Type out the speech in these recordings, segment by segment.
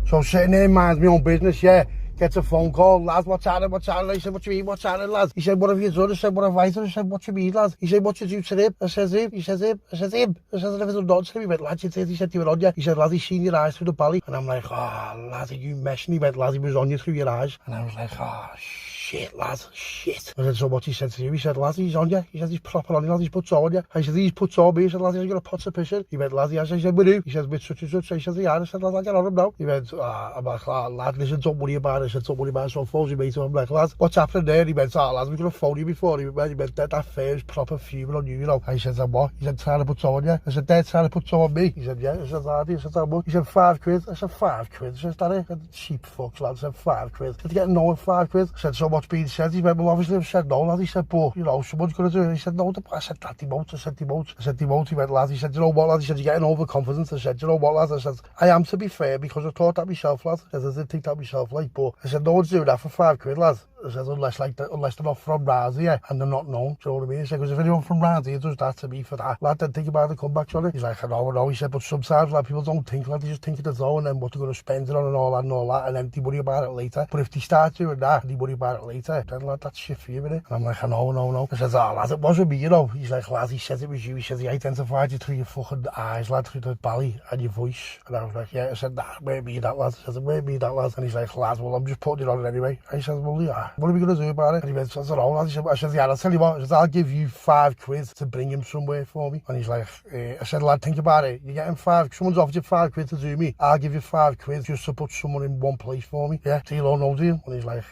So sitting there, minds my own business, yeah. Gets a phone call, lads, what's happening? I said, what you mean, what's happening, lads? He said, what have you done? I said, what have I done? I said, what you mean, lads? He said, what you do to him? I said, him. He says, him. I said, him. I said, I never done nothing to him. He went, lads, you did. He said, you were on you. He said, lads, he's seen your eyes through the belly. And I'm like, oh, lads, are you messing? He went, lads, he was on you through your eyes. And I was like, oh, shit, lads, shit. I said, so what he said to you? He said, lads, he's on you. He said, he's proper on you, lads, he's puts on you. I said, he's puts on me. He said, lads, he's got a pot of pissing. He went, lads, yes. I said, with who? He said, with such and such. I said, yeah. I said, lads, I'll get on him now. He went, I'm like, oh, lad, listen, don't worry about it. I said, don't worry about it. So I phoned him, mate. I'm like, lads, what's happening there? He went, oh, lads, we're going to phone you before. He went, that first proper fuming on you, you know. I said, what? He said, trying to put on you. I said, they're trying to put on me. He said, yeah. I said, Hardy. I said, how much? He said, £5. I said, £5. I said, Daddy, I said, cheap fucks, lad. I said, £5. I said, getting no with £5. I said, so what's being said? He went, well, obviously I've said no, lad. He said, but, you know, someone's going to do it. He said, no. I said, Dad, he won't. I said, he won't. I said, he won't. He went, lad. He said, you know what, lad? He said, you're getting overconfident. I said, you know what, lad? I said, I am, to be fair, because I thought that myself, lad. I said, I did think that myself, like, but I said, no one's doing that for £5, lad. I said, unless they're not from round here and they're not known, do you know what I mean? He said, because if anyone from round here does that to me for that, lad, then think about the comeback, sorry. He's like, I know. He said, but sometimes, lad, people don't think, lad, they just think of the dough and then what they're going to spend it on and all that, and then they worry about it later. But if they start doing that and they worry about it later, then, lad, that's shit for you, innit? And I'm like, I know. I said, oh, lad, it wasn't me, you know. He's like, lad, he said it was you. He said he identified you through your fucking eyes, lad, through the belly and your voice. And I was like, yeah. I said, nah, it weren't me that, lad. I said, it weren't me that, lad. And he's like, lad, well, I'm just putting it on it anyway. I said, well, yeah, what are we going to do about it? And he went, I don't know, lad. I said, yeah, I'll tell you what. I said, I'll give you £5 to bring him somewhere for me. And he's like, I said, lad, think about it. You're getting someone's offered you £5 to do me. I'll give you £5 just to put someone in one place for me. Yeah, do you all know, do you? And he's like,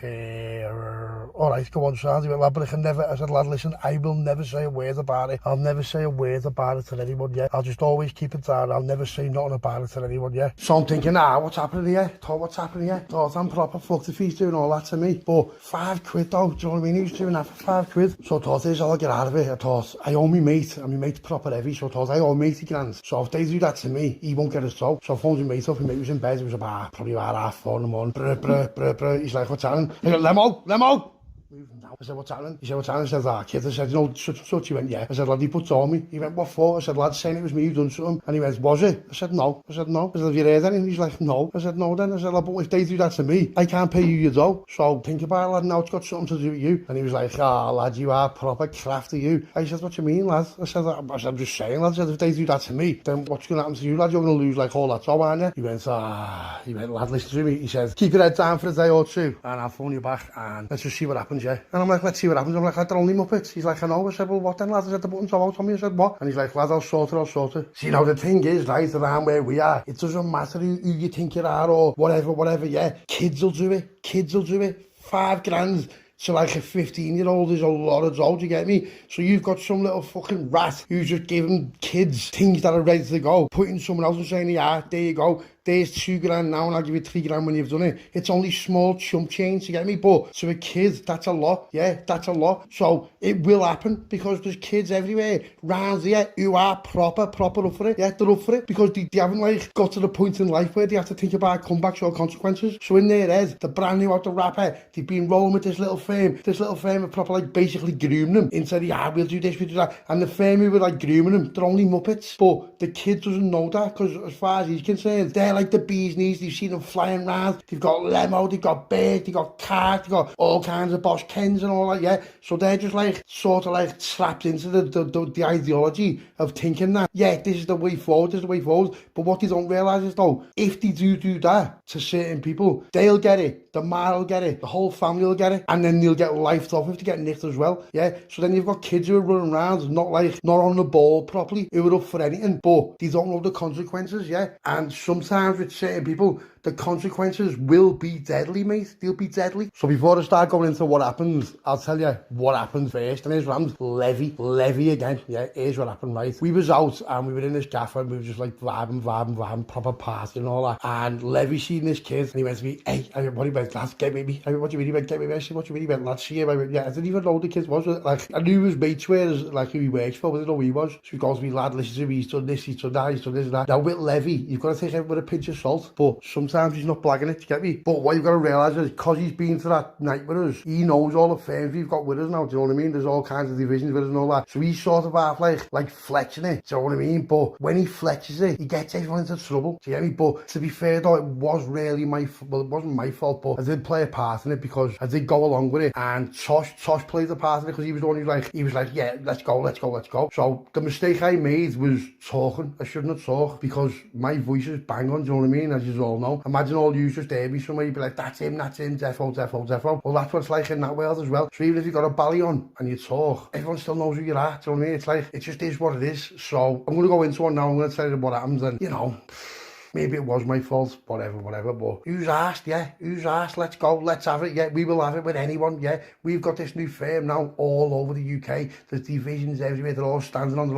all right, go on, son. He went, lad, but I said, lad, listen, I will never say a word about it. I'll never say a word about it to anyone, yeah. I'll just always keep it down. I'll never say nothing about it to anyone, yeah. So I'm thinking, what's happening here? What's happening here? Thought I'm proper fucked if he's doing all that to me. But £5 though, do you know what I mean? He was doing that for £5. So I thought, here's how I'll get out of it. I thought, I owe me mate, and my mate's proper heavy, so I thought, I owe me 80 grand. So if they do that to me, he won't get his toe. So I phoned my mate up, my mate was in bed, it was probably about 4:30 in the morning. Brr. He's like, what's happening? I go, Lemo! I said, what's happening? He said, what's happening? I said, kid. I said, you know, such. He went, yeah. I said, lad, he put on me. He went, what for? I said, lad, saying it was me who done something. And he went, was it? I said, no. I said, have you heard anything? He's like, no. I said, no then. I said, lad, but if they do that to me, I can't pay you your dough. So think about it, lad, now it's got something to do with you. And he was like, lad, you are proper crafty, you. I said, what you mean, lad? I said, I'm just saying, lad. I said, if they do that to me, then what's going to happen to you, lad? You're going to lose, like, all that dough, aren't you? He went, lad, listen to me. He said, keep your head down for a day or two, and I'll phone you back, and let's just see what happens, yeah? And I'm like, let's see what happens. I'm like, they're only muppets. He's like, I know. I said, well, what then, lad? I said, the button's all out on me. I said, what? And he's like, lad, I'll sort it. See, now, the thing is, right, around where we are, it doesn't matter who you think you are or whatever, yeah. Kids will do it. £5 to like a 15-year-old is a lot of dough, do you get me? So you've got some little fucking rat who's just giving kids things that are ready to go, putting someone else and saying, yeah, there you go. There's £2 now and I'll give you £3 when you've done it. It's only small chump change, you get me? But to a kid, that's a lot. Yeah, that's a lot. So it will happen because there's kids everywhere round here who are proper up for it. Yeah, they're up for it because they haven't like got to the point in life where they have to think about comebacks or consequences. So in their head, they're brand new out the rapper. They've been rolling with this little firm. This little firm are proper like basically grooming them into we'll do this, we'll do that. And the firm who were like grooming them, they're only muppets. But the kid doesn't know that because as far as he's concerned, they're like the bee's knees. They've seen them flying around. They've got Lemo, they've got Bird, they've got Cart, they've got all kinds of Bosch Kens and all that, yeah. So they're just like sort of like slapped into the ideology of thinking that, yeah, this is the way forward, But what they don't realise is though, if they do that to certain people, they'll get it. The man will get it. The whole family will get it. And then they'll get lifed off if they get nicked as well, yeah. So then you've got kids who are running around, not on the ball properly, who are up for anything, but they don't know the consequences, yeah. And sometimes with certain people, the consequences will be deadly, mate. They'll be deadly. So before I start going into what happens, I'll tell you what happened first. And here's what happened. Levy again. Yeah, here's what happened, right? We was out and we were in this gaffer and we were just like vibing, proper party and all that. And Levy seen this kid and he went to me, hey, everybody went, lads, get with me. I went, what do you mean he went, get with me? I said, what do you mean he went, lads, see him? I went, yeah, I didn't even know who the kid was. Like, I knew his mates were, like who he works for, but I didn't know who he was. So he goes to me, lad, listen to me, he's done this, he's done that, he's done this and that. Now with Levy, you've got to take it with a pinch of salt, but sometimes sometimes he's not blagging it, do you get me? But what you've got to realise is, because he's been to that night with us, he knows all the firms we've got with us now, do you know what I mean? There's all kinds of divisions with us and all that. So he's sort of half like flexing it, do you know what I mean? But when he flexes it, he gets everyone into trouble, do you get me? But to be fair though, it was really well, it wasn't my fault, but I did play a part in it because I did go along with it, and Tosh played a part in it because he was the one who was like, yeah, let's go. So the mistake I made was talking. I shouldn't have talked because my voice is bang on, do you know what I mean? As you all know. Imagine all you just hear me somewhere, you'd be like, that's him, defo. Well, that's what it's like in that world as well. So even if you've got a belly on and you talk, everyone still knows who you're at, do you know what I mean? It's like, it just is what it is. So I'm going to go into one now, I'm going to tell you what happens, and you know, maybe it was my fault, whatever, but who's asked, yeah? Who's asked? Let's go, let's have it, yeah? We will have it with anyone, yeah? We've got this new firm now all over the UK. There's divisions everywhere, they're all standing on,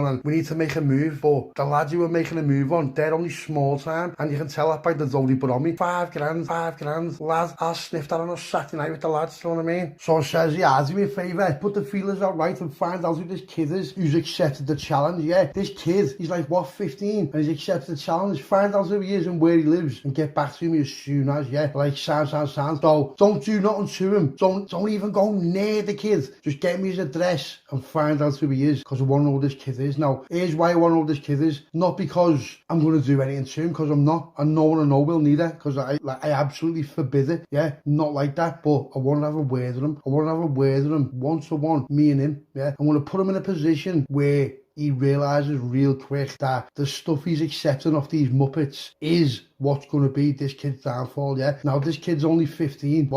and we need to make a move, but the lads who are making a move on, they're only small time, and you can tell that by the Zoli put on me. 5 grand, lads, I'll sniff that on a Saturday night with the lads, you know what I mean? So I says, yeah, do me a favour, put the feelers out right and find out who this kid is, who's accepted the challenge, yeah? This kid, he's like, what, 15? And he's accepted the challenge. Find out who he is and where he lives and get back to me as soon as, yeah, like sound. So don't do nothing to him. Don't even go near the kid. Just get me his address and find out who he is, because I want to know who this kid is. Now, here's why I want to know who this kid is. Not because I'm going to do anything to him, because I'm not. And no one I know will neither, because I absolutely forbid it, yeah, not like that. But I want to have a word with him. I want to have a word with him, one-to-one, me and him, yeah. I'm going to put him in a position where he realises real quick that the stuff he's accepting off these Muppets is what's going to be this kid's downfall, yeah? Now, this kid's only 15,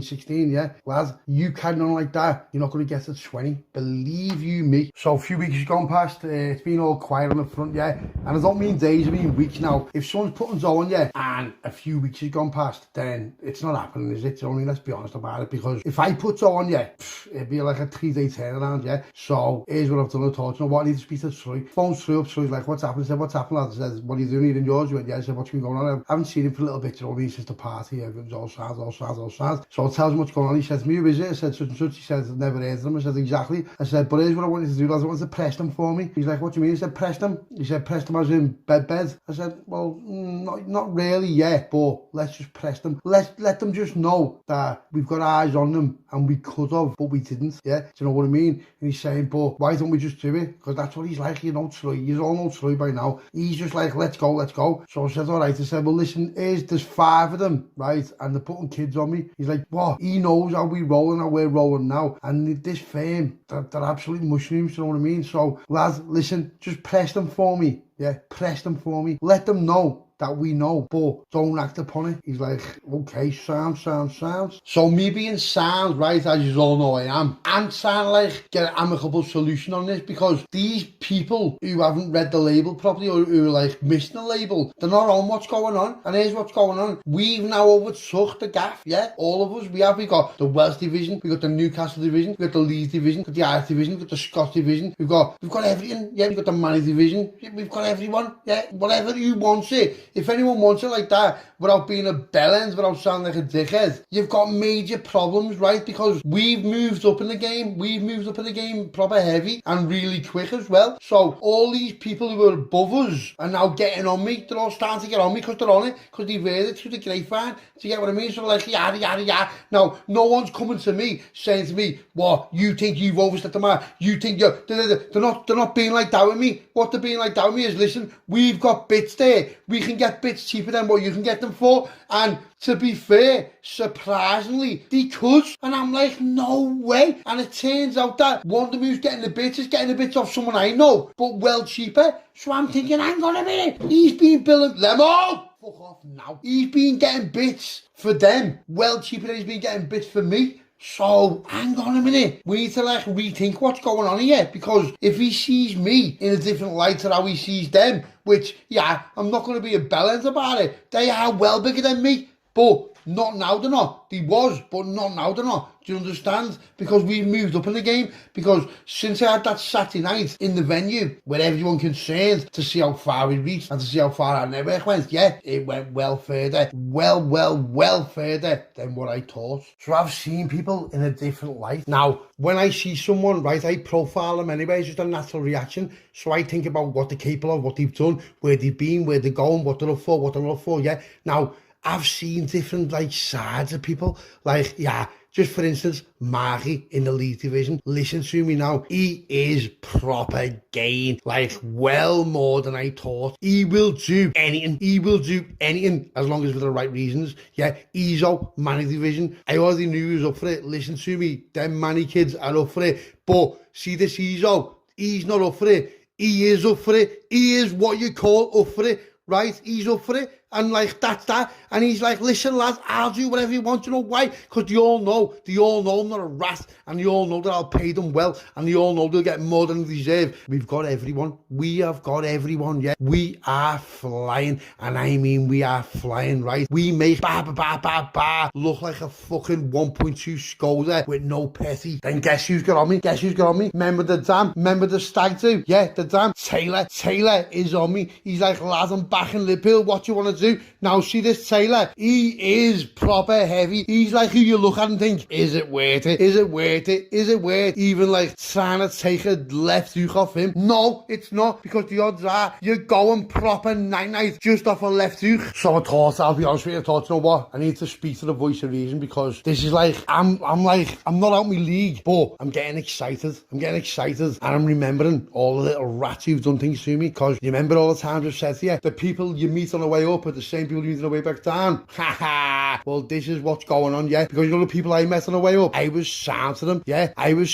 16, yeah? Lads, you carrying on like that, you're not going to get to 20. Believe you me. So a few weeks has gone past, it's been all quiet on the front, yeah? And I don't mean days, I mean weeks now. If someone's putting dough on you and a few weeks has gone past, then it's not happening, is it? I mean, let's be honest about it, because if I put dough on you, it'd be like a 3-day turnaround, yeah? So here's what I've done. I thought, you know what, I need to speak to Troy. Phone's through up, Troy's like, what's happened? I said, what's happened, lad? I said, what are you doing here in yours? He went, yeah. I said, what's been going on? I haven't seen him for a little bit, you know what I mean, since the party. Everyone's all sad. So I tell him what's going on. He said to me, who is it? I said, such and such. He said, I've never heard of him. I said, exactly. I said, but here's what I want you to do, lads. I want you to press them for me. He's like, what do you mean? He said, press them. He said, press them as in bed. I said, well, not really yet, but let's just press them. Let them just know that we've got eyes on them, and we could have, but we didn't, yeah? Do you know what I mean? And he's saying, but why don't we just do it? Because that's what he's like, you know, Troy. You all know Troy by now. He's just like, let's go. So I said, all right. I said, well, listen, there's 5 of them, right? And they're putting kids on me. He's like, what? He knows how we rolling, how we're rolling now. And this firm, they're absolutely mushrooms, you know what I mean? So, lads, listen, just press them for me. Yeah, press them for me. Let them know that we know, but don't act upon it. He's like, okay, sounds. So me being sound, right, as you all know I am, I'm trying to like get an amicable solution on this, because these people who haven't read the label properly, or who are like missing the label, they're not on what's going on. And here's what's going on. We've now overtook the gaff, yeah? All of us, we got the Welsh division, we got the Newcastle division, we got the Leeds division, we got the Irish division, we got the Scots division, we've got everything, yeah? We've got the Manny division, we've got everyone, yeah? Whatever you want it. If anyone wants it like that, without being a bellend, without sounding like a dickhead, you've got major problems, right? Because we've moved up in the game proper heavy and really quick as well. So all these people who are above us are now getting on me. They're all starting to get on me because they're on it, because they've heard it through the grapevine. Do you get what I mean? So like, yada. Now, no one's coming to me saying to me, what, you think you've overstepped the mark? You think you're... They're not being like that with me. What they're being like that with me is, listen, we've got bits there. We can get bits cheaper than what you can get them for. And to be fair, surprisingly, they could. And I'm like, no way. And it turns out that one of them who's getting the bits is getting the bits off someone I know, but well cheaper. So I'm thinking, hang on a minute, he's been billing Lemo. Fuck off now. He's been getting bits for them well cheaper than he's been getting bits for me. So, hang on a minute, we need to like rethink what's going on here, because if he sees me in a different light to how he sees them, which, yeah, I'm not going to be a bellend about it, they are well bigger than me, but Not now they're not. They was, but not now they're not. Do you understand? Because we've moved up in the game. Because since I had that Saturday night in the venue where everyone concerned to see how far we reached and to see how far our network went, yeah, it went well further. Well further than what I thought. So I've seen people in a different light. Now, when I see someone, right, I profile them anyway. It's just a natural reaction. So I think about what they're capable of, what they've done, where they've been, where they're going, what they're up for, yeah. Now, I've seen different, like, sides of people. Like, yeah, just for instance, Marky in the League Division. Listen to me now. He is proper game. Like, well more than I thought. He will do anything. He will do anything as long as for the right reasons. Yeah, Ezo, Manny Division. I already knew he was up for it. Listen to me. Them Manny kids are up for it. But see this Ezo, he's not up for it. He is up for it. He is what you call up for it. Right, he's up for it, and like that's that, and he's like, listen lads, I'll do whatever you want. You know why? Because they all know I'm not a rat, and they all know that I'll pay them well, and they all know they'll get more than they deserve. We've got everyone. We have got everyone, yeah. We are flying, and I mean we are flying, right? We make look like a fucking 1.2 Skoda with no petty. Then guess who's got on me? Remember the Dam? Remember the Stag do? Yeah, the Dam. Taylor is on me. He's like, lad, I'm back in Liverpool, what do you want to do? Now see this Taylor, he is proper heavy. He's like who you look at and think, is it worth it? Is it worth even like trying to take a left hook off him? No, it's not, because the odds are you're going proper night just off a left hook. So I thought, I'll be honest with you, I thought, you know what, I need to speak to the voice of reason, because this is like, I'm not out my league, but I'm getting excited, and I'm remembering all the little rats who've done things to me, because you remember all the times I've said to you, the people you meet on the way up are the same people you meet on the way back down. Well, this is what's going on, yeah. Because you know the people I met on the way up, I was sound to them, yeah. I was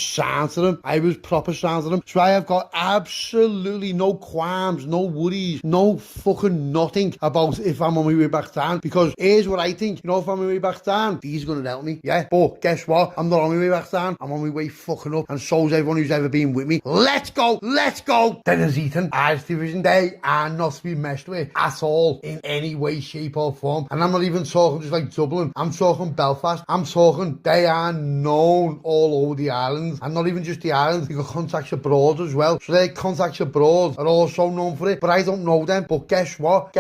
proper sound to them. So I have got absolutely no qualms, no worries, no fucking nothing about if I'm on my way back down. Because here's what I think, you know, if I'm on my way back down, these are going to help me, yeah. But guess what? I'm not on my way back down. I'm on my way fucking up. And so's everyone who's ever been with me. Let's go. Then there's Ethan, Irish Division. They are not to be messed with at all in any way, shape or form. And I'm not even talking just like Dublin. I'm talking Belfast. I'm talking they are known all over the islands, and not even just the islands. They got contacts abroad as well. So their contacts abroad are also known for it. But I don't know them. But guess what?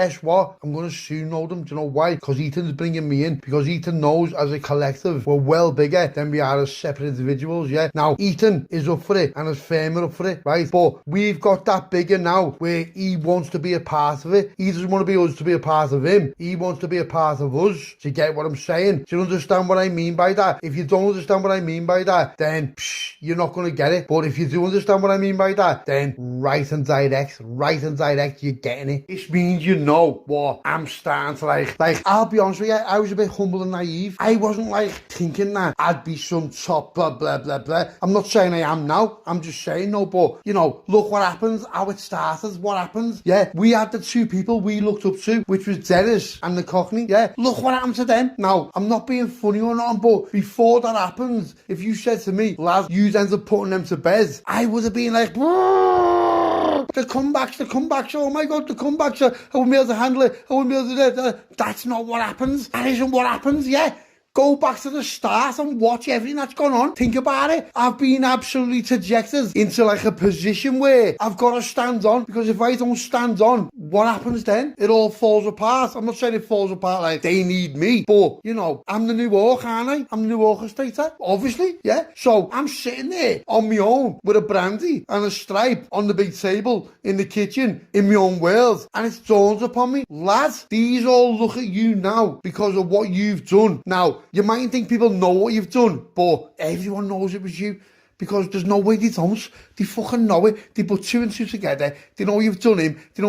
I'm going to soon know them. Do you know why? Because Ethan's bringing me in. Because Ethan knows as a collective we're well bigger than we are as separate individuals. Yeah. Now Ethan is up for it, and his firm are up for it, right? But we've got that bigger now where he wants to be a part of it. He doesn't want to be us to be a part of him. He wants to be a part of us. Do you get what I'm saying? Do you understand what I mean by that? If you don't understand what I mean by that, then you're not going to get it. But if you do understand what I mean by that, then right and direct, you're getting it. This means you know what I'm starting to like, I'll be honest with you, I was a bit humble and naive. I wasn't like thinking that I'd be some top blah blah blah blah. I'm not saying I am now. I'm just saying no, but you know, look what happens, how it started, what happens. Yeah, we had the two people we looked up to, which was Dennis and the Cockney. Yeah, look what happened to them. Now, I'm not being funny or not, but before that happened, if you said to me, lad, you ended up putting them to bed, I would have been like, the comebacks, oh my god, the comebacks, I wouldn't be able to handle it, I wouldn't be able to do that. That's not what happens. That isn't what happens, yeah. Go back to the start and watch everything that's gone on. Think about it. I've been absolutely dejected into like a position where I've got to stand on, because if I don't stand on, what happens then? It all falls apart. I'm not saying it falls apart like they need me, but you know, I'm the new orc, aren't I? I'm the new orchestrator, obviously, yeah. So I'm sitting there on my own with a brandy and a stripe on the big table in the kitchen in my own world, and it dawns upon me, lads, these all look at you now because of what you've done. Now, you might think people know what you've done, but everyone knows it was you, because there's no way they don't. They fucking know it. They put two and two together. They know you've done him. They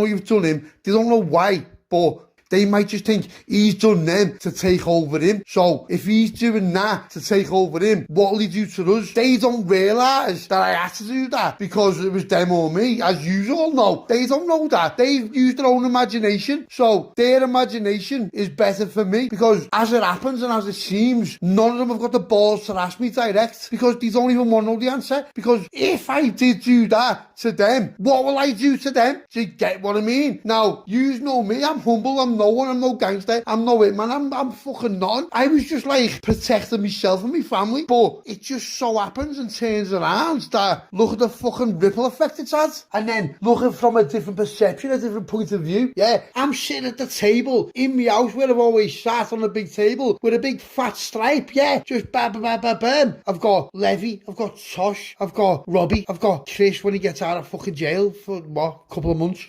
don't know why, but they might just think he's done them to take over him. So if he's doing that to take over him, what will he do to us? They don't realise that I had to do that because it was them or me, as you all know. They don't know that. They've used their own imagination. So their imagination is better for me, because as it happens and as it seems, none of them have got the balls to ask me direct, because they don't even want to know the answer. Because if I did do that to them, what will I do to them? Do you get what I mean? Now, you know me, I'm humble, I'm no one, I'm no gangster, I'm no hitman, I'm fucking none. I was just like protecting myself and my family, but it just so happens and turns around that look at the fucking ripple effect it's had. And then looking from a different perception, a different point of view, yeah, I'm sitting at the table in my house where I've always sat on a big table with a big fat stripe, yeah, just bam, bam, bam, bam, bam. I've got Levy, I've got Tosh, I've got Robbie, I've got Chris when he gets out of fucking jail for, what, a couple of months.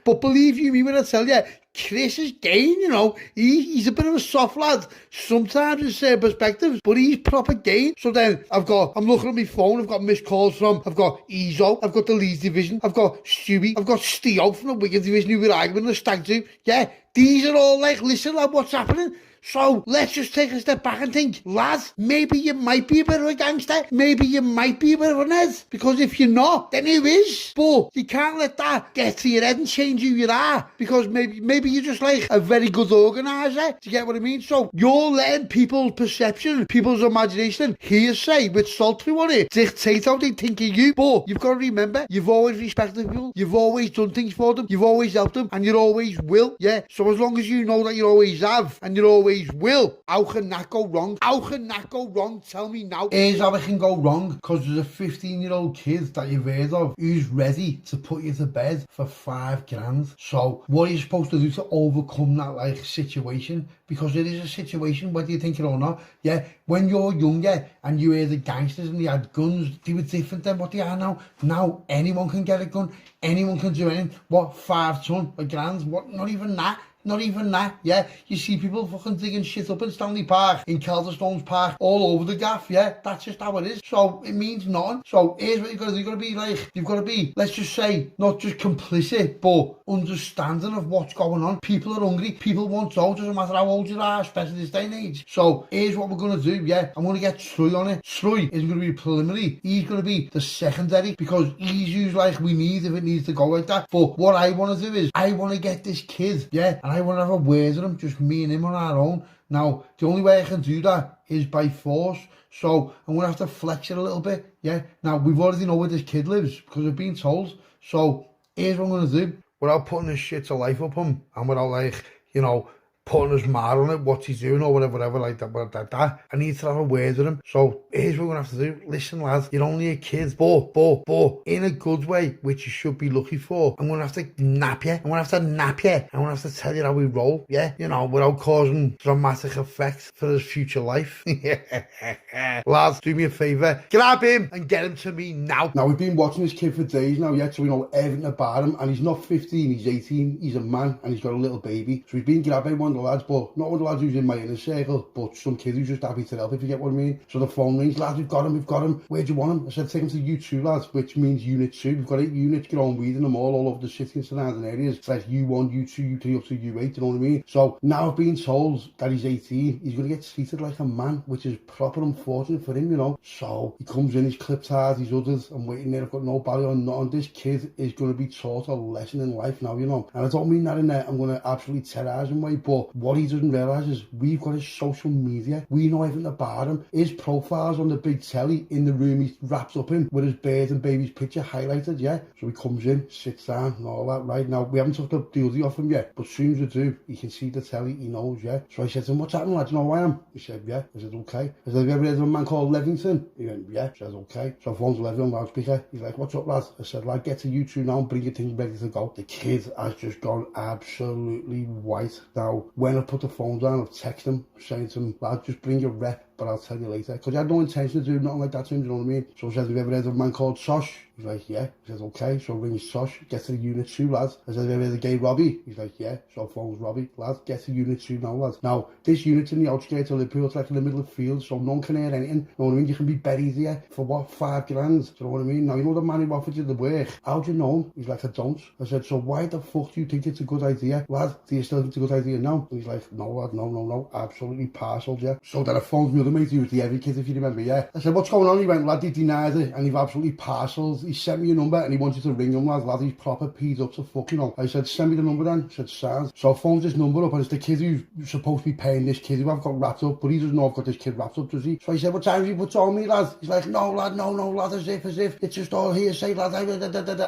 But believe you me when I tell you, Chris is game, you know. He's a bit of a soft lad, sometimes in certain perspectives, but he's proper game. So then I'm looking at my phone, I've got missed calls from, I've got Ezo, I've got the Leeds division, I've got Stewie, I've got Steo from the Wigan division who were arguing the Stag do. Yeah, these are all like, listen lad, what's happening? So let's just take a step back and think, lad, maybe you might be a bit of a gangster, maybe you might be a bit of a nerd, because if you're not, then who is? But you can't let that get to your head and change who you are, because maybe you're just like a very good organiser, do you get what I mean? So you're letting people's perception, people's imagination, hearsay with sultry on it, dictate how they think of you. But you've got to remember, you've always respected people, you've always done things for them, you've always helped them, and you always will, yeah? So as long as you know that you always have, and you always will, how can that go wrong? How can that go wrong? Tell me now. Here's how it can go wrong, because there's a 15-year-old kid that you've heard of who's ready to put you to bed for £5,000. So what are you supposed to do to overcome that like situation? Because it is a situation, whether you think it or not. Yeah, when you're younger and you hear the gangsters and they had guns, they were different than what they are now. Now anyone can get a gun, anyone can do anything. What, 5 ton, a grand? What, not even that. Not even that, yeah. You see people fucking digging shit up in Stanley Park, in Calderstones Park, all over the gaff, yeah. That's just how it is. So it means nothing. So here's what you've got to do. You've got to be, let's just say, not just complicit, but understanding of what's going on. People are hungry. People want dough. Doesn't matter how old you are, especially this day and age. So here's what we're going to do, yeah. I'm going to get Troy on it. Troy is going to be preliminary. He's going to be the secondary, because he's used like we need if it needs to go like that. But what I want to do is, I want to get this kid, yeah, and I want to have a word with him, just me and him on our own. Now, the only way I can do that is by force. So I'm going to have to flex it a little bit, yeah. Now, we've already know where this kid lives, because we've been told. So here's what I'm going to do. Without putting this shit to life up him, and without like, you know, putting his mark on it, what he's doing or whatever like that. I need to have a word with him. So here's what we're gonna have to do. Listen, lads, you're only a kid, but in a good way, which you should be lucky for. I'm gonna have to nap you. I'm gonna have to tell you how we roll, yeah? You know, without causing dramatic effects for his future life. Lads, do me a favour, grab him and get him to me now. Now, we've been watching this kid for days now, yeah, so we know everything about him, and he's not 15, he's 18, he's a man, and he's got a little baby. So we've been grabbing one of the lads, but not one of the lads who's in my inner circle, but some kid who's just happy to help, if you get what I mean. So the phone rings, lads, we've got him, where do you want him? I said, take him to U2, lads, which means Unit 2. We've got 8 units growing weed in them all over the city and surrounding areas. It's like U1, U2, U3 up to U8, you know what I mean? So now I've been told that he's 18, he's going to get treated like a man, which is proper unfortunate for him, you know. So he comes in, he's clipped hard, he's others, I'm waiting there, I've got no barrier on nothing. This kid is going to be taught a lesson in life now, you know. And I don't mean that in there, I'm going to absolutely terrorise him way, but what he doesn't realise is we've got his social media, we know everything about him. His profile's on the big telly in the room he's wrapped up in with his bird and baby's picture highlighted, yeah. So he comes in, sits down and all that. Right now, we haven't took the hoodie off him yet, but as soon as we do, he can see the telly, he knows, yeah. So I said to him, what's happening, lad? Do you know who I am? He said, yeah. I said, okay. I said, have you ever heard of a man called Levington? He went, yeah. I said, okay. So I phoned Levy on loudspeaker. He's like, what's up, lad? I said, lad, get to YouTube now and bring your things ready to go. The kid has just gone absolutely white. Now, when I put the phone down, I've texted him, saying to him, lad, just bring your rep, but I'll tell you later. Because I had no intention of doing nothing like that to him, do you know what I mean? So I said, have you ever heard of a man called Sosh? He's like, yeah. He says, okay. So rings Sosh, get to the Unit 2, lads. I said, have you ever heard of gay Robbie? He's like, yeah. So phones Robbie, lads, get to Unit 2 now, lads. Now, this unit's in the outskirts of Liverpool, it's like in the middle of the field, so no one can hear anything. You know what I mean? You can be buried here for what, £5,000? Do you know what I mean? Now, you know the man who offered you the work? How do you know him? He's like, I don't. I said, so why the fuck do you think it's a good idea? Lad, do you still think it's a good idea now? And he's like, no, lad, no, absolutely parcelled, yeah. So then I phoned my other mate who was the heavy kid, if you remember, yeah. I said, what's going on? He went, lad, he denied it, and he've absolutely parcelled. He sent me a number, and he wanted to ring him, lad, he's proper peed up to fuck, you know. I said, send me the number then. I said, sounds. So I phoned this number up, and it's the kid who's supposed to be paying this kid who I've got wrapped up, but he doesn't know I've got this kid wrapped up, does he? So I said, what time have you put on me, lad? He's like, no, lad, as if, it's just all hearsay, lad.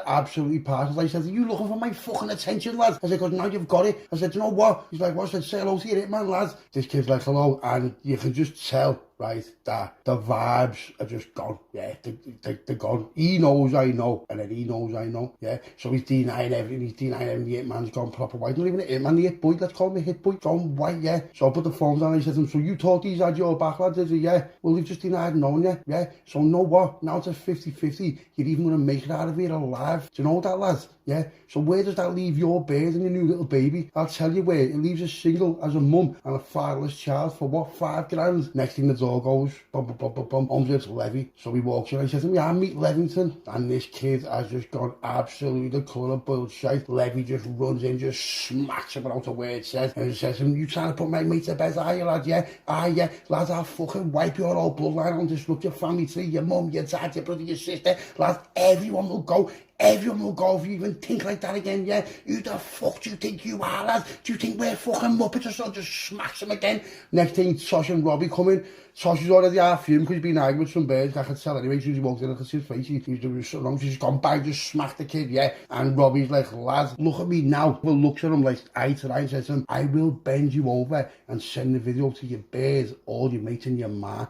Absolutely parcelled. I said, are you looking for my fucking attention, lad? I said, because now you've got it. I said, you know what? He's like, what? I said, say hello to your hitman, lad. This kid's like, hello, and you can just tell, right, that the vibes are just gone. Yeah, they're gone. He knows I know, and then he knows I know. Yeah, so he's denying everything. He's denying everything. The hitman's gone proper white. Not even a hitman, the hit boy. Let's call him a hit boy. Gone white. Yeah. So I put the phone down and I said to him, so you thought he's had your back, lad? Did he? Yeah. Well, they've just denied knowing you. Yeah. So know what? Now it's a 50-50. You're even going to make it out of here alive. Do you know that, lad? Yeah. So where does that leave your bird and your new little baby? I'll tell you where. It leaves us single as a mum and a fatherless child for what? 5 grand? Next thing the door goes, bum, bum, bum, bum, bum. Home to Levy. So he walks in. I said to him, yeah, I meet Levington. And this kid has just gone absolutely the colour of boiled shite. Levy just runs in, just smacks him out of where it says. And he says to him, you trying to put my mate to bed, are you, lad? Yeah. Yeah. Lad, I'll fucking wipe your whole bloodline and disrupt your family tree, your mum, your dad, your brother, your sister. Lad, everyone will go. Everyone will go if you even think like that again, yeah? Who the fuck do you think you are, lad? Do you think we're fucking muppets or something? Just smacks him again. Next thing, Tosh and Robbie come in. Tosh is already half fumed because he's been arguing with some birds. I could tell anyway, as soon as he walked in, I could see his face. He's doing something wrong. She's gone by, just smacked the kid, yeah? And Robbie's like, lad, look at me now. Well, looks at him like eye to eye and says to him, I will bend you over and send the video to your birds, all your mates and your ma.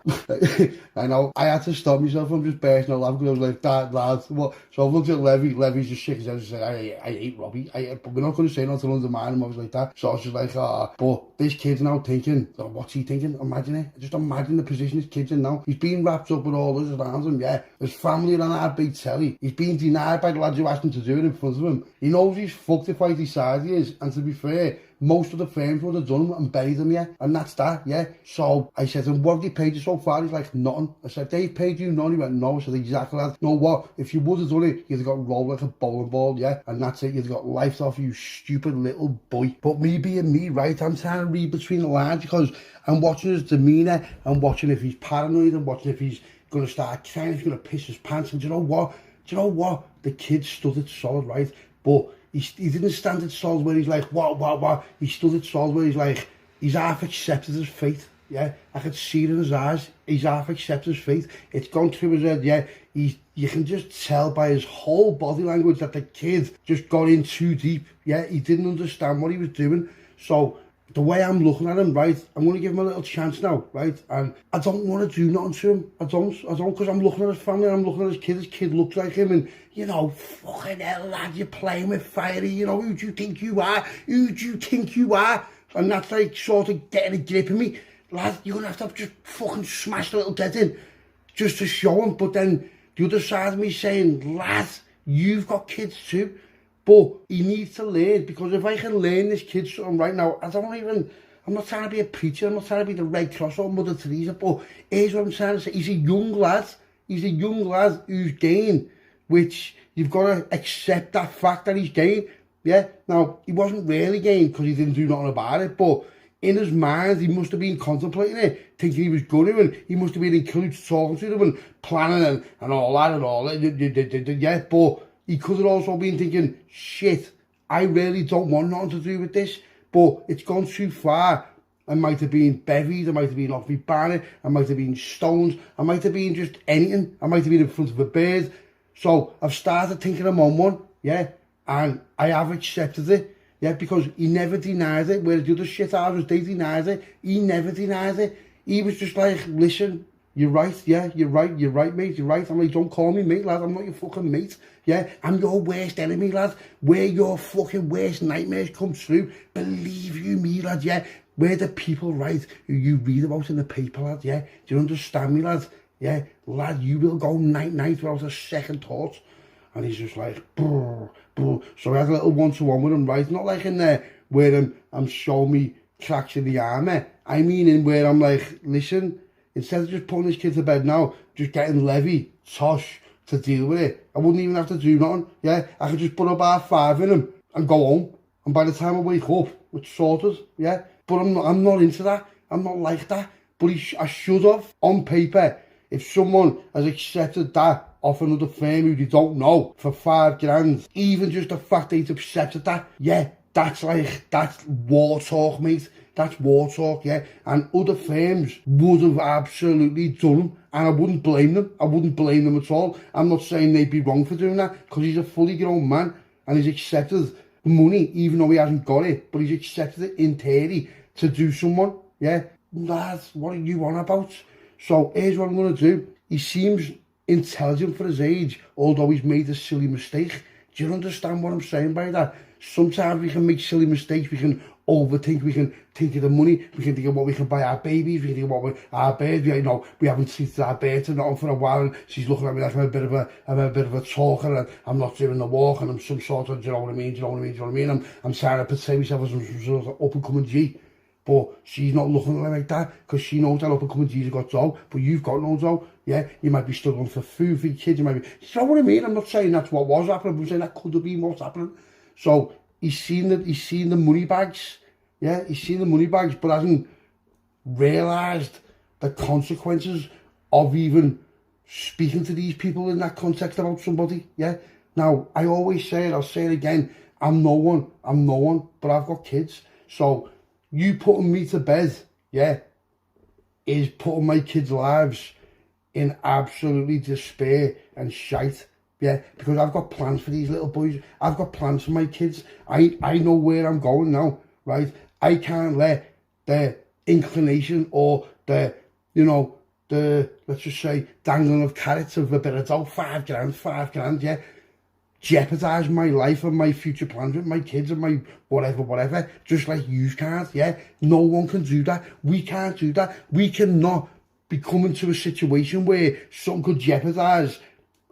I know, I had to stop myself from just bursting out laughing because I was like, that lad, what? So I looked at Levy. Levy's just shaking his head and said, I hate Robbie. But we're not going to say not to undermine him. I was like that. So I was just like, but this kid's now thinking, what's he thinking? Imagine it. Just imagine the position this kid's in now. He's been wrapped up with all this around him, yeah. His family are on our big telly. He's been denied by the lads who asked him to do it in front of him. He knows he's fucked if I decide he is. And to be fair, most of the firms would have done him and buried him, yeah. And that's that, yeah. So I said to him, what have they paid you so far? He's like, nothing. I said, they've paid you none? He went, no. I said, exactly, lad. You know what? If you would have done it, you'd have got rolled like a bowling ball, yeah. And that's it. You'd have got life off, you stupid little boy. But me being me, right, I'm trying to read between the lines because I'm watching his demeanour. I'm watching if he's paranoid. I'm watching if he's going to start crying, if he's going to piss his pants. And do you know what? The kid stood it solid, right? But he didn't stand at solid where he's like, what? He stood at solid where he's like, he's half accepted his fate, yeah? I could see it in his eyes. He's half accepted his fate. It's gone through his head, yeah? You can just tell by his whole body language that the kid just got in too deep, yeah? He didn't understand what he was doing. So the way I'm looking at him, right, I'm going to give him a little chance now, right? And I don't want to do nothing to him. I don't, because I'm looking at his family, and I'm looking at his kid. His kid looks like him, and, you know, fucking hell, lad, you're playing with fire, you know, who do you think you are? Who do you think you are? And that's like sort of getting a grip of me. Lad, you're going to have to just fucking smash the little dead in, just to show him. But then the other side of me saying, lad, you've got kids too. But he needs to learn, because if I can learn this kid something right now, I'm not trying to be a preacher, I'm not trying to be the Red Cross or Mother Teresa, but here's what I'm trying to say. He's a young lad who's gay, which you've got to accept that fact that he's gay, yeah? Now, he wasn't really gay because he didn't do nothing about it, but in his mind, he must have been contemplating it, thinking he was going to, and he must have been in cahoots talking to them and planning and all that, yeah, but he could have also been thinking, shit, I really don't want nothing to do with this, but it's gone too far. I might have been bevied, I might have been off my banner, I might have been stoned, I might have been just anything, I might have been in front of a bird. So I've started thinking I'm on one, yeah, and I have accepted it, yeah, because he never denied it, whereas the other shit houses, they denied it, he never denied it. He was just like, listen, you're right, yeah, you're right, mate, you're right. I'm like, don't call me mate, lad, I'm not your fucking mate, yeah? I'm your worst enemy, lad. Where your fucking worst nightmares come through, believe you me, lad, yeah? We're the people, right, who you read about in the paper, lad, yeah? Do you understand me, lad? Yeah, lad, you will go night-night without a second thought. And he's just like, brr, brr. So I had a little one-to-one with him, right? Not like in there where I'm showing me cracks in the armour. I mean in where I'm like, listen, instead of just putting this kid to bed now, just getting Levy, Tosh, to deal with it. I wouldn't even have to do nothing, yeah? I could just put up R5 in him and go home. And by the time I wake up, it's sorted, yeah? But I'm not into that. I'm not like that. But I should have, on paper, if someone has accepted that off another firm who they don't know for £5,000, even just the fact they've accepted that, yeah, that's war talk, mate. That's war talk, yeah. And other firms would have absolutely done them, and I wouldn't blame them. I wouldn't blame them at all. I'm not saying they'd be wrong for doing that, because he's a fully grown man, and he's accepted the money, even though he hasn't got it, but he's accepted it in theory to do someone, yeah. Lads, what are you on about? So here's what I'm going to do. He seems intelligent for his age, although he's made a silly mistake. Do you understand what I'm saying by that? Sometimes we can make silly mistakes, we can overthink, we can think of the money, we can think of what we can buy our babies, we can think of what our birds, you know, we haven't treated our bird to nothing for a while, and she's looking at me like I'm a bit of a talker, and I'm not doing the walk, and I'm some sort of, do you know what I mean, do you know what I mean, do you know what I mean, I'm trying to portray myself as some sort of up-and-coming G. But she's not looking at me like that, because she knows that up-and-coming G's have got dough, but you've got no dough, yeah? You might be struggling for food for your kids, you might be, you know what I mean? I'm not saying that's what was happening, I'm saying that could have been what's happening. So he's seen the money bags, yeah? He's seen the money bags, but hasn't realised the consequences of even speaking to these people in that context about somebody, yeah? Now, I always say it, I'll say it again, I'm no one, but I've got kids, so you putting me to bed, yeah, is putting my kids' lives in absolutely despair and shite, yeah, because I've got plans for these little boys. I've got plans for my kids. I know where I'm going now, right? I can't let the inclination or the, you know, the, let's just say, dangling of carrots of a bit of dough, £5,000, yeah, jeopardise my life and my future plans with my kids and my whatever, just like you can't, yeah? No one can do that. We can't do that. We cannot be coming to a situation where something could jeopardise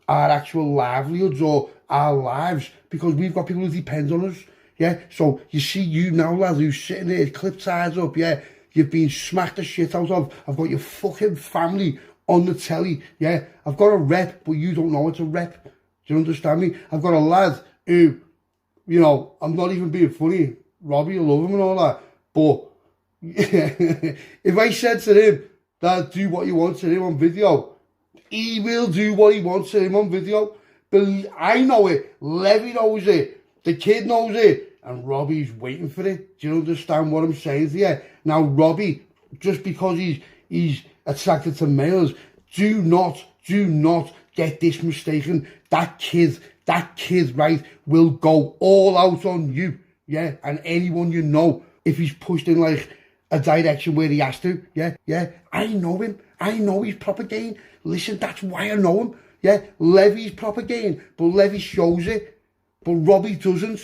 our actual livelihoods or our lives, because we've got people who depend on us, yeah? So you see you now, lad, who's sitting there, clipped ties up, yeah? You've been smacked the shit out of. I've got your fucking family on the telly, yeah? I've got a rep, but you don't know it's a rep. Do you understand me? I've got a lad who, you know, I'm not even being funny. Robbie, I love him and all that. But if I said to him, Dad, do what you want to him on video, he will do what he wants to him on video. But I know it. Levy knows it. The kid knows it. And Robbie's waiting for it. Do you understand what I'm saying to you? Now, Robbie, just because he's attracted to males, do not get this mistaken. That kid, right, will go all out on you, yeah, and anyone you know, if he's pushed in like a direction where he has to, yeah. I know him. I know he's proper game. Listen, that's why I know him, yeah. Levy's proper game, but Levy shows it, but Robbie doesn't.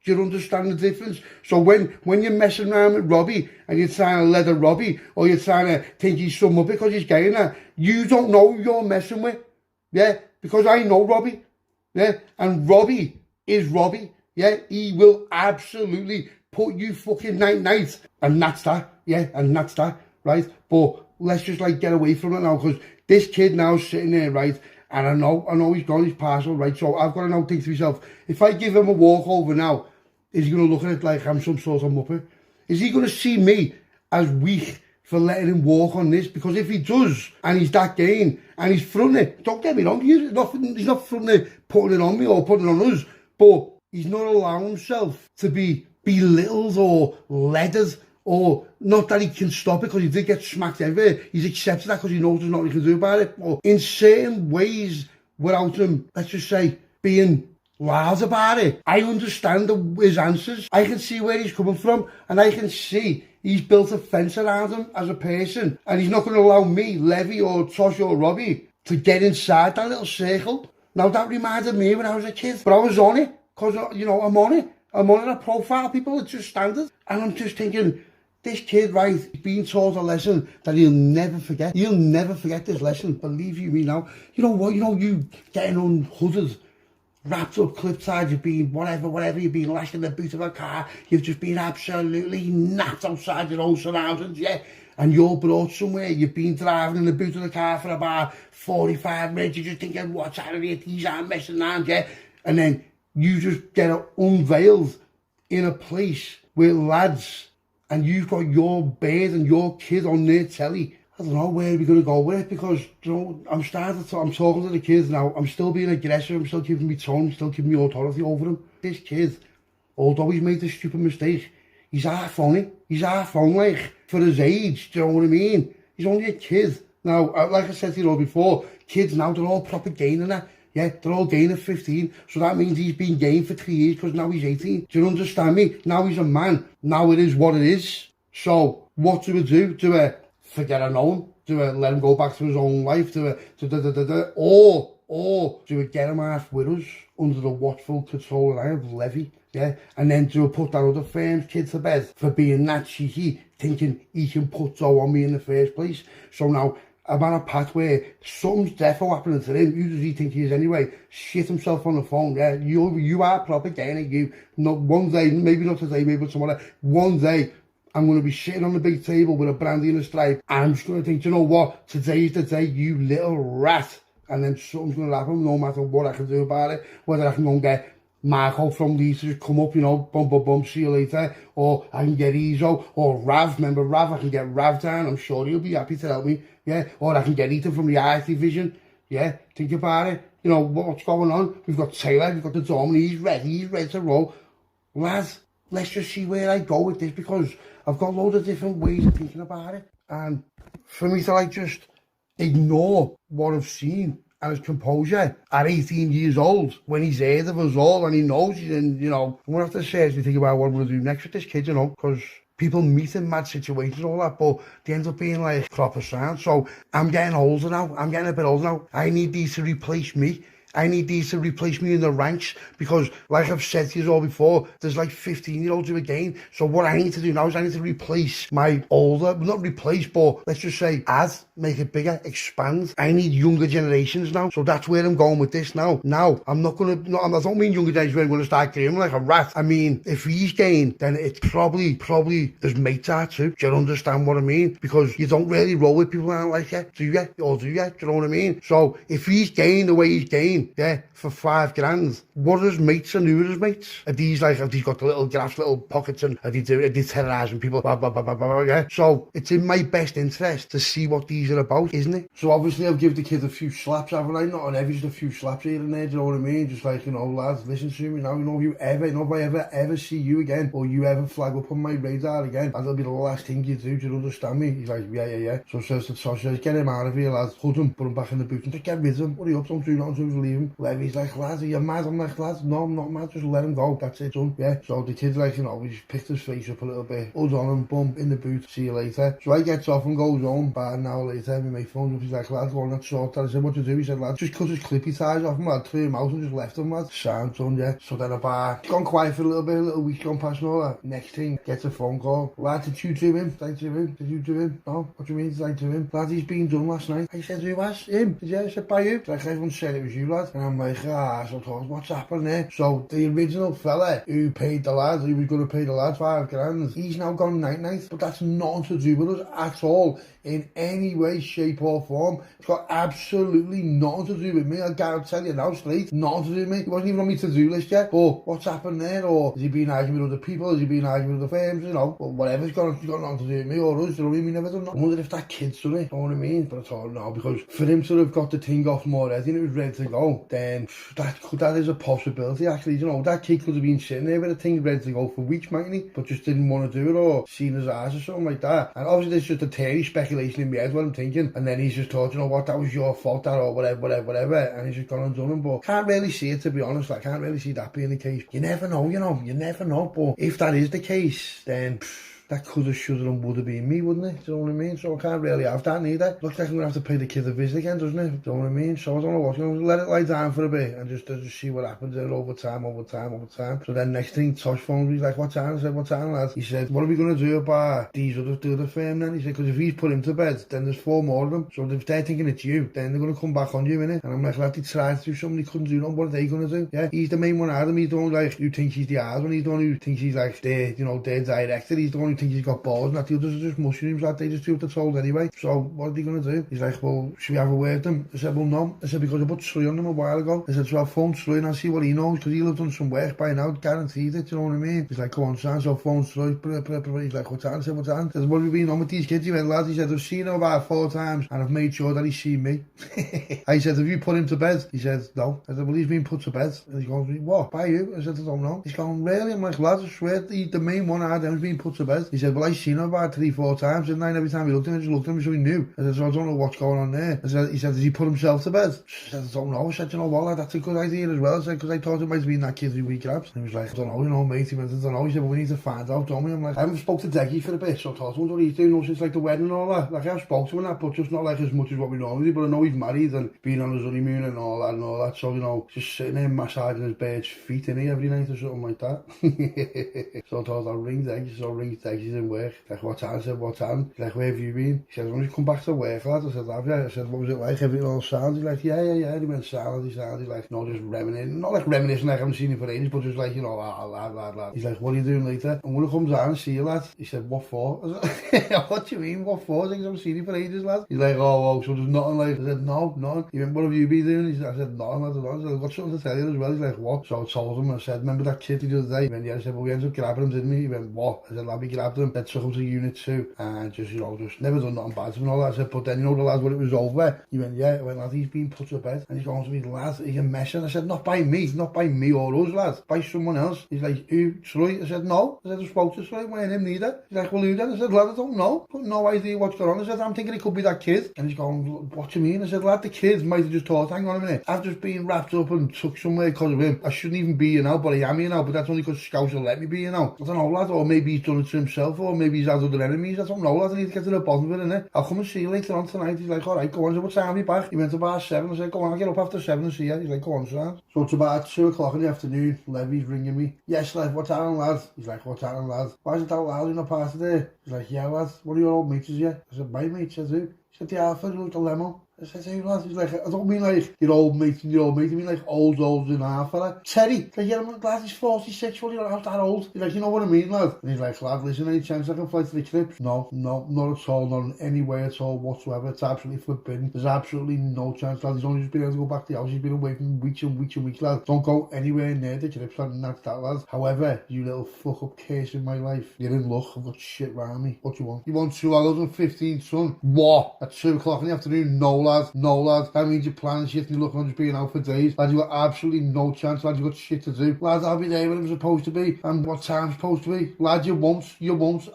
Do you understand the difference? So when you're messing around with Robbie and you're trying to leather Robbie, or you're trying to think he's someone because he's gay now, you don't know who you're messing with. Yeah, because I know Robbie, yeah, and Robbie is Robbie, yeah, he will absolutely put you fucking night, and that's that, yeah, and that's that, right? But let's just like get away from it now, because this kid now sitting there, right, and I know he's got his parcel, right, so I've got to now think to myself, if I give him a walk over now, is he going to look at it like I'm some sort of muppet? Is he going to see me as weak for letting him walk on this? Because if he does, and he's that game, and he's fronting it, don't get me wrong, he's not fronting it, putting it on me or putting it on us, but he's not allowing himself to be belittled or leathered, or not that he can stop it because he did get smacked everywhere. He's accepted that because he knows there's nothing he can do about it. But in certain ways, without him, let's just say, being loud about it, I understand his answers. I can see where he's coming from, and I can see he's built a fence around him as a person, and he's not going to allow me, Levy or Tosh or Robbie to get inside that little circle. Now, that reminded me when I was a kid, but I was on it, because, you know, I'm on it. I'm on a profile, people, it's just standard. And I'm just thinking, this kid, right, he's being taught a lesson that he'll never forget. He'll never forget this lesson, believe you me now. You know what, you getting unhooded, wrapped up, clip tied, you've been whatever, you've been lashed in the boot of a car, you've just been absolutely napped outside your own surroundings, yeah, and you're brought somewhere, you've been driving in the boot of the car for about 45 minutes, you're just thinking, what's out of here, these aren't messing around, yeah, and then you just get unveiled in a place with lads, and you've got your bird and your kid on their telly, I don't know where we're going to go with it, because, you know, I'm talking to the kids now. I'm still being aggressive. I'm still keeping my tone. I'm still keeping my authority over them. This kid, although he's made a stupid mistake, he's half funny. He's half fun, like, for his age. Do you know what I mean? He's only a kid. Now, like I said to you all before, kids now, they're all proper gaining that. Yeah, they're all gaining 15. So that means he's been gained for 3 years, because now he's 18. Do you understand me? Now he's a man. Now it is what it is. So, what do we do? Do we forget I know him? Do we let him go back to his own life? Or do we get him half with us under the watchful control and eye of Levy? Yeah, and then do we put that other firm's kid to bed for being that cheeky, thinking he can put Joe on me in the first place? So now I'm on a path where something's defo happening to him. Who does he think he is anyway? Shit himself on the phone. Yeah, you are proper getting it. You, not one day, maybe not today, maybe tomorrow. One day, I'm going to be sitting on the big table with a brandy and a stripe, and I'm just going to think, you know what? Today's the day, you little rat. And then something's going to happen, no matter what I can do about it. Whether I can go and get Marco from Leeds to just come up, you know, bum bum bum, see you later. Or I can get Ezo, or Rav, remember Rav? I can get Rav down, I'm sure he'll be happy to help me. Yeah, or I can get Ethan from the art division. Yeah, think about it. You know, what's going on? We've got Taylor, we've got the Dominant, he's ready to roll. Lads, let's just see where I go with this, because I've got loads of different ways of thinking about it. And for me to like just ignore what I've seen and his composure at 18 years old, when he's heard of us all and he knows he's in, you know, I'm going to have to seriously think about what I'm going to do next with this kid, you know, because people meet in mad situations and all that, but they end up being like proper sound. So I'm getting older now. I'm getting a bit older now. I need these to replace me. I need these to replace me in the ranks, because like I've said to you all before, there's like 15-year-olds in the game. So what I need to do now is I need to replace my older, not replace, but let's just say add, make it bigger, expand. I need younger generations now. So that's where I'm going with this now. Now, I'm not going to, I don't mean younger generations where I'm going to start gaming like a rat. I mean, if he's gained, then it's probably his mates are too. Do you understand what I mean? Because you don't really roll with people that aren't like you, do you? Or do you? Do you know what I mean? So if he's gained the way he's gained, yeah, for $5,000. What are his mates and who are his mates? Have these got the little graphs, little pockets, and are they terrorising people? Blah, blah, blah, blah, blah, yeah. So it's in my best interest to see what these are about, isn't it? So obviously I've given the kid a few slaps, haven't I? Not on every, just a few slaps here and there, do you know what I mean? Just like, you know, lads, listen to me now, you know, if I ever see you again, or you ever flag up on my radar again, that'll be the last thing you do you understand me? He's like, yeah. So says to Tosh, get him out of here, lads, hood him, put him back in the boot, and just get rid of him. What are you up, don't do nothing, just leave him. Levy's like, lads, are you mad? I'm like, lads, no, I'm not mad, just let him go, that's it, done. Yeah, so the kid's like, you know, we just picked his face up a little bit, hood on him, boom, in the boot, see you later. So I gets off and goes home, about an hour later, my mate phones up, he's like, lads, go on that sort that. I said, what to do? He said, lads, just cut his clippy ties off him, lad, threw him out and just left him, lad. Sound done, yeah. So then about, gone quiet for a little week gone past and all that. Next thing, gets a phone call. Lad, did you do him? Did you do him? No, what do you mean, did I do him? Lad, he's been done last night. I said, who was? Him. Did you? I said, by you. Like, everyone said it was you, lad. And I'm like, so what's happened there? So the original fella who paid the lad, who was going to pay the lad $5,000, he's now gone night, but that's nothing to do with us at all, in any way, shape or form. It's got absolutely nothing to do with me. I gotta tell you now straight, nothing to do with me. He wasn't even on my to-do list yet. But what's happened there? Or has he been arguing with other people? Has he been arguing with the firms? You know, or whatever's got nothing to do with me or us. You know what I mean? We never done that. I wonder if that kid's done it. You know what I mean? But I thought no, because for him to have got the thing off more already and it was ready to go, then that is a possibility. Actually, you know, that kid could have been sitting there with a thing ready to go for weeks, mightn't he? But just didn't want to do it, or seen his ass or something like that. And obviously there's just a theory, speculation in my head, what I'm thinking. And then he's just thought, you know what, that was your fault, that, or whatever. And he's just gone and done him. But can't really see it, to be honest. I can't really see that being the case. You never know, you never know. But if that is the case, then that could have, should have, and would have been me, wouldn't it? Do you know what I mean? So I can't really have that neither. Looks like I'm going to have to pay the kid a visit again, doesn't it? Do you know what I mean? So I don't know what's going to let it lie down for a bit and just see what happens there over time. So then next thing, Tosh phoned me, he's like, what time? I said, what time, lads? He said, what are we going to do about these other firm then? He said, because if he's put him to bed, then there's 4 more of them. So if they're thinking it's you, then they're going to come back on you, innit? And I'm like, lad, he tried to do something, he couldn't do nothing. What are they going to do? Yeah, he's the main one out of them. He's the one like who thinks he's the hard one. He's the one who thinks he's like their director. He's the one who think he's got balls and that. The others are just mushrooms that they just do what they're told anyway. So what are they going to do? He's like, well, should we have a word with them? I said, well, no. I said, because I put Troy on them a while ago. I said, so I'll phone Troy and I'll see what he knows, because he'll have done some work by now, guaranteed it, you know what I mean? He's like, come on, son, so phone Troy. He's like, what's that? I said, what's that? I said, what have you been on with these kids? He went, lads, he said, I've seen him about 4 times and I've made sure that he's seen me. I said, have you put him to bed? He said, no. I said, well, he's been put to bed. And he goes, what, by you? I said, I don't know. He's going, really? I'm like, lads, I swear, the main one I had him has been put to bed. He said, well, I seen him about 3-4 times, didn't I? And every time he looked at him, I just looked at him so he knew. I said, so I don't know what's going on there. He said, did he put himself to bed? I said, I don't know. I said, you know what, lad, that's a good idea as well. I said, because I thought it might have been that kid who we grabbed. And he was like, I don't know, mate. He went, I don't know. He said, well, we need to find out, don't we? I'm like, I haven't spoke to Deggy for a bit, so I told him what he's doing since like the wedding and all that. Like, I've spoke to him and that, but just not like as much as what we normally do. But I know he's married and been on his honeymoon and all that. So, you know, just sitting there massaging his bird's feet in here every night or something like that. So I thought, I'll ring Deggy. So I ring Deggy, he's in work. Like, what time? I said, what time? He's like, where have you been? He said, when you come back to work, lad? I said, have you? I said, what was it like? Everything all sound? He's like, yeah. He went sound. He's like, no, just reminiscing. Not like reminiscing like I haven't seen him for ages, but just like, you know, lad. He's like, what are you doing later? I'm going to come down and see you, lad. He said, what for? I said, what do you mean, what for? I said, I haven't seen you for ages, lad. He's like, oh, so there's nothing like, I said, no, nothing. He went, what have you been doing? I said, nothing, lad. I said, I've got something to tell you as well. He's like, what? So I told him, I said, remember that kid the other day? He went, yeah. I said, well, we ended up grabbing him, didn't we? He went, what? I said, lad, we grabbed him. Then took him to Unit 2 and just, you know, just never done nothing bad to him and all that. I said, but then, you know, the lad, when it was over, he went, yeah. I went, lad, he's been put to bed. And he's going to me, lad, he's a mess. And I said, not by me or us, lad, by someone else. He's like, who, Troy? I said, no. I said, I spoke to Troy, why him neither? He's like, well, who then? I said, lad, I don't know. Got no idea what's going on. I said, I'm thinking it could be that kid. And he's going, what do you mean? I said, lad, the kid might have just thought, hang on a minute, I've just been wrapped up and took somewhere because of him. I shouldn't even be here now, but I am here now, but that's only because Scouse will let me be here now. I don't know, lad, or maybe he's done it to himself, or maybe he's had other enemies. I don't know, lad, I need to get to the bottom of it, innit? I'll come and see you later on tonight. He's like, alright, go on. So what time are you back? He went about 7. I said, go on, I'll get up after 7 and see you. He's like, go on, son. So it's about 2 o'clock in the afternoon. Levy's ringing me. Yes, lad, what's happening, lad? He's like, what's happening, lad? Why is it that loud in the party there? He's like, yeah, lad, one of your old mates is here. I said, my mate? Says who? He said, the Alpha wrote the lemo. I said, hey, lad. He's like, I don't mean like your old mate and your old mate. I mean like old in half, fella. Terry. He's like, yeah, I'm glad he's 46. Well, you're not that old. He's like, you know what I mean, lad? And he's like, lad, listen, any chance I can fly to the Crips? No, not at all. Not in any way at all whatsoever. It's absolutely forbidden. There's absolutely no chance, lad. He's only just been able to go back to the house. He's been away from weeks and weeks, lad. Don't go anywhere near the Crips, lad, and that's that, lad. However, you little fuck up case in my life. You're in luck. I've got shit round me. What do you want? You want 2 hours and 15, son? What? At 2 o'clock in the afternoon? No, lad. No, lad. That means your plans shit and you're looking on just being out for days. Lad, you got absolutely no chance, lad. You got shit to do. Lad, I'll be there when I'm supposed to be. And what time's supposed to be. Lad, you won't.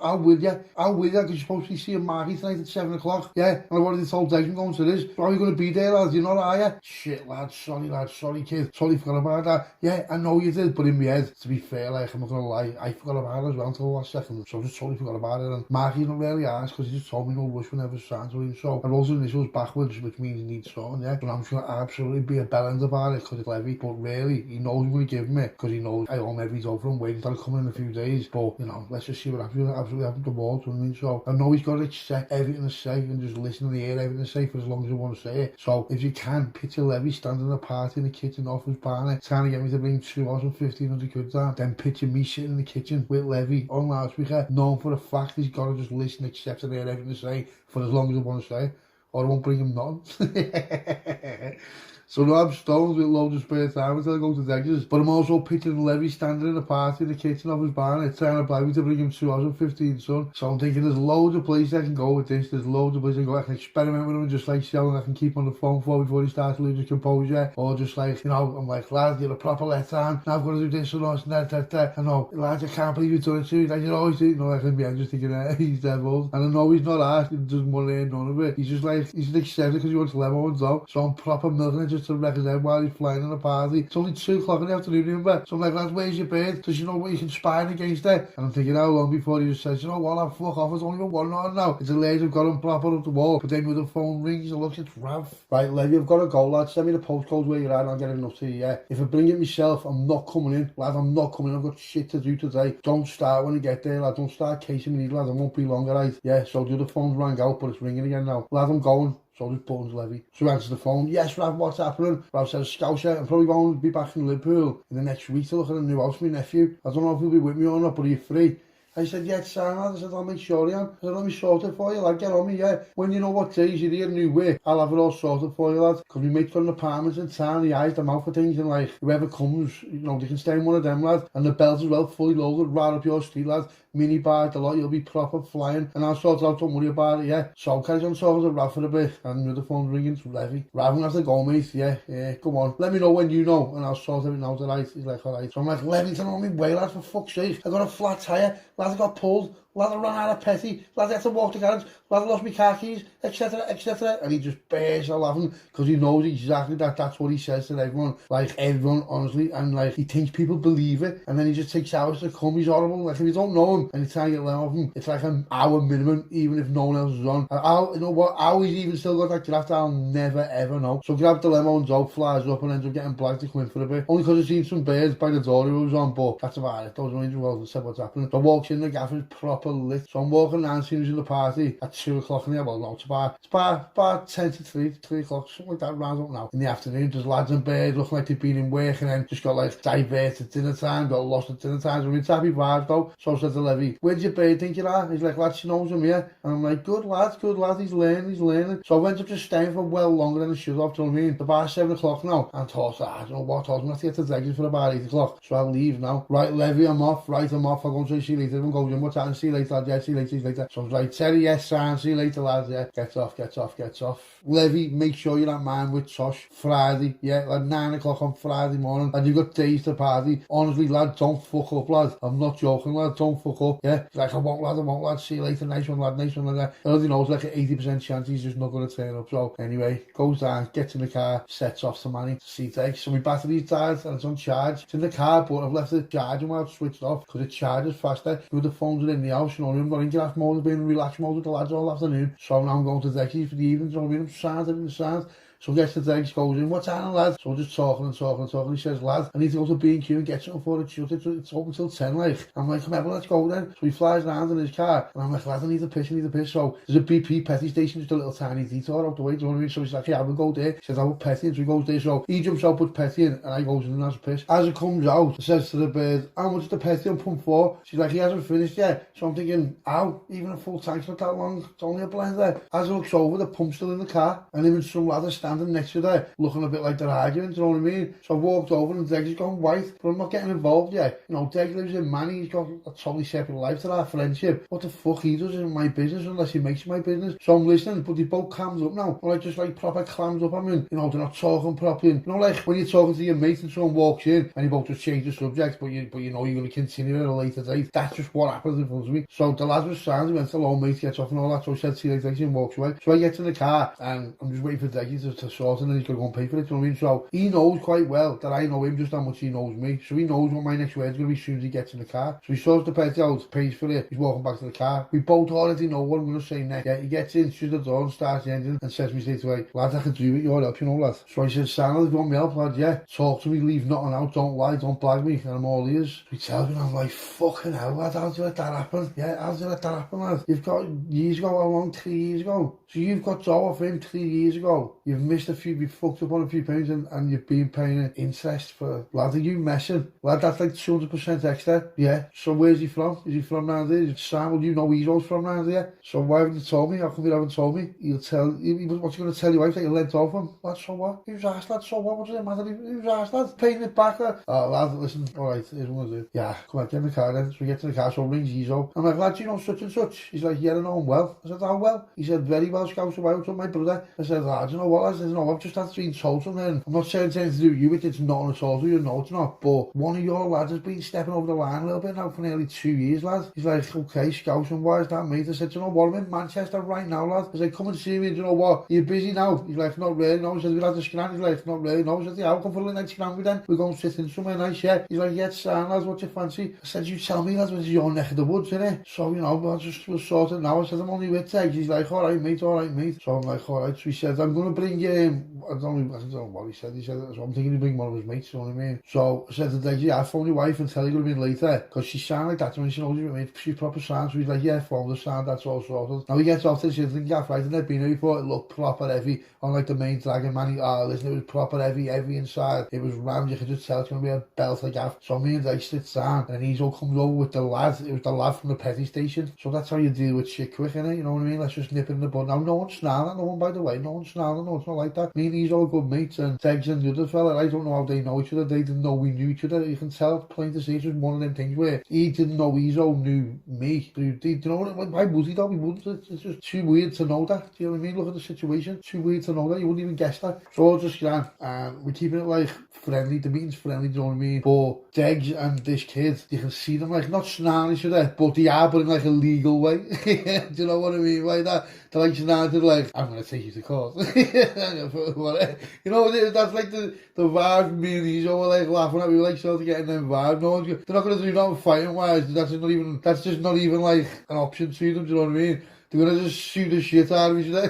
I'm with you, because you're supposed to be seeing Marky tonight at 7 o'clock. Yeah, and I've already told Dave I'm going to this. So are you going to be there, lad? You're not, are you? Shit, lad. Sorry, kid. Sorry, forgot about that. Yeah, I know you did, but in my head, to be fair, like, I'm not going to lie, I forgot about it as well until the last second. So I just totally forgot about it. And Marky's not really asked, because he just told me no rush whenever it's signed to him. So I wrote his initials backwards, which means he needs something, yeah. But I'm just going to absolutely be a bellend about it because it's Levy. But really, he knows he's going to give me because he knows I own every over him, waiting until I come in a few days. But, you know, let's just see what happens. Absolutely happens to the wall, do you know what I mean? So I know he's got to accept everything to say and just listen and hear everything to say for as long as he wants to say it. So if you can, picture Levy standing at a party in the kitchen off his partner, trying to get me to bring 2 hours and 1,500 quid down, then picture me sitting in the kitchen with Levy on loudspeaker, knowing for a fact he's got to just listen, accept and hear everything to say for as long as he wants to say it. Or I won't bring him nothing. So now I'm stoned with loads of spare time until I go to Texas. But I'm also picturing Levy standing in a party in the kitchen of his barn trying to bribe me to bring him 2 hours and 15, son. So I'm thinking there's loads of places I can go with this. There's loads of places I can go. I can experiment with him and just like see how long I can keep on the phone for before he starts to lose his composure. Or just like, you know, I'm like, lad, you're a proper letdown. Now I've got to do this and that. I know, lad, I can't believe you've done it too. Like you always do. You know, like in the end, just thinking, he's devil. And I know he's not asked. He doesn't want to hear none of it. He's just like, he's just accepted because he wants lemo and dog. So I'm proper milking it just to wreck his head while he's flying in a party. It's only 2 o'clock in the afternoon, remember? So I'm like, lad, where's your bird? Does you know what you can spine against it? And I'm thinking how long before he just says, you know what, I'll fuck off. It's only got 1 on now. It's a lady, I've got him proper up the wall. But then when the phone rings and looks, it's Rav. Right, Levy, I've got to go, lad. Send me the postcode where you're at and I'll get enough to you, yeah? If I bring it myself, I'm not coming in. Lad, I'm not coming in. I've got shit to do today. Don't start when you get there, lad. Don't start casing me, lad. I won't be long, alright? Yeah, so the other phone's rang out, but it's ringing again now. Lad, I'm going. So just buttons Levy. So he answers the phone. Yes, Rav, what's happening? Rav says, Scouse, I'm probably going to be back in Liverpool in the next week to look at a new house for my nephew. I don't know if he'll be with me or not, but are you free? I said, yeah, it's sound, lad. I said, I'll make sure I am. I said, let me sort it for you, lad. Get on me, yeah. When you know what days you're here, new way, I'll have it all sorted for you, lad. Because we make got an apartment in town, he eyes them out for things, and like, whoever comes, you know, they can stay in one of them, lad. And the bells as well, fully loaded, right up your street, lad. Mini bar, the lot, you'll be proper flying. And I'll sort it out, don't worry about it, yeah. So carries on talking to Rav for a bit, and the other phone's ringing to Levy. Rav, have to go, mate, yeah, come on. Let me know when you know, and I'll sort everything out tonight. He's like, alright. So I'm like, Levy, turn on me way, lad, for fuck's sake. I got a flat tyre, lad, I got pulled. Lad, I ran out of petty, lad, I had to walk the garage, lad, I lost my car keys, etc, etc. And he just bursts out laughing, because he knows exactly that's what he says to everyone. Like, everyone, honestly, and like, he thinks people believe it, and then he just takes hours to come, he's horrible. Like, if you don't know him, and you try to get let off him, it's like an hour minimum, even if no one else is on. And how, you know what, how he's even still got that draft, I'll never ever know. So grab the limo and Zoe flies up and ends up getting black to come in for a bit. Only because I've seen some birds by the door he was on, but that's about it. Those Rangers well said what's happening. So I walks in, the gaffer's proper lit. So I'm walking around, seeing who's in the party at 2 o'clock in the well, no, it's about 10 to 3 o'clock, something like that, round up now. In the afternoon, there's lads and birds looking like they've been in work and then just got like diverted dinner time, got lost at dinner time. So we're in happy vibes though. So I said to Levy, where'd your bird think you are? He's like, lad, she knows I'm here. And I'm like, good lad, he's learning. So I went up to staying for well longer than I should have, do you know what I mean? About 7 o'clock now. And I thought, I don't know what, I was going to get to Zeggies for about 8 o'clock. So I'll leave now. Right, Levy, I'm off. Right, I'm off. I'll go and say see you later. Everyone goes in, what's happening? See you later, lad. Yeah, see you later. So I was like, Terry, yes, Sam, see you later, lads. Yeah, gets off. Levy, make sure you're at mine with Tosh Friday. Yeah, like 9 o'clock on Friday morning. And you've got days to party. Honestly, lad, don't fuck up, lad. I'm not joking, lad. Don't fuck up. Yeah, he's like, I won't, lad. See you later. Nice one, lad. Like that. I already know it's like an 80% chance he's just not going to turn up. So anyway, goes down, gets in the car, sets off to Manny to see takes. So my battery's died and it's on charge. It's in the car, but I've left the charging while it's switched off because it charges faster. With the phones are in the house, you know, I'm not in draft mode, I've been in relax mode with the lads all afternoon. So now I'm going to Decky for the evening, so I'm sound. So gets the Degs, goes in, what's happening, lad? So we're just talking. He says, lad, I need to go to B&Q and get something for it. It's open till 10, like. I'm like, come on, let's go then. So he flies around in his car, and I'm like, lad, I need a piss. So there's a BP petty station, just a little tiny detour out the way, do you know what I mean? So he's like, yeah, we'll go there. He says, I will petty in, so he goes there. So he jumps out, puts petty in, and I goes in and has a piss. As it comes out, it says to the bird, how much is the petty on pump 4? She's like, he hasn't finished yet. So I'm thinking, how? Even a full tank's not that long. It's only a blender. As it looks over, the pump's still in the car, and him and some lad are standing next to there, looking a bit like they're arguing, do you know what I mean? So I walked over and Deg's gone white, but I'm not getting involved yet. You know, Deg lives in Manny, he's got a totally separate life to our friendship. What the fuck he does isn't my business unless he makes it my business. So I'm listening, but they both clams up now. Or like just like proper clams up, I mean, you know, they're not talking properly. You know, like when you're talking to your mate and someone walks in and you both just change the subject, but you know you're going to continue at a later date. That's just what happens in front of me. So the lads were sound, he went, hello mate, gets off and all that. So I said, see you later, and walks away. So I get in the car and I'm just waiting for Deggy to sort and then he's going to go and pay for it, do you know what I mean? So he knows quite well that I know him just how much he knows me. So he knows what my next word's going to be as soon as he gets in the car. So he sorts the petty out, pays for it, he's walking back to the car. We both already know what I'm going to say next. Yeah, he gets in, shuts the door and starts the engine and says to me straight away, lad, I can do it, your help, you know, lad. So I said, Sam, if you want me help, lad, yeah. Talk to me, leave nothing out, don't lie, don't blag me, and I'm all ears. So he tells me, and I'm like, fucking hell, lad, how'd you let that happen? Yeah, how'd you let that happen, lad? You've got years ago, how long? 3 years ago. So you've got Joe off him 3 years ago. You've missed a few, you've fucked up on a few pounds and you've been paying interest for, lad, are you messing? Lad, that's like 200% extra. Yeah. So where's he from? Is he from round here? It's Sam, well, you know he's always from round here. So why haven't you told me? How come you haven't told me? What's he going to tell your wife that you lent off him? Lad, so what? Who's asked, lad? So what? What does it matter? Who's asked, lad? Paying it back, lad. Oh, lad, listen, alright, here's what I do. Yeah, come on, get in the car then. So we get to the car, so rings Ezo. I'm like, lad, do you know such and such? He's like, yeah, I know him well. I said, how well? He said, very well, Scouse, why was my brother? I said, lad, do you know what? I said, no, I've just had to be told something. I'm not saying it's anything to do with you, it's not at all, you know it's not. But one of your lads has been stepping over the line a little bit now for nearly 2 years, lad. He's like, okay, Scouse, and why is that, mate? I said, do you know what? I'm in Manchester right now, lad. I said, come and see me, do you know what? You're busy now? He's like, not really, no. I said, we'll have to scan. He's like, not really, no. I said, yeah, I'll come for the next scan with then. We're going to sit in somewhere nice, yeah. He's like, yeah, it's sound, lads, what you fancy? I said, you tell me, lads, this is your neck of the woods, innit? So, you know, we'll sort it now. I said, I'm only with Tegs. He's like, alright, mate. So I'm like, alright. So he said, I'm going to bring I don't know what he said. He said, so I'm thinking he'd bring one of his mates, you know what I mean? So I said to Degs, yeah, phone your wife and tell her you're going to be later. Because she sounded like that when she knows you, mate. She's proper sound. So he's like, yeah, phone the sound, that's all sorted. Now he gets off this, she's thinking, gaff, right, and they've been here before, it looked proper heavy. On like the main dragon, man, listen, it was proper heavy inside. It was rammed, you could just tell it's going to be a belt like gaff. So me and Degs sit down, and Ezo comes over with the lad. It was the lad from the petty station. So that's how you deal with shit quick, innit? You know what I mean? Let's just nip it in the bud. Now, no one's snarling, no one, by the way, no one's snarling, no, it's not like that. Me and Ezo are good mates, and Degs and the other fella, I don't know how they know each other. They didn't know we knew each other. You can tell, plain to see, it's just one of them things where he didn't know Ezo knew me. Do you know what? Why would he though? He wouldn't. It's just too weird to know that. Do you know what I mean? Look at the situation. Too weird to know that. You wouldn't even guess that. So I'll just get and we're keeping it like friendly. The meeting's friendly, do you know what I mean? But Degs and this kid, you can see them like not snarling each other, but they are, but in like a legal way. Do you know what I mean by that? They're like snarling, like, I'm going to take you to court. You know, that's like the vibe me and Ezo were like laughing at. We were like sort of getting them vibe. No one's, they're not going to do nothing fighting wise. That's just not even like an option to them, do you know what I mean? They're going to just shoot the shit out of each other.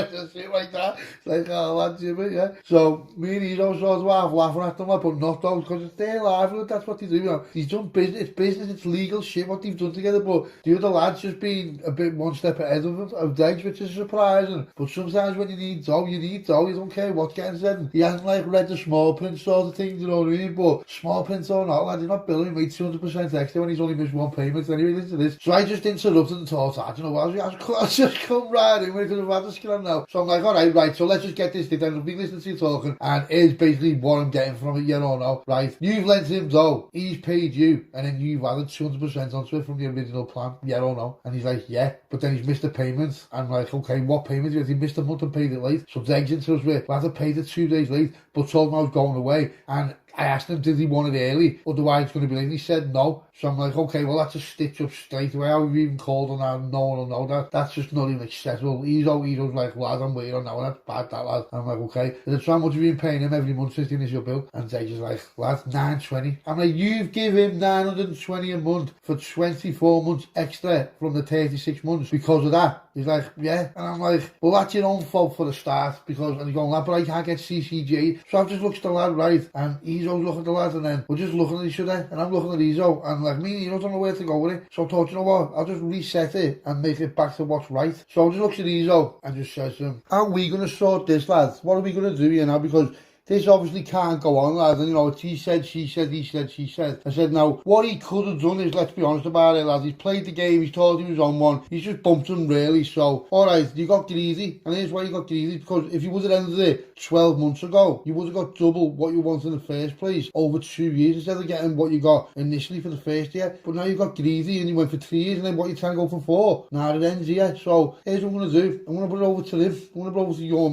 Just shit like that. It's like, oh, that's it, yeah. So, me and Ezo sort of laughing at them, like, but not those, because it's their livelihood, that's what they do, you know. He's done business, it's legal shit, what they've done together, but the other lad's just been a bit one step ahead of Degs, which is surprising. But sometimes when you need dough, you don't care what's getting said. He hasn't, like, read the small print sort of thing, you know what I mean? But small print or not, lad, he's not billing me 200% extra when he's only missed one payment. Anyway, listen to this. So I just interrupted and thought, you know what, I just come right in because I've had the skill now. So I'm like, alright, right, so let's just get this thing down. I've been listening to you talking, and here's basically what I'm getting from it, yeah or no, right? You've lent him dough, he's paid you, and then you've added 200% onto it from the original plan, yeah or no? And he's like, yeah, but then he's missed a payment. I'm like, okay, what payment? He missed a month and paid it late. So Degs into us with, lad, I paid it 2 days late, but told him I was going away, and I asked him, did he want it early? Otherwise it's going to be late. And he said no. So I'm like, okay, well, that's a stitch up straight away. How have you even called on that? No one will know that. That's just not even accessible. Ezo's like, lad, I'm waiting on that one. That's bad, that lad. And I'm like, okay. And that's how much have you been paying him every month since the initial bill? And Degs is like, lad, $920. I'm like, you've given him $920 a month for 24 months extra from the 36 months because of that. He's like, yeah. And I'm like, well, that's your own fault for the start. Because, and he's going, lad, but I can't get CCJ. So I've just looked at the lad, right? And Ezo's looking at the lad, and then we're just looking at each other. And I'm looking at Ezo, and like, me and Ezo don't know where to go with it. So I thought, you know what? I'll just reset it and make it back to what's right. So I just looks at Ezo and just says to him, how are we going to sort this, lad? What are we going to do here now? Because this obviously can't go on, lads. And, you know, it's he said, she said, he said, she said. I said, now, what he could have done is, let's be honest about it, lads. He's played the game. He's told he was on one. He's just bumped him, really. So, all right, you got greedy. And here's why you got greedy. Because if you would have ended it 12 months ago, you would have got double what you wanted in the first place over 2 years instead of getting what you got initially for the first year. But now you got greedy and you went for 3 years, and then what you trying to go for 4. Now it ends here. So, here's what I'm going to do. I'm going to put it over to him. I'm going to put it over to your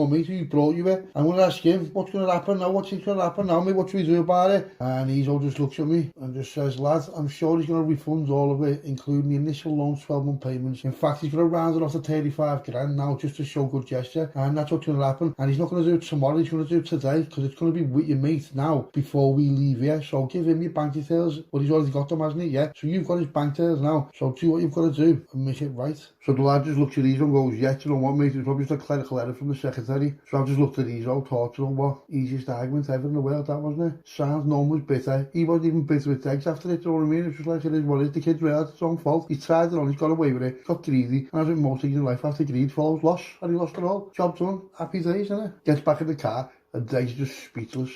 mate, who brought you here. I'm going to ask him, what's going to happen now? What's going to happen now, mate? What should we do about it? And Ezo just looks at me and just says, lad, I'm sure he's going to refund all of it, including the initial loan 12-month payments. In fact, he's going to round it off to 35 grand now just to show good gesture. And that's what's going to happen. And he's not going to do it tomorrow, he's going to do it today, because it's going to be with your mate now before we leave here. So give him your bank details. Well, he's already got them, hasn't he? Yeah. So you've got his bank details now. So do what you've got to do and make it right. So the lad just looks at Ezo and goes, yeah, you know what, mate? It's probably just a clerical error from the secretary. So I've just looked at Ezo, thought, you know what? Easiest argument ever in the world, that, wasn't it? Sounds no one was bitter. He wasn't even bitter with Degs after it, you know what I mean? It's just like it is what it is. The kid's real, it's his own fault. He tried it on, he's got away with it, got greedy, and as with most things in life, after greed follows loss, and he lost it all. Job done, happy days, isn't it? Gets back in the car, and Degs just speechless,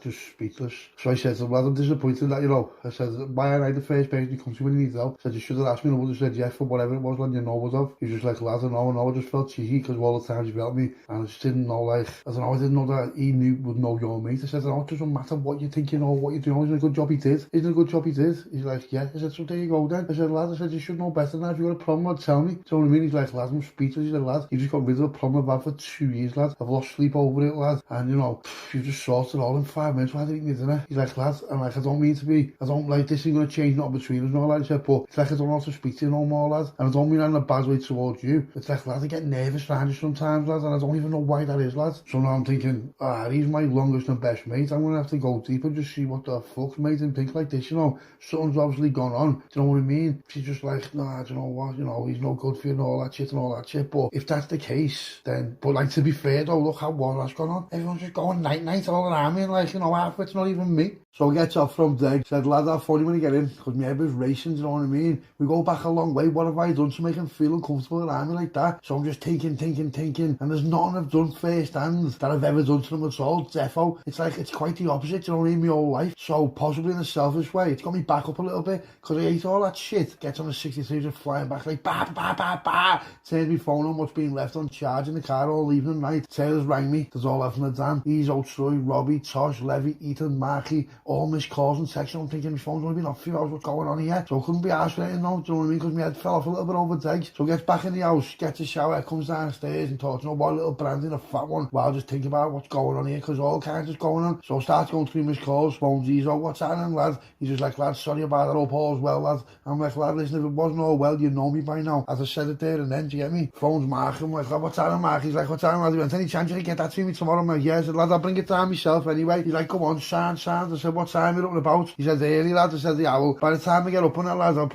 just speechless. So I said to him, well, I'm disappointed that, you know. I said, why am I the first person you come to when you need help? I said, you should have asked me, and I would have said yes for whatever it was, when you know what of. He was just like, lad, I don't know, I just felt cheeky because of all the times you've helped me, and I just didn't know, like, I don't know, I didn't know that he would know your mate. I said, no, it doesn't matter what you think you know, what you're doing, isn't it a good job he did? Isn't it a good job he did? He's like, yeah. I said, so there you go then. I said, lad, you should know better than that. If you got a problem, lad, tell me. So what I mean? He's like, lad, I'm speechless. He said, lad, you just got rid of a problem I've had for 2 years, lad. I've lost sleep over it, lad. And, you know, you just sorted it all in 5 minutes, why did you eat me dinner? He's like, lad, I'm like, I don't mean to be, I don't like, this ain't going to change nothing between us, no, lad, he said, but it's like I don't know how to speak to you no more, lad, and I don't mean that in a bad way towards you. It's like, lad, I get nervous around you sometimes, lad, and I don't even know why that is, lad. So now I'm thinking, he's my longest and best mate, I'm going to have to go deep and just see what the fuck's made him think like this, you know. Something's obviously gone on, do you know what I mean? She's just like, nah, do you know what, you know, he's no good for you and all that shit, but if that's the case, then, but like, to be fair though, look how well that's gone on. Everyone's just going night all around me, and like, you know, half it's not even me. So he gets off from there, said, lad, how funny when you get in, because my head was racing, do you know what I mean? We go back a long way, what have I done to make him feel uncomfortable around me like that? So I'm just thinking, and there's nothing I've done first hand that I've ever done to them at all, defo. It's like, it's quite the opposite, do you know what I mean, my whole life. So possibly in a selfish way, it's got me back up a little bit, because I ate all that shit. Gets on the 63, just flying back like, bah. Turns my phone on, what's being left on charge in the car all evening night. Taylor's rang me, there's all left from the Dan. He's out, Troy, Robbie, Tosh, Levy, Ethan, Marky, all missed calls and texts. I'm thinking my phone's only been off a few hours, what's going on here? So I couldn't be asked for anything now, do you know what I mean? Because my head fell off a little bit over day. So gets back in the house, gets a shower, comes downstairs and talks, you know what, little Brandon, a fat one, while just think about what's going on here, because all kinds is going on. So I start going through missed calls, phones, he's out, what's happening, lad? He's just like, lad, sorry about that, hope all's well, lad. I'm like, lad, listen, if it wasn't all well, you know me by now. As I said it there and then, do you get me? Phone's Mark, I'm like, lad, what's happening, Mark? He's like, what's happening, lad? He went, any chance you can get that to me tomorrow? I'm like, yeah. I said, lad, I'll bring it down myself anyway. He's like, come on, sound. I said, what time are you up and about? He said, early, lad. I said, yeah, well, by the time I get up on that, lad, I'm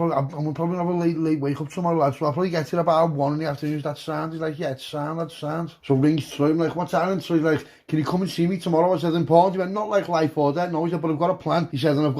probably have a late wake up tomorrow, lad, so I'll probably get here about 1 in the afternoon. That sound? He's like, yeah, it's sound, lad, sound. So rings through, I'm like, what's happening? So he's like, can you come and see me tomorrow? I said, important. He went, not like life or death. No, he said, but I've got a plan. He said, and I've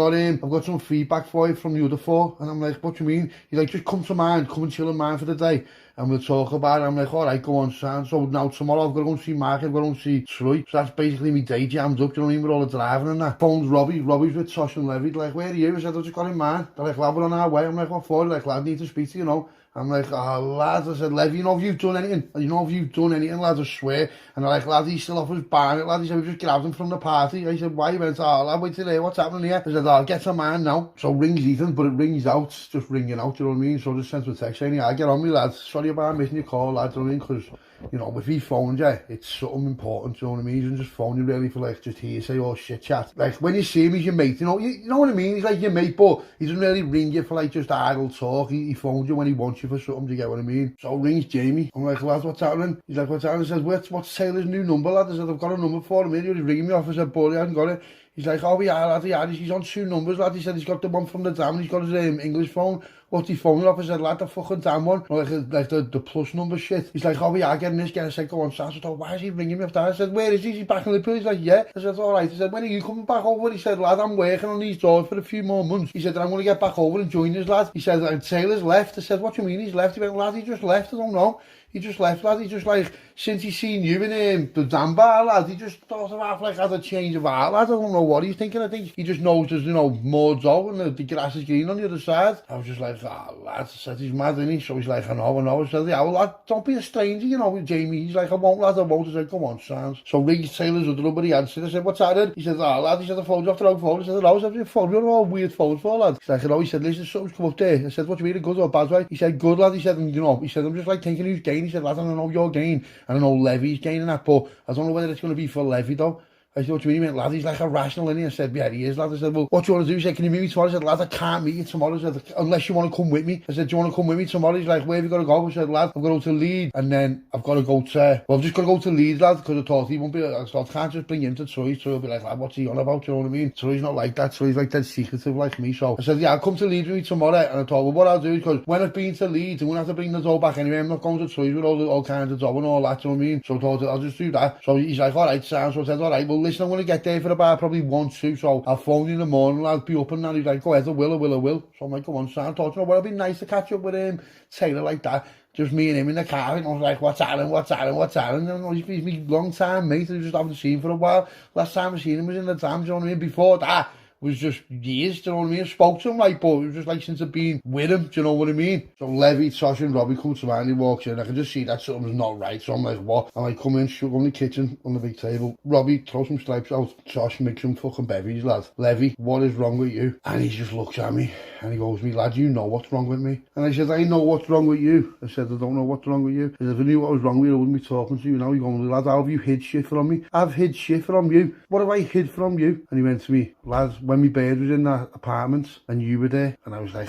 got some feedback for you from the other 4. And I'm like, what do you mean? He's like, just come to mine, come and chill in mine for the day, and we'll talk about it. I'm like, all right, go on, sound. So now tomorrow I've got to go and see Mark, I've got to go and see Troy. So that's basically me day jammed up, do you know what I mean, with all the driving and that. Phone's Robbie's with Tosh and Levy. They're like, where are you? I said, I just got in mine. They're like, lad, we're on our way. I'm like, what for? They're like, lad, need to speak to you, know. I'm like, lad, I said, Levy, you know if you've done anything? Lad, I swear. And they're like, lad, he's still off his barnet, lad. He said, we just grabbed him from the party. I said, why? He went, lad, wait till there, what's happening here? I said, get to mine now. So rings Ethan, but it rings out, just ringing out, you know what I mean? So I just sent him a text saying, yeah, get on me, lad. Sorry about missing your call, lad, you know what I mean? Because, you know, if he phoned you, it's something important, you know what I mean? He doesn't just phone you really for like just hearsay or shit chat. Like when you see him, he's your mate, you know what I mean? He's like your mate, but he doesn't really ring you for like just idle talk. He phones you when he wants you for something, do you get what I mean? So rings Jamie. I'm like, lad, what's happening? He's like, what's happening? He says, what's Taylor's new number, lad? I said, I've got a number for him here. He was ringing me off. I said, but he hasn't got it. He's like, oh yeah, lad, yeah, he's on 2 numbers, lad. He said he's got the one from the dam and he's got his English phone. What's he phoning off? I said, lad, the fucking damn one. Like the plus number shit. He's like, oh yeah, getting this, I said, go on, Sam. I said, why is he ringing me off that? I said, where is he? He's back in Liverpool. He's like, yeah. I said, all right. He said, when are you coming back over? He said, lad, I'm working on these doors for a few more months. He said, I'm going to get back over and join us, lad. He said, and Taylor's left. I said, what do you mean he's left? He went, lad, he just left. I don't know. He just left, lad. He just like, since he's seen you in the damn bar, lad, he just thought of half like had a change of heart, lad. I don't know what he's thinking. I think he just knows there's, you know, more dough and the grass is green on the other side. I was just like, lad, I said, he's mad, isn't he? So he's like, I know. I said, yeah, well, lad, don't be a stranger, you know, with Jamie. He's like, I won't, lad, I won't. I said, come on, sounds. So rings Taylor's other number, he answered. I said, what's happening? He said, lad, he said, the phone's off the wrong phone. I said, no, I said, your phone, you're all weird phones for, lad. He's like, no, he said, listen, something's come up there. I said, what do you mean, a good or bad way? He said, good, lad. He said, you know, he said, I'm just like thinking who's gaining. He said, lad, I don't know your gain. I don't know Levy's gaining that, but I don't know whether it's going to be for Levy though. I said, what do you mean? He went, lad, he's like irrational, isn't he? I said, yeah, he is, lad. I said, well, what do you want to do? He said, can you meet me tomorrow? I said, lad, I can't meet you tomorrow. I said, unless you want to come with me. I said, do you want to come with me tomorrow? He's like, where have you got to go? I said, lad, I've got to go to Leeds, and then I've got to go to, well, I've just got to go to Leeds, lad, because I thought he won't be, I thought, I can't just bring him to Troy. Troy will be like, lad, what's he on about? You know what I mean? Troy's not like that. Troy's like dead secretive like me. So I said, yeah, I'll come to Leeds with me tomorrow. And I thought, well, what I'll do is, because when I've been to Leeds, I'm going to have to bring the dough back anyway. I'm not going to Troy's with all kinds of dough and all that, you know what I mean? So I thought, I'll just do that. So he's like, all right, Sam. So I said, all right, well, listen, I'm going to get there for about probably 1-2, so I'll phone you in the morning, I'll be up and down. He's like, go ahead, I will. So I'm like, come on, Sam. I thought, you know what, it'd be nice to catch up with him, Taylor like that. Just me and him in the car, and I was like, what's happening? And he's my long time mate, I just haven't seen for a while. Last time I seen him was in the dam, do you know what I mean? Before that was just years, do you know what I mean? I spoke to him like, but it was just like since I've been with him, do you know what I mean? So Levy, Tosh and Robbie come to mind, he walks in, I can just see that something's not right, so I'm like, what? And I come in, shut on the kitchen, on the big table. Robbie throws some stripes out, Tosh makes some fucking bevies, lad. Levy, what is wrong with you? And he just looks at me. And he goes to me, lad, you know what's wrong with me. And I said, I know what's wrong with you. I said, I don't know what's wrong with you. He said, if I knew what was wrong with you, I wouldn't be talking to you now. He goes, lad, how have you hid shit from me? I've hid shit from you. What have I hid from you? And he went to me, lad, when my bird was in that apartment and you were there. And I was like,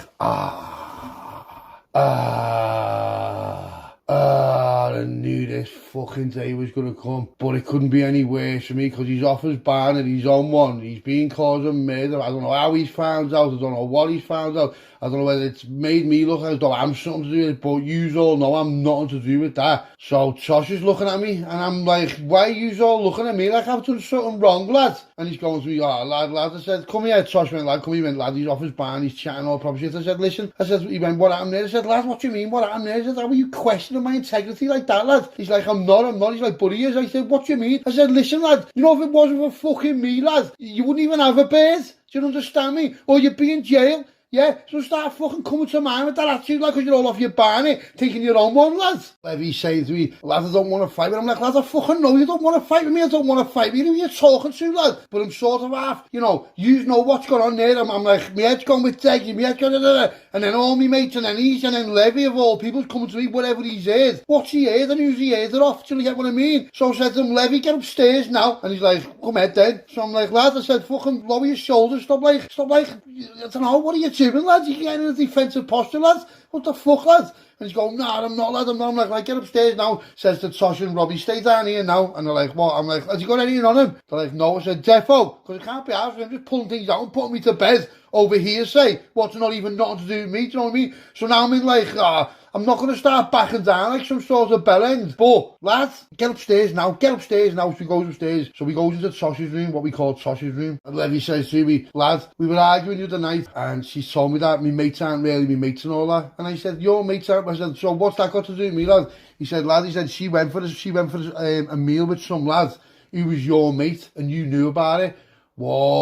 I knew this fucking day was going to come, but it couldn't be any worse for me because he's off his barn and he's on one. He's been causing murder. I don't know how he's found out. I don't know what he's found out. I don't know whether it's made me look as though I'm something to do with it, but you all know I'm nothing to do with that. So Tosh is looking at me and I'm like, why are you all looking at me like I've done something wrong, lad? And he's going to me, oh, lad. I said, come here. Tosh went, lad, come here. He went, lad, he's off his barn, he's chatting all proper shit. I said, listen. I said, he went, what happened there? I said, lad, what do you mean, what happened there? I said, how are you questioning my integrity like that, lad? He's like, I'm not. He's like, but he is. I said, what do you mean? I said, listen, lad, you know, if it wasn't for fucking me, lad, you wouldn't even have a bird. Do you understand me? Or you'd be in jail. Yeah, so start fucking coming to mind with that attitude, like, because you're all off your barney, taking your own one, lads. Levy's saying to me, lad, I don't want to fight with him. I'm like, lad, I fucking know you don't want to fight with me. I don't want to fight with you. Who are you talking to, lad? But I'm sort of half, you know what's going on there. I'm like, my head's gone with Teggy, my head's gone, and then all my mates, and then he's, and then Levy of all people coming to me, whatever he's heard. What's he heard and who's he heard it off? Do you get what I mean? So I said to him, Levy, get upstairs now. And he's like, come here then. So I'm like, lad, I said, fucking lower your shoulders. Stop like, I don't know, what are you doing, lad? You getting in a defensive posture, lads? What the fuck, lads? And he's going, nah, I'm not, lad, I'm not. I'm like, right, get upstairs now. Says to Tosh and Robbie, stay down here now. And they're like, what? I'm like, has he got anything on him? They're like, no. I said, defo, because I can't be asked for him just pulling things out and putting me to bed over here, say, what's not even nothing to do with me, do you know what I mean? So now I'm in like, I'm not going to start backing down like some sort of bell end. But, lads, get upstairs now. So he goes upstairs. So he goes into Tosh's room, what we call Tosh's room. And Levy says to me, lad, we were arguing the other night and she told me that my mates aren't really my mates and all that. And I said, your mates aren't. I said, so what's that got to do with me, lad? He said, lad, she went for a meal with some lad who was your mate and you knew about it. Whoa.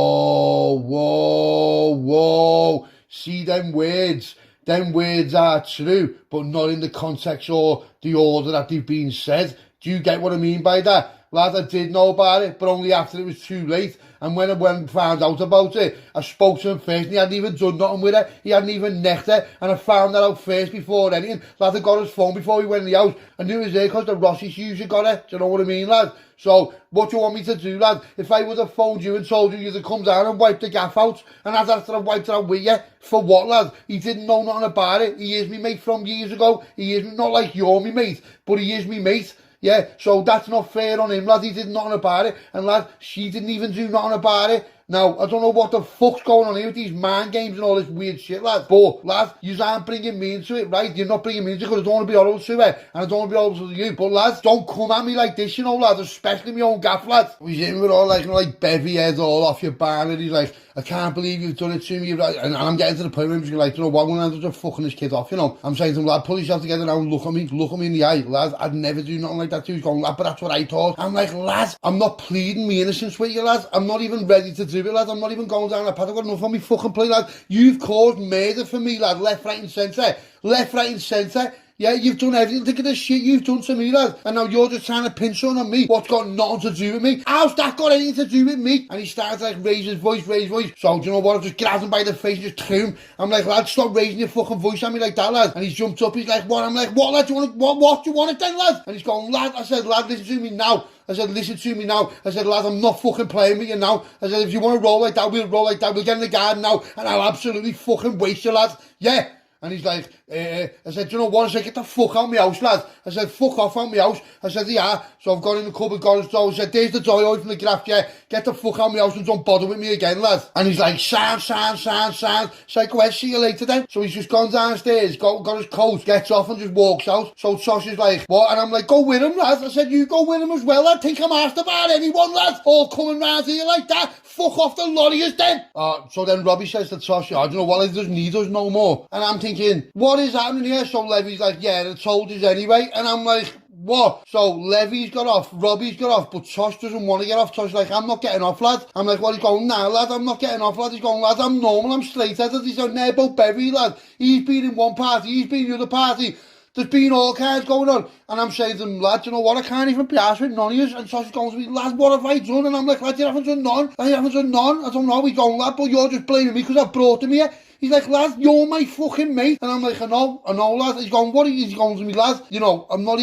See them words. Them words are true, but not in the context or the order that they've been said. Do you get what I mean by that? Lad, I did know about it, but only after it was too late. And when I found out about it, I spoke to him first, and he hadn't even done nothing with it. He hadn't even necked it, and I found that out first before anything. Lad, I got his phone before he went in the house. I knew it was there because the Rossies usually got it. Do you know what I mean, lad? So, what do you want me to do, lad? If I would have phoned you and told you you'd come down and wipe the gaff out, and after I wiped it out with you, for what, lad? He didn't know nothing about it. He is me mate from years ago. He is not like you're me mate, but he is me mate. Yeah, so that's not fair on him, lad. He did nothing about it. And, lad, she didn't even do nothing about it. Now, I don't know what the fuck's going on here with these mind games and all this weird shit, lad. But, lad, you aren't bringing me into it, right? You're not bringing me into it because I don't want to be horrible to it. And I don't want to be horrible to you. But, lads, don't come at me like this, you know, lad. Especially my own gaff, lad. He's in with all, like, bevy head all off your barn. And he's like, I can't believe you've done it to me. And I'm getting to the point where I'm just like, you know what, I'm going to end up just fucking this kid off, you know. I'm saying to him, lad, pull yourself together now and look at me in the eye, lad. I'd never do nothing like that to you. He's going, lad, but that's what I thought. I'm like, lad, I'm not pleading me innocence with you, lad. I'm not even ready to do it, lad. I'm not even going down that path. I've got enough on me fucking plate, lad. You've caused murder for me, lad. Left, right and centre. Yeah, you've done everything. Think of the shit you've done to me, lad. And now you're just trying to pin something on me. What's got nothing to do with me? How's that got anything to do with me? And he starts like raise his voice. So, do you know what? I just grabbed him by the face and just threw him. I'm like, lad, stop raising your fucking voice at me like that, lad. And he's jumped up. He's like, what? I'm like, what, lad? Do you want it? What do you want it then, lad? And he's going, lad. I said, lad, listen to me now. I said, lad, I'm not fucking playing with you now. I said, if you want to roll like that, we'll roll like that. We'll get in the garden now and I'll absolutely fucking waste you, lad. Yeah. And he's like, I said, do you know what? I said, get the fuck out of my house, lad. I said, fuck off out of my house. I said, yeah. So I've gone in the cupboard, got his door. I said, there's the door away from the graft, yeah. Get the fuck out of my house and don't bother with me again, lad. And he's like, sound. So I go ahead, see you later then. So he's just gone downstairs, got his coat, gets off and just walks out. So Tosh is like, what? And I'm like, go with him, lad. I said, you go with him as well, lad. Think I'm asked about anyone, lad. All coming round here like that. Fuck off the lorries then. So then Robbie says to Tosh, do you know what? He doesn't need us no more. And I'm thinking, what is happening here? So Levy's like, yeah, I told you anyway. And I'm like, what? So Levy's got off, Robbie's got off, but Tosh doesn't want to get off. Tosh's like, I'm not getting off, lad. I'm like, what? He's going, nah, lad, I'm not getting off, lad. He's going, lad, I'm normal, I'm straight-headed. He's on there about Berry, lad. He's been in one party, he's been in the other party. There's been all kinds going on. And I'm saying to them, lad, you know what, I can't even be arsed with none of you. And Tosh is going to me, lad, what have I done? And I'm like, lad, you haven't done none. And you haven't done none. I don't know, he's going, lad, but you're just blaming me because I brought him here. He's like, lad, you're my fucking mate. And I'm like, I know, lad. He's going, what are you? He's going to me, lad, you know, I'm not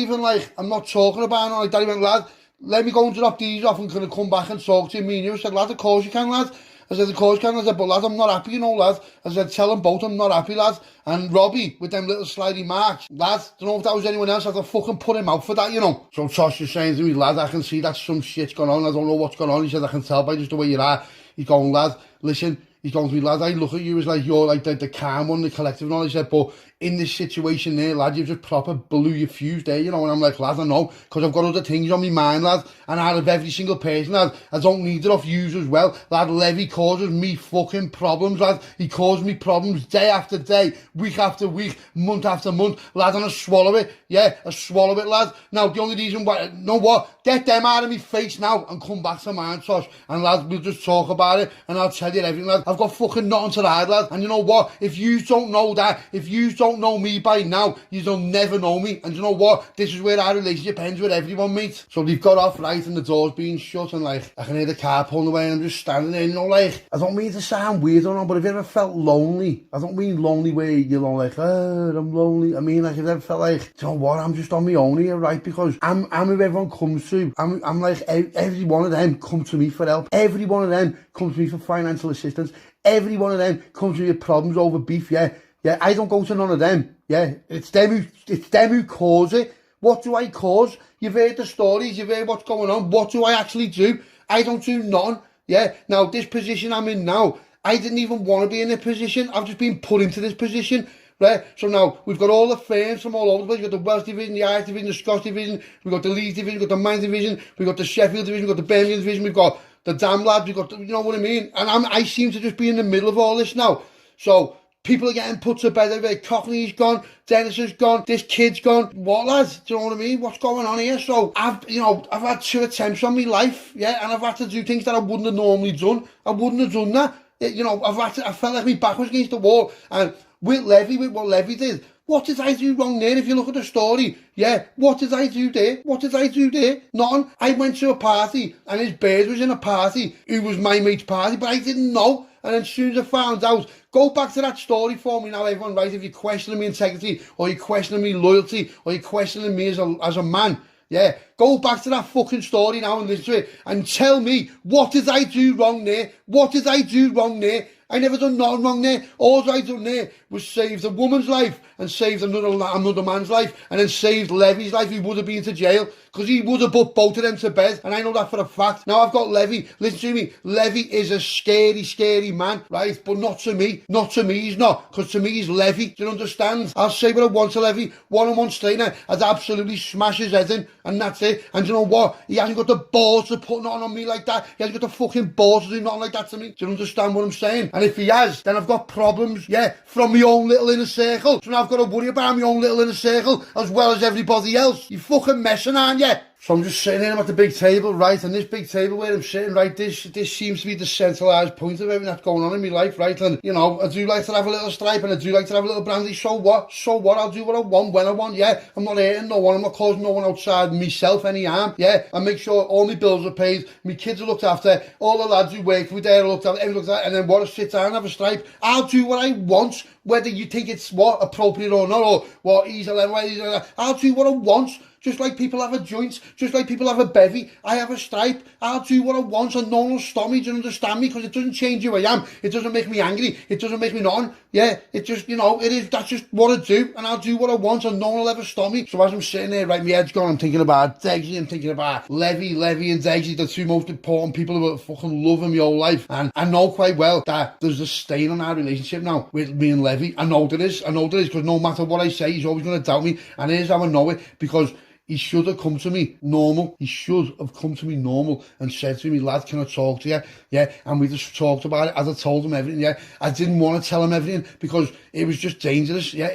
talking about it like that. He went, lad, let me go and drop these off and can I come back and talk to you, me and you? I said, lad, of course you can, lad. I said, of course you can. I said, but lad, I'm not happy, you know, lad. I said, tell them both I'm not happy, lad. And Robbie, with them little slidey marks, lad, don't know if that was anyone else, I had to fucking put him out for that, you know. So Tosh is saying to me, lad, I can see that some shit's going on. I don't know what's going on. He said, I can tell by just the way you are. He's going, lad, listen. He's going to me, lad, I look at you as like, you're like the calm one, the collective one. He said, but in this situation there, lad, you've just proper blew your fuse there, you know. And I'm like, lad, I know, because I've got other things on my mind, lad. And out of every single person, lad, I don't need it off you as well. Lad, Levy causes me fucking problems, lad. He causes me problems day after day, week after week, month after month. Lad, and I swallow it. Yeah, I swallow it, lad. Now, the only reason why, you know what? Get them out of me face now and come back to mine, Tosh. And lad, we'll just talk about it and I'll tell you everything, lad. I've got fucking nothing to hide, lad. And you know what? If you don't know that, if you don't know me by now, you don't never know me. And you know what? This is where our relationship ends with everyone, mate. So they've got off, right, and the door's being shut, and like, I can hear the car pulling away, and I'm just standing there, you know, like, I don't mean to sound weird or not, but have you ever felt lonely? I don't mean lonely where you're like, oh, I'm lonely. I mean, like, have you ever felt like, you know what? I'm just on my own here, right? Because I'm who everyone comes to. I'm like, every one of them come to me for help. Every one of them comes to me for financial assistance. Every one of them comes to me with problems over beef, yeah. Yeah, I don't go to none of them. Yeah, it's them who cause it. What do I cause? You've heard the stories, you've heard what's going on. What do I actually do? I don't do none. Yeah, now this position I'm in now, I didn't even want to be in this position. I've just been put into this position. Right, so now we've got all the firms from all over the place. We've got the Welsh division, the Irish division, the Scouse division, we've got the Leeds division, we've got the Mainz division, we've got the Sheffield division, we've got the Birmingham division, we've got the damn lads, we've got the, you know what I mean? And I seem to just be in the middle of all this now. So people are getting put to bed every day. Cockney's gone, Dennis is gone, this kid's gone. What, lads? Do you know what I mean? What's going on here? So I've had 2 attempts on my life, yeah, and I've had to do things that I wouldn't have normally done. I wouldn't have done that. You know, I felt like my back was against the wall. And with what Levy did, what did I do wrong there? If you look at the story, yeah, what did I do there? What did I do there? Nothing. I went to a party and his bird was in a party who was my mate's party, but I didn't know. And then as soon as I found out, go back to that story for me now, everyone, right? If you're questioning me integrity, or you're questioning me loyalty, or you're questioning me as a man, yeah, go back to that fucking story now and listen to it and tell me, what did I do wrong there? What did I do wrong there? I never done nothing wrong there. All I done there was saved a woman's life and saved another man's life, and then saved Levy's life. He would have been to jail because he would have put both of them to bed, and I know that for a fact. Now I've got Levy. Listen to me. Levy is a scary, scary man, right? But not to me. Not to me, he's not. Because to me, he's Levy. Do you understand? I'll say what I want to Levy. One-on-one straightener. I'd absolutely smash his head in, and that's it. And you know what? He hasn't got the balls to put nothing on me like that. He hasn't got the fucking balls to do nothing like that to me. Do you understand what I'm saying? And if he has, then I've got problems, yeah, from my own little inner circle. So now I've got to worry about my own little inner circle as well as everybody else. You fucking messing, aren't you? So I'm just sitting here at the big table, right? And this big table where I'm sitting, right, this seems to be the centralised point of everything that's going on in my life, right? And, you know, I do like to have a little stripe and I do like to have a little brandy. So what? So what? I'll do what I want when I want, yeah? I'm not hurting no one. I'm not causing no one outside myself any harm, yeah? I make sure all my bills are paid, my kids are looked after, all the lads who work with there are looked after, everyone looked after, and then what, I sit down and have a stripe. I'll do what I want, whether you think it's what, appropriate or not, or what, he's 11, whether he's 11. I'll do what I want. Just like people have a joint, just like people have a bevy, I have a stripe. I'll do what I want and no one will stop me. Do you understand me? Because it doesn't change who I am. It doesn't make me angry. It doesn't make me none. Yeah, it just, you know, that's just what I do. And I'll do what I want and no one will ever stop me. So as I'm sitting there, right, my head's gone, I'm thinking about Degsy, I'm thinking about Levy and Degsy, the 2 most important people who fucking love in my whole life. And I know quite well that there's a stain on our relationship now with me and Levy. I know there is, because no matter what I say, he's always going to doubt me. And here's how I know it, because he should have come to me normal. He should have come to me normal and said to me, lad, can I talk to you? Yeah, and we just talked about it as I told him everything, yeah. I didn't want to tell him everything because it was just dangerous, yeah.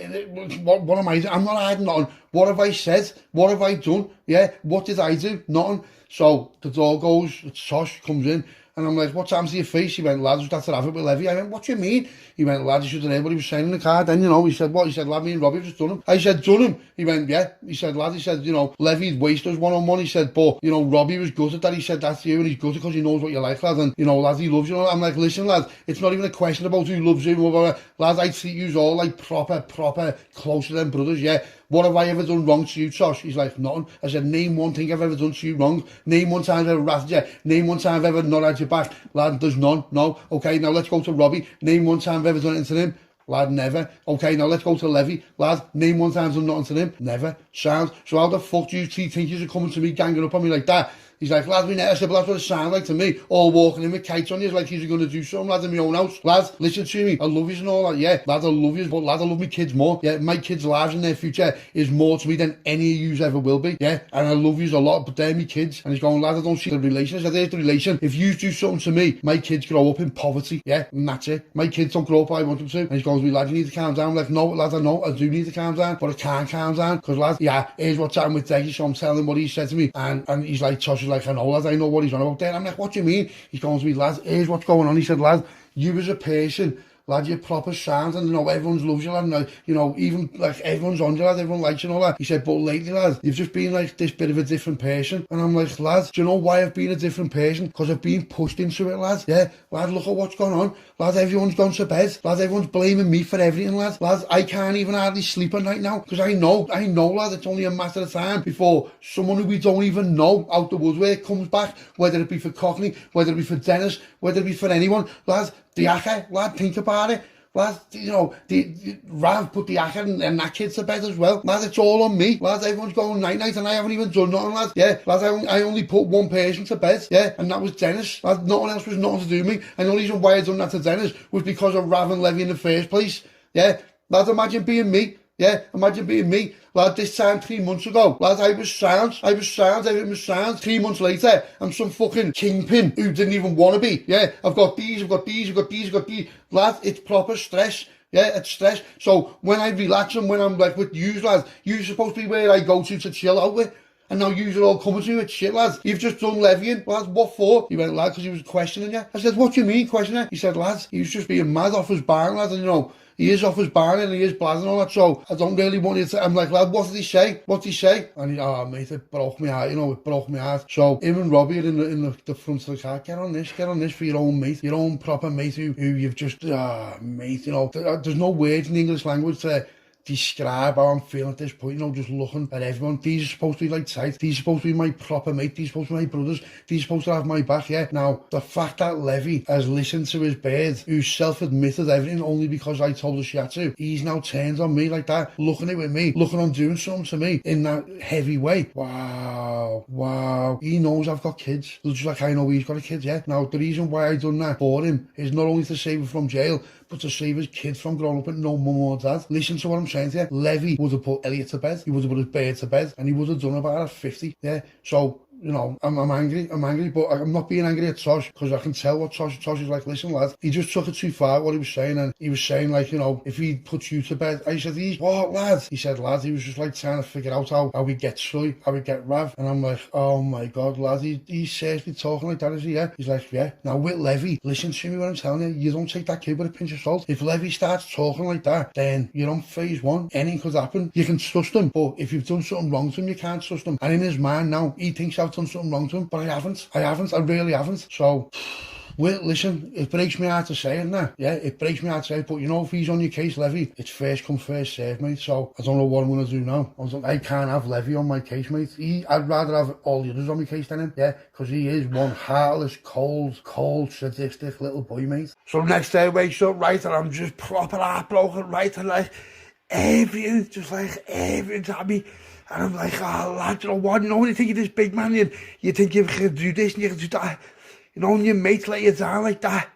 What am I doing? I'm not hiding nothing. What have I said? What have I done? Yeah, what did I do? Nothing. So the door goes, Tosh comes in, and I'm like, what's happened to your face? He went, lad, just had to have it with Levy. I went, what do you mean? He went, lad, you should have heard what he was saying in the car. Then, you know, he said, what? He said, lad, me and Robbie have just done him. I said, done him? He went, yeah. He said, lad, he said, you know, Levy'd waste us one-on-one. He said, but, you know, Robbie was gutted that. He said, that's you, and he's gutted because he knows what you like, lad. And, you know, lad, he loves you. I'm like, listen, lad, it's not even a question about who loves you. Lad, I treat you all like proper, closer than brothers, yeah. What have I ever done wrong to you, Tosh? He's like, nothing. I said, name one thing I've ever done to you wrong. Name one time I've ever rattled you. Name one time I've ever not had your back. Lad, there's none. No. Okay, now let's go to Robbie. Name one time I've ever done anything to him. Lad, never. Okay, now let's go to Levy. Lad, name one time I've done nothing to him. Never. Sound. So how the fuck do you think you're coming to me, ganging up on me like that? He's like, lad, we never. I said, well, that's what it sounds like to me. All walking in with kites on you, like he's going to do something, lad, in my own house. Lad, listen to me. I love you and all that. Yeah, lad, I love you, but lad, I love my kids more. Yeah, my kids' lives and their future is more to me than any of yous ever will be. Yeah, and I love yous a lot, but they're my kids. And he's going, lad, I don't see the relation. I said, there's the relation. If you do something to me, my kids grow up in poverty. Yeah, and that's it. My kids don't grow up how I want them to. And he's going to me, lad, you need to calm down. I'm like, no, lad, I know, I do need to calm down, but I can't calm down. Because, lad, yeah, here's what's happened with Deggy, so I'm telling him what he said to me. And he's like, Tosh is like, I know, lad, I know what he's on about there. I'm like, what do you mean? He's going to me, lad, here's what's going on. He said, lad, you as a person, lad, you're proper sound, and you know, everyone loves you, lad, and you know, even like everyone's on you, lad, everyone likes you and all that. He said, but lately, lad, you've just been like this bit of a different person. And I'm like, lad, do you know why I've been a different person? Because I've been pushed into it, lad. Yeah, lad, look at what's going on. Lad, everyone's gone to bed. Lad, everyone's blaming me for everything, lad. Lad, I can't even hardly sleep at night now, because I know, lad, it's only a matter of time before someone who we don't even know out the woodwork comes back, whether it be for Cockney, whether it be for Dennis, whether it be for anyone. Lad, the Acker, lad, think about it. Lad, you know, Rav put the Acker and that kid to bed as well. Lad, it's all on me. Lad, everyone's going night-night and I haven't even done nothing, lad. Yeah, lad, I only put one person to bed, yeah, and that was Dennis. Lad, nothing else was nothing to do with me. And the only reason why I done that to Dennis was because of Rav and Levy in the first place. Yeah, lad, imagine being me. Yeah, imagine being me. Lad, this time 3 months ago, lad, I was sound, everything was sound. 3 months later, I'm some fucking kingpin who didn't even want to be. Yeah, I've got these. Lad, it's proper stress. Yeah, it's stress. So when I relax and when I'm like with yous, lad, you're supposed to be where I go to chill out with. And now yous are all coming to me with shit, lads. You've just done levying. Lads, what for? He went, lad, because he was questioning you. I said, what do you mean questioning? He said, lads, he was just being mad off his barn, lad, and you know, he is off his barn and he is blazzing and all that, so I don't really want you to. I'm like, lad, what did he say? What did he say? And he, oh, mate, it broke my heart, you know, it broke my heart. So him and Robbie are in the front of the car. Get on this for your own mate, your own proper mate who you've just, mate, you know, there's no words in the English language to describe how I'm feeling at this point, you know, just looking at everyone. These are supposed to be like tight. These are supposed to be my proper mate. These are supposed to be my brothers. These are supposed to have my back, yeah. Now, the fact that Levy has listened to his bird, who self-admitted everything only because I told her she had to, he's now turned on me like that, looking at it with me, looking on doing something to me in that heavy way. Wow. He knows I've got kids. Just like I know he's got a kid, yeah. Now, the reason why I done that for him is not only to save him from jail, but to save his kids from growing up with no mum or dad. Listen to what I'm saying to you. Levy would have put Elliot to bed. He would have put his bird to bed. And he would have done about at 50. Yeah. So, you know, I'm angry, but I'm not being angry at Tosh, because I can tell what Tosh is like. Listen, lad, he just took it too far, what he was saying, and he was saying, like, you know, if he puts you to bed, I said, what, lad? He said, lad, he was just like trying to figure out how we get Sully, how we get Rav, and I'm like, oh my God, lad, he's seriously talking like that, is he? Yeah. He's like, yeah. Now with Levy, listen to me what I'm telling you, you don't take that kid with a pinch of salt. If Levy starts talking like that, then you're on phase one. Anything could happen. You can trust him, but if you've done something wrong to him, you can't trust him. And in his mind now, he thinks I've done something wrong to him, but I haven't, I really haven't. So, well, listen, it breaks me heart to say it now. Yeah, it breaks me heart to say it, but you know, if he's on your case, Levy, it's first come, first serve, mate. So, I don't know what I'm going to do now. I can't have Levy on my case, mate. I'd rather have all the others on my case than him, yeah, because he is one heartless, cold, sadistic little boy, mate. So, next day, I wake up, right, and I'm just proper heartbroken, right, and like, everything, just like, everything's at me. And I'm like, oh, lad, you know what? You know, when you think you're this big man, you think you can do this and you can do that. You know, when your mates let you down like that,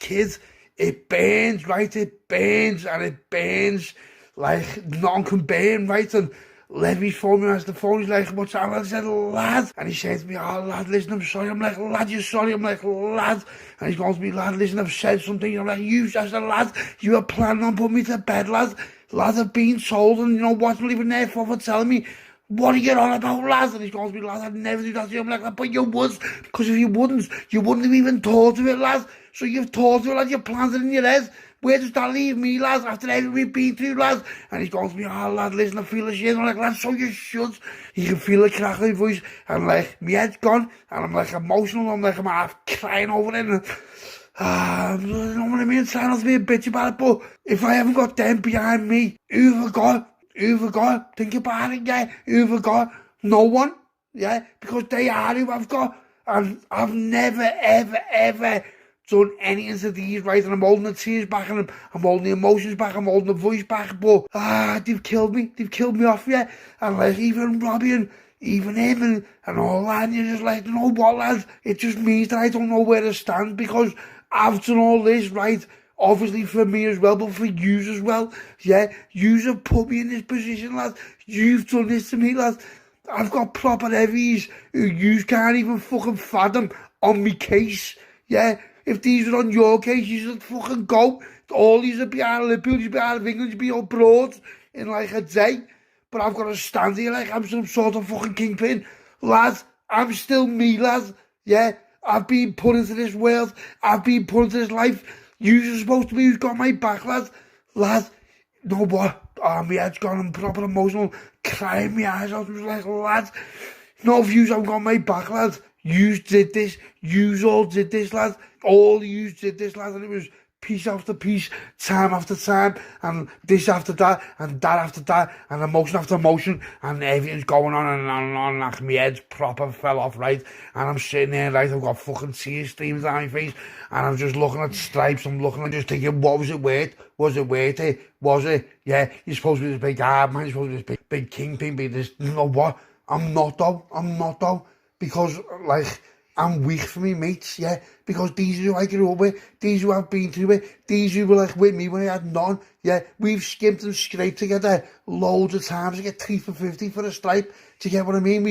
kids, it burns, right? It burns, and it burns like none can burn, right? And Levy's phone me as the phone, he's like, what's up? I said, lad. And he said to me, oh, lad, listen, I'm sorry. I'm like, lad, you're sorry. I'm like, lad. And he's going to me, lad, listen, I've said something. I'm like, you, I said, lad, you were planning on putting me to bed, lad. Lads have been sold, and you know what's not even their fault for telling me, what are you on about, lads? And he's going to me, lads, I'd never do that to you. I'm like, but you would, because if you wouldn't have even thought of it, lads. So you've thought of it, lads, you've planned it in your head. Where does that leave me, lads, after everything we've been through, lads? And he's going to me, oh, lad, listen, I feel ashamed. I'm like, lad, so you should. You can feel the crackly voice. And like, my head's gone, and I'm like emotional, I'm like, I'm half crying over it. And, you know what I mean? Trying not to be a bitch about it, but if I haven't got them behind me, who've I got? Who've I got? Think about it, yeah. Who've I got? No one, yeah, because they are who I've got. And I've never, ever, ever done anything to these, right? And I'm holding the tears back, and I'm holding the emotions back, I'm holding the voice back, but they've killed me off, yeah. And like, even Robbie and even him and all that, and you're just like, you know what, lads, it just means that I don't know where to stand, because I've done all this, right? Obviously for me as well, but for you as well, yeah. You have put me in this position, lads. You've done this to me, lads. I've got proper heavies who you can't even fucking fathom on me case, yeah. If these were on your case, you should fucking go. All these would be out of Liverpool, you'd be out of England, you'd be abroad in like a day. But I've got to stand here like I'm some sort of fucking kingpin. Lads, I'm still me, lads, yeah. I've been put into this world, I've been put into this life. You're supposed to be who's got my back, lads. Lads, you know what? Oh, my head's gone, I'm proper emotional, crying my eyes out. I was like, lads, no views, I've got my back, lads. You did this, you all did this, lads. All you did this, lads, and it was piece after piece, time after time, and this after that, and that after that, and emotion after emotion, and everything's going on and on and on, like my head's proper fell off, right? And I'm sitting there, right, I've got fucking tears streaming down my face, and I'm just looking at stripes, I'm looking and just thinking, what was it worth? Was it worth it? Was it? Yeah, you're supposed to be this big hard man, you're supposed to be this big kingpin, be this, you know what? I'm not though, because, like, I'm weak for me mates, yeah, because these are who I grew up with, these who I've been through with, these who were like with me when I had none, yeah. We've skimped and scraped together loads of times to get 3 for 50 for a stripe. Do you get what I mean?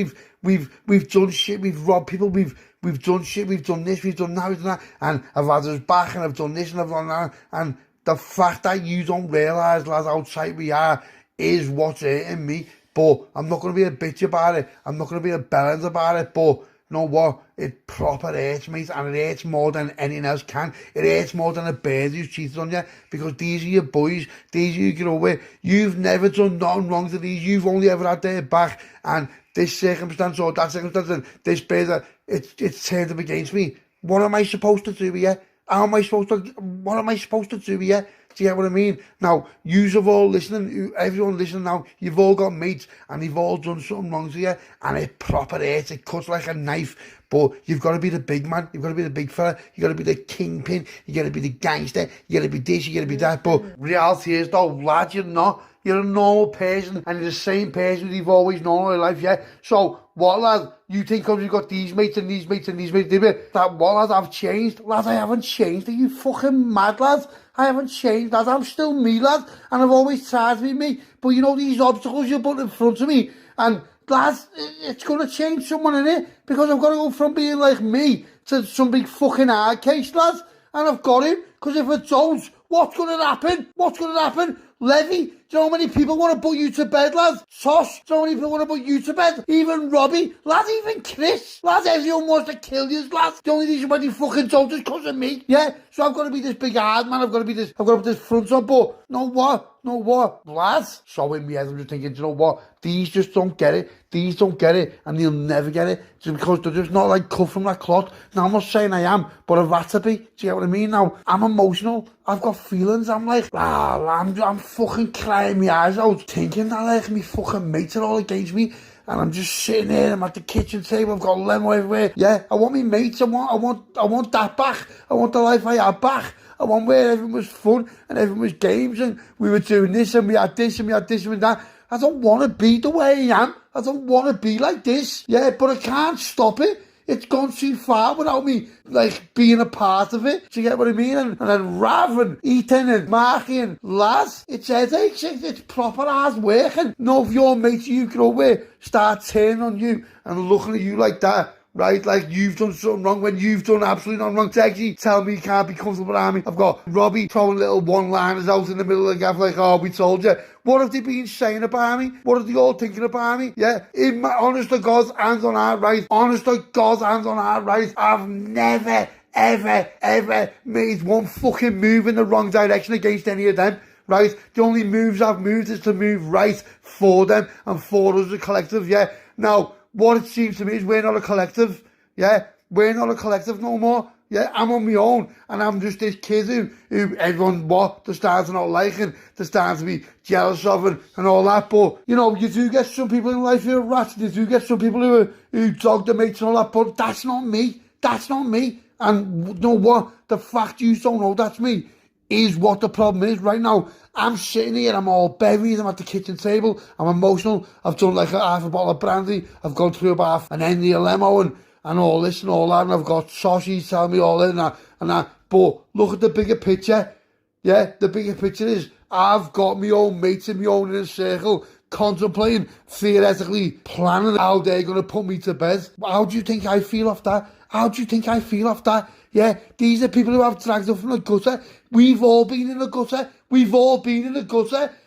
We've done shit, we've robbed people, we've done shit, we've done this, we've done that, we've done that, and I've had us back, and I've done this, and I've done that, and the fact that you don't realise, lads, how tight we are is what's hurting me. But I'm not going to be a bitch about it, I'm not going to be a bellend about it, but you know what? It proper hurts, mate, and it hurts more than anything else can. It hurts more than a bird who's cheated on you, because these are your boys, these are you grow with. You've never done nothing wrong to these, you've only ever had their back, and this circumstance or that circumstance, and this bird, it's turned up against me. What am I supposed to do here? What am I supposed to do here? Do you get what I mean? Now, yous have all listening, everyone listening now, you've all got mates, and you've all done something wrong to you, and it proper hurts, it cuts like a knife, but you've got to be the big man, you've got to be the big fella, you got to be the kingpin, you got to be the gangster, you got to be this, you got to be that, but reality is though, lad, you're not. You're a normal person, and you're the same person you've always known all your life, yeah? So, what, lad? You think because you've got these mates and these mates and these mates, that what, lads, I've changed? Lads, I haven't changed. Are you fucking mad, lads? I haven't changed, lads. I'm still me, lads, and I've always tried to be me. But you know these obstacles you put in front of me, and lads, it's going to change someone, innit? Because I've got to go from being like me to some big fucking hard case, lads. And I've got him, because if I don't, what's going to happen? What's going to happen? Levy, do you know how many people want to put you to bed, lads? Tosh, do you know how many people want to put you to bed? Even Robbie, lads, even Chris, lads, everyone wants to kill you, lads. The only reason why you fucking don't is because of me, yeah? So I've got to be this big hard man, I've got to put this front on, but know what, lads? So in my head, I'm just thinking, do you know what? These just don't get it. These don't get it, and they'll never get it, just because they're just not like cut from that cloth. Now, I'm not saying I am, but I've had to be. Do you get what I mean? Now, I'm emotional. I've got feelings. I'm like, I'm fucking crying my eyes out, thinking that like me fucking mates are all against me. And I'm just sitting there, I'm at the kitchen table, I've got lemon everywhere. Yeah, I want me mates, I want that back. I want the life I had back. I want where everything was fun and everything was games and we were doing this and we had this and we had this and that. I don't want to be the way I am. I don't want to be like this. Yeah, but I can't stop it. It's gone too far without me, like, being a part of it. Do you get what I mean? And then Rav and Ethan and Marky and lads, it's headaches, it's proper hard work. And no, if your mates you grow with start turning on you and looking at you like that, right? Like, you've done something wrong when you've done absolutely nothing wrong. Deggy, tell me you can't be comfortable around me. I've got Robbie throwing little one-liners out in the middle of the gaff like, oh, we told you. What have they been saying about me? What are they all thinking about me? Yeah, in my honest to God's hands on heart, right? Honest to God's hands on heart, right? I've never, ever made one fucking move in the wrong direction against any of them. Right? The only moves I've moved is to move right for them and for us as a collective, yeah? Now, what it seems to me is we're not a collective, yeah? We're not a collective no more, yeah? I'm on my own, and I'm just this kid who everyone, they're starting to not like, and they're starting to be jealous of, and all that, but, you know, you do get some people in life who are rats, you do get some people who dog their mates and all that, but that's not me, and you know what? The fact you don't know that's me is what the problem is right now. I'm sitting here, I'm all buried, I'm at the kitchen table, I'm emotional, I've done like half a bottle of brandy, I've gone through about an end of a limo and all this and all that, and I've got sausage telling me all that and that, but look at the bigger picture, yeah, the bigger picture is, I've got my own mates in my own inner circle, contemplating, theoretically planning how they're going to put me to bed. How do you think I feel off that? Yeah, these are people who I've dragged up from the gutter. We've all been in the gutter.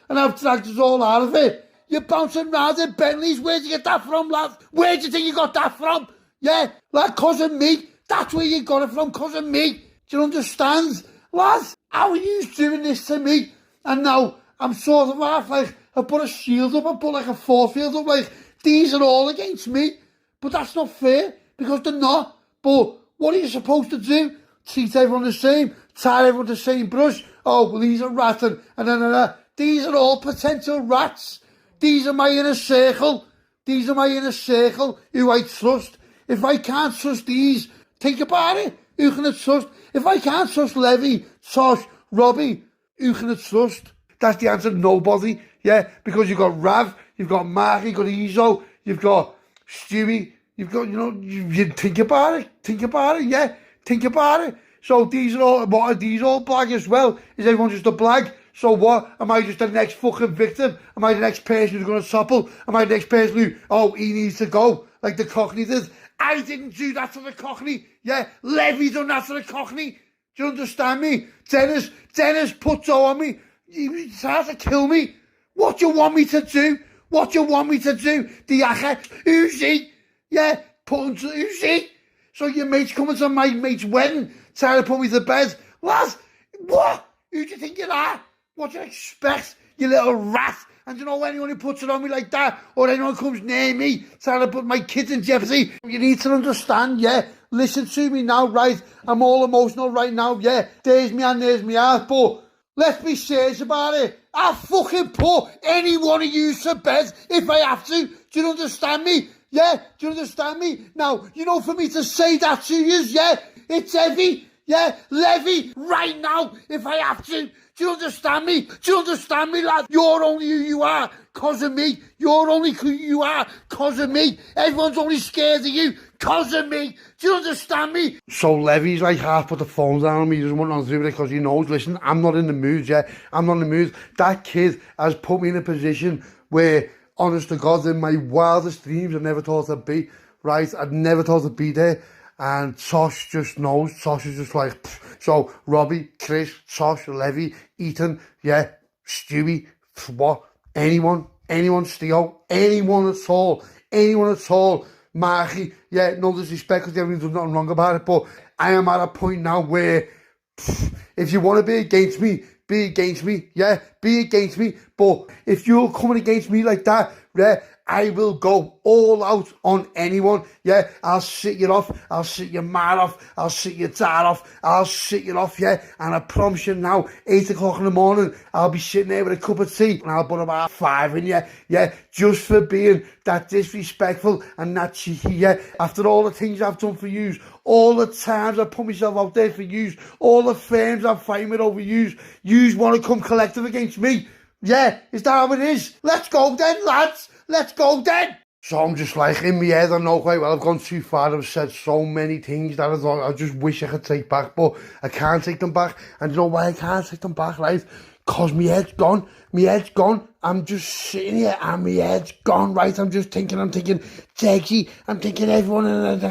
And I've dragged us all out of it. You're bouncing round in Bentleys. Where'd you get that from, lad? Where do you think you got that from? Yeah, like, cause of me. That's where you got it from, cause of me. Do you understand? Lads, how are you doing this to me? And now, I'm sort of half like, I put a shield up, I put like a force field up, like, these are all against me. But that's not fair, because they're not. But what are you supposed to do? Treat everyone the same, tie everyone the same brush. Oh, well, he's a rat, and these are all potential rats. These are my inner circle. Who I trust. If I can't trust these, think about it. Who can I trust? If I can't trust Levy, Tosh, Robbie, who can I trust? That's the answer, nobody. Yeah, because you've got Rav, you've got Mark, you've got Izo, you've got Stewie, you've got, you know, you think about it, yeah, think about it. So these are all, what are these all blag as well? Is everyone just a blag? So what? Am I just the next fucking victim? Am I the next person who's going to topple? Am I the next person who, oh, he needs to go, like the Cockney did? I didn't do that to the Cockney. Yeah, Levy done that to the Cockney. Do you understand me? Dennis put Joe on me. He tried to kill me. What do you want me to do? The Yaka, who's he? Yeah, put him to, who's he? So your mate's coming to my mate's wedding, trying to put me to bed. Lads, what? Who do you think you are? What do you expect, you little rat? And you know, anyone who puts it on me like that, or anyone comes near me, trying to put my kids in jeopardy, you need to understand, yeah? Listen to me now, right? I'm all emotional right now, yeah? There's me and there's me heart, but let's be serious about it. I'll fucking put any one of you to bed if I have to. Do you understand me? Yeah? Do you understand me? Now, you know, for me to say that to you, yeah? It's heavy. Yeah? Levy, right now, if I have to. Do you understand me? Lad? You're only who you are cause of me. Everyone's only scared of you cause of me. Do you understand me? So Levy's like half put the phone down on me. He doesn't want nothing to do with it because he knows, listen, I'm not in the mood, yeah? I'm not in the mood. That kid has put me in a position where, honest to God, in my wildest dreams, I never thought I'd be, right? I'd never thought I'd be there. And Tosh just knows. Tosh is just like, pff. So Robbie, Chris, Tosh, Levy, Ethan, yeah, Stewie, what? Anyone, Steel, anyone at all, Marky, yeah, no disrespect because everyone's done nothing wrong about it, but I am at a point now where, if you want to be against me, yeah, be against me, but if you're coming against me like that, yeah, I will go all out on anyone, yeah, I'll sit you off, I'll sit your man off, I'll sit your dad off, I'll sit you off, yeah, and I promise you now, 8 o'clock in the morning, I'll be sitting there with a cup of tea, and I'll put about 5 in you, yeah, just for being that disrespectful and that cheeky, yeah, after all the things I've done for yous, all the times I put myself out there for yous, all the firms I'm fighting with over yous want to come collective against me, yeah, is that how it is? Let's go then, lads! Let's go then! So I'm just like, in my head, I know quite well I've gone too far. I've said so many things that I just wish I could take back, but I can't take them back. And you know why I can't take them back, right? Cause my head's gone. My head's gone. I'm just sitting here and my head's gone, right? I'm thinking, Teggy, I'm thinking everyone, and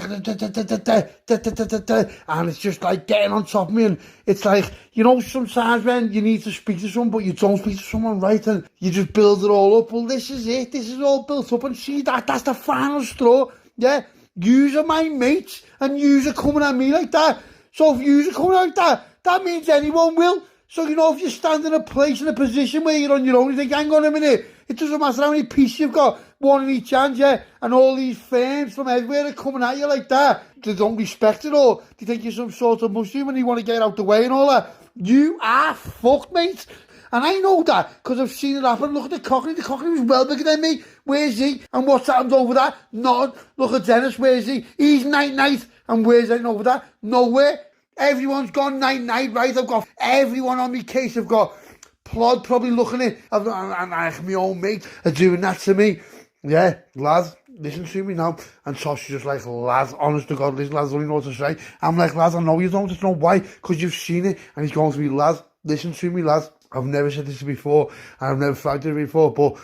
it's just like getting on top of me. And it's like, you know, sometimes when you need to speak to someone, but you don't speak to someone, right? And you just build it all up. Well, this is it. This is all built up. And see, that's the final straw. Yeah? Yous are my mates, and yous are coming at me like that. So if yous are coming like that, that means anyone will. So, you know, if you stand in a place, in a position where you're on your own, you think, hang on a minute, it doesn't matter how many pieces you've got, one in each hand, yeah, and all these firms from everywhere are coming at you like that. They don't respect it, or they think you're some sort of mushroom and you want to get out the way and all that. You are fucked, mate. And I know that, because I've seen it happen. Look at the Cockney was well bigger than me. Where's he? And what's happened over that? None. Look at Dennis, where's he? He's night, and where's he over that? Nowhere. Everyone's gone night, right? I've got everyone on my case. I've got Plod probably looking at it. And my own mate are doing that to me. Yeah, lads, listen to me now. And Tosh is just like, lads, honest to God, listen, lads, I don't know what to say. I'm like, lads, I know you don't know why, because you've seen it. And he's going to me, lads, listen to me, lads. I've never said this before, and I've never flagged it before, but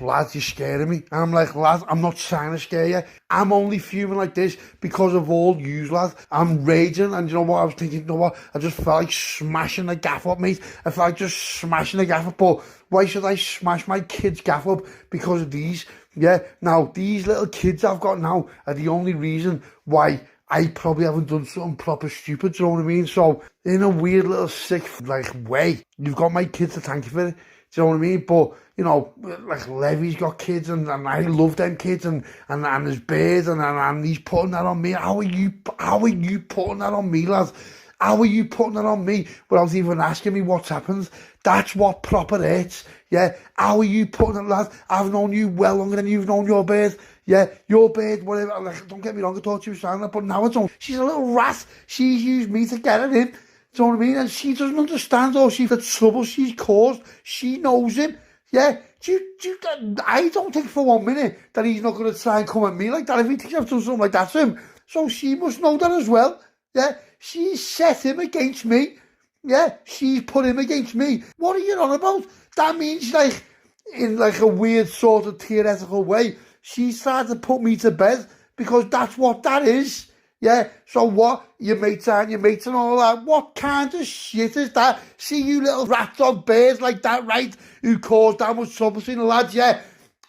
lads, you're scaring me. And I'm like, lads, I'm not trying to scare you. I'm only fuming like this because of all yous, lads. I'm raging, and you know what? I was thinking, you know what? I just felt like smashing the gaff up, mate. I felt like just smashing the gaff up, but why should I smash my kid's gaff up? Because of these. Yeah, now, these little kids I've got now are the only reason why I probably haven't done something proper stupid, do you know what I mean? So, in a weird little sick, like, way, you've got my kids to thank you for it, do you know what I mean? But, you know, like, Levy's got kids, and I love them kids, and his beard, and he's putting that on me. How are you putting that on me, lads? How are you putting that on me without even asking me what's happened? That's what proper hurts, yeah? How are you putting it, lads? I've known you well longer than you've known your beard. Yeah, your beard, whatever, like, don't get me wrong, I thought she was saying that, but now I don't. She's a little rat. She's used me to get her in. Do you know what I mean? And she doesn't understand all the trouble she's caused. She knows him. Yeah, I don't think for 1 minute that he's not going to try and come at me like that if he thinks I've done something like that to him. So she must know that as well. Yeah, she's set him against me. Yeah, she's put him against me. What are you on about? That means, like, in like a weird sort of theoretical way, she's trying to put me to bed, because that's what that is. Yeah, so what? Your mates and all that. What kind of shit is that? See you little rat dog bears like that, right? Who caused that much trouble between the lads, yeah?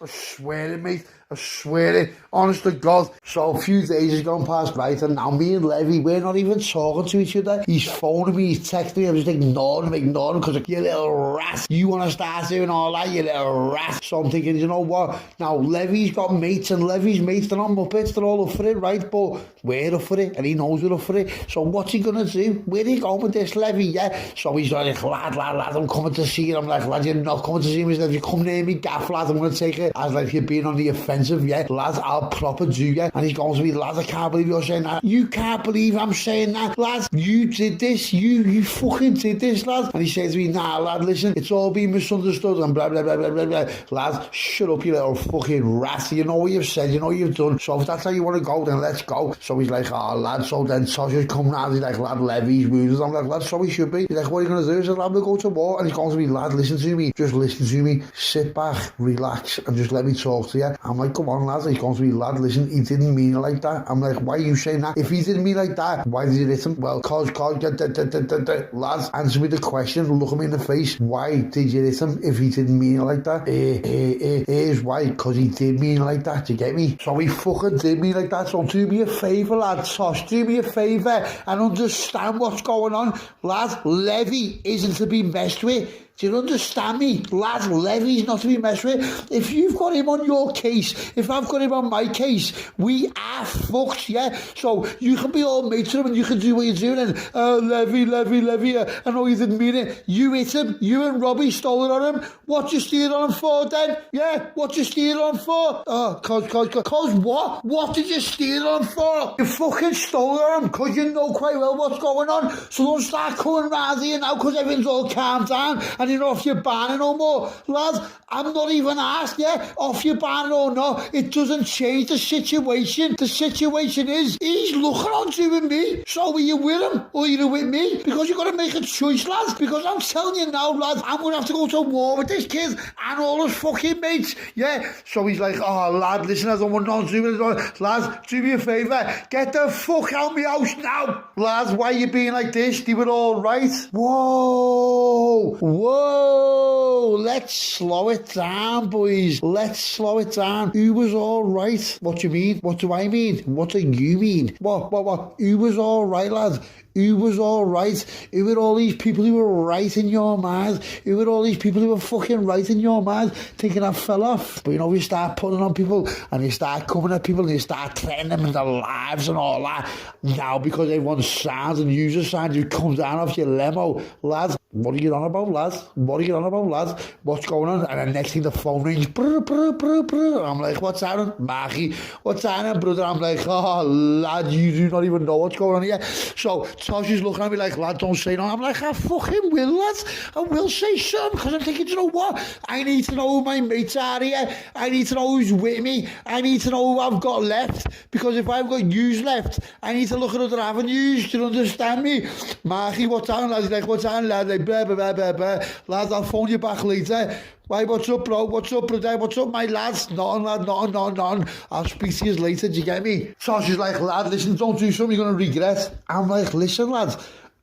I swear it, mate. I swear it. Honest to God. So a few days has gone past, right? And now me and Levy, we're not even talking to each other. He's phoning me, he's texting me. I'm just ignoring him, because you little rat. You want to start doing all that, you little rat. So I'm thinking, you know what? Now, Levy's got mates, and Levy's mates, they're not muppets. They're all up for it, right? But we're up for it, and he knows we're up for it. So what's he going to do? Where are he going with this, Levy? Yeah? So he's like, lad, I'm coming to see you. I'm like, lad, you're not coming to see me. If you come near me, gaff, lad, I'm going to take it as like you're being on the offensive, yeah? Lads, I'll proper do you. And he's going to me, lads, I can't believe you're saying that. You can't believe I'm saying that. Lads, you did this. You fucking did this, lads. And he says to me, nah, lad, listen, it's all been misunderstood and blah, blah, blah, blah, blah, blah. Lads, shut up, you little fucking rat. You know what you've said, you know what you've done. So if that's how you want to go, then let's go. So he's like, oh, lad. So then Tosha's come round. He's like, lad, Levy's wounded. I'm like, lad, so he should be. He's like, what are you going to do? He said, lad, we'll go to war. And he's going to me, lad, listen to me. Just listen to me. Sit back, relax, and just let me talk to you. I'm like, come on, lads. He's going to me, lad, listen, he didn't mean it like that. I'm like, why are you saying that? If he didn't mean like that, why did you hit him? Well, lads, answer me the question, look him in the face. Why did you hit him if he didn't mean it like that? Here's why, because he did mean it like that, you get me? So he fucking did mean like that. So do me a favour, lad, Tosh, do me a favour and understand what's going on. Lad, Levy isn't to be messed with. Do you understand me? Lad, Levy's not to be messed with. If you've got him on your case, if I've got him on my case, we are fucked, yeah? So you can be all mates with him and you can do what you're doing and, Levy, I know you didn't mean it. You hit him, you and Robbie stole it on him. What you steal on him for then? Yeah, what you steal on him for? Oh, cause what? What did you steal on him for? You fucking stole it on him because you know quite well what's going on. So don't start coming round here now because everything's all calmed down and it off your banner no more. Lads, I'm not even asked, off your banner or not. It doesn't change the situation. The situation is, he's looking on doing me. So are you with him or are you with me? Because you've got to make a choice, lads. Because I'm telling you now, lads, I'm going to have to go to war with this kid and all his fucking mates. Yeah. So he's like, oh, lad, listen, I don't want nothing to do with it. Lads, do me a favour. Get the fuck out of my house now. Lads, why are you being like this? They were all right. Whoa. Whoa. Let's slow it down, boys. Let's slow it down. Who was all right? What do you mean? What do I mean? What do you mean? What? Who was all right, lads? Who was all right? Who were all these people who were right in your mind? Who were all these people who were fucking right in your mind thinking I fell off? But you know, we start putting on people and they start coming at people and they start threatening them in their lives and all that. Now, because everyone's sounds and user sounds, you come down off your limo. Lads, what are you on about, lads? What are you on about, lads? What's going on? And the next thing the phone rings. Brr, brr, brr, brr. I'm like, what's happening? Marky, what's happening, brother? I'm like, oh, lad, you do not even know what's going on here. So Tosh is looking at me like, lad, don't say no. I'm like, I fucking will, lads. I will say something because I'm thinking, you know what? I need to know who my mates are here. I need to know who's with me. I need to know who I've got left. Because if I've got yous left, I need to look at other avenues to understand me. Marky, what's happening, lads? He's like, what's happening, lad? Like, blah, blah, blah, blah, blah. Lads, I'll phone you back later. Why, what's up, bro? What's up, brother? What's up, my lads? Nothing, lad, nothing. I'll speak to you later, do you get me? So she's like, lad, listen, don't do something you're going to regret. I'm like, listen, lads,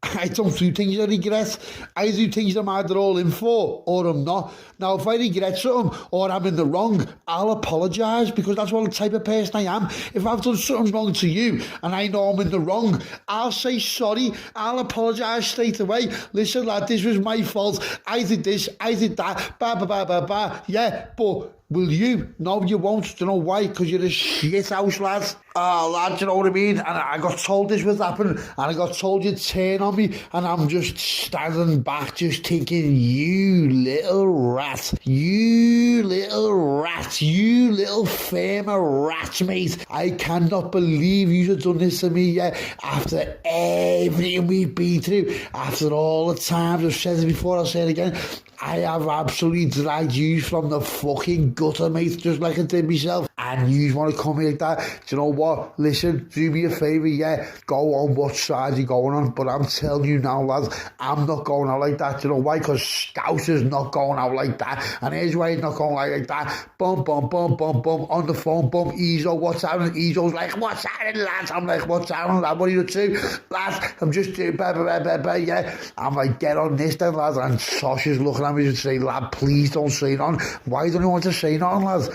I don't do things I regret. I do things I'm either all in for or I'm not. Now, if I regret something or I'm in the wrong, I'll apologise because that's what the type of person I am. If I've done something wrong to you and I know I'm in the wrong, I'll say sorry. I'll apologise straight away. Listen, lad, this was my fault. I did this, I did that, ba. Yeah, but will you? No, you won't. Do you know why? Because you're a shit house, lad. Oh, lad, do you know what I mean? And I got told this was happening, and I got told you'd turn on me, and I'm just standing back, just thinking, you little rat, you little firmer rat, mate. I cannot believe you have done this to me, yeah, after everything we've been through, after all the times I've said it before, I'll say it again. I have absolutely dragged you from the fucking gutter, mate, just like I did myself. And you want to come here like that? Do you know what? Listen, do me a favour, yeah? Go on what side you're going on. But I'm telling you now, lads, I'm not going out like that. Do you know why? Because Scouse is not going out like that. And here's why he's not going out like that. Bum, on the phone, Ezo, what's happening? Ezo's like, what's happening, lads? I'm like, what's happening, lad? What are you doing? Lads, I'm just doing, yeah. I'm like, get on this then, lads. And Sosh is looking at me and say, lad, please don't say nothing. Why don't you want to say nothing, lads?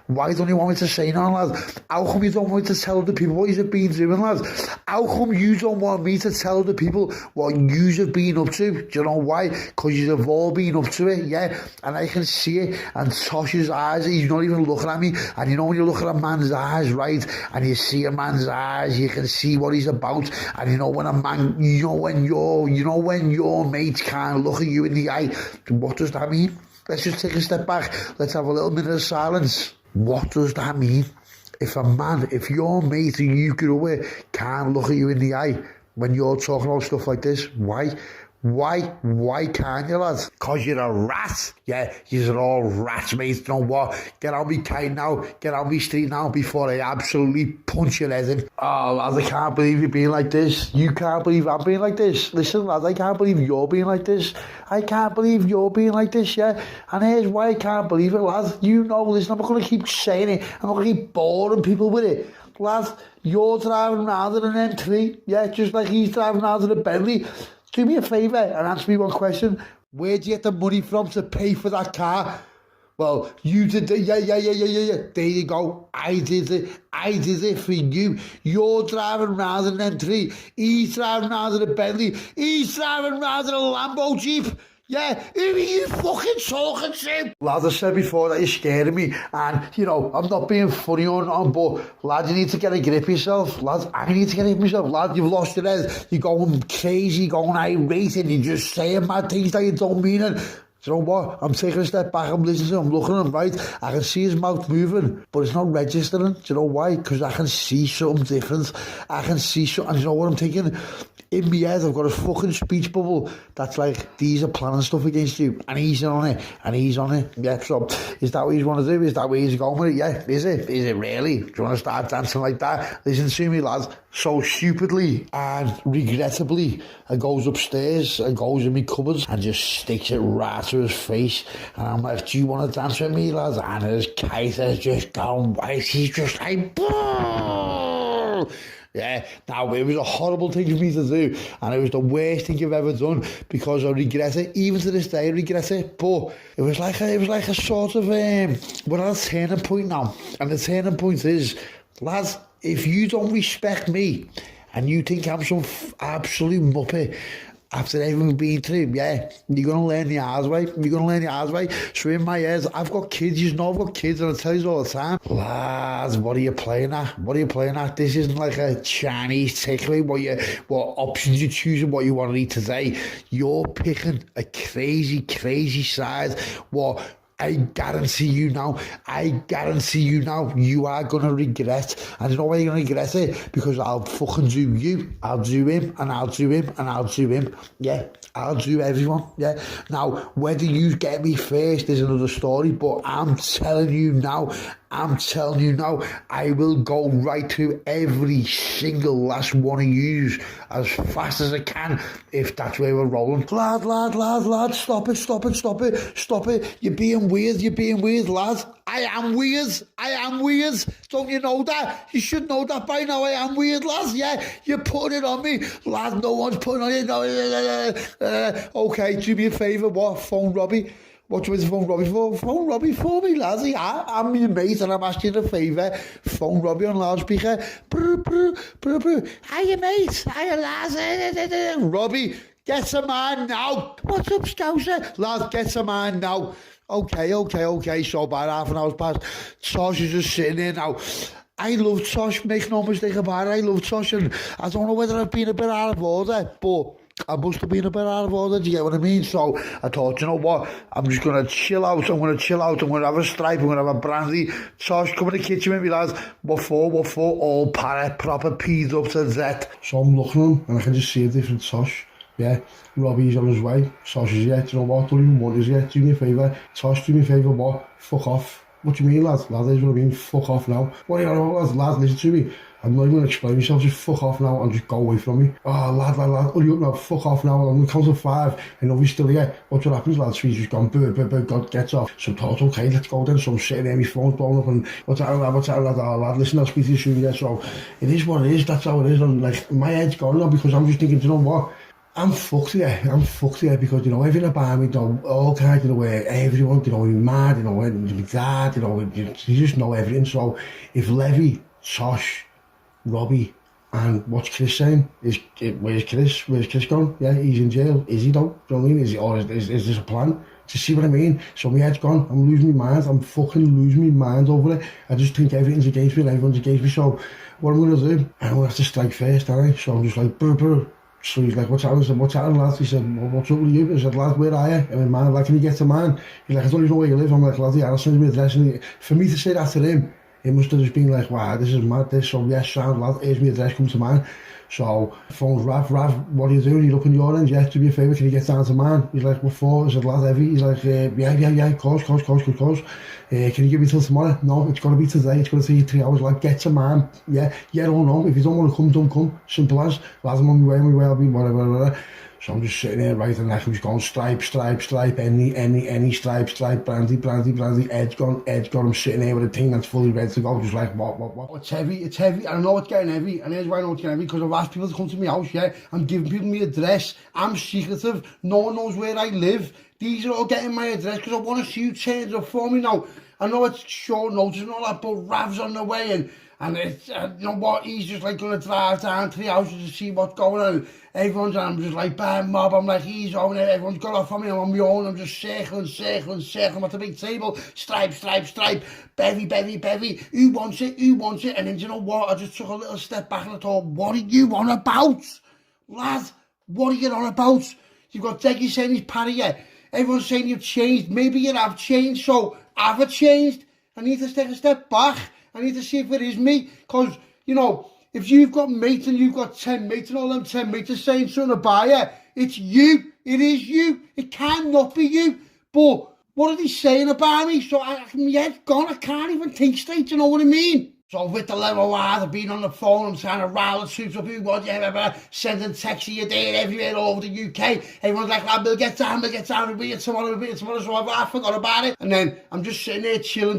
Why don't you want me to say nothing, lads? How come you don't want me to tell the people what you've been doing, lads? How come you don't want me to tell the people what you've been up to? Do you know why? Because you've all been up to it, yeah? And I can see it. And Tosh's eyes, he's not even looking at me. And you know when you look at a man's eyes, right? And you see a man's eyes, you can see what he's about. And you know when a man, you know when your mates can't look at you in the eye. What does that mean? Let's just take a step back. Let's have a little minute of silence. What does that mean? If your mate who you grew with can't look at you in the eye when you're talking about stuff like this, why? Why can't you, lads? Because you're a rat. Yeah, you're all rats, mate. You know what? Get on me kite now. Get on me street now before I absolutely punch your head in. Oh, lads, I can't believe you're being like this. You can't believe I'm being like this. Listen, lads, I can't believe you're being like this. I can't believe you're being like this, yeah? And here's why I can't believe it, lads. You know, listen, I'm not going to keep saying it. I'm not going to keep boring people with it. Lads, you're driving around in an M3, yeah, just like he's driving around in a Bentley. Do me a favour and answer me one question. Where'd you get the money from to pay for that car? Well, you did it. Yeah. There you go. I did it for you. You're driving around in an M3. He's driving around in a Bentley. He's driving around in a Lambo Jeep. Yeah, who are you fucking talking to? Lad, I said before that you're scaring me, and, you know, I'm not being funny on, but, lad, you need to get a grip yourself. Lad, I need to get a grip myself. Lad, you've lost your head. You're going crazy, going irate, and you're just saying mad things that you don't mean, and Do you know what? I'm taking a step back, I'm listening to him, I'm looking at him, right? I can see his mouth moving, but it's not registering. Do you know why? Because I can see something different. I can see something, and you know what I'm thinking? In my head, I've got a fucking speech bubble that's like, these are planning stuff against you, and he's on it, and he's on it. Yeah, so is that what he's want to do? Is that where he's going with it? Yeah, is it? Is it really? Do you want to start dancing like that? Listen to me, lads. So stupidly and regrettably, I goes upstairs, I goes in my cupboards and just sticks it right to his face. And I'm like, do you want to dance with me, lads? And his kite has just gone white. He's just like, "Boo!" Yeah, now it was a horrible thing for me to do, and it was the worst thing I've ever done, because I regret it. Even to this day, I regret it. But it was like a sort of we're at a turning point now, and the turning point is, lads, if you don't respect me, and you think I'm some absolute muppet after everything we've been through, yeah, you're going to learn the hard way. You're going to learn the hard way. So in my head, I've got kids, you know I've got kids, and I tell you all the time, lads, what are you playing at? What are you playing at? This isn't like a Chinese takeaway, what options you choose and what you want to eat today. You're picking a crazy, crazy side. What I guarantee you now, you are going to regret. And you know why you're going to regret it? Because I'll fucking do you, I'll do him, and I'll do him, and I'll do him. Yeah, I'll do everyone. Yeah. Now, whether you get me first is another story, but I'm telling you now, I will go right through every single last one of yous as fast as I can, if that's where we're rolling. Lad, stop it. You're being weird, lad. I am weird. Don't you know that? You should know that by now. I am weird, lads. Yeah, you're putting it on me. Lad, no one's putting on it. No, okay, do me a favour. What? Phone Robbie. What do you want to phone Robbie for? Phone Robbie for me, lads. Yeah, I'm your mate and I'm asking you a favour. Phone Robbie on loudspeaker. Hiya, mate. Hiya, lads. Robbie, get a man now. What's up, Scouser? Lad, get a man now. Okay. So about half an hour's passed. Tosh is just sitting there now. I love Tosh, make no mistake about it. I love Tosh, and I don't know whether I've been a bit out of order, but I must have been a bit out of order, do you get what I mean? So I thought, you know what, I'm just going to chill out, I'm going to have a stripe, I'm going to have a brandy. Tosh, come in the kitchen with me, lads. What for? All parrot, proper peed up to Z. So I'm looking at him, and I can just see a different Tosh. Yeah, Robbie's on his way. Tosh is, yeah, do you know what, don't even want his, yeah, do me a favour. Tosh, do me a favour, what? Fuck off. What do you mean, lads? Lad, is what I mean, fuck off now. What are you on about, lads? Listen to me. I'm not even going to explain myself, just fuck off now and just go away from me. Oh, lad, hurry up now, fuck off now. I'm going to count to 5, and nobody's still here. What happens, lad? So he's just gone, God gets off. So I thought, okay, let's go then. So I'm sitting there, my phone's blowing up, and what's that, lad? Oh, lad, listen, I'll speak to you soon, yeah. So it is what it is, that's how it is. And like, my head's gone now, because I'm just thinking, you know what? I'm fucked here because, you know, everything about me, you know, all kinds, you know, where everyone, you know, he's mad, you know, and my dad, you know, you just know everything. So if Levy, Tosh, Robbie, and what's Chris saying? Where's Chris gone? Yeah, he's in jail. Is he though? Do you know what I mean? Is he, or is this a plan? Do you see what I mean? So my head's gone. I'm losing my mind. I'm fucking losing my mind over it. I just think everything's against me and everyone's against me. So what I'm going to do, I'm going to have to strike first, aren't I? So I'm just like, brr. So he's like, what's happening? I said, what's happening, lad? He said, well, what's up with you? I said, lad, where are you? I mean, man, like, can you get to man? He's like, I don't even know where you live. I'm like, lad, yeah, I'll send you my address. And for me to say that to him, it must have just been like, wow, this is mad, this. So yes, sound, lad, here's my address, come to man. So phone's Rav, what are you doing? You looking your end? Yeah, do me a favour, can you get down to man? He's like, what for? I said, lad, heavy. He's like, yeah, of course. Can you give me till tomorrow? No, it's got to be today. It's going to take you 3 hours. Like, get to man. Yeah or no. If you don't want to come, don't come. Simple as. Lad, I'm on my way, I'll be whatever. So I'm just sitting there, right, and I'm just going stripe, any stripe, brandy, edge gone. I'm sitting there with a thing that's fully ready to go, just like, what? It's heavy. I know it's getting heavy, and here's why I know it's getting heavy, because I've asked people to come to my house, yeah? I'm giving people my address. I'm secretive. No one knows where I live. These are all getting my address, because I want to see who turns up for me now. I know it's short notice and all that, but Rav's on the way, and it's, you know what, he's just like going to drive down 3 houses to see what's going on. Everyone's, I'm just like, bam, mob, I'm like, he's over there, everyone's got off on me, I'm on my own, I'm just circling at the big table, stripe, bevy, who wants it, and then, you know what, I just took a little step back and I thought, what are you on about, lad, what are you on about? You've got Deggy saying he's party, yeah? Everyone's saying you've changed. Maybe you have changed, so have I changed? I need to take a step back. I need to see if it is me. Because, you know, if you've got mates and you've got 10 mates and all them 10 mates are saying something about you, it's you. It is you. It cannot be you. But what are they saying about me? So my head's gone. I can't even think straight, you know what I mean? So with the level where I've been on the phone, I'm trying to rile the troops up, who was you ever sending texts here, there, everywhere, all over the UK. Everyone's like, lad, we'll get down, we'll be here tomorrow, so I forgot about it. And then I'm just sitting there chilling.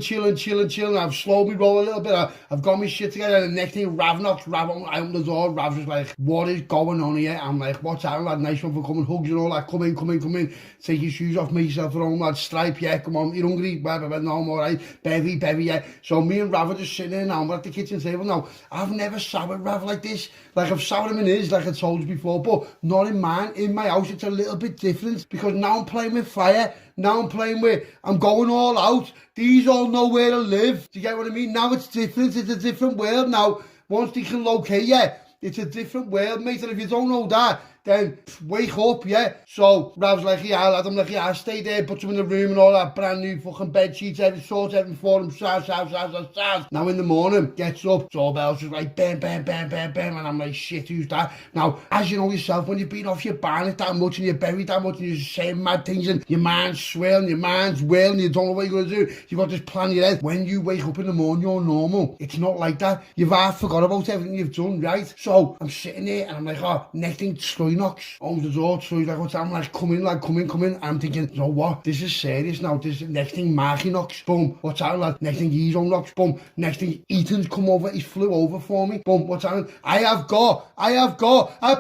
I've slowed me roll a little bit, I've got my shit together, and the next thing, Rav knocks, I open the door, Rav's just like, what is going on here? I'm like, what's happening, lad? Nice one for coming, hugs and all that, come in, take your shoes off, make yourself at home, lad, stripe, yeah, come on, you're hungry, no, I'm alright, bevy, yeah. So me and Rav are just sitting there now, we're at the kitchen table now. I've never sat with Rav like this. Like, I've sat with him in his, like I told you before, but not in mine. In my house, it's a little bit different, because now I'm playing with fire. Now I'm going all out. These all know where to live. Do you get what I mean? Now it's different. It's a different world now. Once they can locate you, it's a different world, mate. And if you don't know that, then wake up, yeah. So Rav's like, yeah, lad, I'm like, yeah, I stay there, put him in the room and all that, brand new fucking bed sheets, everything for him, sounds. Now in the morning, gets up, doorbell's just like, bam, and I'm like, shit, who's that? Now, as you know yourself, when you've been off your barnet that much and you're buried that much and you're saying mad things and your mind's swirling, your mind's wailing, you don't know what you're going to do, you've got this plan in your head. When you wake up in the morning, you're normal. It's not like that. You've half forgot about everything you've done, right? So I'm sitting there and I'm like, oh, next thing, Troy knocks, opens the door, Troy's like, what's that? I'm like, come in, lad, come in. And I'm thinking, you know what? This is serious now. This next thing, Marky knocks, boom, what's that, lad? Next thing, Ezo knocks, boom. Next thing, Ethan's come over, he's flew over for me, boom, what's that? I have got a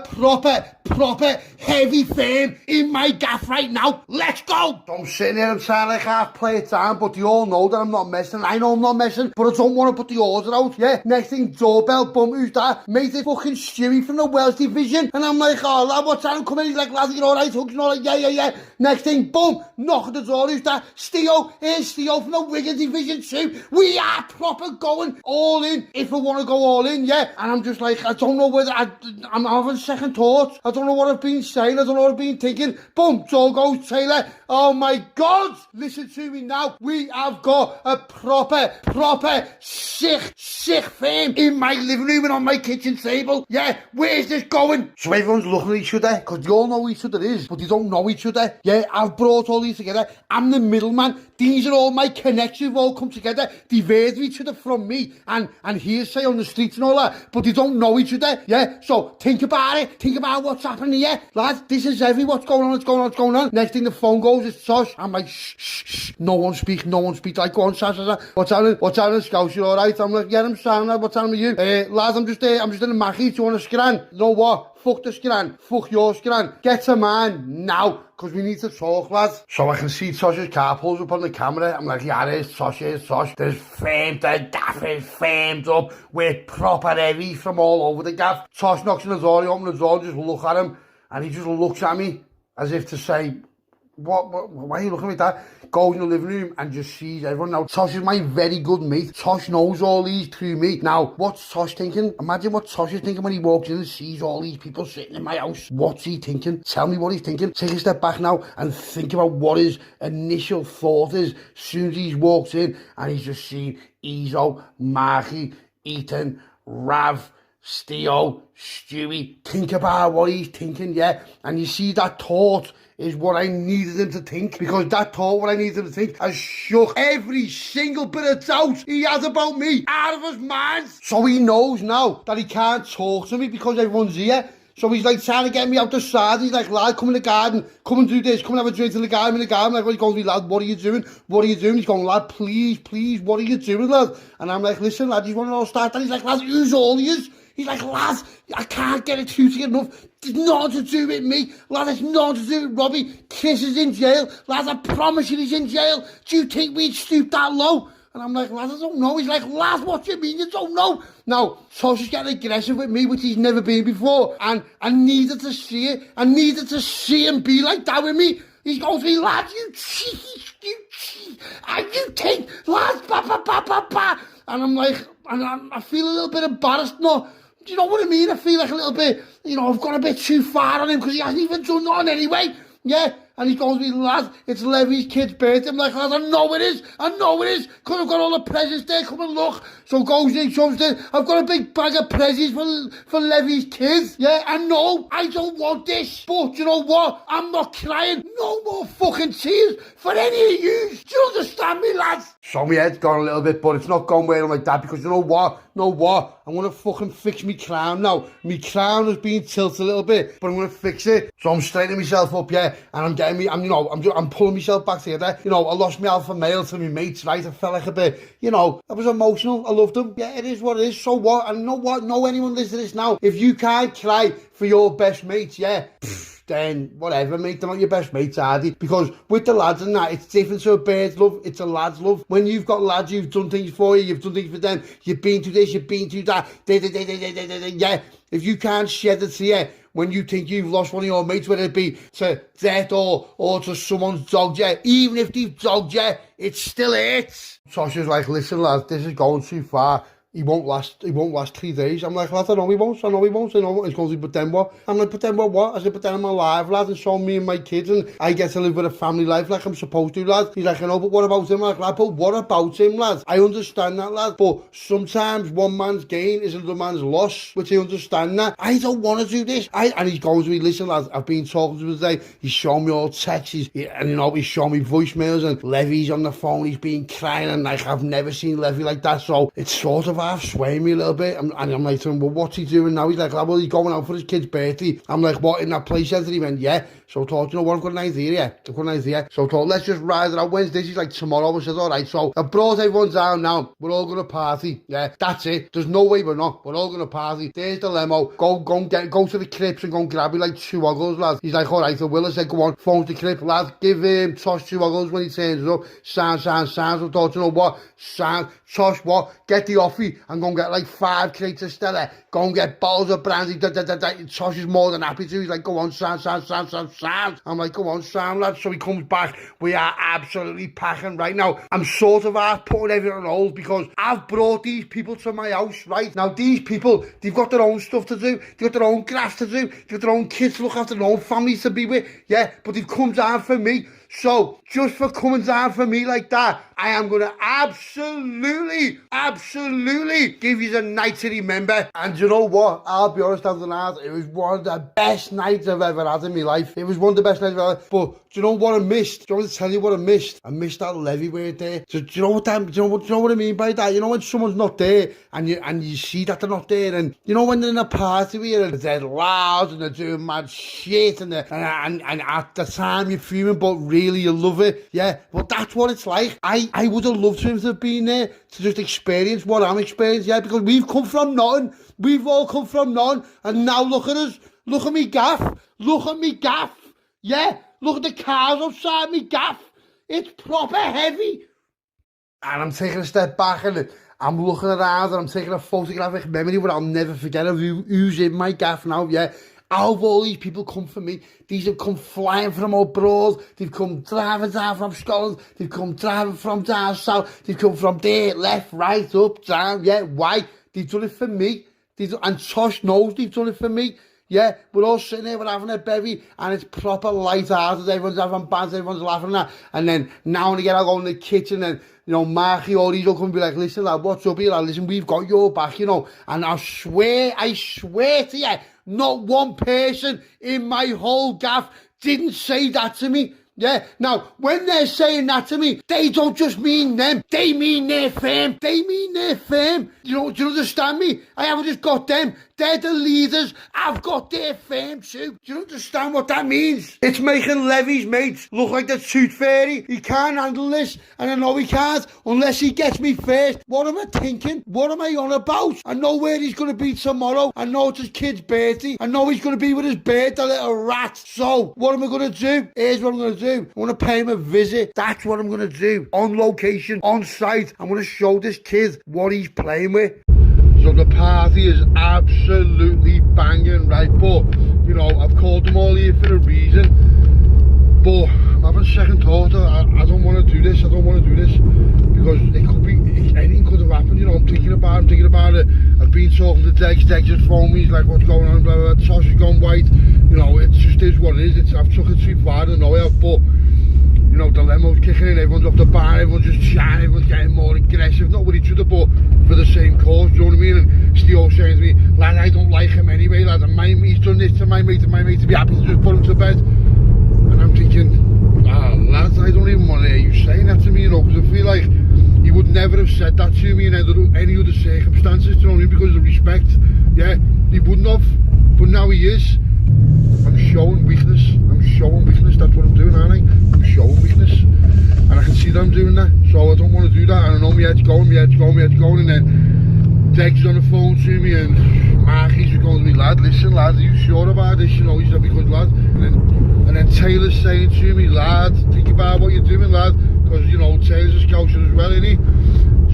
proper heavy firm in my gaff right now. Let's go! So I'm sitting there, I'm trying like half play it down, but they all know that I'm not messing. I know I'm not messing, but I don't want to put the order out, yeah? Next thing, doorbell, boom, who's that? Mate, it's fucking Stewie from the Welsh division. And I'm like, oh, lad, what's that? I'm coming in, he's like, lad, you alright, hugs and all that, yeah. Next thing, boom, knock at the door, who's that? Here's Steo from the Wigan Division 2. We are proper going all in, if I want to go all in, yeah? And I'm just like, I don't know whether, I'm having second thoughts. I don't know what I've been saying, I don't know what I've been thinking. Boom, door goes Taylor. Oh my God, listen to me now. We have got a proper sick firm in my living room and on my kitchen table. Yeah, where's this going? So everyone's looking at each other, because they all know who each other is, but they don't know each other. Yeah, I've brought all these together. I'm the middleman. These are all my connections, have all come together. They've heard each other from me and hearsay on the streets and all that, but they don't know each other. Yeah, so think about it. Think about what's happening here. Lads, this is what's going on. Next thing the phone goes, it's Tosh. I'm like, shh. No one speak. Like, go on, Sash. What's happening, Scouse? You alright? I'm like, yeah, I'm sound, lad. What's happening with you? Lads, I'm just in a Mackie. Do you want a scran? You know what? Fuck the scran. Fuck your scran. Get a man now, because we need to talk, lads. So I can see Tosh's car pulls up on the camera. I'm like, yeah, here's Tosh. There's framed, the gaff is framed up with proper heavy from all over the gaff. Tosh knocks on the door, he opens the door, just look at him, and he just looks at me as if to say, what, why are you looking like that? Goes in the living room and just sees everyone. Now, Tosh is my very good mate. Tosh knows all these through me. Now, what's Tosh thinking? Imagine what Tosh is thinking when he walks in and sees all these people sitting in my house. What's he thinking? Tell me what he's thinking. Take a step back now and think about what his initial thought is as soon as he walks in and he's just seen Ezo, Marky, Ethan, Rav, Steo, Stewie. Think about what he's thinking, yeah? And you see that thought is what I needed him to think, because that thought, what I needed him to think, has shook every single bit of doubt he has about me out of his mind. So he knows now that he can't talk to me because everyone's here. So he's like trying to get me out the side. He's like, lad, come in the garden, come and do this, come and have a drink in the garden. I'm like, well, he goes to me, lad, what are you doing? He's going, lad, please, what are you doing, lad? And I'm like, listen, lad, you want to all start? And he's like, lad, who's all yous? He's like, lad, I can't get it through to you enough. It's nothing to do with me. Lad, it's nothing to do with Robbie. Chris is in jail. Lad, I promise you he's in jail. Do you think we'd stoop that low? And I'm like, lad, I don't know. He's like, lad, what do you mean you don't know? Now, Tosh is getting aggressive with me, which he's never been before. And I needed to see it. I needed to see him be like that with me. He's going to me, lad, you cheeky, and you think, lad, ba. And I'm like, and I feel a little bit embarrassed now. Do you know what I mean? I feel like a little bit, I've gone a bit too far on him because he hasn't even done nothing anyway. Yeah, And he goes to me, lad, it's Levy's kid's birthday. I'm like, lad, I know it is, because I've got all the presents there, come and look. So goes in, shows there, I've got a big bag of presents for Levy's kids. Yeah, I know, I don't want this, but you know what? I'm not crying, no more fucking tears for any of you. Do you understand me, lads? So my head's gone a little bit, but it's not gone where like that, because you know what? I'm gonna fucking fix my crown now. My crown has been tilted a little bit, but I'm gonna fix it. So I'm straightening myself up, yeah, and I'm pulling myself back together. You know, I lost my alpha male to my mates, right? I felt like a bit, you know, I was emotional. I loved them. Yeah, it is what it is. So what? And you know what? No, anyone listen to this now. If you can't cry for your best mates, yeah, then whatever, mate, they're not your best mates, are they? Because with the lads and that, it's different to a bird's love, it's a lad's love. When you've got lads who've done things for you, you've done things for them, you've been through this, you've been through that, yeah, if you can't shed a tear when you think you've lost one of your mates, whether it be to death or to someone's dogged you, even if they've dogged you, it still hurts. Sasha's like, listen lads, this is going too far. He won't last 3 days. I'm like, lad, I know he won't. He's going to, but then what? I'm like, but then what? I said, but then I'm alive, lad, and so me and my kids, and I get to live with a family life like I'm supposed to, lad. He's like, I know, but what about him? I'm like, lad, but what about him, lad? I understand that, lad, but sometimes one man's gain is another man's loss, which I understand that. I don't want to do this. And he's going to me, listen, lad, I've been talking to him today. He's showing me all texts, and you know, he's showing me voicemails, and Levy's on the phone, he's been crying, and like, I've never seen Levy like that, so it's sort of half swaying me a little bit, and I'm like to him, well, what's he doing now? He's like, well, he's going out for his kid's birthday. I'm like, what, in that place centre? He went, yeah. So I thought, you know what, I've got an idea. So I thought, let's just ride it out Wednesday. He's like, tomorrow. I said, all right. So I brought everyone down now. We're all going to party. Yeah, that's it. There's no way we're not. We're all going to party. There's the limo. Go to the Crips and go and grab me like 2 uggles, lad. He's like, all right. So Will, I said, go on, phone to the Crip, lad. Give him Tosh 2 uggles when he turns up. Sounds. I thought, you know what? Tosh, what? Get the offie and go and get like 5 crates of Stella. Go and get bottles of brandy. Tosh is more than happy to. He's like, go on, sound. I'm like, go on, sound, lad. So he comes back. We are absolutely packing right now. I'm sort of half putting everything on hold because I've brought these people to my house, right? Now, these people, they've got their own stuff to do. They've got their own grass to do. They've got their own kids to look after, their own families to be with. Yeah, but they've come down for me. So, just for coming down for me like that, I am going to absolutely give you a night to remember. And you know what? I'll be honest, it was one of the best nights I've ever had in my life. It was one of the best nights I've ever had. But do you know what I missed? Do you want me to tell you what I missed? I missed that Levy word there. So, do you know what I mean by that? You know when someone's not there and you see that they're not there, and you know when they're in a party with you and they're loud and they're doing mad shit and at the time you're fuming, but really you love it. Yeah, well, that's what it's like. I would have loved him to have been there to just experience what I'm experiencing, yeah, because we've come from nothing. We've all come from nothing, and now look at us. Look at me gaff. Yeah, look at the cars outside me gaff. It's proper heavy. And I'm taking a step back and I'm looking around and I'm taking a photographic memory where I'll never forget of who's in my gaff now, yeah. How have all these people come for me? These have come flying from abroad. They've come driving down from Scotland. They've come driving from down south. They've come from there, left, right, up, down. Yeah, why? They've done it for me. And Tosh knows they've done it for me. Yeah, we're all sitting there, we're having a bevy, and it's proper light-hearted. Everyone's having bands, everyone's laughing at that. And then now and again, I'll go in the kitchen and, you know, Marky or these will come and be like, listen, lad, what's up here, lad? Listen, we've got your back, you know. And I swear to you, not one person in my whole gaff didn't say that to me. Yeah, now, when they're saying that to me, they don't just mean them, they mean their fam. You know, do you understand me? I haven't just got them, they're the leaders, I've got their fam too. Do you understand what that means? It's making Levy's mates look like the tooth fairy. He can't handle this, and I know he can't unless he gets me first. What am I thinking? What am I on about? I know where he's going to be tomorrow. I know it's his kid's birthday. I know he's going to be with his bird, the little rat. So, what am I going to do? Here's what I'm going to do. I want to pay him a visit. That's what I'm going to do. On location, on site. I'm going to show this kid what he's playing with. So the party is absolutely banging, right? But, you know, I've called them all here for a reason. But having second thought. I don't want to do this. I don't want to do this because it could be anything could have happened. You know, I'm thinking about it. I've been talking to Degs. Degs just phoned me. He's like, what's going on? Blah blah. The sauce has gone white. You know, it just is what it is. I've took it too far. I know I have, but you know, dilemma's kicking in. Everyone's off the bar. Everyone's just chatting. Everyone's getting more aggressive. Not with each other, but for the same cause. Do you know what I mean? And Steele saying to me, lad, I don't like him anyway, lad. And he's done this to my mate, to be happy to just put him to bed. And I'm thinking, lads, I don't even want to hear you saying that to me, you know, because I feel like he would never have said that to me in any other circumstances, do you know what I mean? Because of respect, yeah, he wouldn't have, but now he is. I'm showing weakness, that's what I'm doing, aren't I? I'm showing weakness, and I can see them doing that, so I don't want to do that, and I know my head's going, and then Deg's on the phone to me, and Marky's going to me, lad, listen, lad, are you sure about this? You know, he's a good lad, and then Taylor's saying to me, lad, think about what you're doing, lad, because, you know, Taylor's a Scouser as well, isn't he?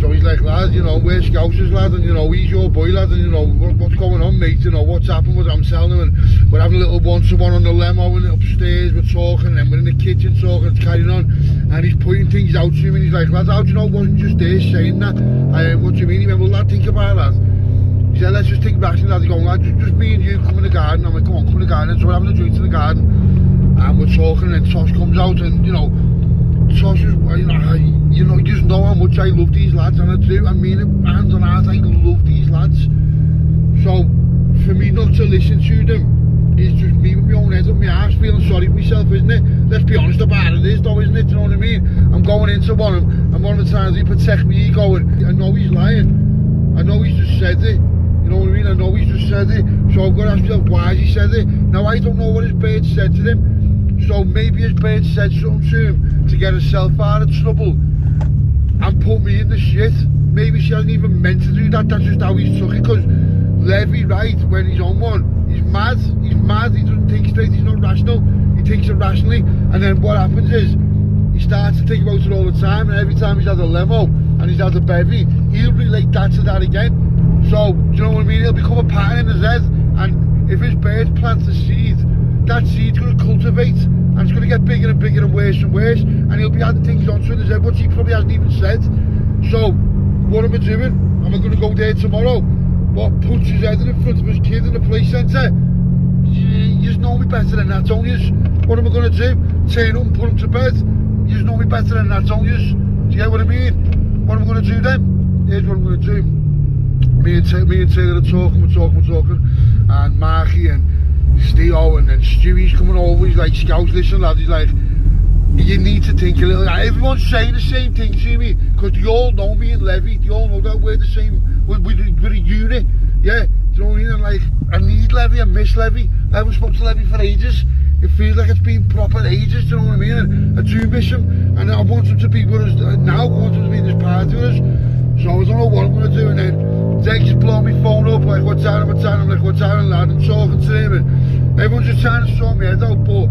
So he's like, lad, you know, we're Scousers, lad, and, you know, he's your boy, lad, and, you know, what's going on, mate, you know, what's happened, what I'm telling him, and we're having a little one-to-one on the limo, and upstairs, we're talking, and then we're in the kitchen talking, carrying on, and he's pointing things out to me, and he's like, lad, how do you know it wasn't just there saying that? What do you mean? He went, well, lad, think about that. He said, let's just think back to that. He's going, lad, just me and you come in the garden. I'm like, come on, come in the garden. So we're having a drink in the garden, and we're talking, and then Tosh comes out, and, you know, Tosh is, you know, you just know how much I love these lads, and I do. I mean it, hands on heart, I love these lads. So, for me not to listen to them, is just me with my own head up my arse, feeling sorry for myself, isn't it? Let's be honest about it, though, isn't it? Do you know what I mean? I'm going into one of the times he protect my ego, and I know he's lying. I know he's just said it. You know what I mean? I know he's just said it. So I've got to ask myself why he said it. Now, I don't know what his bird said to him. So maybe his bird said something to him to get herself out of trouble and put me in the shit. Maybe she hasn't even meant to do that. That's just how he's took it. Because Levy, right, when he's on one, he's mad. He doesn't think straight. He's not rational. He thinks irrationally. And then what happens is he starts to think about it all the time. And every time he's had a limo and he's had a bevy, he'll relate that to that again. So, do you know what I mean? He'll become a pattern in his head. And if his bird plants a seed, that seed's going to cultivate, and it's going to get bigger and bigger and worse, and he'll be adding things onto his head which he probably hasn't even said. So what am I doing? Am I going to go there tomorrow? What, puts his head in front of his kid in the play centre? You know me better than that, don't you? What am I going to do? Turn up and put him to bed? You know me better than that, don't you? Do you get what I mean? What am I going to do then? Here's what I'm going to do. Me and Taylor are talking, we're talking, and Marky and Steve and then Stewie's coming over. He's like, Scouse, listen, lad. He's like, you need to think a little. Everyone's saying the same thing to me because they all know me and Levy. They all know that we're the same. We're a unit. Yeah, do you know what I mean? And like, I need Levy. I miss Levy. I haven't spoken to Levy for ages. It feels like it's been proper ages. Do you know what I mean? And I do miss him, and I want him to be with us now. I want him to be in this party with us. So I don't know what I'm going to do, and then Dex just blowing my phone up, like, what's happening? I'm like, what's happening, lad? I'm talking to him, and everyone's just trying to sort my head out, but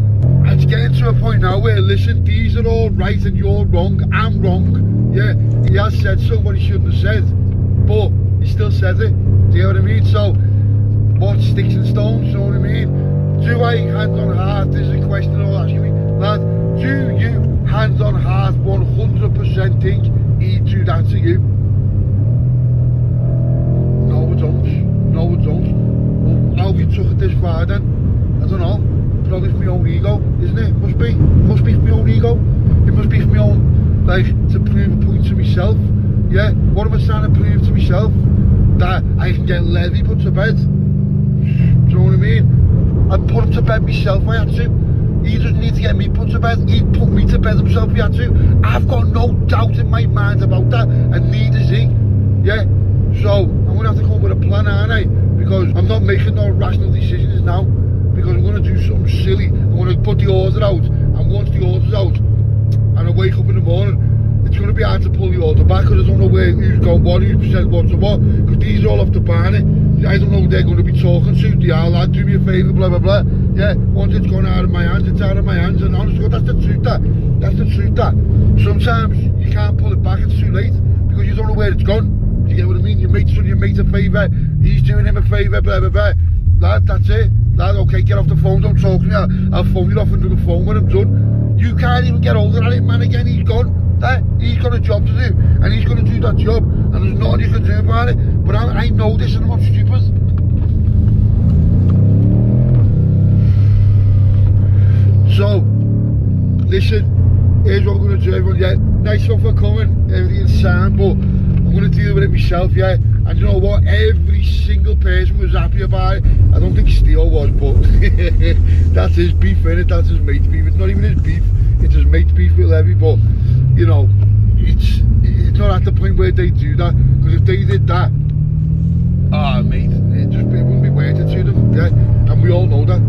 it's getting to a point now where, listen, these are all right and you're wrong, I'm wrong. Yeah, he has said something what he shouldn't have said, but he still said it. Do you know what I mean? So, what sticks and stones, you know what I mean? Do I, hand on heart, this is a question they're all asking me, lad, do you, hand on heart, 100% think he'd do that to you? No, I don't. Well, how have you took it this far then? I don't know. Probably for my own ego, isn't it? Must be for my own ego. It must be for my own, like, to prove a point to myself. Yeah, what am I trying to prove to myself? That I can get Levy put to bed. Do you know what I mean? I'd put him to bed myself if I had to. He doesn't need to get me put to bed. He'd put me to bed himself if he had to. I've got no doubt in my mind about that, and neither does he. Yeah. So, I'm going to have to come up with a plan, aren't I? Because I'm not making no rational decisions now. Because I'm going to do something silly. I'm going to put the order out. And once the order's out, and I wake up in the morning, it's going to be hard to pull the order back. Because I don't know who's got what, who's said what to what. Because these are all off the barney. I don't know who they're going to be talking to. They are, lad, do me a favour, blah, blah, blah. Yeah, once it's gone out of my hands, it's out of my hands. And honestly, that's the truth, that's the truth, sometimes you can't pull it back, it's too late. Because you don't know where it's gone. You get what I mean? Your mate's done your mate a favour, he's doing him a favour, blah blah blah. Lad, that's it. Lad, okay, get off the phone, don't talk to me, I'll phone you off into the phone when I'm done. You can't even get older at it, man, again, he's gone. He's got a job to do, and he's going to do that job, and there's nothing you can do about it. But I know this, and I'm not stupid. So, listen, here's what we're going to do, everyone. Yeah, nice one for coming, everything's sound, but I'm going to deal with it myself, yeah. And you know what, every single person was happy about it. I don't think Steele was, but that's his beef, innit? That's his mate's beef. It's not even his beef, it's his mate's beef with Levy. But you know, it's not at the point where they do that, because if they did that, mate, it wouldn't be worth it to them, yeah, and we all know that.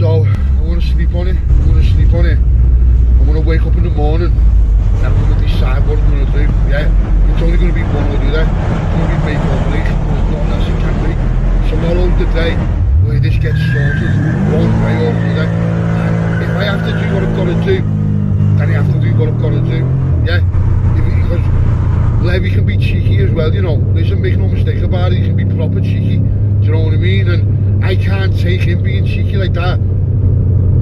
So I'm gonna sleep on it, I'm gonna wake up in the morning and I'm gonna decide what I'm gonna do, yeah. It's only gonna be one or the other. It's gonna be make or break, there's nothing else it can be. Tomorrow's the day where this gets sorted, one way or the other. And if I have to do what I've gotta do, then I have to do what I've gotta do, yeah. Because Levy can be cheeky as well, you know. Listen, make no mistake about it, he can be proper cheeky, do you know what I mean? And I can't take him being cheeky like that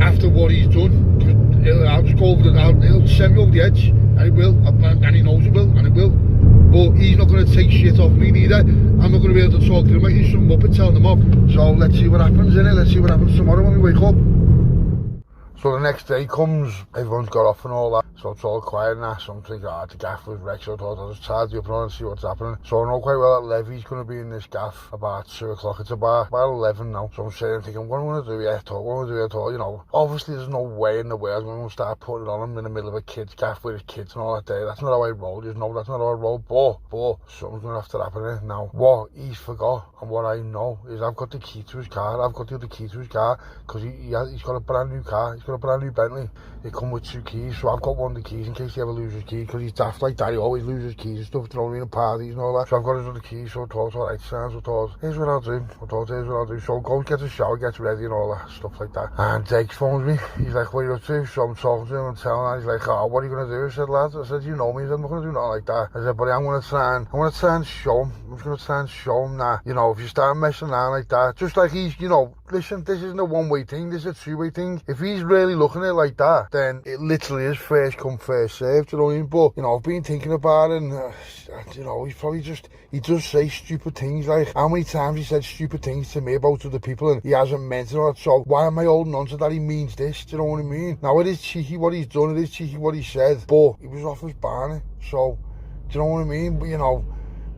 after what he's done. I'll just go over he'll send me over the edge, and he will, and he knows he will, and he will. But he's not going to take shit off me neither. I'm not going to be able to talk to him like he's some muppet telling him off. So let's see what happens, innit? Let's see what happens tomorrow when we wake up. So the next day comes, everyone's got off and all that, so it's all quiet now. So I'm thinking, the gaff was wrecked, so I thought I'll just tidy up and see what's happening. So I know quite well that Levy's going to be in this gaff about 2 o'clock. It's about 11 now. So I'm sitting thinking, what am I going to do here? What am I going to do here? You know, obviously there's no way in the world I'm going to start putting it on him in the middle of a kid's gaff with his kids and all that day. That's not how I roll, you know, that's not how I roll. But something's going to have to happen here now. What he's forgot, and what I know, is I've got the key to his car. I've got the other key to his car, because he's got a brand new car. He's got a brand new Bentley. It come with 2 keys, so I've got one of the keys in case he ever loses his key, because he's daft like that. He always loses keys and stuff, you know what I mean, at parties and all that. So I've got his other keys, so I thought, alright, sounds, here's what I'll do. So go get a shower, get ready and all that stuff like that. And Jake phones me, he's like, what are you up to? So I'm talking to him and telling him, he's like, what are you going to do? I said, lad, you know me. He said, I'm not going to do nothing like that. I said, but I'm going to try and show him. I'm just going to try and show him that, you know, if you start messing around like that, just like he's, you know, listen, this isn't a one-way thing, this is a two-way thing. If he's really looking at it like that, then it literally is first come, first served, you know what I mean? But, you know, I've been thinking about it, and, you know, he's probably just, he does say stupid things, like, how many times he said stupid things to me about other people, and he hasn't meant it, so why am I holding on to that he means this, do you know what I mean? Now, it is cheeky what he's done, it is cheeky what he said, but he was off his barney, so, do you know what I mean? But, you know,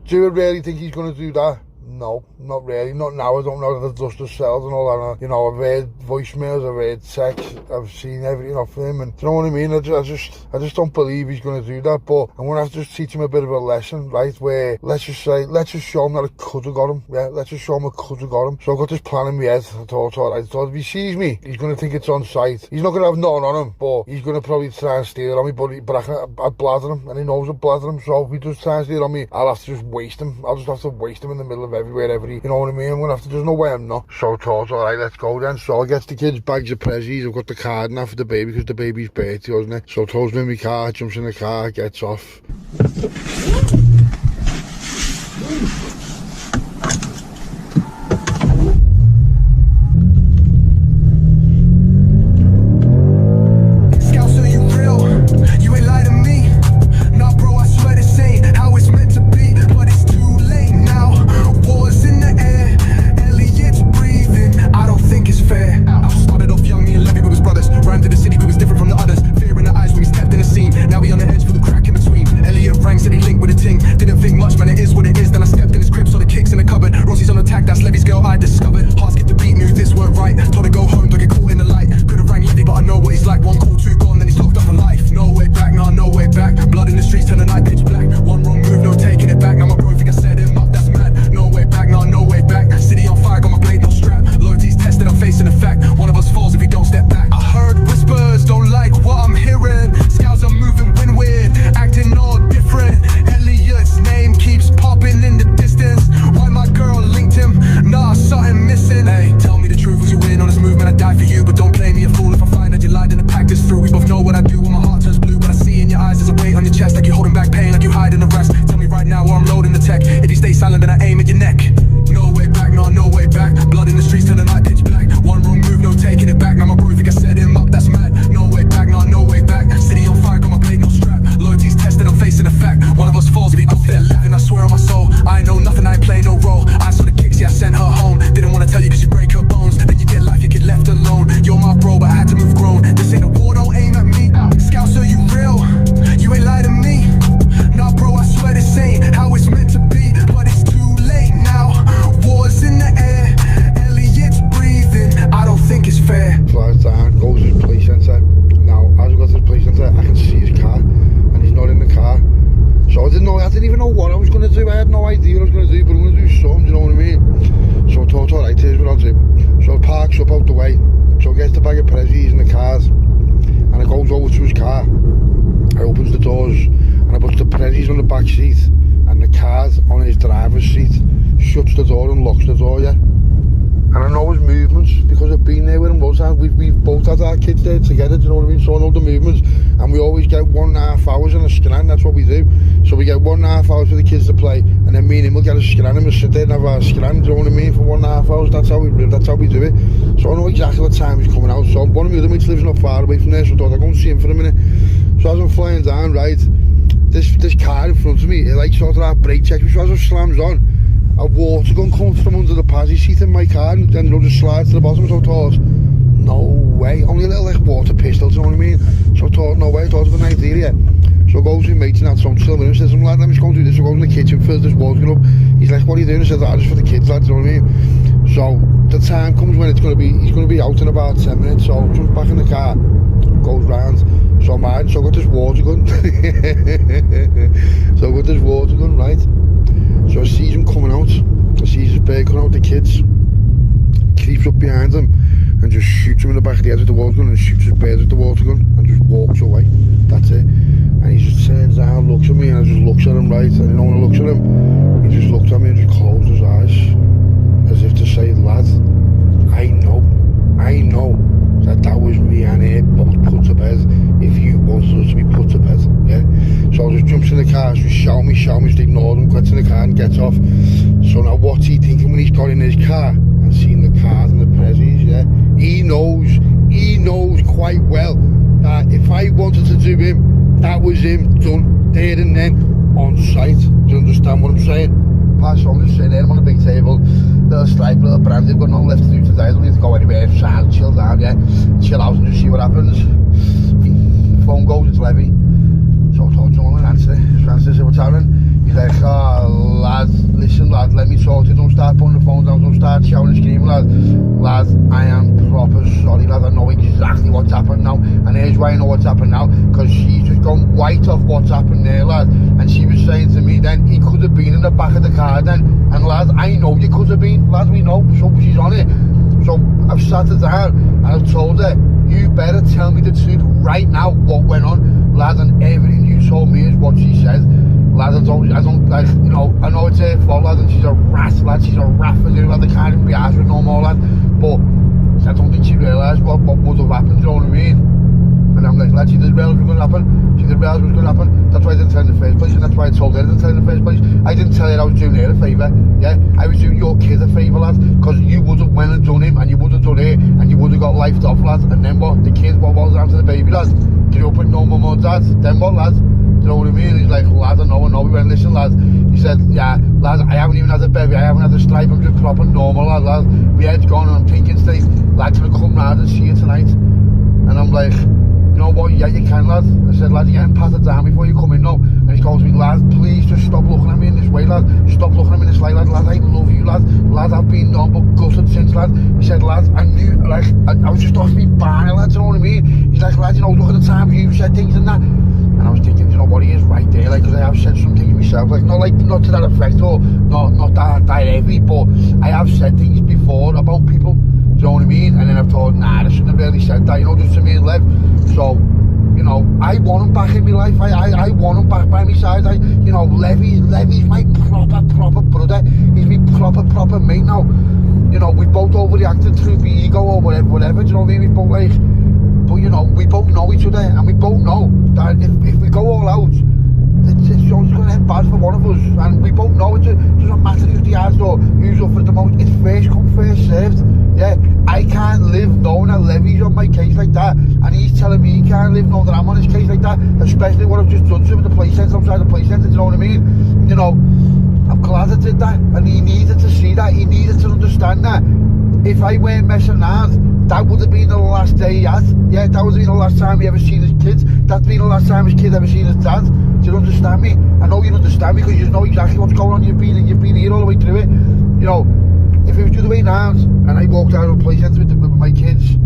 do I really think he's going to do that? No, not really, not now. I don't know that the dust has settled and all that. You know, I've heard voicemails, I've heard texts, I've seen everything off him, and do you know what I mean? I just don't believe he's going to do that. But I'm going to have to just teach him a bit of a lesson, right? Where let's just show him that it could have got him. Yeah, let's just show him it could have got him. So I've got this plan in my head. I thought, alright, if he sees me, he's going to think it's on sight. He's not going to have nothing on him, but he's going to probably try and steal it on me. But I blather him, and he knows I blather him. So if he does try and steal it on me, I'll have to just waste him. I'll just have to waste him in the middle of everywhere, you know what I mean? I'm going to have to, there's no way I'm not. So I thought, alright, let's go then. So I get the kids bags of prezzies. I've got the card now for the baby, because the baby's birthday, wasn't it? So throws me in my car, jumps in the car, gets off. Scouse, are you real? You ain't lie to me. Nah, bro, I swear this ain't how it's meant to be. But it's too late now. Wars in the air, Elliot's breathing. I don't think it's fair. I started off young, me and Levy, we was brothers. Ran to the city, we was different from the others. Fear in the eyes when we stepped in the scene. Now we on the edge for the crack in between. Elliot rang, said he linked with a ting. Didn't think much, man, it is what it is. Then I stepped in the what I'll do. So it parks up out the way. So he gets the bag of prezzies in the cars, and it goes over to his car. I opens the doors, and I puts the prezzies on the back seat, and the car's on his driver's seat. Shuts the door and locks the door, yeah. And I know his movements because I've been there with him most times. We've both had our kids there together, do you know what I mean? So I know the movements, and we always get 1.5 hours on a scan. That's what we do. So we get 1.5 hours for the kids to play, and then me and him will get a scan, and we'll sit there and have our scan, do you know what I mean, for 1.5 hours. That's how we do it. So I know exactly what time he's coming out. So one of my other mates lives not far away from there, so I thought I'd go and see him for a minute. So as I'm flying down, right, this car in front of me, it like sort of that brake check, which as it slams on, a water gun comes from under the passenger seat in my car, and then just slides to the bottom. So I thought, no way, only a little like water pistol, do you know what I mean? So I thought, no way, I thought it was an idea, yeah. So I goes with mates and that, so I'm still with him, says, lad, let me just go and do this. So I go in the kitchen, fills this water gun up. He's like, what are you doing? I said, just for the kids, lad, do you know what I mean? So the time comes when he's going to be out in about 10 minutes, so jumps back in the car, goes round. So I'm riding, so I got this water gun. So I got this water gun, right? So I sees him coming out, I sees his bear coming out the kids, creeps up behind him and just shoots him in the back of the head with the water gun, and shoots his bear with the water gun and just walks away. That's it. And he just turns down, looks at me, and I just looks at him, right? And you know when I looks at him, he just looked at me and just closed his eyes, as if to say, lad, I know that was me and her both put to bed if you wanted us to be put to bed, yeah? So I just jumps in the car, just shout me, just ignore him, gets in the car and gets off. So now what's he thinking when he's got in his car and seen the cars and the prezzies, yeah? He knows quite well that if I wanted to do him, that was him done there and then on sight. Do you understand what I'm saying? Pass on, just sitting there, I'm on a big table, little stripe, little brand, they've got nothing left to do today, I don't need to go anywhere, sad, chill down, yeah, chill out and just see what happens. Phone goes, it's Levy. So I thought, you know what, answer it, what's happening? He's like, oh, lad, listen, lad, let me talk to you, don't start putting the phone down, don't start shouting and screaming, lad. Lad, I am proper sorry, lad, I know exactly what's happened now, and here's why I know what's happened now, because she's just gone white off what's happened there, lad, and she was saying to me then, he could have been in the back of the car then, and lad, I know you could have been, lad, we know, so she's on it. So I've sat her down, and I've told her, you better tell me the truth right now, what went on, lad, and everything you told me is what she said. Lad, I don't like, you know, I know it's her fault, lad, and she's a rat, lad, she's a rat for doing, lad, I can't even be arsed with no more, lad, but I don't think she realised what would have happened, you know what I mean? And I'm like, lad, she didn't realise what was going to happen, she didn't realise what was going to happen, that's why I didn't tell her in the first place, and that's why I told her I didn't tell her in the first place. I didn't tell her I was doing her a favour, yeah, I was doing your kid a favour, lad, because you would have went and done him, and you would have done her, and you would have got lifed off, lad, and then what, the kid, what was down to the baby, lad, grew up with no mum or dad, then what, lad? You know what I mean? He's like, lad, I know. We went, listen, lad. He said, yeah, lad, I haven't even had a baby, I haven't had a stripe, I'm just proper normal, lad. My head's gone and I'm thinking straight, lad's gonna come round and see you tonight. And I'm like, you know what, yeah, you can, lad. I said, lad, you're getting patted down before you come in now. And he goes to me, lad, please just stop looking at me in this way, lad. Stop looking at me in this light, lad. Lad, I love you, lad. Lad, I've been nothing but gutted since, lad. He said, lad, I knew, like, I was just off me barney, lad, you know what I mean? He's like, lad, you know, look at the time you said things and that. And I was thinking, you know what, he is right there, like, because I have said some things myself, like, not to that effect, or not that heavy, but I have said things before about people, do you know what I mean? And then I've thought, nah, I shouldn't have really said that, you know, just to me and Lev. So, you know, I want him back in my life, I want him back by my side, you know, Levy's my proper brother, he's my proper mate now. You know, we both overreacted through the ego or whatever, do you know what I mean? We both like, but you know, we both know each other, and we both know that if we go all out, it's going to end bad for one of us, and we both know it doesn't matter who's the hardest or who's up for the most, it's first come, first served, yeah. I can't live knowing that Levy's on my case like that, and he's telling me he can't live knowing that I'm on his case like that, especially what I've just done to him in the play centre, outside the play centre, do you know what I mean? You know, I'm glad I did that, and he needed to see that, he needed to understand that. If I weren't messing around, that would have been the last day he had. Yeah, that would have been the last time he ever seen his kids. That'd been the last time his kid ever seen his dad. Do you understand me? I know you understand me because you know exactly what's going on. You've been here all the way through it. You know, if it was the other way round and I walked out of a play centre with my kids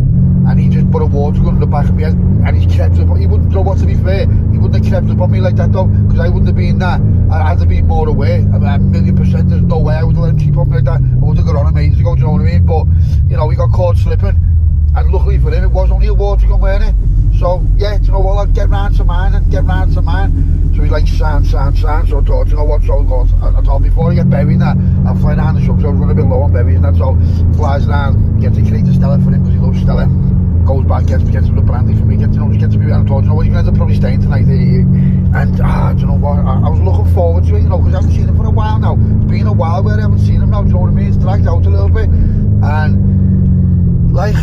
and he just put a water gun in the back of me head, and he's crept up. He wouldn't know what, to be fair, he wouldn't have crept up on me like that though, because I wouldn't have been that. I had to be more aware. I mean, 1,000,000%, there's no way I would have let him keep up like that. I would have got on him ages ago, do you know what I mean? But, you know, he got caught slipping, and luckily for him, it was only a water gun, weren't it? So, yeah, do you know what, I'd get round to mine and get round to mine. So he's like, sound. So I thought, you know what, so I thought before I get buried that, I'll fly down the shop, so I was running a bit low on berries and that, so flies down, gets a crate of Stella for him, because he loves Stella. Goes back, gets some of the brandy for me, gets to me, and I thought, you know what, you're going to probably staying tonight, do you know what, I was looking forward to it, you know, because I haven't seen him for a while now. It's been a while where I haven't seen him now, do you know what I mean? It's dragged out a little bit, and like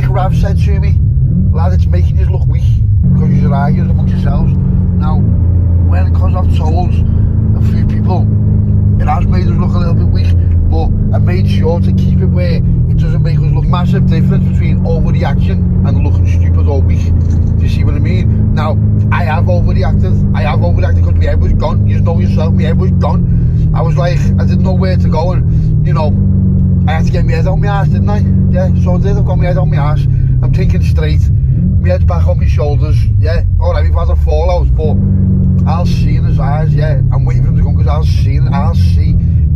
Rav said to me, lad, it's making you look weak, because you're arguing amongst yourselves. Now, because I've told a few people, it has made us look a little bit weak, but I made sure to keep it where it doesn't make us look massive difference between overreaction and looking stupid or weak. Do you see what I mean? Now, I have overreacted because my head was gone. You know yourself, my head was gone. I was like, I didn't know where to go, and, you know, I had to get my head on my ass, didn't I? Yeah, so I did. I've got my head on my ass. I'm thinking straight. My head's back on my shoulders. Yeah, alright, we've had a fallout, but I'll see in his eyes, yeah. I'm waiting for him to come, because I'll see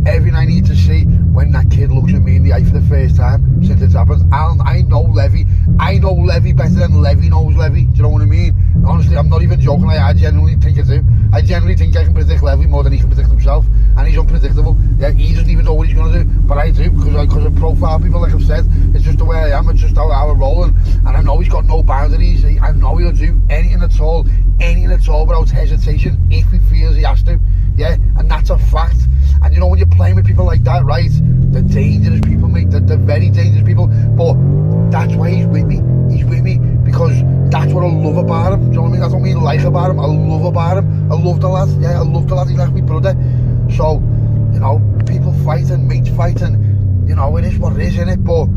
everything I need to see when that kid looks at me in the eye for the first time since it's happened. I know Levy. I know Levy better than Levy knows Levy. Do you know what I mean? Honestly, I'm not even joking. I genuinely think it's him. I genuinely think I can predict Levy more than he can predict himself. And he's unpredictable. Yeah, he doesn't even know what he's going to do. But I do, because of profile people, like I've said. It's just the way I am. It's just how I'm rolling. And I know he's got no boundaries. I know he'll do anything at all without hesitation if he feels he has to. Yeah, and that's a fact. And you know, when you're playing with people like that, right, they're dangerous people, mate. They're very dangerous people. But that's why he's with me. He's with me because that's what I love about him. Do you know what I mean? That's what I mean like about him. I love about him. I love the lad. Yeah, I love the lad. He's like my brother. So, you know, people fight and mates fight, and, you know, it is what it is, innit? But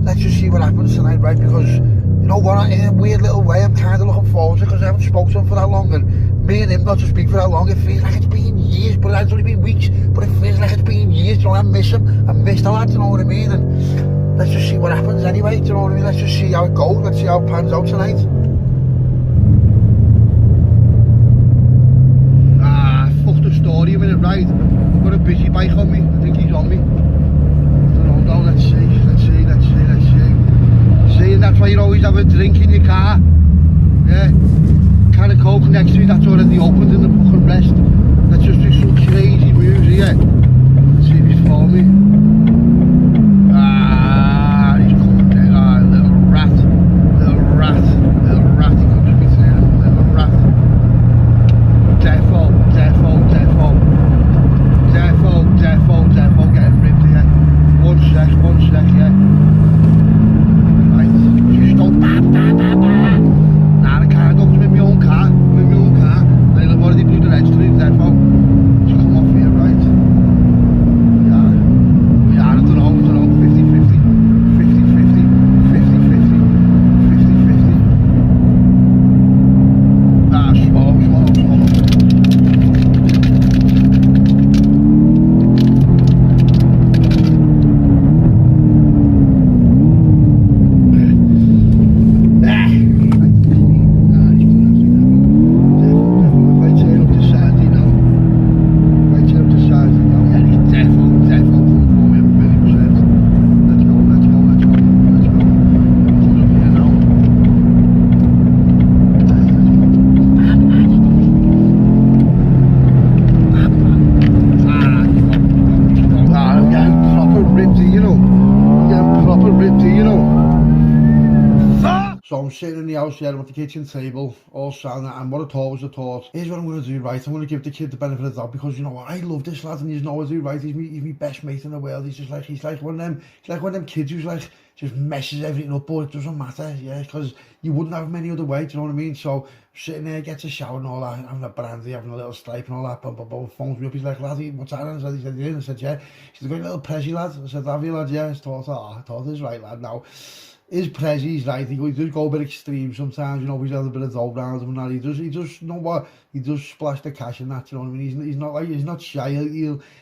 let's just see what happens tonight, right? Because, you know what, in a weird little way, I'm kind of looking forward to it, because I haven't spoken to him for that long, and me and him not to speak for that long, it feels like it's been years, but it's only been weeks, but it feels like it's been years. You know, I miss him. I miss the lad, you know what I mean? And let's just see what happens anyway, do you know what I mean? Let's just see how it goes. Let's see how it pans out tonight. Fuck the story a minute, right? I've got a busy bike on me. I think he's on me. I don't know, let's see. See, and that's why you always have a drink in your car. Yeah. Can of Coke next to you, that's already opened in the fucking rest. Let's just do some crazy moves here. Let's see if he's for me. He's coming there. Little rat. He comes to me saying, little rat. Defo, getting ripped here. One sec, yeah. Right, just go Nah, I can't go, I'm in my own car. I've already blew the registry, Defo. Just come off here, right? Yeah, I don't know, 50-50. 50-50. Slow. So I'm sitting in the house here with the kitchen table, all sound, and what I thought was the thought. Here's what I'm going to do, right? I'm going to give the kid the benefit of the doubt, because, you know what, I love this lad, and he's know what to do, right? He's my best mate in the world. He's like one of them kids who's like, just messes everything up, but it doesn't matter, yeah, because you wouldn't have him any other way, do you know what I mean? So sitting there, gets a shower and all that, having a brandy, having a little stripe and all that, phones me up, he's like, laddie, what's happening? He said, you in? I said, yeah. He said, got a little prezi, lad. I said, have you, lad? Yeah. I thought this right, lad. Now, his prezi's right, he does go a bit extreme sometimes, you know, he's had a bit of dough around him and that, he does, you know what, he does splash the cash in that, you know what I mean, he's not like, he's not shy,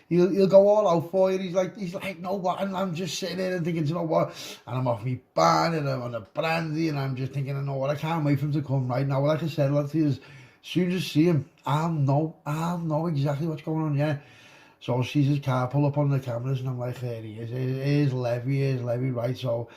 he'll go all out for you, he's like, no what, and I'm just sitting there and thinking, you know what, and I'm off me ban, and I'm on a brandy, and I'm just thinking, I know what, I can't wait for him to come right now, like I said, lad, as soon as I see him, I'll know exactly what's going on, yeah. So sees his car pull up on the cameras, and I'm like, there he is, here's Levy, right, so,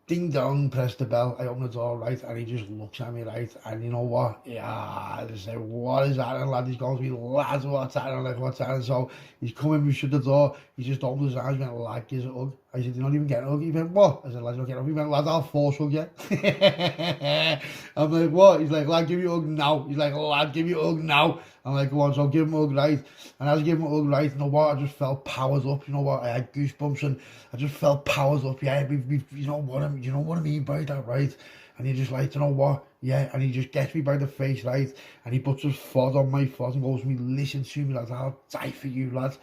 ding dong, press the bell, I open the door, right, and he just looks at me, right, and you know what, yeah, I just say, what is that, and lad, he's going to me, lads, what's that, I'm like, what's that, so, he's coming, we shut the door, he just opened his eyes, went, lad, gives a hug, I said, you're not even getting a hug, he went, what, I said, lad, you're not getting a hug, he went, lad, I'll force hug you, I'm like, what, he's like, lad, give me a hug now, he's like, lad, give me a hug now, I'm like, go on, so give him a hug, right, and as I give him a hug, right, you know what, I just felt powered up, you know what, I had goosebumps, and I just felt powered up, yeah, you know what I mean by that, right, and he just like, you know what, yeah, and he just gets me by the face, right, and he puts his foot on my foot and goes to me, listen to me, lad, I'll die for you, lad,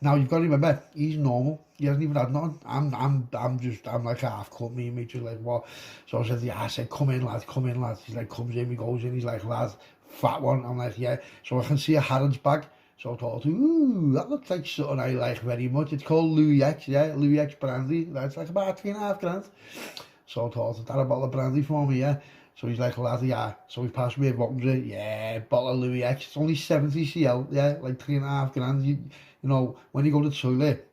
now you've got to remember, he's normal, he hasn't even had nothing, I'm like half cut, me and just like, what, so I said, yeah, I said, come in, lad, he's like, comes in, he goes in, he's like, lad, fat one, I'm like, yeah, so I can see a Harrods bag, so I thought, ooh, that looks like something I like very much. It's called Louis X, yeah, Louis X brandy. That's like about $3.5 grand. So I thought, that a bottle of brandy for me, yeah. So he's like, lad, yeah. So he passed me a bottle of it, yeah, bottle of Louis X. It's only 70 cl, yeah, like $3.5 grand. You know, when you go to the toilet,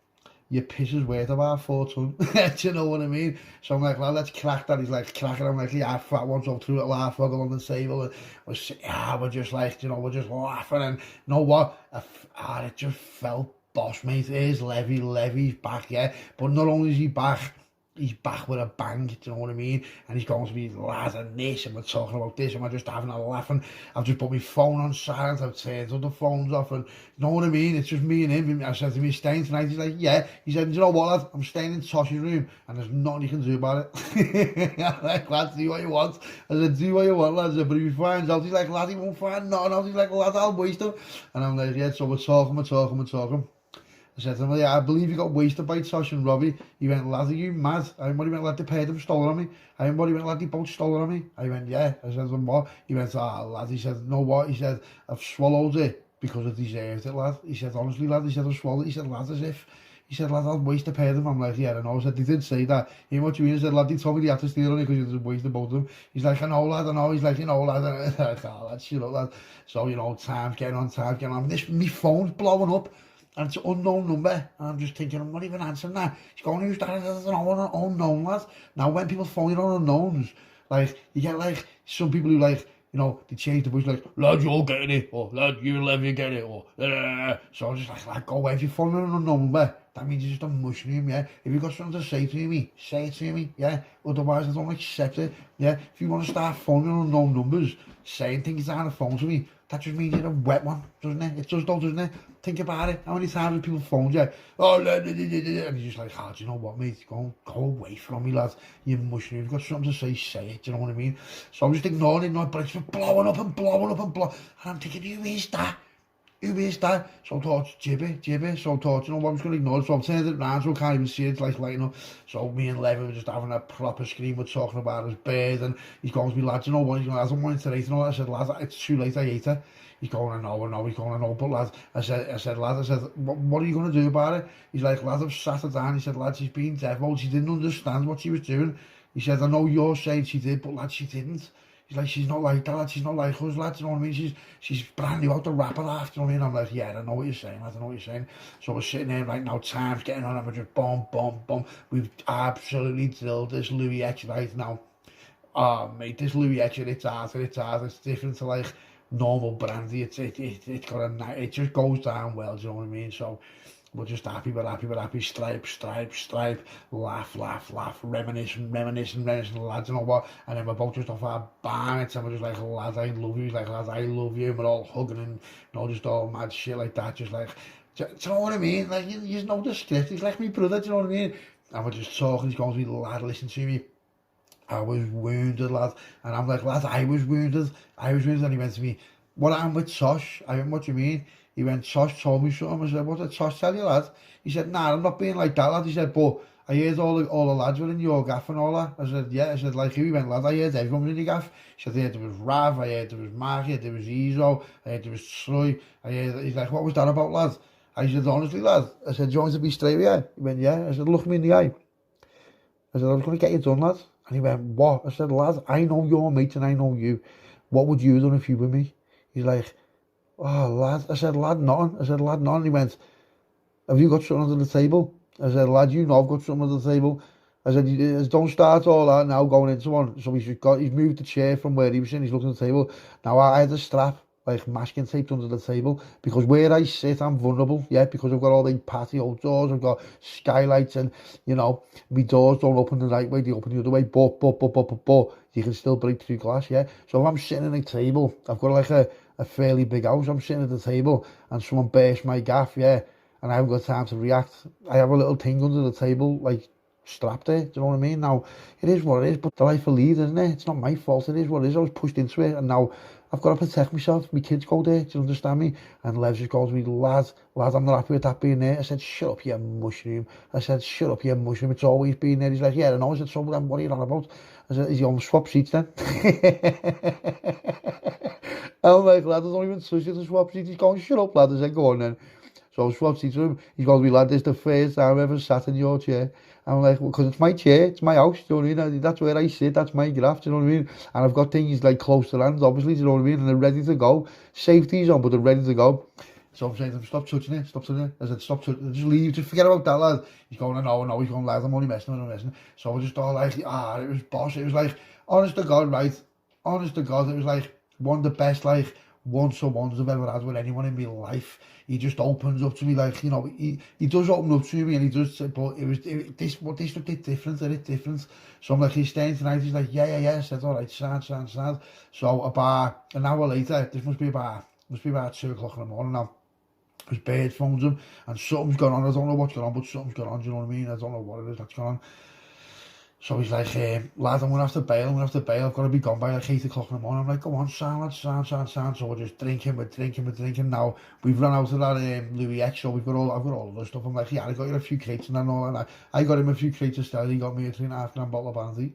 your piss is worth about 4 ton. Do you know what I mean? So I'm like, well, let's crack that. He's like, crack it. I'm like, yeah, fat one. So threw it laugh, waggle on the table. And we're just like, you know, we're just laughing. And you know what? It just felt boss, mate. Here's Levy's back, yeah. But not only is he back, he's back with a bang, do you know what I mean? And he's going to be, lads, and this, and we're talking about this, and we're just having a laugh, and I've just put my phone on silent, I've turned other phones off, and you know what I mean? It's just me and him. I said to him, you staying tonight? He's like, yeah. He said, you know what, lad? I'm staying in Tosh's room, and there's nothing you can do about it. I'm like, lad, do what you want. I said, do what you want, lad. I said, but if he finds out, he's like, lad, he won't find nothing else. He's like, lad, I'll waste him. And I'm like, yeah, so we're talking. I said to him, yeah, I believe you got wasted by Tosh and Robbie. He went, lad, are you mad? I went, what, he went, lad, they paid them stolen on me. I went, what, he went, lad, they both stolen on me. I went, yeah. I said, what? He went, lad, he said, no what? He said, I've swallowed it because I deserved it, lad. He said, honestly, lad, he said, I've swallowed it. He said, lad, as if. He said, lad, I'll waste to pay them. I'm like, yeah, I know. I said, they did say that. He went, what do you mean? He said, lad, they told me they had to steal on it because you just wasted both of them. He's like, I know, lad, I know. He's like, you know, lad. I'm like, oh, lad, shut up, lad. So, you know, time's getting on. My phone's blowing up. And it's an unknown number, and I'm just thinking, I'm not even answering that. He's going, who's that? It's an unknown, lad. Now, when people phone you on unknowns, like, you get, like, some people who, like, you know, they change the voice, like, lad, you're getting it, or lad, you and Levy are getting it, or, so I'm just like, lad, go away. If you're phoning on an unknown number, that means you're just a mushroom, yeah? If you've got something to say to me, say it to me, yeah? Otherwise, I don't accept it, yeah? If you want to start phoning on unknown numbers, saying things down the phone to me, that just means you're a wet one, doesn't it? It just does, doesn't it? Think about it. How many times have people phoned you? Oh, and you're just like, do you know what, mate? Go away from me, lad. You mushroom. If you've got something to say it. Do you know what I mean? So I'm just ignoring it, but it's just blowing up. And I'm thinking, who is that? So I thought, Jibby. So I thought, you know what, I'm just going to ignore it. So I've turned it round so I can't even see it, like lighting up. So me and Levy were just having a proper scream. We're talking about his bird, and he's going to be, lad, you know what? He's going, I don't want to eat and all that. I said, lad, it's too late, I ate her. He's going, I know. He's going, I know. But lad, I said, lad, what are you going to do about it? He's like, lad, I've sat her down. He said, lad, she's been deviled. She didn't understand what she was doing. He said, I know you're saying she did, but lad, she didn't. He's like, she's not like that, lad. She's not like us, lad. You know what I mean? She's brand new out the wrapper after, you know what I mean? I'm like, yeah, I know what you're saying, lad. I know what you're saying. So we're sitting there right now, time's getting on, and we're just boom. We've absolutely drilled this Louis X right now. Oh, mate, this Louis X, it's hard. It's different to, like, normal brandy. It's got it just goes down well, do you know what I mean? So we're just happy, stripe, laugh, reminiscing, lads, you know what? And then we're both just off our bonnets, and we're just like, lad, I love you. He's like, lad, I love you. And we're all hugging and, you know, just all mad shit like that, just like, do you know what I mean? Like, you know the script. He's like me brother, do you know what I mean? And we're just talking. He's going to be, lad, listen to me. I was wounded, lad. And I'm like, lad, I was wounded. And he went to me, what happened with Tosh? I went, what do you mean? He went, Tosh told me something. I said, what did Tosh tell you, lad? He said, nah, I'm not being like that, lad. He said, but I heard all the lads were in your gaff and all that. I said, yeah. I said, like who? He went, lad, I heard everyone was in your gaff. He said, I heard there was Rav, I heard there was Mark, I heard there was Ezo, I heard there was Troy. He's like, what was that about, lad? I said, honestly, lad. I said, do you want me to be straight with you? He went, yeah. I said, look me in the eye. I said, I was going to get you done, lad. And he went, what? I said, lad, I know your mate and I know you. What would you have done if you were me? He's like, oh, lad. I said, lad, nothing. I said, lad, nothing. He went, have you got something under the table? I said, lad, you know I've got something under the table. I said, don't start all that now going into one. So he's moved the chair from where he was in, he's looking at the table. Now I had a strap, like masking taped under the table, because where I sit, I'm vulnerable, yeah, because I've got all the patio doors, I've got skylights, and, you know, my doors don't open the right way, they open the other way, but, you can still break through glass, yeah. So if I'm sitting at a table, I've got like a fairly big house, I'm sitting at the table, and someone bursts my gaff, yeah, and I haven't got time to react, I have a little thing under the table, like, strapped there, do you know what I mean? Now, it is what it is, but the life I lead, isn't it? It's not my fault, it is what it is. I was pushed into it, and now I've got to protect myself. My kids go there, do you understand me? And Lev just goes to me, lad, I'm not happy with that being there. I said, shut up, you mushroom. It's always been there. He's like, yeah, I know. I said, so then what are you on about? I said, is he on swap seats then? I'm like, lad, I don't even touch it to swap seats. He's going, shut up, lad. I said, go on then. So I swapped seats with him. He's going to be, lad, this is the first time I've ever sat in your chair. I'm like, well, because it's my chair, it's my house, do you know what I mean? That's where I sit, that's my graft, do you know what I mean? And I've got things like close to land, obviously, do you know what I mean? And they're ready to go. Safety's on, but they're ready to go. So I'm saying to him, stop touching it. I said, stop touching it, just leave, just forget about that, lad. He's going, I know, he's going, lad, I'm only messing. So I just thought, like, it was boss. It was like, honest to God, it was like one of the best, like, one-to-ones I've ever had with anyone in my life. He just opens up to me, like, you know, he does open up to me, and he does, but this looked different. So I'm like, he's staying tonight? He's like, yeah. I said, all right, sound. So about an hour later, this must be about 2 o'clock in the morning now, his bird phones him, and something's going on. I don't know what's going on, but something's going on, do you know what I mean? I don't know what it is that's going on. So he's like, lad, I'm going to have to bail, I've got to be gone by like 8 o'clock in the morning. I'm like, go on, sound. So we're just drinking. Now, we've run out of that Louis X, so I've got all of the stuff. I'm like, yeah, I got you a few crates and all that. I got him a few crates of Stella, he got me a 3.5 gram bottle of Bandy.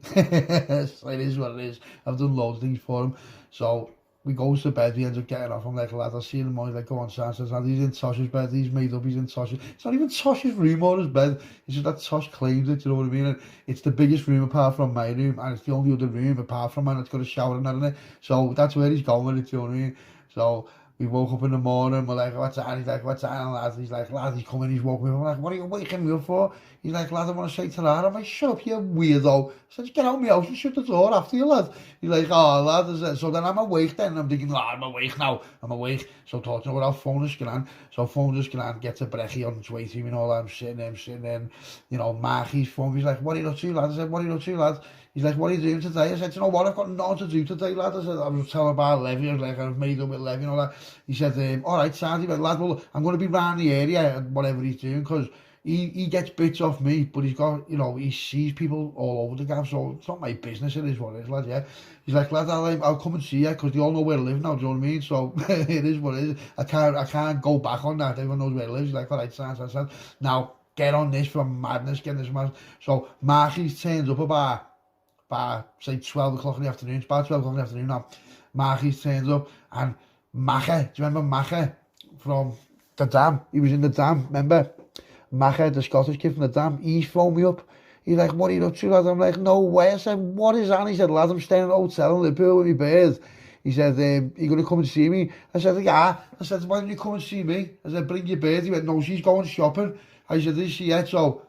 So it is what it is. I've done loads of things for him. So we goes to bed, we end up getting off. I'm like, lad, I'll see you in the morning. He's like, go on, Sam. Says, lad, he's in Tosh's bed, he's made up, he's in Tosh's. It's not even Tosh's room or his bed. It's just that Tosh claims it, you know what I mean? And it's the biggest room apart from my room, and it's the only other room apart from mine that's got a shower and that in it. So that's where he's going with it, you know what I mean? So we woke up in the morning, we're like, what's that? He's like, what's that, lad? He's like, lad, he's coming, he's woke me up. I'm like, what are you waking me up for? He's like, lad, I want to say to lad. I'm like, shut up, you weirdo. I said, get out of my house and shut the door after you, lad. He's like, oh, lad. So then I'm awake then, and I'm thinking, lad, I'm awake now. So talking about our phone is Scanlan. So phone is Scanlan, gets a brekkie on its way to me and all that. I'm sitting there, you know, Marky's phone. He's like, what are you up to, lad? I said, what are you up to, lad? He's like, what are you doing today? I said, you know what, I've got nothing to do today, lad. I said, I was telling about Levy, I was like, I've made up with Levy and all that. He said, all right, Sandy, but lad, well, I'm going to be round the area and whatever he's doing, because he gets bits off me, but he's got, you know, he sees people all over the gaff, so it's not my business, it is what it is, lad, yeah. He's like, lad, I'll come and see you, because they all know where I live now, do you know what I mean? So it is what it is. I can't go back on that, everyone knows where I live. He's like, all right, Sandy. Now, get on this from madness, get this madness. So Marky's turns up about say 12 o'clock in the afternoon. It's about 12 o'clock in the afternoon now. Marky's turns up, and Macca, do you remember Macca from the Dam? He was in the Dam, remember? Macca, the Scottish kid from the Dam, he's phoned me up. He's like, what are you up to, lad? I'm like, no way. I said, what is that? He said, lad, I'm staying in a hotel in Liverpool with my bird. He said, you going to come and see me? I said, yeah. I said, why don't you come and see me? I said, bring your bird. He went, no, she's going shopping. I said, is she yet? So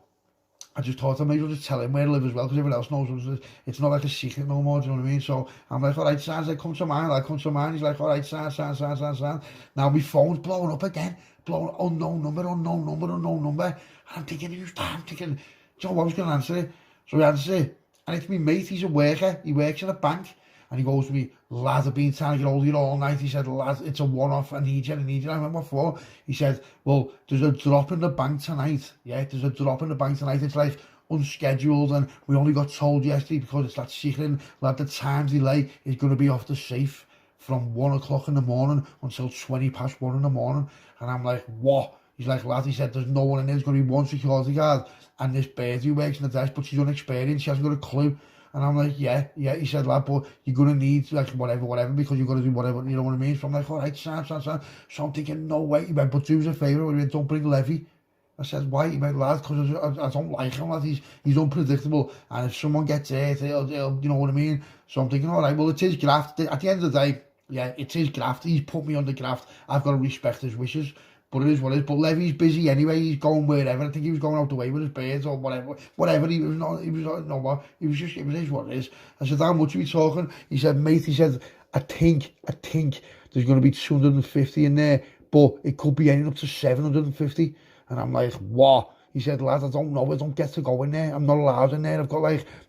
I just thought I may as well just tell him where I live as well, because everyone else knows it's not like a secret no more, do you know what I mean? So I'm like, all right, Sam, I come to mine, He's like, all right, Sam. Now my phone's blowing up again, unknown number. And I'm thinking, who's that? I'm thinking, do you know what, I was going to answer it? So he answers it, and it's my mate, he's a worker, he works in a bank. And he goes to me, lad, I've been trying to get hold of you all night. He said, lad, it's a one-off, I need you. I went, what for? He said, well, there's a drop in the bank tonight. Yeah, there's a drop in the bank tonight. It's like unscheduled, and we only got told yesterday because it's that secret that the time delay is going to be off the safe from 1 o'clock in the morning until 20 past 1 in the morning. And I'm like, what? He's like, lad, he said, there's no one in there, there's going to be one security guard and this bird who works in the desk, but she's unexperienced, she hasn't got a clue. And I'm like, yeah, he said, lad, but you're going to need, like, whatever, because you're going to do whatever, you know what I mean? So I'm like, all right, Sam. So I'm thinking, no way. He went, but do us a favour, he went, don't bring Levy. I said, why? He went, lad, because I don't like him, lad, he's unpredictable, and if someone gets hurt, he'll, you know what I mean? So I'm thinking, all right, well, it is graft. At the end of the day, yeah, it is graft. He's put me on the graft. I've got to respect his wishes. But it is what it is. But Levy's busy anyway. He's going wherever. I think he was going out the way with his birds or whatever. Whatever. He was not. He was not. No what. He was just. It is what it is. I said, how much are we talking? He said, mate. He said, I think there's going to be 250 in there, but it could be ending up to 750. And I'm like, what? He said, lad, I don't know. I don't get to go in there. I'm not allowed in there. I've got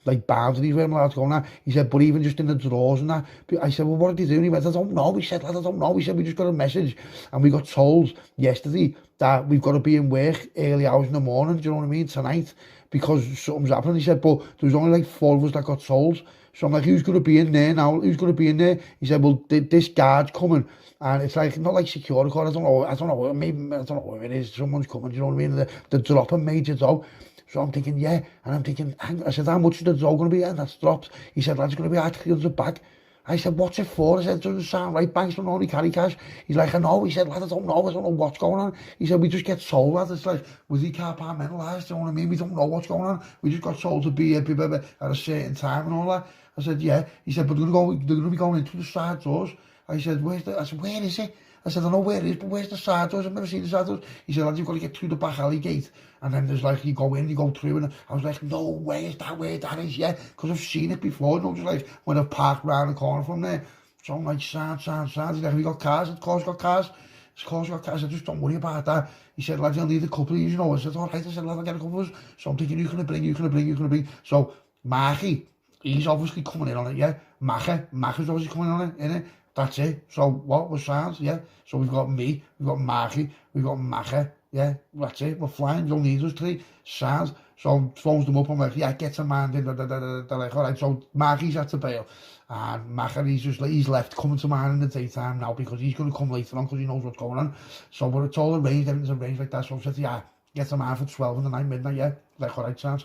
like boundaries where I'm allowed to go now. He said, but even just in the drawers and that. But I said, well, what did he do? And he went, I don't know. He said, lad, I don't know. He said, we just got a message. And we got told yesterday that we've got to be in work early hours in the morning. Do you know what I mean? Tonight. Because something's happening. He said, but there was only like 4 of us that got told. So I'm like, who's going to be in there now? Who's going to be in there? He said, well, this guard's coming. And it's like, not like security guard, I don't know, maybe, I don't know who it is, someone's coming, do you know what I mean? They're dropping major dough. So I'm thinking, yeah, and I'm thinking, I said, how much is the dough going to be? And that's dropped. He said, lad, it's going to be hard to clear the bag. I said, what's it for? I said, it doesn't sound right, banks don't only carry cash. He's like, I know. He said, lad, I don't know what's going on. He said, we just get told, lad, it's like, was he compartmentalised, do you know what I mean? We don't know what's going on. We just got told to be at a certain time and all that. I said, yeah. He said, but they're going to be going into the side doors. I said, where is it? I said, I know where it is, but where's the side doors? I've never seen the side doors. He said, lad, you've got to get through the back alley gate. And then there's like, you go in, you go through. And I was like, no way, is that where that is? Yeah, because I've seen it before. You know, just like when I've parked round the corner from there. So I'm like, sound. He's like, have we got cars? Of course we got cars. Of course we got cars. I said, just don't worry about that. He said, lad, you'll need a couple of you, you know. I said, all right. I said, lad, I'll get a couple of us. So I'm thinking, you can bring. So Marky, he's obviously coming in on it, yeah. Macha's obviously coming on it, innit? That's it. So what was sounds, yeah. So we've got me, we've got Marky, we've got Macha, yeah. That's it. We're flying. You don't need us 3 sounds. So phones them up. I'm like, yeah, get some man in. They're like, all right. So Marky's at the bail, and Macha, he's left coming to mine in the daytime now because he's going to come later on because he knows what's going on. So it's all arranged. Everything's arranged like that. So I said, yeah, get some man for 12 in the night, midnight, yeah. Like, all right, sounds.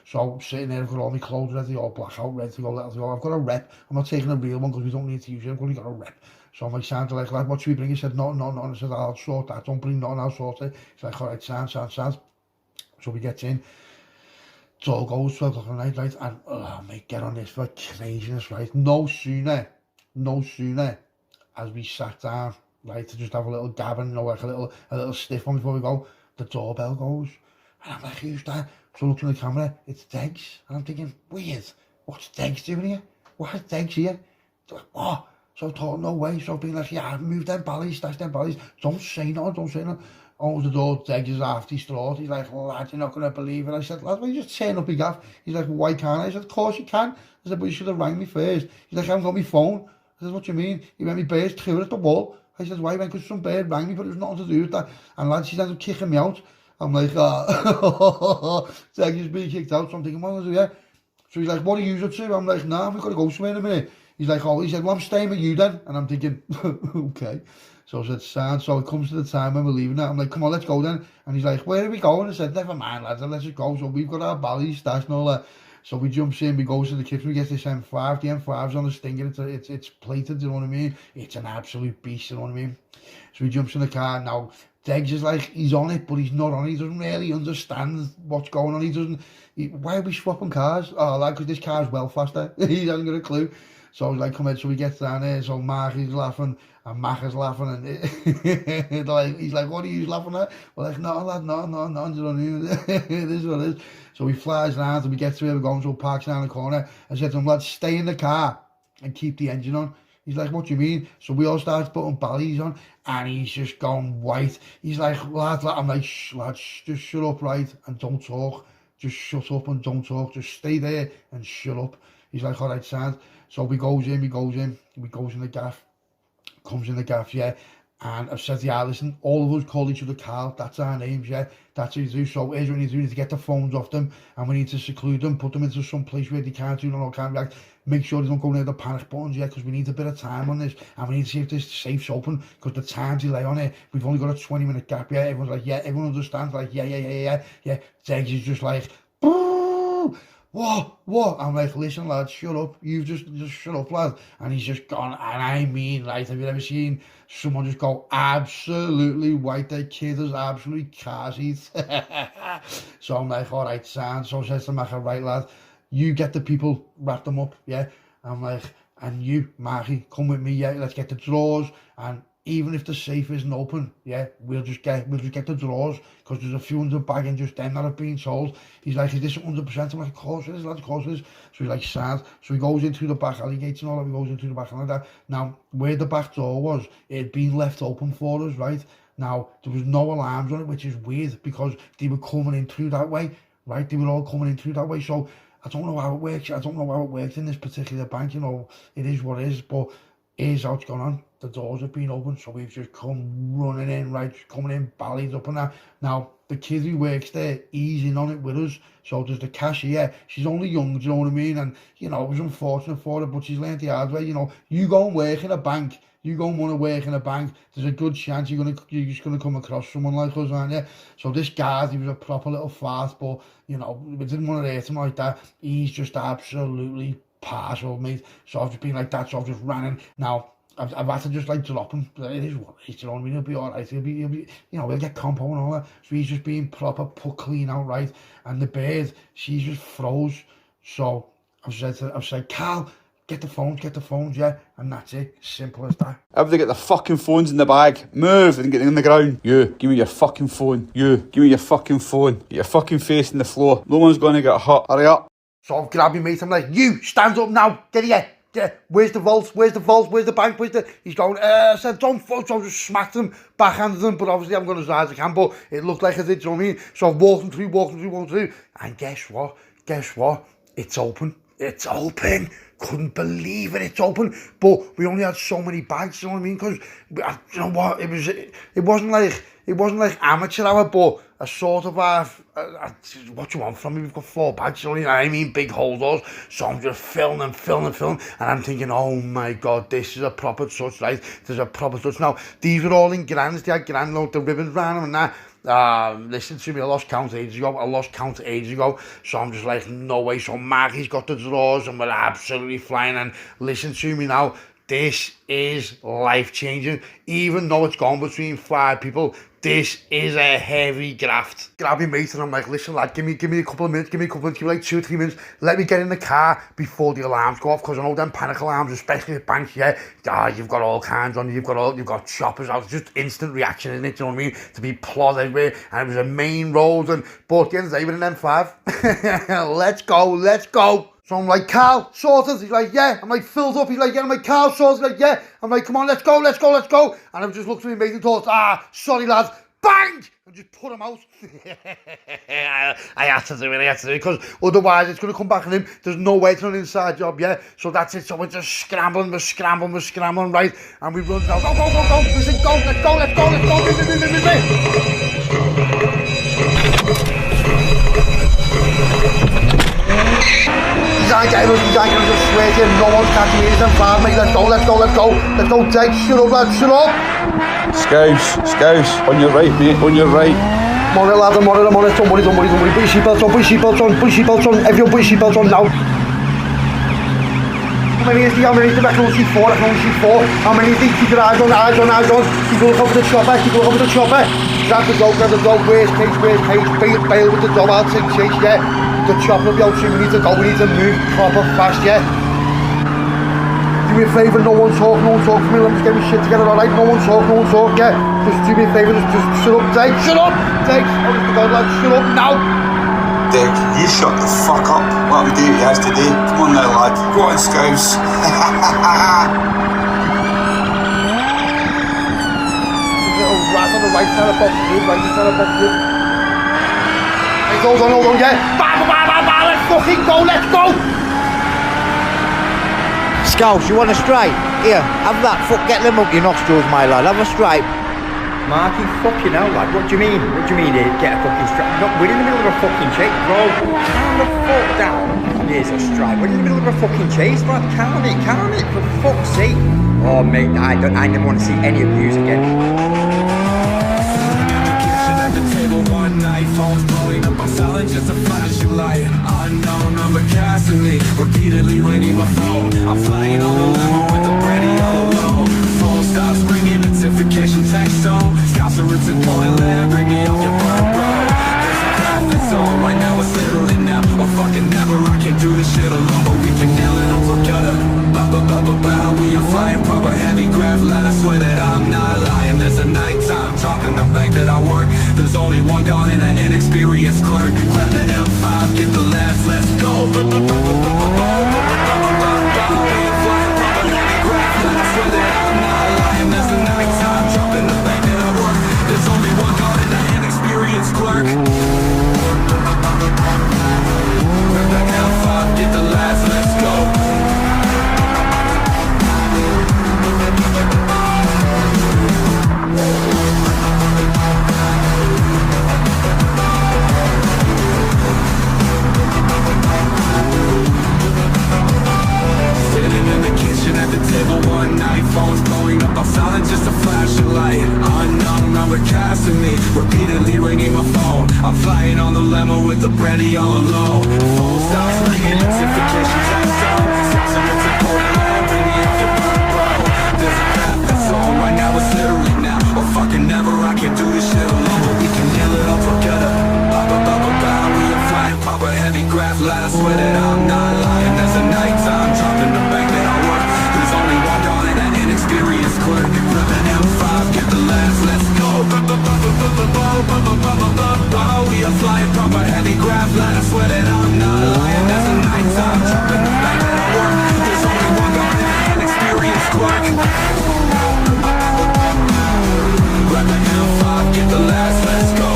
So I'm sitting there, I've got all my clothes ready, all black out, ready to go. I've got a rep. I'm not taking a real one because we don't need to use it. I've only got a rep. So I'm like, sounds like, what should we bring? He said, no. I said, I'll sort that. Don't bring nothing, I'll sort it. He's like, all right, sounds. So we get in. It all goes 12 o'clock at night, right? And, oh, mate, get on this for craziness, right? No sooner as we sat down, right, to just have a little gabbing, you know, like a little stiff one before we go, the doorbell goes. And I'm like, who's that? So I looked in the camera, it's Degs. And I'm thinking, weird, what's Degs doing here? Why is Degs here? They're like, what? So I thought, no way. So I've been like, yeah, move them ballies, stash them ballies. Don't say no. Opens the door, Degs is after his throat. He's like, lad, you're not going to believe it. I said, lad, well, you just turn up your gaff. He's like, well, why can't I? I said, of course you can. I said, but you should have rang me first. He's like, I haven't got my phone. I said, what do you mean? He went, my birds threw it at the wall. I said, why? Because some bird rang me, but it was nothing to do with that. And lad, she's ended up kicking me out. I'm like, Degs is being kicked out. So I'm thinking, well, yeah. So he's like, what are you up to? I'm like, nah, we've got to go somewhere in a minute. He's like, oh, he said, well, I'm staying with you then. And I'm thinking, okay. So I said, sound. So it comes to the time when we're leaving that. I'm like, come on, let's go then. And he's like, where are we going? I said, never mind, lads, let's just go. So we've got our ballies, stash and all that. So we jumps in, we go to the kitchen, we get this M5. The M5's on the stinger, it's plated, you know what I mean? It's an absolute beast, you know what I mean? So he jumps in the car. Now, Degs is like, he's on it, but he's not on it. He doesn't really understand what's going on. Why are we swapping cars? Oh, like, because this car's well faster. He hasn't got a clue. So I was like, come in. So we get down there. So Marky's laughing and Macha's laughing. And like, he's like, what are you laughing at? We're like, no, lad, no. You know what I mean? It is what it is. So he flies around and we get to where we're going. So parks down the corner. I said to him, lad, stay in the car and keep the engine on. He's like, what do you mean? So we all start putting ballies on and he's just gone white. He's like, lad, I'm like, lad, just shut up, right? And don't talk. Just shut up and don't talk. Just stay there and shut up. He's like, all right, sound. So we goes in the gaff, comes in the gaff, yeah. And I've said, yeah, listen, all of us call each other Carl. That's our names, yeah. That's what you do. So here's what we need to do. We need to get the phones off them, and we need to seclude them, put them into some place where they can't do no, can't react. Make sure they don't go near the panic buttons, yeah, because we need a bit of time on this, and we need to see if this safe's open, because the time delay on it, we've only got a 20-minute gap, yeah. Everyone's like, yeah, everyone understands, like, yeah. Zegs is just like, boo! What? I'm like, listen, lad, shut up. You've just shut up, lad. And he's just gone, and I mean, like, have you ever seen someone just go absolutely white? Their kid is absolutely car seats. So I'm like, all right, sound. So I says to Macha, right, lad, you get the people, wrap them up, yeah. I'm like, and you, Marky, come with me, yeah. Let's get the drawers, and even if the safe isn't open, yeah, we'll just get the drawers, because there's a few hundred bag in just then that have been sold. He's like, is this 100%? I'm like, of course it is, lad, of course it is. So he's like, sad. So he goes in through the back alley gates and all that, he goes in through the back and like that. Now, where the back door was, it had been left open for us, right? Now, there was no alarms on it, which is weird, because they were coming in through that way, right? They were all coming in through that way, so I don't know how it works. I don't know how it works in this particular bank, you know, it is what it is, but here's how it's gone on. The doors have been open, so we've just come running in, right, just coming in, ballies up and that. Now, the kid who works there, he's in on it with us, so there's the cashier. She's only young, do you know what I mean? And, you know, it was unfortunate for her, but she's learned the hard way, you know. You go and work in a bank, you go and want to work in a bank, there's a good chance you're just going to come across someone like us, aren't you? So this guy, he was a proper little fart, but, you know, we didn't want to hurt him like that. He's just absolutely partial, mate. So I've just been like that, so I've just ran in. Now, I've had to just like drop him. It is what it is, you know what I mean? He'll be alright. He'll be, you know, we'll get compo and all that. So he's just being proper put clean out, right? And the bird, she's just froze. So I've said, Carl, get the phones, yeah? And that's it. Simple as that. Everybody get the fucking phones in the bag. Move and get them in the ground. You, give me your fucking phone. You, give me your fucking phone. Get your fucking face in the floor. No one's going to get hurt. Hurry up. So I've grabbed my mate. I'm like, you, stand up now. Get here. Yeah, where's the vault? Where's the bank? He's going, I said, don't fuck. So I just smacked him, backhanded him, but obviously I'm going as hard as I can, but it looked like I did, do you know what I mean? So I've walked him through, and guess what? It's open. Couldn't believe it, it's open, but we only had so many bags, you know what I mean? Because, you know what, it wasn't like amateur hour, but a sort of what do you want from me? We've got 4 bags, you know what I mean? Big holders. So I'm just filling, and I'm thinking, oh my God, this is a proper touch, right? There's a proper touch. Now, these were all in grands, they had grand load, the ribbons ran them and that. Listen to me, I lost count ages ago, so I'm just like, no way. So Maggie's got the drawers and we're absolutely flying, and listen to me now, this is life-changing. Even though it's gone between 5 people, this is a heavy graft. Grab your mate and I'm like, listen lad, give me a couple of minutes, give me like 2 or 3 minutes, let me get in the car before the alarms go off, because I know them panic alarms, especially at banks, yeah, you've got all kinds on you, you've got choppers out, just instant reaction in it, you know what I mean, to be plod everywhere, and it was a main road, but at the end of the day, we're in M5, let's go. So I'm like, Carl, sorted? He's like, yeah. I'm like, filled up? He's like, yeah. I'm like, Carl, sorted? He's like, yeah. I'm like, come on, let's go. And I've just looked at me, made the thought, sorry, lads. Bang! And just put him out. I had to do it, because otherwise it's going to come back on him. There's no way it's an inside job, yeah? So that's it. So we're just scrambling, right? And we run down, go. Listen, let's go. He's like, I just swear to you, no one's catching me, he's in front of me, let's go, Jake, shut up, lad, shut up! Scouse, on your right, mate, on your right. I'm on it, lad, I'm on it, don't worry, put your seatbelts on, everyone put your seatbelts on now. How many is the, I can only see 4, how many is the, keep your eyes on, keep a look over the chopper, grab the go, worst case, bail with the dog, I'll take chase, yeah. The chopper will be out soon, we need to move proper fast, yeah? Do me a favour, no one talk for me, let me just get my shit together, alright? No one talk, yeah? Just do me a favour, just shut up, Dave, honest to God, lad, shut up now! Dave, you shut the fuck up. What we do it has today. Come on now, lad. Go on, Scouse. Little rat on the right side of box 2, Hey, hold on, yeah? Let's go! Scouse, you want a stripe? Here, have that. Get them up your nostrils, my lad. Have a stripe. Marky, fucking hell, lad. What do you mean? What do you mean, get a fucking strike? No, we're in the middle of a fucking chase, bro. Calm the fuck down. Here's a strike. We're in the middle of a fucking chase, lad. Calm it, for fuck's sake. Oh, mate, I never want to see any of yous again. One night, phone's blowing up, I'm selling just a flashing light. Unknown number casting me, repeatedly ringing my phone. I'm flying on the limo with the ready all alone. Phone stops ringing, notification text on. Scouse are rips and pulling land, bring me off your front row. There's a craft that's on, right now it's literally now or fucking never. I can't do this shit alone, but we can nail it on together. We are flying proper heavy craft, let us swear that I'm not lying. There's a nighttime talking the bank that I work. There's only one gun and an inexperienced clerk. Grab the M5, get the laughs, let's go. We are flying proper heavy craft, let us swear that I'm not lying. There's a nighttime talking the bank that I work. There's only one gun and an inexperienced clerk. Grab the M5, get the laughs, let's go. At the table one night, phone's blowing up, I'm silent, just a flashing light. Unknown number casting me, repeatedly ringing my phone. I'm flying on the limo with the brandy all alone. Phone stops ringing, notification text on. Scouse and rips and pulling land, bring me off your front row. There's a path that's on, right now it's literally now or fucking never. I can't do this shit alone, but we can nail it all together. We are flying proper heavy craft, let us swear that I'm not lying. There's a nighttime dropping the bank that I work. There's only one gun and an inexperienced clerk. Grab an M5, get the laughs, let's go. We are flying proper heavy craft, let us swear that I'm not lying. There's a nighttime dropping the bank that I work. There's only one gun and an inexperienced clerk. Grab the M5, get the laughs, let's go.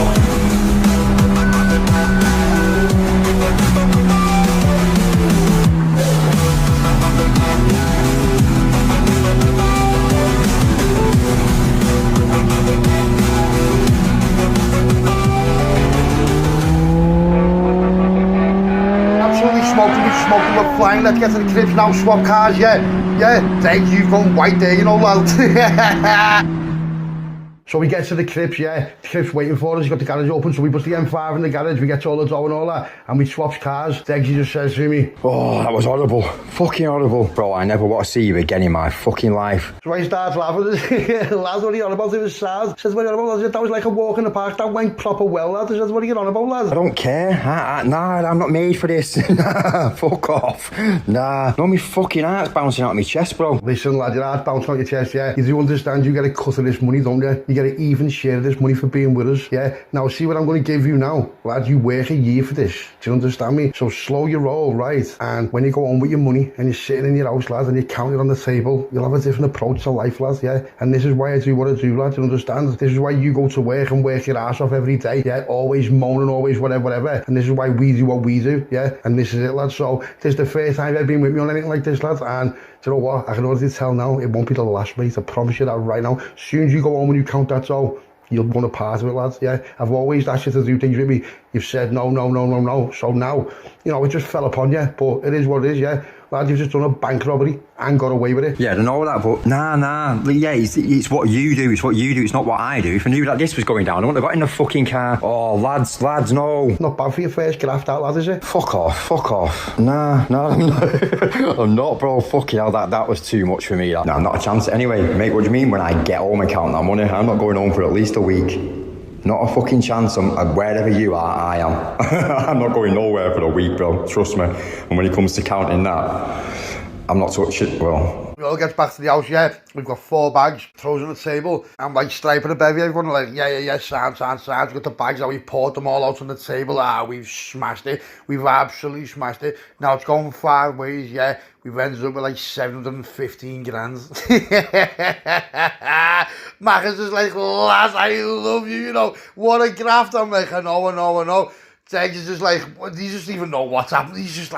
Smoking, we're flying, let's get to the cribs now, swap cars, yeah, thank you, going white there, you know, lad. So we get to the cribs, yeah, the cribs waiting for us, he's got the garage open, so we put the M5 in the garage, we get to all the dough and all that, and we swap cars. Degsy just says to me, oh, that was horrible, fucking horrible. Bro, I never want to see you again in my fucking life. So he starts laughing, lads, what are you on about? It was sad. Says, what are you on about, lads? That was like a walk in the park, that went proper well, lad. He says, what are you on about, lads? I don't care, nah, I'm not made for this. Nah, fuck off. Nah, no, my fucking heart's bouncing out of my chest, bro. Listen, lad, your heart's bouncing out your chest, yeah. You do understand you get a cut of this money, don't you? You get an even share of this money for being with us, yeah? Now, see what I'm going to give you now, lad. You work a year for this. Do you understand me? So slow your roll, right? And when you go home with your money and you're sitting in your house, lad, and you count it on the table, you'll have a different approach to life, lad, yeah? And this is why I do what I do, lad. Do you understand? This is why you go to work and work your ass off every day, yeah? Always moaning, always whatever. And this is why we do what we do, yeah? And this is it, lad. So this is the first time you've ever been with me on anything like this, lad. And do you know what? I can already tell now, it won't be the last, mate. I promise you that right now. As soon as you go home and you count that dough, you'll want a part of it, lads, yeah? I've always asked you to do things with me. You've said no. So now, you know, it just fell upon you. But it is what it is, yeah? Lad, you've just done a bank robbery and got away with it. Yeah, I know that, but nah. Yeah, it's what you do. It's what you do. It's not what I do. If I knew that this was going down, I wouldn't have got in the fucking car. Oh, lads, no. Not bad for your first graft out, lad, is it? Fuck off. Nah, I'm not. I'm not, bro. Fucking hell, that was too much for me. That. Nah, not a chance. Anyway, mate, what do you mean when I get home and count that money? I'm not going home for at least a week. Not a fucking chance. Wherever you are, I am. I'm not going nowhere for a week, bro. Trust me. And when it comes to counting that, I'm not touching it, well. We all get back to the house, yeah. We've got 4 bags, throws on the table. I'm like striping a bevy, everyone like, yeah, sound. We've got the bags out, we poured them all out on the table. We've smashed it. We've absolutely smashed it. Now it's going 5 ways, yeah. We've ended up with like 715 grand. Mac is just like, lads, I love you, you know. What a graft. I'm like, I know. Degs is just like, he doesn't even know what's happening. He's just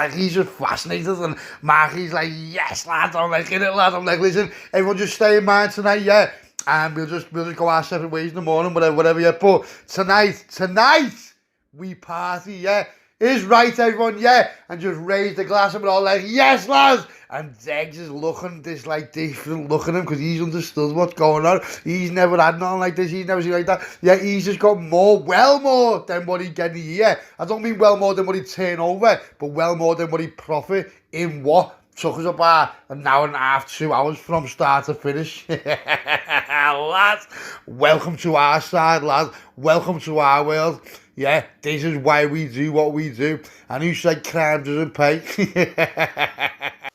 fascinated. And Mark, he's like, yes, lad. I'm like, in it, lad. I'm like, listen, everyone just stay in mind tonight, yeah. and we'll just go our separate ways in the morning, whatever, yeah. But tonight, we party, yeah. Is right, everyone, yeah. And just raise the glass and we're all like, yes, lads. And Degs is looking this like different look at him because he's understood what's going on. He's never had nothing like this. He's never seen like that. Yeah, he's just got well more than what he get a year. I don't mean well more than what he turn over, but well more than what he profit in what took us about an hour and a half, 2 hours from start to finish. Lads, welcome to our side, lads. Welcome to our world. Yeah, this is why we do what we do. And who said crime doesn't pay?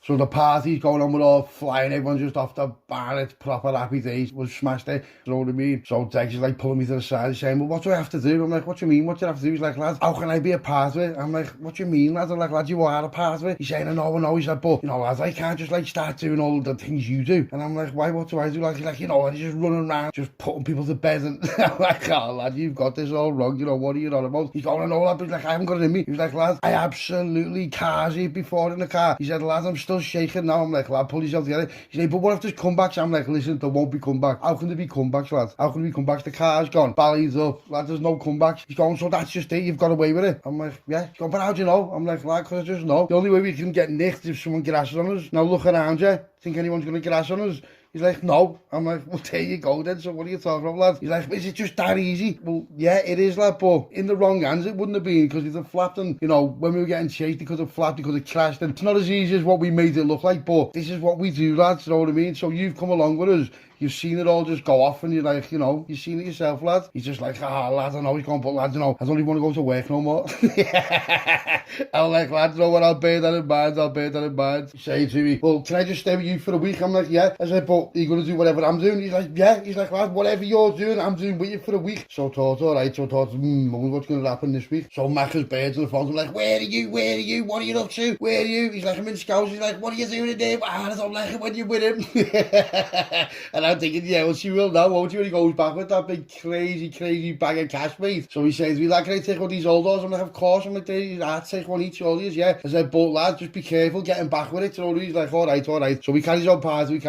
So the party's going on, we're all flying, everyone's just off the bar, it's proper happy days, we've smashed it, you know what I mean? So Dex is like pulling me to the side, he's saying, well, what do I have to do? I'm like, what do you mean, what do you have to do? He's like, lads, how can I be a part of it? I'm like, what do you mean, lads? I'm like, lads, you are a part of it. He's saying, I know, he's like, but, you know, lads, I can't just like start doing all the things you do. And I'm like, why, what do I do? Like, he's like, you know, I'm just running around, just putting people to bed, and I'm like, oh, lad, you've got this all wrong, you know, what are you on about? He's going, I know, lad, but he's like, I haven't got it in me. He's like, lads, I absolutely carsied before in the car. He said, lads, I'm still shaking now. I'm like, lad, pull yourself together. He's like, but what if there's comebacks? I'm like, listen, there won't be comebacks. How can there be comebacks, lads? How can there be comebacks? The car's gone, bally's up, lad, there's no comebacks. He's going, so that's just it, you've got away with it. I'm like, yeah. He's going, but how do you know? I'm like, lad, because I just know. The only way we can get nicked is if someone grasses on us. Now look around you, think anyone's going to grass on us? He's like, no. I'm like, well, there you go then. So what are you talking about, lad? He's like, is it just that easy? Well, yeah, it is, lad, but in the wrong hands it wouldn't have been because he'd have flapped and, you know, when we were getting chased, he could have flapped, he could have crashed. And it's not as easy as what we made it look like, but this is what we do, lads, you know what I mean? So you've come along with us. You've seen it all just go off and you're like, you know, you've seen it yourself, lad. He's just like, lads, I know he's going, but lads, you know, I don't even want to go to work no more. I'm like, lads, you know what, I'll bear that in mind. He's saying to me, well, can I just stay with you for a week? I'm like, yeah. I said, but are you going to do whatever I'm doing? He's like, yeah. He's like, lad, whatever you're doing, I'm doing with you for a week. So I thought, all right, what's going to happen this week? So Mac has birds on the phone. I'm like, where are you? What are you up to? Where are you? He's like, I'm in Scouse. He's like, what are you doing today? I don't like it when you're with him. And I'm thinking, yeah, well, she will now, won't you? When he goes back with that big crazy bag of cash, mate. So he says, we like, can I take one of these old doors? I'm like, of course. I'm like, I'll take one each, all these, yeah. I said, but lad, just be careful getting back with it. So he's like, all right. So we carry on party.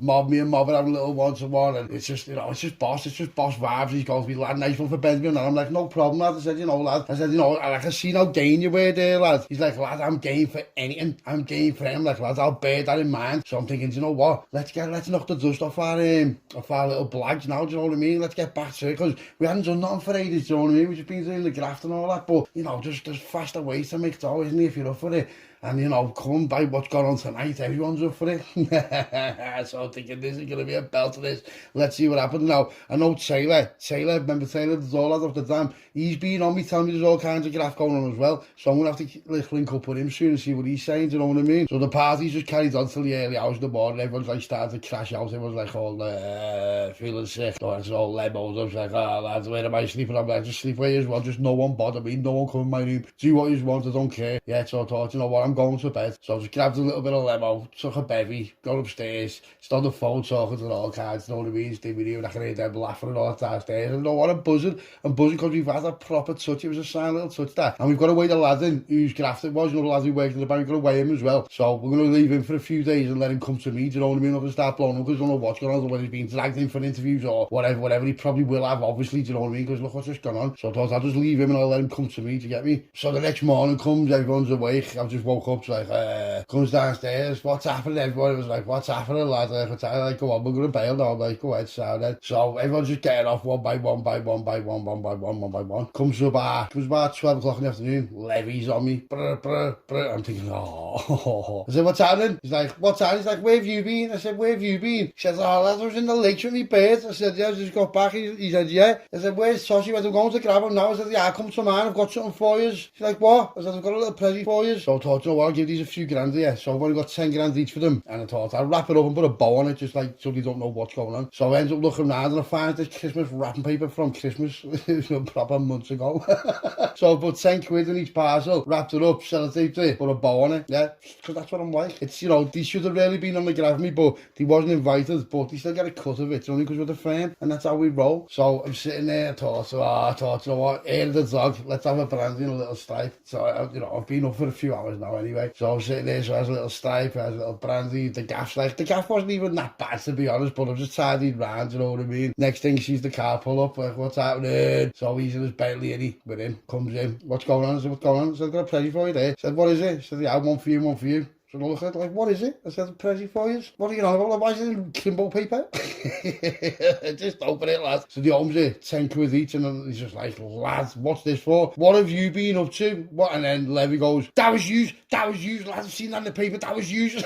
Mob me and Mob are having a little one-to-one, and it's just, you know, it's just boss vibes. He's going to be, lad, nice one for Benjamin. And I'm like, no problem, lad. I said, you know, lad. I said, you know, I can see how game you were there, lad. He's like, lad, I'm game for anything. I'm game for him. Like, lad, I'll bear that in mind. So I'm thinking, you know what? Let's knock the dust off our little blags now, do you know what I mean? Let's get back to it, because we hadn't done nothing for ages, do you know what I mean? We've just been doing the graft and all that, but, you know, just there's faster ways to make dough, isn't it, if you're up for it? And, you know, come by what's going on tonight, everyone's up for it. So I'm thinking, this is going to be a belt of this. Let's see what happens now. I know Taylor, remember Taylor, there's all that off the dam. He's been on me telling me there's all kinds of graft going on as well. So I'm going to have to link up with him soon and see what he's saying, do you know what I mean? So the party's just carried on till the early hours of the morning. Everyone's like starting to crash out. Everyone's like all feeling sick. So it's all lemos. I was like, lads, where am I sleeping? I'm like, just sleep where you want. Just no one bother me. No one come in my room. Do what you want. I don't care. Yeah, so I thought, you know what? I'm going to bed. So I just grabbed a little bit of lemo, took a bevy, got upstairs, stood on the phone talking to all kinds, you know what I mean, stayed with you, and I can hear them laughing and all that downstairs. And you know what, I'm buzzing because we've had a proper touch. It was a silent little touch there. And we've got to weigh the lad in whose graft it was, you know, the lad who worked in the bank, we've got to weigh him as well. So we're going to leave him for a few days and let him come to me, do you know what I mean? I'm going to start blowing him because I don't know what's going on, whether he's been dragged in for interviews or whatever. He probably will have, obviously, do you know what I mean? Because look what's just gone on. So I thought I'll just leave him and I'll let him come to me, to get me. So the next morning comes, everyone's awake. I've just woke up, so like, comes downstairs, what's happening? Everybody was like, what's happening, lad? Like, go on, we're going to bail now. I'm like, go ahead, sound then. So everyone's just getting off one by one. Comes about 12 o'clock in the afternoon, levies on me. I'm thinking, oh. I said, what's happening? He's like, what's happening? He's like, where have you been? I said, where have you been? He says, oh, lad, I was in the lakes with me birds. I said, yeah, I just got back. He said, yeah. I said, where's Toshi? I said, I'm going to grab him now. I said, yeah, I'll come to mine. I've got something for you. She's like, what? I said, I've got a little present for you. So I thought, you know what, I'll give these a few grand here. So I've only got 10 grand each for them. And I thought, I'll wrap it up and put a bow on it, just like so they don't know what's going on. So I ended up looking around and I find this Christmas wrapping paper from Christmas proper months ago. So I put 10 quid in each parcel, wrapped it up, sellotaped it, put a bow on it. Yeah, because that's what I'm like. It's, you know, they should have really been on the grab me, but they wasn't invited, but they still get a cut of it, only because we're the friend, and that's how we roll. So I'm sitting there, I thought, you know what, here the dog, let's have a brandy and a little stripe. So, you know, I've been up for a few hours now anyway. So I'm sitting there, so I has a little stripe, I has a little brandy, the gaff's like, the gaff wasn't even that bad, to be honest, but I just tidied round, you know what I mean? Next thing, sees the car pull up, like, what's happening? So he's in his Bentley, and he, with him, comes in. What's going on? I said, what's going on? I said, I've got a present for you there. I said, what is it? He said, yeah, one for you, one for you. So I look at it like, what is it? I said, a present for you. What are you on about? Why is it in Kimbo paper? Just open it, lad. So the opens it, 10 quid each, and then he's just like, lads, what's this for? What have you been up to? What? And then Levy goes, that was used, lads, I've seen that in the paper, that was used.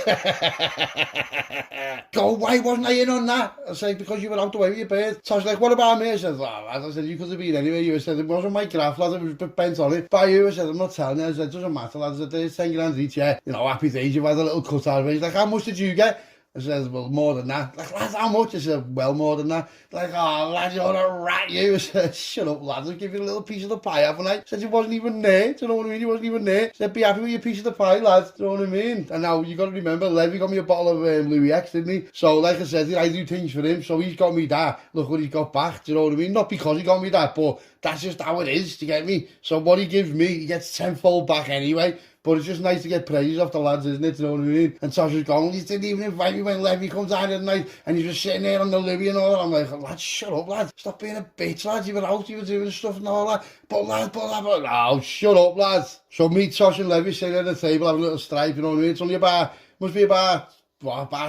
Go, why wasn't I in on that? I said, because you were out the way with your bird. So I was like, what about me? I said, oh, lads, I said, you could have been anywhere. You said, it wasn't my graph, lads, it was bent on it. By you, I said, I'm not telling you. I said, it doesn't matter, lads. I said, there's 10 grand each, yeah. You know, happy days, you've had a little cut out of it. He's like, how much did you get? I said, well, more than that. Like, lads, how much? I said, well, more than that. Like, oh, lads, you're a rat, you. I said, shut up, lads, I'll give you a little piece of the pie, haven't I? I said, you wasn't even there. Do you know what I mean? You wasn't even there. I said, be happy with your piece of the pie, lads. Do you know what I mean? And now, you got to remember, Levy got me a bottle of Louis X, didn't he? So, like I said, I do things for him. So he's got me that. Look what he's got back. Do you know what I mean? Not because he got me that, but that's just how it is, do you get me? So what he gives me, he gets tenfold back anyway. But it's just nice to get praise off the lads, isn't it? Do you know what I mean? And Sasha's going, he didn't even invite me when Levy comes down at night, and he's just sitting there on the Louis and all that. I'm like, lads, shut up, lads. Stop being a bitch, lads. You were out, you were doing stuff and all that. But lads, oh, shut up, lads. So me, Sasha and Levy sitting at the table having a little stripe, you know what I mean? It's only must be about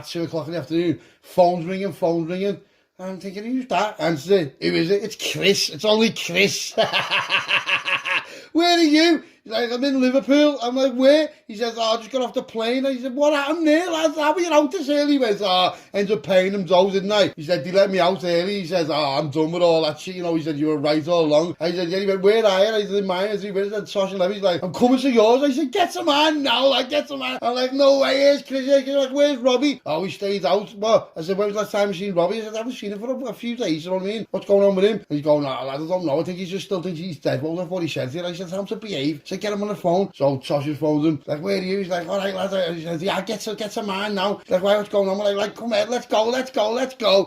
2 o'clock in the afternoon. Phone's ringing. I'm thinking, who's that? Answer it. Who is it? It's Chris. It's only Chris. Where are you? He's like, I'm in Liverpool. I'm like, where? He says, oh, I just got off the plane. And he said, what happened there, lads? How were you out this early? He went, oh, ended up paying them dough, didn't I? He said, they let me out early. He says, oh, I'm done with all that shit. You know, he said, you were right all along. I said, yeah. He went, where are you? I said, in mine. I said, Sasha Levy's like, I'm coming to yours. I said, get some man now, like, get some man. I'm like, no way, here's Chris. He's like, where's Robbie? Oh, he stayed out. What? I said, when was the last time you seen Robbie? I said, I haven't seen him for a few days, you know what I mean? What's going on with him? And he's going, oh, I don't know. I think he just still thinks he's dead. Well, that's what he said here. I said, tell him to behave. I said, get him on the phone. So Sasha's phoned him. Like, where are you? He's like, all right, lads. He says, yeah, get some man now. He's like, why, what's going on? We're like, come here, let's go.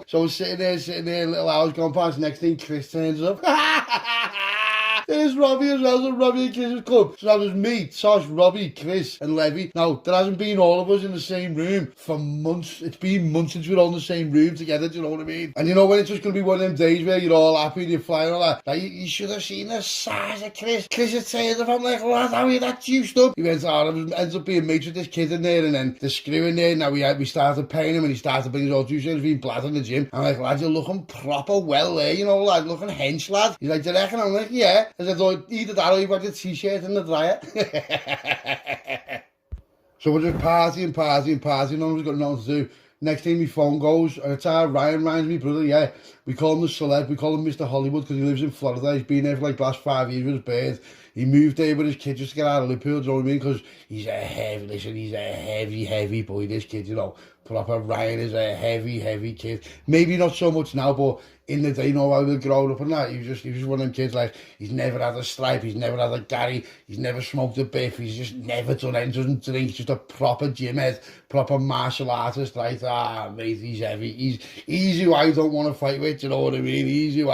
So we're sitting there, little hours going past. Next thing, Chris turns up. There's Robbie as well, so Robbie and Chris have come. So that was me, Tosh, Robbie, Chris and Levy. Now, there hasn't been all of us in the same room for months. It's been months since we're all in the same room together, do you know what I mean? And you know when it's just going to be one of them days where you're all happy and you're flying and all that? Like, you should have seen the size of Chris. Chris had said, if I'm like, lad, how are you that juiced up? He went, ends up being mates with this kid in there, and then the screw in there. Now we started paying him, and he started bringing his old juice in. He's been black in the gym. I'm like, lad, you're looking proper well there, you know, lad, looking hench, lad. He's like, do you reckon? I'm like, yeah. I said, oh, either that or you've got your t-shirt in the dryer. So we're just partying. No one's got nothing to do. Next thing my phone goes, and it's Ryan's my brother, yeah. We call him the celeb, we call him Mr. Hollywood because he lives in Florida. He's been there for like the last 5 years with his birth. He moved there with his kid just to get out of Liverpool, do you know what I mean? Because he's a heavy boy, this kid, you know. Proper Ryan is a heavy kid. Maybe not so much now, but in the day, you know, how we were growing up and that, he was just one of them kids, like, he's never had a stripe, he's never had a Gary, he's never smoked a biff, he's just never done anything, doesn't drink, just a proper gym head, proper martial artist, right? Ah, mate, he's heavy. He's who I don't want to fight with, you know what I mean? He's who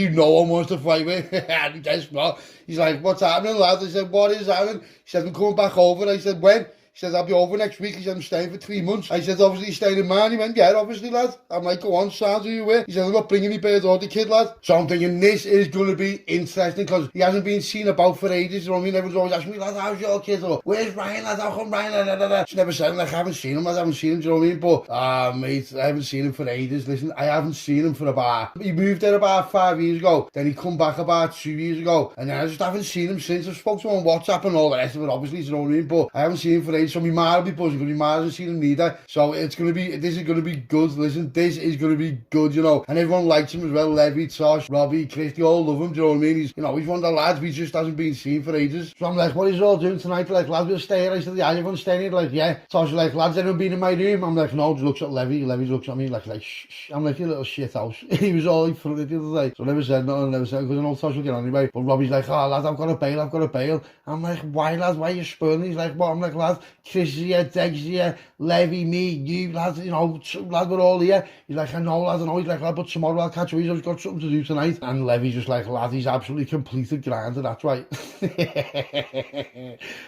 no one wants to fight with. And guess what? He's like, what's happening, lad? I said, what is happening? He said, I'm coming back over. I said, when? He said, I'll be over next week. He said, I'm staying for 3 months. I said, obviously, you're staying in mine. He went, yeah, obviously, lad. I'm like, go on, sounds who you were. He said, I'm not bringing me bird or the kid, lad. So I'm thinking, this is going to be interesting because he hasn't been seen about for ages. You know what I mean? Everyone's always asking me, lad, how's your kid? Or, where's Ryan, lad? How come Ryan? She never said, like, I haven't seen him, lad. I haven't seen him, do you know what I mean? But, mate, I haven't seen him for ages. Listen, I haven't seen him for he moved there about 5 years ago. Then he come back about 2 years ago. And then I just haven't seen him since. I've spoken to him on WhatsApp and all the rest of it, obviously, you know what I mean? But I haven't seen him for ages. So my ma will be buzzing because my ma hasn't seen him neither. So this is going to be good. Listen, this is going to be good, you know. And everyone likes him as well. Levy, Tosh, Robbie, Chris, they all love him, do you know what I mean? He's one of the lads, he just hasn't been seen for ages. So I'm like, what are you all doing tonight? They're like, lads, we'll stay here. I said, yeah, everyone's staying here. Like, yeah. Tosh like, lads, anyone been in my room? I'm like, no, just looks at Levy. Levy looks at me like, shh. I'm like, you little shit house. He was all in front of the other day. So I never said nothing, because I know Tosh will get on anyway. But Robbie's like, oh, lads, I've got a bail. I'm like, why, lads? Why are you spurring? He's like, what? I'm like, lads, Chris is here, Degs is here, Levy, me, you, lads, you know, lads, we're all here. He's like, I know, lads, I know. He's like, but tomorrow I'll catch you. He's got something to do tonight. And Levy's just like, lad, he's absolutely completed grinder, that's right.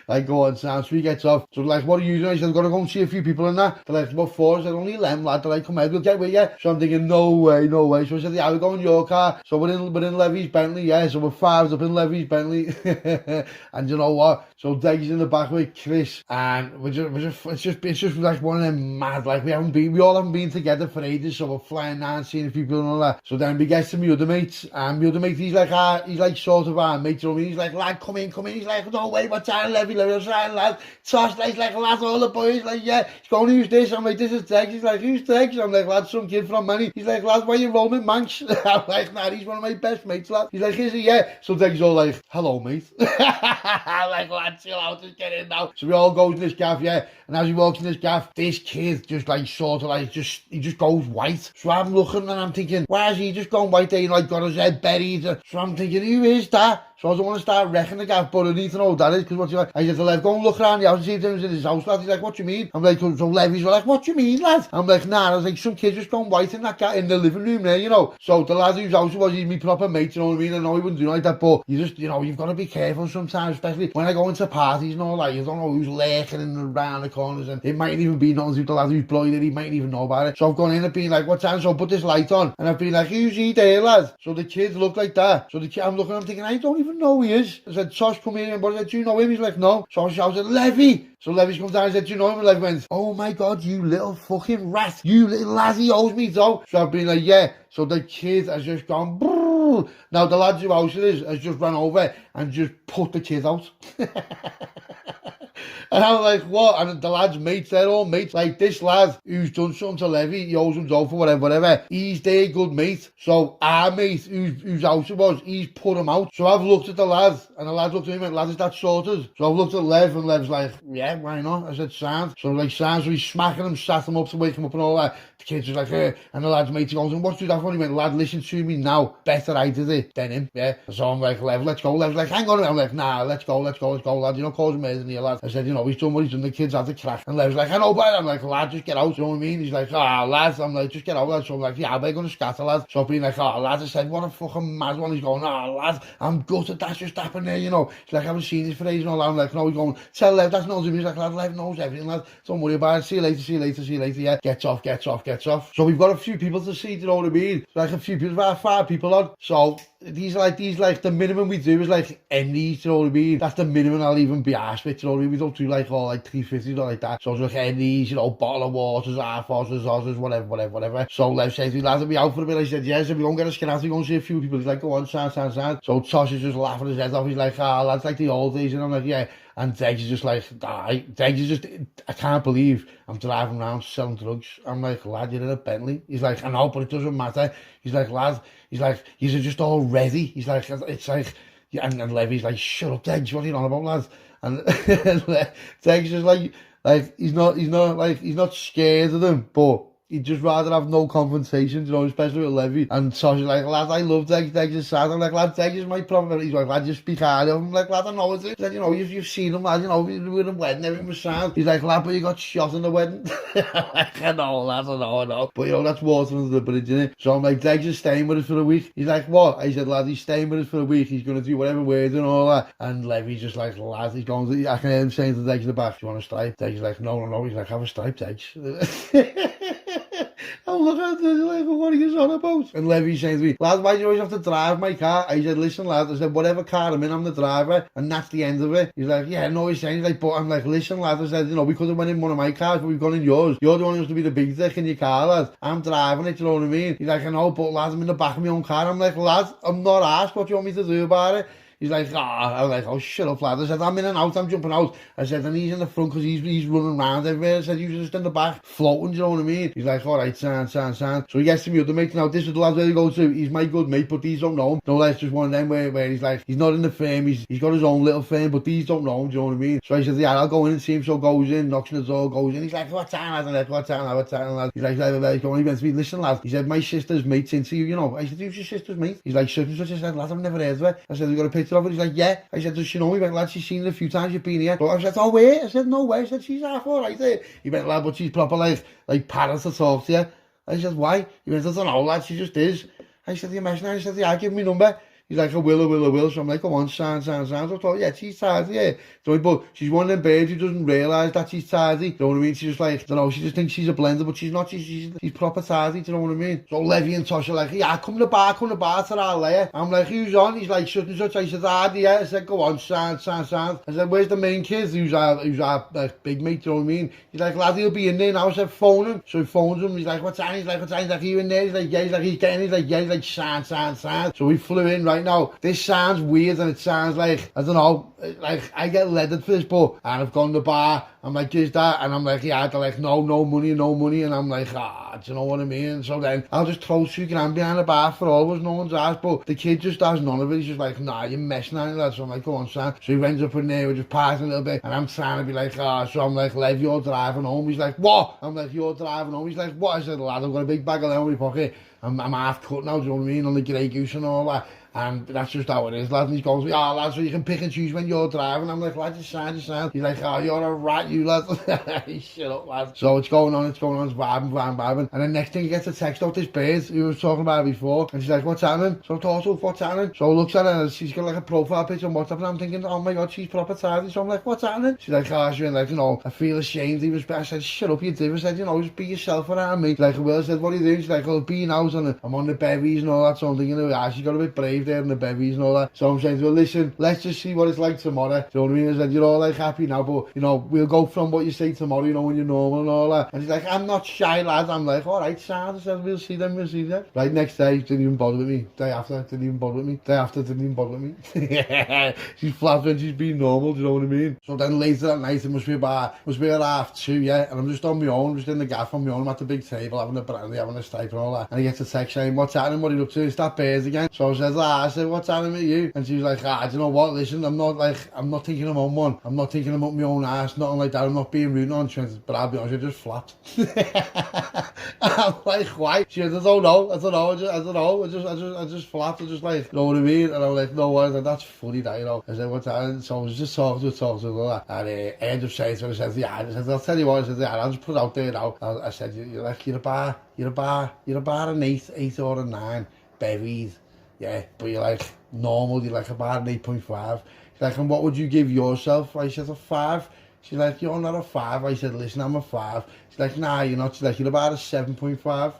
Like, go on, Sam. So he gets off. So like, what are you doing? He said, I've got to go and see a few people in that. They're like, what for? I said, only them, lad. They're like, come here, we'll get with you. So I'm thinking, no way, no way. So I said, yeah, we're going in your car. So we're in Levy's Bentley, yeah. So we're five up in Levy's Bentley. And you know what? So Deggy's in the back with Chris, and it's just like one of them mad, like we all haven't been together for ages, so we're flying down, seeing people and all that. So then we get to my other mates, and my other mate, he's like sort of our mate, you know what I mean? He's like, lad, come in. He's like, no way, what's that, Levy, what's that, lad? Tosh, he's like, lad, all the boys, like, yeah. He's going, who's this? I'm like, this is Degs. He's like, who's Degs? I'm like, lad, some kid from Manny. He's like, lad, why you rolling Manx? I'm like, nah, he's one of my best mates, lad. He's like, is he? Yeah. So Degs all like, hello, mate. I'm like, lad, chill out, just get in now. So we all go to this gaff, yeah. And as he walks in this gaff, this kid just like sort of like he just goes white. So I'm looking and I'm thinking, why is he just going white there? He like got his head buried. So I'm thinking, who is that? So I don't want to start wrecking the gaff, but I need to know who that is, because what's he like? I said to Lev, go and look around the house and see if there's in his house, lad. He's like, what do you mean? I'm like, so Levy's like, what do you mean, lad? I'm like, nah. I was like, some kid just gone white in that guy in the living room there, you know. So the lad whose house it was, he's me proper mate, you know what I mean? I know he wouldn't do like that, but you just, you know, you've got to be careful sometimes, especially when I go into parties and all that. You don't know who's lurking in around the corners, and it mightn't even be nothing to the lad who's blinded. He mightn't even know about it. So I've gone in and been like, what time? So I put this light on, and I've been like, who's he there, lad? So the kids look like that. So the kid, I'm looking, I'm thinking, I don't even know who he is. I said, Tosh, come here, but I said, do you know him? He's like, no. So I shouted, Levy. So Levy's comes down and said, do you know him? And Levy went, oh my God, you little fucking rat. You little lad, he owes me though. So I've been like, yeah. So the kid has just gone, brrr. Now the lad whose house it is has just run over and just put the kid out. And I'm like, what? And the lad's mates, they're all mates. Like, this lad who's done something to Levy, he owes him dough for whatever, he's their good mate. So our mate, whose house it was, he's put him out. So I've looked at the lad, and the lad looked at me and went, lad, is that sorted? So I've looked at Lev, and Lev's like, yeah, why not? I said, sound. So like, sound. So he's smacking him, sat him up to wake him up and all that. The kid's just like, eh. And the lad's mate, he goes, and what's do that for? He went, lad, listen to me now. Better I did it than him, yeah. So I'm like, Lev, let's go. Lev's like, hang on a minute. I'm like, nah, let's go, lad. You're not causing me, isn't he, lad? I said, you know, he's done what he's done. The kids had to crack. And Lev's like, I know, but I'm like, lad, just get out. You know what I mean? He's like, lads. I'm like, just get out, lad. So I'm like, yeah, they're going to scatter, lad. So I've been like, lads. I said, what a fucking mad one. He's going, lad, I'm gutted. That's just happened there, you know. He's like, I haven't seen this for ages and all that. I'm like, no, he's going, tell Lev, that's not him. He's like, lad, Lev knows everything, lad. Don't worry about it. See you later. Yeah, gets off. So we've got a few people to see, do you know what I mean? Like a few people, about 5 people on. So these like the minimum we do is like Endies, you know what I mean? That's the minimum I'll even be asked with, you know what I mean? We don't do like all like 350s or like that. So it's like Endies, you know, bottle of waters, half horses, whatever. So Lev says, we lads will be out for a bit. I said, yes, if we don't get a skin out, we go and see a few people. He's like, go on, sound. So Tosh is just laughing his head off. He's like, lads, like the old days. And I'm like, yeah. And Degs is just like, Degs is just, I can't believe I'm driving around selling drugs. I'm like, lad, you're in a Bentley. He's like, I know, but it doesn't matter. He's like, lad, you're just all ready. He's like, it's like, and Levy's like, shut up, Degs, what are you on about, lad? And Degs is like he's not scared of them, but he'd just rather have no confrontation, you know, especially with Levy. And Tosh is like, lad, I love Degs. Degs is sad. I'm like, lad, Degs is my problem. He's like, lad, you speak highly of him. I'm like, lad, I know it is. He's like, you know, you've seen him, lad, you know, we were in a wedding, everything was sad. He's like, lad, but you got shot in the wedding. I'm like, I know, lad, I know. But, you know, that's water under the bridge, isn't it? So I'm like, Degs is staying with us for a week. He's like, what? I said, lad, he's staying with us for a week. He's going to do whatever we're doing and all that. And Levy's just like, lad, he's going to, I can hear him saying to Degs in the back, do you want a stripe? Degs is like, no. He's like, have a stripe, Degs. I'm looking at this like, what are you on about? And Levy's saying to me, lad, why do you always have to drive my car? I said, listen, lad, I said, whatever car I'm in, I'm the driver, and that's the end of it. He's like, yeah, no, he's saying, he's like, but I'm like, listen, lad, I said, you know, we could have went in one of my cars, but we've gone in yours. You're the one who has to be the big dick in your car, lad. I'm driving it, you know what I mean? He's like, I know, but lad, I'm in the back of my own car. I'm like, lad, I'm not asked what you want me to do about it. He's like, I was like, oh, shut up, lad. I said, I'm in and out, I'm jumping out. I said, and he's in the front because he's running around everywhere. I said, you're just in the back, floating, you know what I mean? He's like, all right, sound. So he gets to me other mate. Now, this is the lad where he goes to. He's my good mate, but these don't know him. No, that's just one of them where he's like, he's not in the firm. He's got his own little firm, but these don't know him, do you know what I mean? So I said, yeah, I'll go in and see him. So goes in, knocks on the door, goes in. He's like, what time, lad? I'm like, what time, lad? He's like, he's going, he went to me, listen, lad. He said, my sister's mate's into you, you know. I said, who's your sister's mate? He's like, such and such. I said, lad, I've never heard of it. I said, we got a picture picture of her. He's like, yeah. I said, does she know me? He went, lad, she's seen it a few times, you've been here. So I said, oh, wait. I said, no way. I said, she's half all right there. He went, lad, but she's proper like parrot to talk to you. I said, why? He went, I don't know, lad, she just is. I said, you mentioned her? I said, yeah, give me number. He's like, I will. So I'm like, come on, sound. I thought, yeah, she's tidy, yeah. So, but she's one of them birds who doesn't realise that she's tidy. You know what I mean? She's just like, I don't know, she just thinks she's a blender, but she's not. She's proper tidy, do you know what I mean? So Levy and Tosh are like, yeah, come to the bar to our layer. I'm like, who's on? He's like, such and such. I said, yeah. I said, go on, sound. I said, where's the main kid? Who's our big mate, do you know what I mean? He's like, lad, he'll be in there now. I said, phone him. So he phones him. He's like, what time? He's like, what time? He's like, you in there? He's like, yeah. He's like, he's getting. He's like, yeah. He's like, sound. So we flew in right now. This sounds weird and it sounds like, I don't know, like I get leaded for this, but and I've gone to the bar, I'm like, is that? And I'm like, yeah, they're like, no money, and I'm like, do you know what I mean? So then I'll just throw $2,000 behind the bar for all of us, no one's asked, but the kid just has none of it. He's just like, nah, you're messing on that. So I'm like, go on, Sam. So he ends up in there, we're just partying a little bit, and I'm trying to be like, so I'm like, Lev, you're driving home. He's like, what? I'm like, you're driving home. He's like, what? I said, lad, I've got a big bag of lemon in my pocket. I'm half cut now, do you know what I mean? On the Grey Goose and all that. And that's just how it is, lad. And he goes, lad, so you can pick and choose when you're driving. I'm like, lad, you sound. He's like, you're a rat, you lad. Shut up, lad. So it's going on, it's vibing. And then next thing he gets a text off this bird who was talking about it before. And she's like, what's happening? So I talk to her, what's happening? So I looks at her and she's got like a profile picture on WhatsApp. And I'm thinking, oh my God, she's proper tidy. So I'm like, what's happening? She's like, she's like, you know, I feel ashamed. He was better. I said, shut up, you div. I said, you know, just be yourself around me. She's like, well, I said, what are you doing? She's like, well, being out and I'm on the bevies and all that. So I'm thinking, she's got a bit brave there in the bevies and all that. So I'm saying to her, listen, let's just see what it's like tomorrow. Do you know what I mean? I said, you're all like happy now, but you know, we'll go from what you say tomorrow, you know, when you're normal and all that. And she's like, I'm not shy, lad. I'm like, all right, sound. I said, we'll see them. Right, next day, didn't even bother with me. Day after, didn't even bother with me. She's flat when she's being normal, do you know what I mean? So then later that night, it must be at 2:30, yeah, and I'm just on my own, just in the gaff on my own. I'm at the big table, having a brandy, having a steak and all that. And I get a text saying, what's happening? What are you up to? It's that birds again. So I said, what's happening with you? And she was like, do you know what? Listen, I'm not thinking I'm on one. I'm not thinking I'm up my own ass, nothing like that. I'm not being rude on you. But I'll be honest, you're just flat. I'm like, why? She said, I don't know. I just flat. I just like, you know what I mean? And I'm like, no, what? That's funny, that, you know. I said, what's happening? So I was just talking to her, and I ended up saying to her, I said, I'll tell you what. I said, I'll just put it out there now. I said, you're a bar an 8 or a 9, bevies. Yeah, but you're like normal, you're like about an 8.5. She's like, and what would you give yourself? I said, a 5. She's like, you're not a 5. I said, listen, I'm a 5. She's like, nah, you're not. She's like, you're about a 7.5.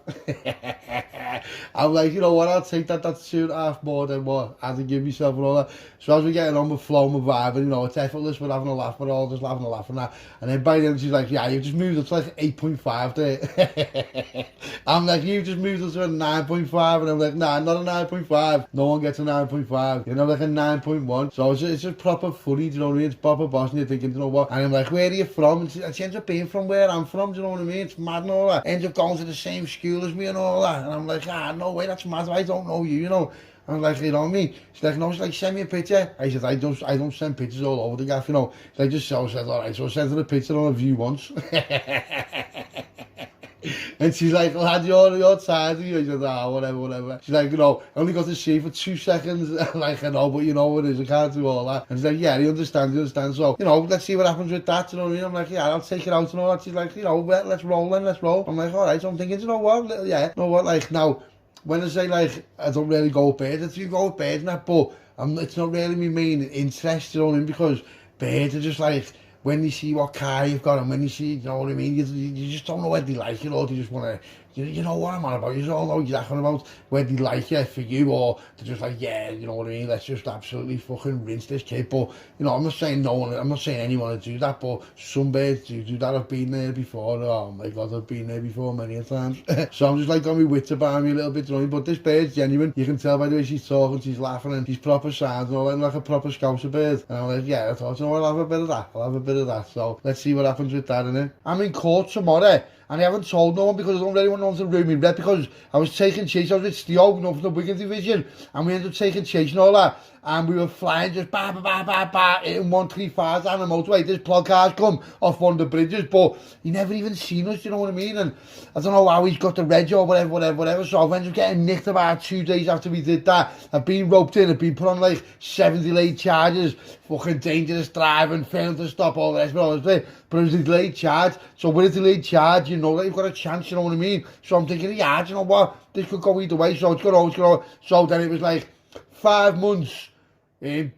I'm like, you know what, I'll take that. That's 2.5 more than what I had to give myself and all that. So as we're getting on with flow, we're vibing, you know, it's effortless, we're having a laugh, we're all just having a laugh and that. And then by the end, she's like, yeah, you've just moved up to like 8.5 there. I'm like, you've just moved up to a 9.5. And I'm like, nah, not a 9.5. No one gets a 9.5. You know, like a 9.1. So it's just proper funny, do you know what I mean? It's proper boss, and you're thinking, you know what? And I'm like, where are you from? And she ends up being from where I'm from, do you know what I mean? It's mad and all that. Ends up going to the same school as me and all that. And I'm like, no way, that's mad. I don't know you, you know. I'm like, you know what I mean? She's like, no, she's like, send me a picture. I said, I don't send pictures all over the gaff, you know. She's like, just so. I said, all right. So I sent her a picture on a view once. And she's like, lad, you're tidy. I said, whatever. She's like, you know, I only got to see for 2 seconds. Like, I know, but you know what it is, I can't do all that. And she's like, yeah, you understand. So, you know, let's see what happens with that, you know what I mean? I'm like, yeah, I'll take it out and all that. She's like, you know, let's roll. I'm like, all right. So I'm thinking, you know what? Yeah, you know what, like, now, when I say, like, I don't really go with birds, I do go with birds and that, but it's not really my main interest, you know what I mean? Because birds are just like, when you see what car you've got and when you see, you know what I mean, you just don't know what they like, you know, they just want to, you know what I'm on about, you don't know exactly about where they like you for you, or they're just like, yeah, you know what I mean, let's just absolutely fucking rinse this kid. But, you know, I'm not saying anyone to do that, but some birds do that. I've been there before. Oh my God, I've been there before many a times. So I'm just like on my wits about me a little bit, you know, but this bird's genuine. You can tell by the way she's talking, she's laughing, and she's proper sound and all that, like a proper Scouse bird. And I'm like, yeah, I thought, you know, I'll have a bit of that. So let's see what happens with that, innit? I'm in court tomorrow. And I haven't told no one because I don't really want no one to ruin me red, because I was taking chase. I was with Stio, you know, from the Wigan division, and we ended up taking chase and all that. and we were flying just ba ba ba ba ba in 135 down the motorway. This plug car's come off one of the bridges, but he never even seen us, you know what I mean? And I don't know how he's got the reg or whatever. So I ended up getting nicked about 2 days after we did that. I've been roped in, I've been put on like 7 delayed charges, fucking dangerous driving, failing to stop, all the rest of it. But it was a delayed charge. So with a delayed charge, you know that you've got a chance, you know what I mean? So I'm thinking, yeah, you know what? This could go either way, so it's going to. So then it was like 5 months, 3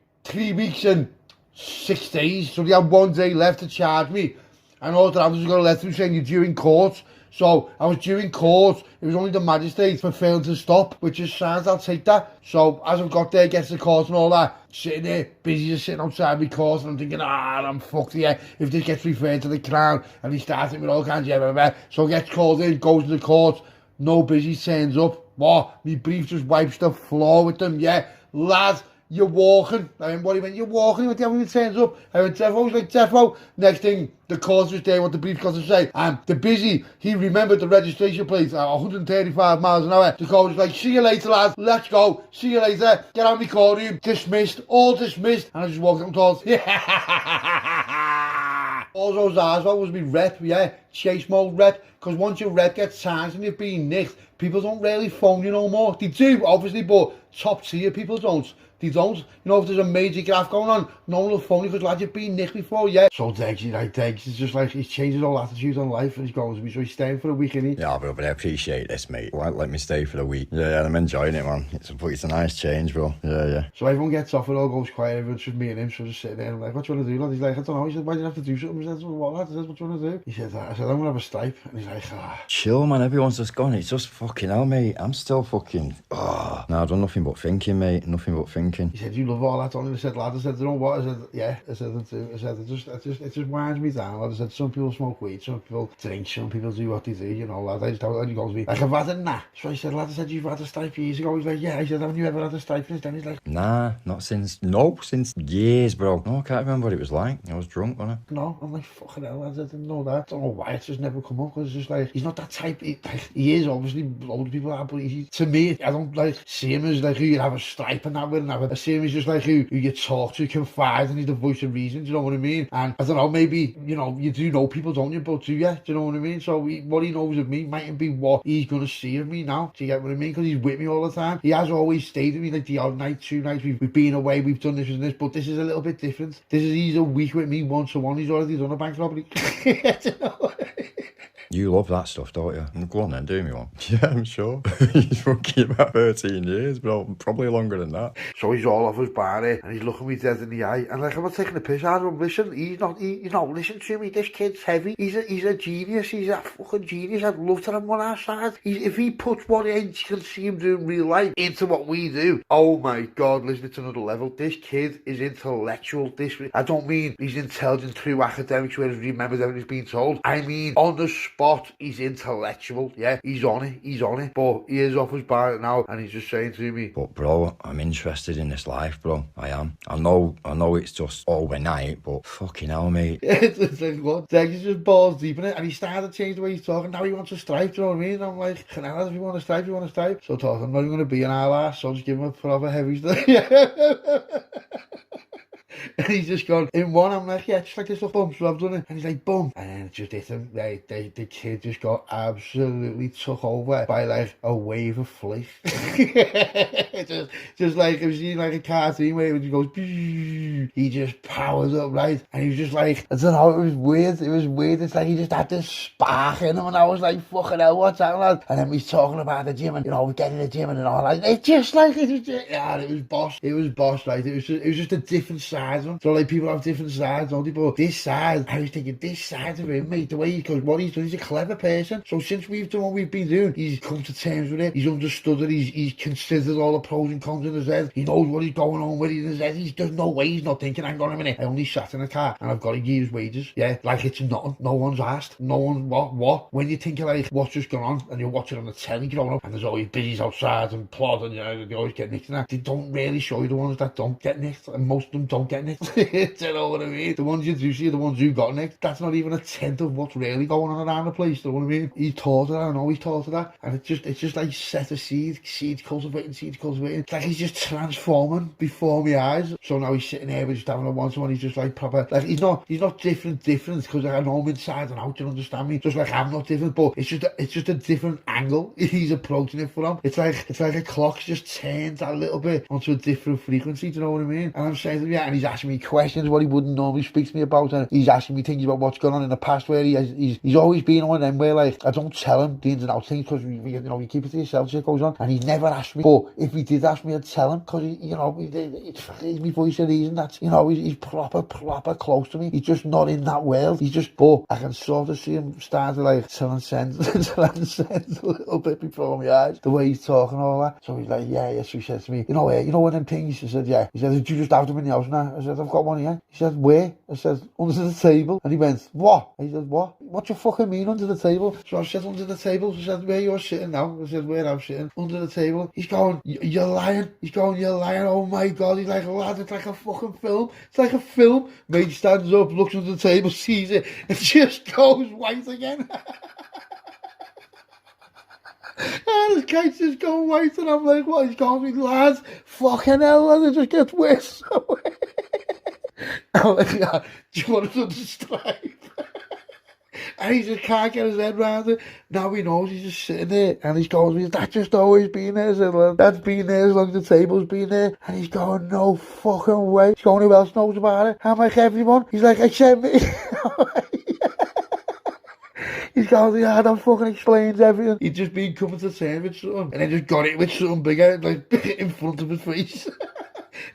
weeks and 6 days. So they had 1 day left to charge me. And all that I was going to let them saying you're due in court. So I was due in court. It was only the magistrate for failing to stop, which is sounds, I'll take that. So as I've got there, gets to court and all that, sitting there, busy just sitting outside my court, and I'm thinking, I'm fucked here. If this gets referred to the Crown, and he starts it with all kinds of so gets called in, goes to the court, no busy, turns up. What? Me brief just wipes the floor with them, yeah. Lad, you're walking. I mean, what do you mean? You're walking, what the hell when he turns up? I went, Defo, he's like, Defo. Next thing, the court was there, what the brief got to say. And the busy, he remembered the registration plate at 135 miles an hour. The court was like, see you later, lad, let's go, see you later, get out of my courtroom, dismissed, all dismissed. And I just walked up and told, all those hours was me rep, yeah, chase mode rep. Because once your rep gets signed and you've been nicked, people don't really phone you no more. They do, obviously, but top tier people don't. They don't. You know, if there's a major graph going on, no one will phone you because, lad, you've been nicked before, yeah. So Deggs, like, Deggs, it's just like, he's changed his whole attitude on life and he's going to me, so he's staying for a week, isn't he? Yeah, bro, but I appreciate this, mate. Why let me stay for the week? Yeah, I'm enjoying it, man. It's a nice change, bro. Yeah. So everyone gets off, it all goes quiet, everyone's just me and him, so just sitting there, and I'm like, what do you want to do, lad? He's like, I don't know. He said, why do you have to do something? I said, what, lad? I said, what do you want to do? He said, I said, I'm going to have a stripe. And he's like, Chill, man, everyone's just gone. It's just fucking hell, mate. I'm still fucking, No, I've done nothing but thinking, mate. Nothing but thinking. He said, you love all that on him. I said, lad, I said, you know what? I said, yeah. I said, I do. I said, it just winds me down, lad. I said, some people smoke weed, some people drink, some people do what they do, you know, lad. I just and he goes to me, like, I've had a nah. So I said, lad, I said, you've had a stripe years ago. He's like, yeah. I said, haven't you ever had a stripe since then? He's like, nah, not since, since years, bro. No, I can't remember what it was like. I was drunk, wasn't I? No, I'm like, fucking hell, lads, I didn't know that. I don't know why it's just never come up, because it's just like, he's not that type. He is, obviously, older people are, but to me, I don't like see him as like who you have a stripe and that with, and I see him as just like who you talk to, confide, and he's the voice of reason, do you know what I mean? And I don't know, maybe, you know, you do know people, don't you, but do you? Do you know what I mean? So what he knows of me mightn't be what he's going to see of me now, do you get what I mean? Because he's with me all the time. He has always stayed with me, like the odd night, 2 nights, we've been away, we've done this and this, but this is a little bit different. He's a week with me, 1-to-1, he's already done a bank robbery. You love that stuff, don't you? Go on then, do me one. Yeah, I'm sure. He's fucking about 13 years, bro. Probably longer than that. So he's all off his bar and he's looking me dead in the eye. And like, I'm not taking the piss out of him. Listen, he's not listening to me. This kid's heavy. He's a genius. He's a fucking genius. I'd love to have him on our side. If he puts what you can see him do in real life into what we do, oh my God, listen, it's another level. This kid is intellectual. I don't mean he's intelligent through academics where he remembers everything he's been told. I mean, on the spot, he's intellectual, yeah, he's on it, but he is off his bar now, and he's just saying to me, but bro, I'm interested in this life, bro, I am. I know it's just overnight, but fucking hell, mate. It's like, what? He's just balls deep in it, and he started to change the way he's talking. Now he wants a stripe, do you know what I mean? And I'm like, if you want a stripe, you want a stripe. So I thought, I'm not even going to be an eyelash, so I'll just give him a proper heavy stripe. And he's just gone, in one, I'm like, yeah, just like this little bump, so I've done it. And he's like, boom. And then it just hit him. The kid just got absolutely took over by like a wave of flight. just like, I've seen like a cartoon where he goes, he just powers up, right? And he was just like, I don't know, it was weird. It's like he just had this spark in him, and I was like, fucking hell, what's that, lad? And then he's talking about the gym, and, you know, we get in the gym and all that. It's just like, it was boss, right? It was just a different side of him. So like, people have different sides, don't they? But this side, I was thinking, this side of him, mate, the way because what he's done, he's a clever person. So since we've done what we've been doing, he's come to terms with it. He's understood it. He's considered all the pros and cons in his head. He knows what he's going on with in his head. There's no way he's not thinking, hang on a minute, I only sat in a car and I've got to give his wages. Yeah, like it's nothing. No one's asked. No one, what? When you think of like what's just gone on and you're watching on the telly growing up and there's always biddies outside and plod and you know, they always get nicked and that. They don't really show you the ones that don't get nicked, and most of them don't get nicked. Do you know what I mean? The ones you do see are the ones who got nicked. That's not even a tenth of what's really going on around the place. Do you know what I mean? He's taught her that. I know he's taught her that. And it's just like set a seed cultivating. It's like he's just transforming before my eyes. So now he's sitting there, we're just having a one-to-one. He's just like proper, like he's not different because I know him inside and out. You understand me? Just like I'm not different, but it's just a different angle he's approaching it from. It's like a clock's just turned a little bit onto a different frequency. Do you know what I mean? And I'm saying to him, yeah, and he's asking me questions what he wouldn't normally speak to me about, and he's asking me things about what's going on in the past where he's always been one of them where like I don't tell him the ins and outs things because you keep it to yourself as it goes on. And he never asked me, but if he did ask me, I'd tell him because it's my voice of reason. That's he's proper close to me. He's just not in that world. But I can sort of see him start to like transcend a little bit before my eyes. The way he's talking and all that. So he's like, yeah. So he said to me, you know one of them things? He said, yeah. He said, did you just have them in the house now? I said, I've got one here. He said, where? I said, under the table. And he went, what? He said, what? What do you fucking mean under the table? So I said, under the table. So I said, where you're sitting now? I said, where I'm sitting? Under the table. He's going, you're lying. He's going, you're lying. Oh my God. He's like, lad, it's like a fucking film. It's like a film. Mate stands up, looks under the table, sees it, and just goes white again. And his kite's just going white, and I'm like, what? He's going to me, lads, fucking hell, lad, it just gets worse. I'm like, yeah, do you want us to stripe? And he just can't get his head around it. Now he knows he's just sitting there. And he's going to me, that's just always been there. I said, well, that's been there as long as the table's been there. And he's going, no fucking way. He's going, who else knows about it? I'm like, everyone. He's like, except me. He's going, yeah, that fucking explains everything. He'd just been coming to terms with something. And then just got it with something bigger, like, in front of his face.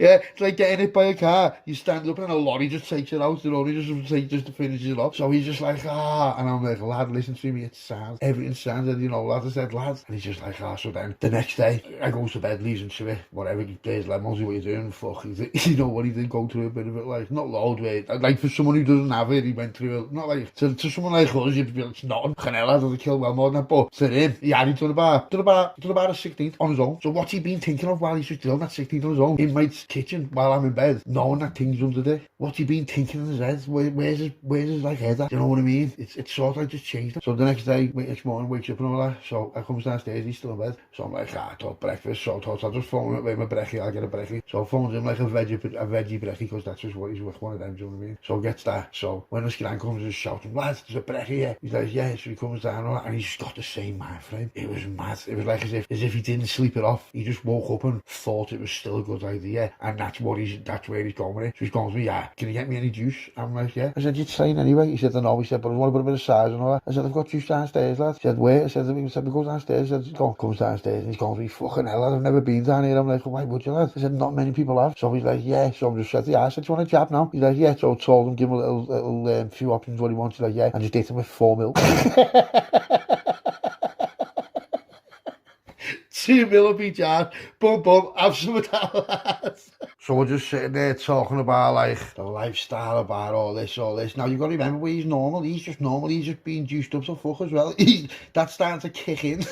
Yeah, it's like getting hit by a car. You stand up and a lorry just takes it out, just to finish it off. So he's just like, and I'm like, lad, listen to me, it sounds, everything sounds, and lad, I said, lad. And he's just like, so then the next day, I go to bed, leaves into it, whatever, days lemons, what you doing, fuck, you know what, he did go through a bit of it, like, not loud way, like for someone who doesn't have it, he went through it, not like, to someone like us, you'd be like, it's nothing, Canella doesn't kill well more than that, but to him, he had done about a 16th on his own. So what's he been thinking of while he's just doing that 16th on his own, in my kitchen, while I'm in bed, knowing that thing's under there? What's he been thinking in his head? Where's his like head at? Do you know what I mean? It's sort of like just changed. So the next day, next morning, wakes up and all that. So I comes downstairs, he's still in bed. So I'm like, I thought breakfast. So I thought I'll just phone him with my brekkie, I'll get a brekkie. So I phoned him like a veggie brekkie, because that's just what he's with, one of them, do you know what I mean? So gets that. So when the gran comes, he's shouting, lads, there's a brekkie here. He's like, yeah. So he comes down and he's just got the same mind frame. It was mad. It was like as if he didn't sleep it off. He just woke up and thought it was still a good idea. And that's where he's going with it. So he's going to me, yeah, can you get me any juice? I'm like, yeah. I said, you're train anyway? He said, I know. He said, but I want to put a bit of size and all that. I said, I've got juice downstairs, lad. He said, where? I said, we go downstairs. He said, comes downstairs and he's going to me, fucking hell, lad, I've never been down here. I'm like, well, why would you, lad? I said, not many people have. So he's like, yeah. So I'm just said, yeah. I said, do you want a jab now? He's like, yeah. So I told him, give him a little few options what he wants. He's like, yeah. And just hit him with 4 mil. 2 mil of each yard. Boom, have some of that. So we're just sitting there talking about like the lifestyle, about all this. Now you've got to remember where he's normal. He's just normal. He's just being juiced up to fuck as well. That's starting to kick in.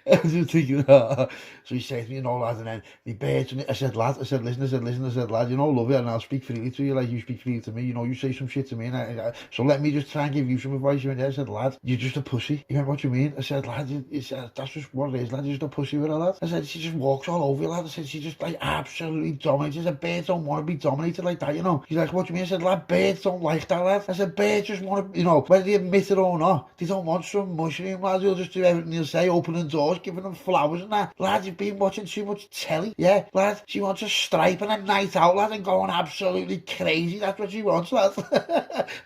I was just thinking, so he said to me, lad, and then he bears me. I said, lad, listen, lad, love you, and I'll speak freely to you like you speak freely to me. You say some shit to me, and so let me just try and give you some advice. He went, I said, lad, you're just a pussy. He went, what do you mean? I said, lad, that's just what it is, lad, you're just a pussy with her, lad. I said, she just walks all over you, lad. I said, she just like absolutely dominates. I said, birds don't want to be dominated like that, He's like, what do you mean? I said, lad, birds don't like that, lad. I said, birds just want to, whether they admit it or not, they don't want some mushroom, lad. He'll just do everything he'll say, opening doors, giving them flowers and that. Lad, you've been watching too much telly. Yeah, lad, she wants a stripe and a night out, lad, and going absolutely crazy. That's what she wants, lad.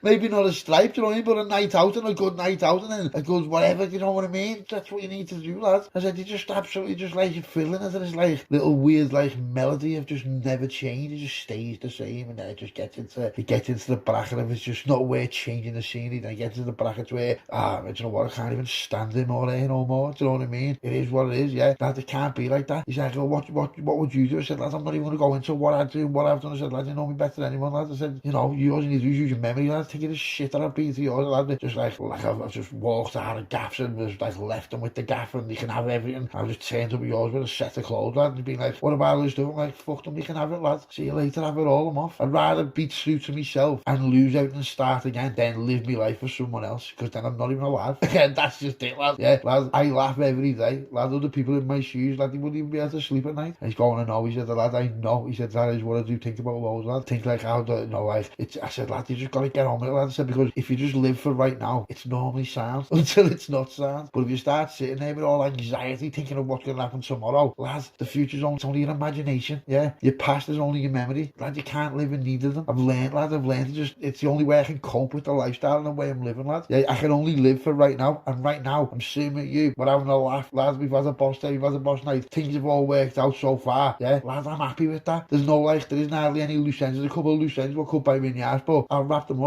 Maybe not a stripe, do you know what I mean, but a night out and a good night out and then a good whatever, you know what I mean? That's what you need to do, lad. I said, you just absolutely just like you're feeling it, and it's like little weird like melody of just never change. It just stays the same, and then it just gets into the bracket of it's just not where changing the scenery. Then it gets into the brackets where, do you know what, I can't even stand him or there no more, do you know what I mean? It is what it is, yeah. Lad, it can't be like that. He said, well, what would you do? I said, lad, I'm not even going to go into what I do, what I've done. I said, lad, you know me better than anyone, lad. I said, you know, you always need to use your memory, lad. Think of the shit that I've been through, yours, lad. Just like I've just walked out of gaffs and was like left them with the gaffer and you can have everything. I just turned up with yours with a set of clothes, lad, and being like, what about us doing? Like, fuck them, you can have it, lad. See you later, have it all, I'm off. I'd rather be true to myself and lose out and start again than live my life for someone else, because then I'm not even alive. Again, that's just it, lad. Yeah, lad, I laugh every day. Lad, other people in my shoes, lad, they wouldn't even be able to sleep at night. And he's going, I know. He said, lad, I know. He said, that is what I do think about loads, lad. Think like how, you know, like, I said, lad, you just got to get on with it, lad. I said, because if you just live for right now, it's normally sound until it's not sound. But if you start sitting there with all anxiety, thinking of what's going to happen tomorrow, lad, the future's only your imagination, yeah? Your past is only your memory. Lad, you can't live in neither of them. I've learned, lad, to just, it's the only way I can cope with the lifestyle and the way I'm living, lad. Yeah, I can only live for right now, and right now, I'm sitting with you, we're having a laugh, lad, we've had a boss day, we've had a boss night, things have all worked out so far, yeah? Lad, I'm happy with that. There's no, like, there isn't hardly any loose ends. There's a couple of loose ends we'll cut by me in the ass, but I'll wrap them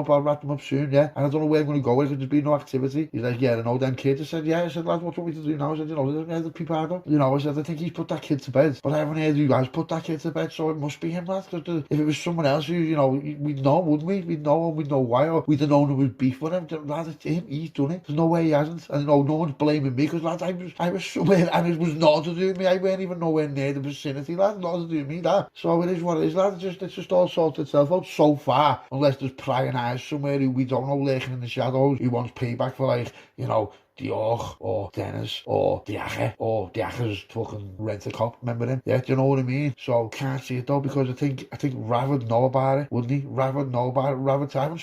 up soon, yeah? And I don't know where I'm going to go with it, because there's been no activity. He's like, yeah, I know them kids. I said, yeah. I said, lad, what do you want me to do now? I said, you know, there's the people out there. You know, I said, I think he's put that kid to bed, but I haven't heard you guys put that kid to bed, so it must be him, lad, because if it was someone else who, you know, we'd know, wouldn't we? We'd know why, or we'd have known there was beef with him. Lad, it's him, he's done it. There's no way he hasn't. And no one's blaming me, because, lad, I was somewhere, and it was not to do with me. I weren't even nowhere near the vicinity, lad, not to do with me, that. So it is what it is, lad. It's just all sorted itself out so far, unless there's prying eyes somewhere who we don't know lurking in the shadows, who wants payback for, like, you know, Diolch or Dennis or Diacha's fucking rent-a-cop, remember him? Yeah, do you know what I mean? So can't see it though, because I think Rav would know about it, wouldn't he? Rav would know about it. I haven't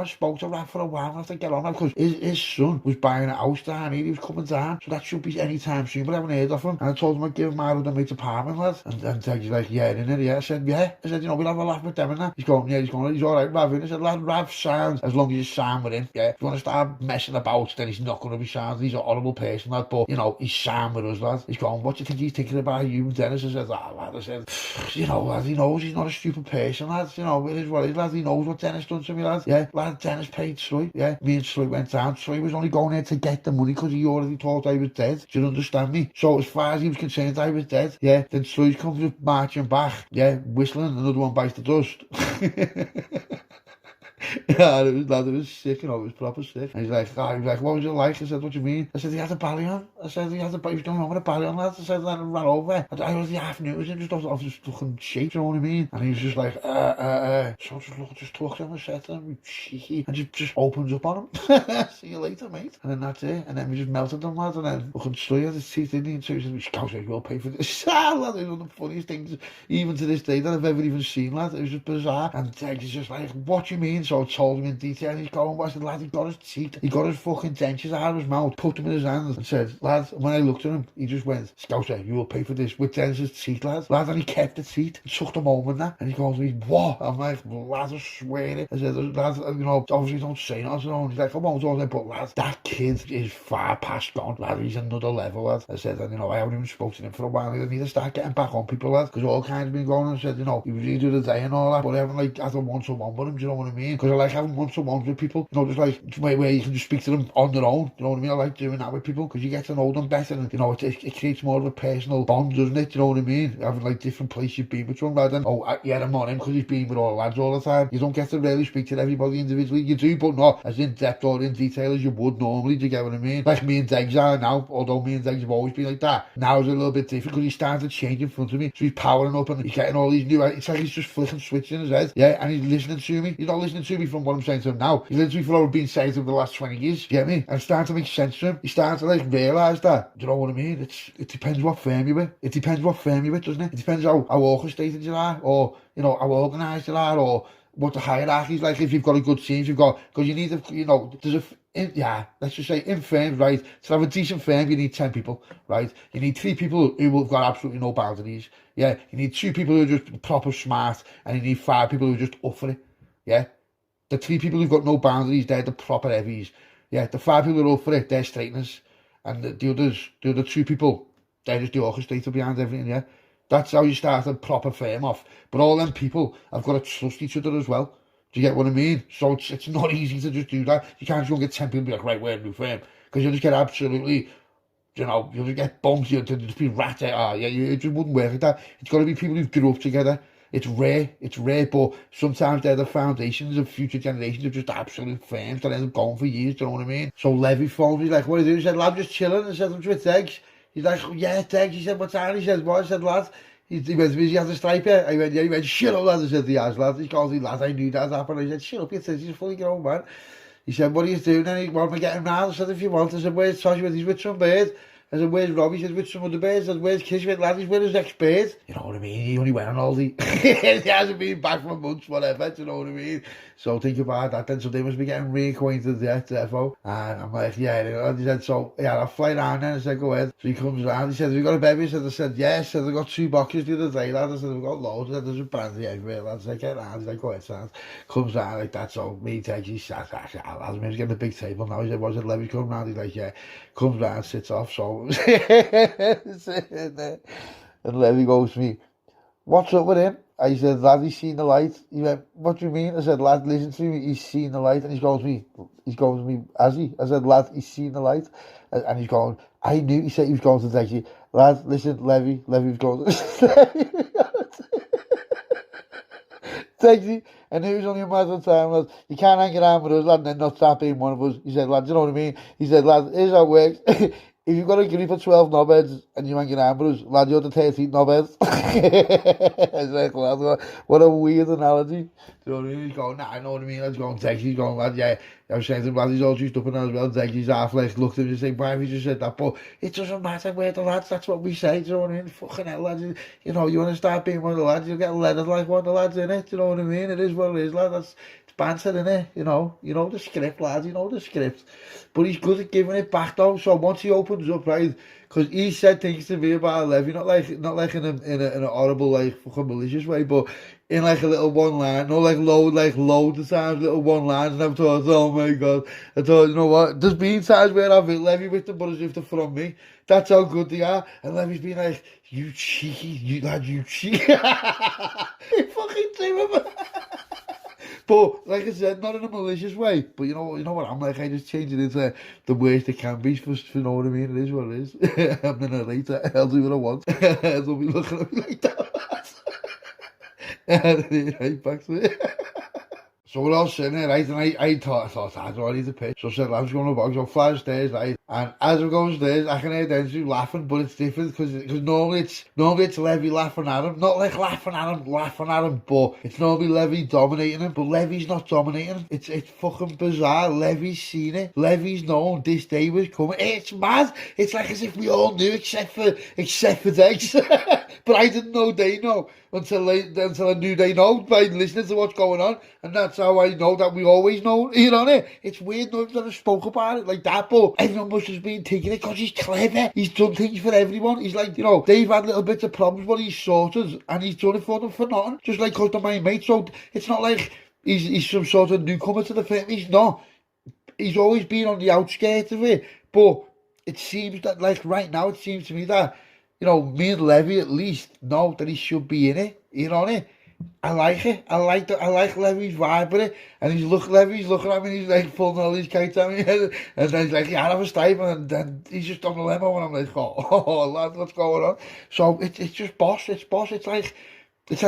spoke to Rav for a while. I have to get on that, because his son was buying a house down here. He was coming down, so that should be any time soon, but I haven't heard of him. And I told him I'd give him out of the mate's apartment, lad. And he's like, yeah, innit? Yeah. I said, you know, we'll have a laugh with them and that. He's going, he's all right, Rav. I said, lad, Rav sounds, as long as you sound with him, yeah. If you want to start messing about, then he's not going to be sound. He's a horrible person, lad, but, you know, he's sound with us, lad. He's going, what do you think he's thinking about you and Dennis? I said, lad, I said, you know, lad, he knows he's not a stupid person, lad. You know, it is what it is, lad. He knows what Dennis done to me, lad. Yeah, lad, Dennis paid Troy, yeah. Me and Troy went down. Troy was only going there to get the money, because he already thought I was dead. Do you understand me? So as far as he was concerned, I was dead, yeah. Then Troy comes up marching back, yeah, whistling, another one bites the dust. Yeah, it was sick, you know, it was proper sick. And he's like, what was it like? I said, what do you mean? I said, he had a belly on. I said, he was going on with a belly on, lad. I said, then I ran over. I was the afternoon, it was in just off his fucking shape, you know what I mean? And he was just like, so just talk to him and said to him, cheeky, and just opens up on him. See you later, mate. And then that's it. And then we just melted them, lad. And then fucking Stroy had his teeth, didn't he? And so he said, Scouse, you'll pay for this. Lad, it was one of the funniest things, even to this day, that I've ever even seen, lad. It was just bizarre. And he's just like, what do you mean? So I told him in detail. He's going, I said, lad, he got his teeth, he got his fucking dentures out of his mouth, put them in his hands, and said, lad, when I looked at him, he just went, Scouser, you will pay for this, with Dennis's teeth, lad. And he kept the teeth and took them home and that. And he goes to me, what? I'm like, lad, I swear it. I said, lad, you know, obviously don't say nothing. He's like, I won't do it, but lad, that kid is far past gone, lad. He's another level, lad. I said, and you know, I haven't even spoken to him for a while. I need to start getting back on people, lad, because all kinds of been going on. I said, you know, he was easy the day and all that, but I haven't like had a one-to-one with him, do you know what I mean? Because I like having one-to-ones with people, you know, just like where you can just speak to them on their own, you know what I mean? I like doing that with people, because you get to know them better, and you know, it creates more of a personal bond, doesn't it? You know what I mean? Having like different places you've been with one lad, and yeah, I'm on him because he's been with all lads all the time. You don't get to really speak to everybody individually. You do, but not as in depth or in detail as you would normally. Do you get what I mean? Like me and Degs are now, although me and Degs have always been like that. Now it's a little bit different, because he's starting to change in front of me, so he's powering up and he's getting all these new, it's like he's just flicking switches in his head, yeah, and he's listening to me. He's not listening to me from what I'm saying to him now, he's listening to me from what I've been saying to him the last 20 years, you get me? And it's starting to make sense to him. He's starting to like realise that, do you know what I mean? It depends what firm you're with. It depends what firm you're with, doesn't it? It depends how orchestrated you are, or, you know, how organised you are, or what the hierarchy's like. If you've got a good team, you've got, because you need to, you know, there's let's just say in firms, right, to have a decent firm, you need 10 people, right? You need 3 people who have got absolutely no boundaries, yeah? You need 2 people who are just proper smart, and you need 5 people who are just up for it, yeah? The 3 people who've got no boundaries, they're the proper heavies, yeah? The 5 people who are up for it, they're straighteners, and the other 2 people, they're just the orchestrator behind everything, yeah? That's how you start a proper firm off. But all them people have got to trust each other as well. Do you get what I mean? So it's not easy to just do that. You can't just go and get 10 people and be like, right, we're a new firm. Because you'll just get absolutely you know, you'll just get bumps, you'll just be rat out. Yeah, it just wouldn't work like that. It's got to be people who grew up together. It's rare, but sometimes they're the foundations of future generations of just absolute firms that end up going for years, do you know what I mean? So Levy phoned me, like, what are you doing? He said, lad, just chilling. I said, I'm with Degs. He's like, oh, yeah, Degs. He said, what's on? He said, what? I said, lad. He went, he has a stripe here. I went, yeah. He went, shut up, lad. I said, he has, lad. He calls me, lad, I knew that happened. I said, shut up, you think he's a fully grown man. He said, what are you doing? And he wanted me getting round. I said, if you want. I said, where's Tosh? He's with some bird. I said, where's Robbie? He said, with some other birds. I said, where's Kish? He went, lad, he's with his ex-bird. You know what I mean? He only went on holiday. He hasn't been back for months, whatever, do you know what I mean? So think about that then. So they must be getting reacquainted there, therefore. And I'm like, yeah. And he said, so, yeah, I'll fly down then. I said, go ahead. So he comes around. He said, have you got a baby? I said, yes. I said, I got 2 boxes the other day, lad. I said, I've got loads. I said, there's a brandy everywhere, lad. I said, get round. He's like, go ahead, son. Comes down like that. So me takes his sat. I was getting a big table now. He said, was it Levy coming round? He's like, yeah. Comes round, sits off. So and Levy goes to me, what's up with him? I said, lad, he's seen the light. He went, what do you mean? I said, lad, listen to me, he's seen the light. And he goes to me, has he? I said, lad, he's seen the light. And he's going, I knew, he said he was going to text you. Lad, listen, Levy was going to text you. And he was only a matter of time, lad. You can't hang around with us, lad, and then not start being one of us. He said, lad, do you know what I mean? He said, lad, here's how it works. If you've got a group of 12 knobheads and you hang around with us, lad, you're the 13th knobheads. I was like, lad, what a weird analogy. Do you know what I mean? He's going, nah, I know what I mean. Let's go and text. He's going, lad, yeah. I was saying to him, lad, he's all juiced up and as well. He's half like looked at him and said, why have you just said that? But it doesn't matter where the lads, that's what we say. Do you know what I mean? Fucking hell, lads. You know, you want to start being one of the lads, you'll get leathered like one of the lads, innit? Do you know what I mean? It is what it is, lad. It's banter, innit? You know the script, lad. You know the script. But he's good at giving it back, though. So once he opens up, right, because he said things to me about Levy, not like in a horrible, like, fucking malicious way, but in like a little one line, no, like loads of times, little one lines, and I've thought, oh my god, I thought, you know what, there's been times where I've hit Levy with them, but as if they're from me, that's how good they are, and Levy's been like, you cheeky, you cheeky, he fucking do him. But like I said, not in a malicious way. But you know what I'm like. I just change it into the worst it can be. For you know what I mean. It is what it is. I'm the narrator. I'll do what I want. They'll be looking at me like that. And right back to it. So we're all sitting there, right, and I thought, I don't need to pitch. So I said, I was going to box, so fly upstairs, right, and as I'm going upstairs, I can hear them two laughing, but it's different, because normally it's Levy laughing at him, not like laughing at him, but it's normally Levy dominating him, but Levy's not dominating him. It's fucking bizarre. Levy's seen it. Levy's known this day was coming. It's mad. It's like as if we all knew, except for Degs. But I didn't know they know until I knew they know by listening to what's going on, and that's how I know that we always know, you know it. It's weird not that I spoke about it like that, but everyone must have been taking it because he's clever. He's done things for everyone. He's like, you know, they've had little bits of problems, but he's sorted, and he's done it for them for nothing. Just like because they're my mate, so it's not like he's some sort of newcomer to the firm. He's not. He's always been on the outskirts of it, but it seems that, like, right now, it seems to me that, you know, me and Levy at least know that he should be in it. You know what I mean? I like it. I like Levy's vibe with it. And Levy's looking at me and he's like pulling all these kites at me. And then he's like, yeah, I have a stipend. And then he's just on the limo and I'm like, oh lad, what's going on? So it's just boss. It's boss. It's like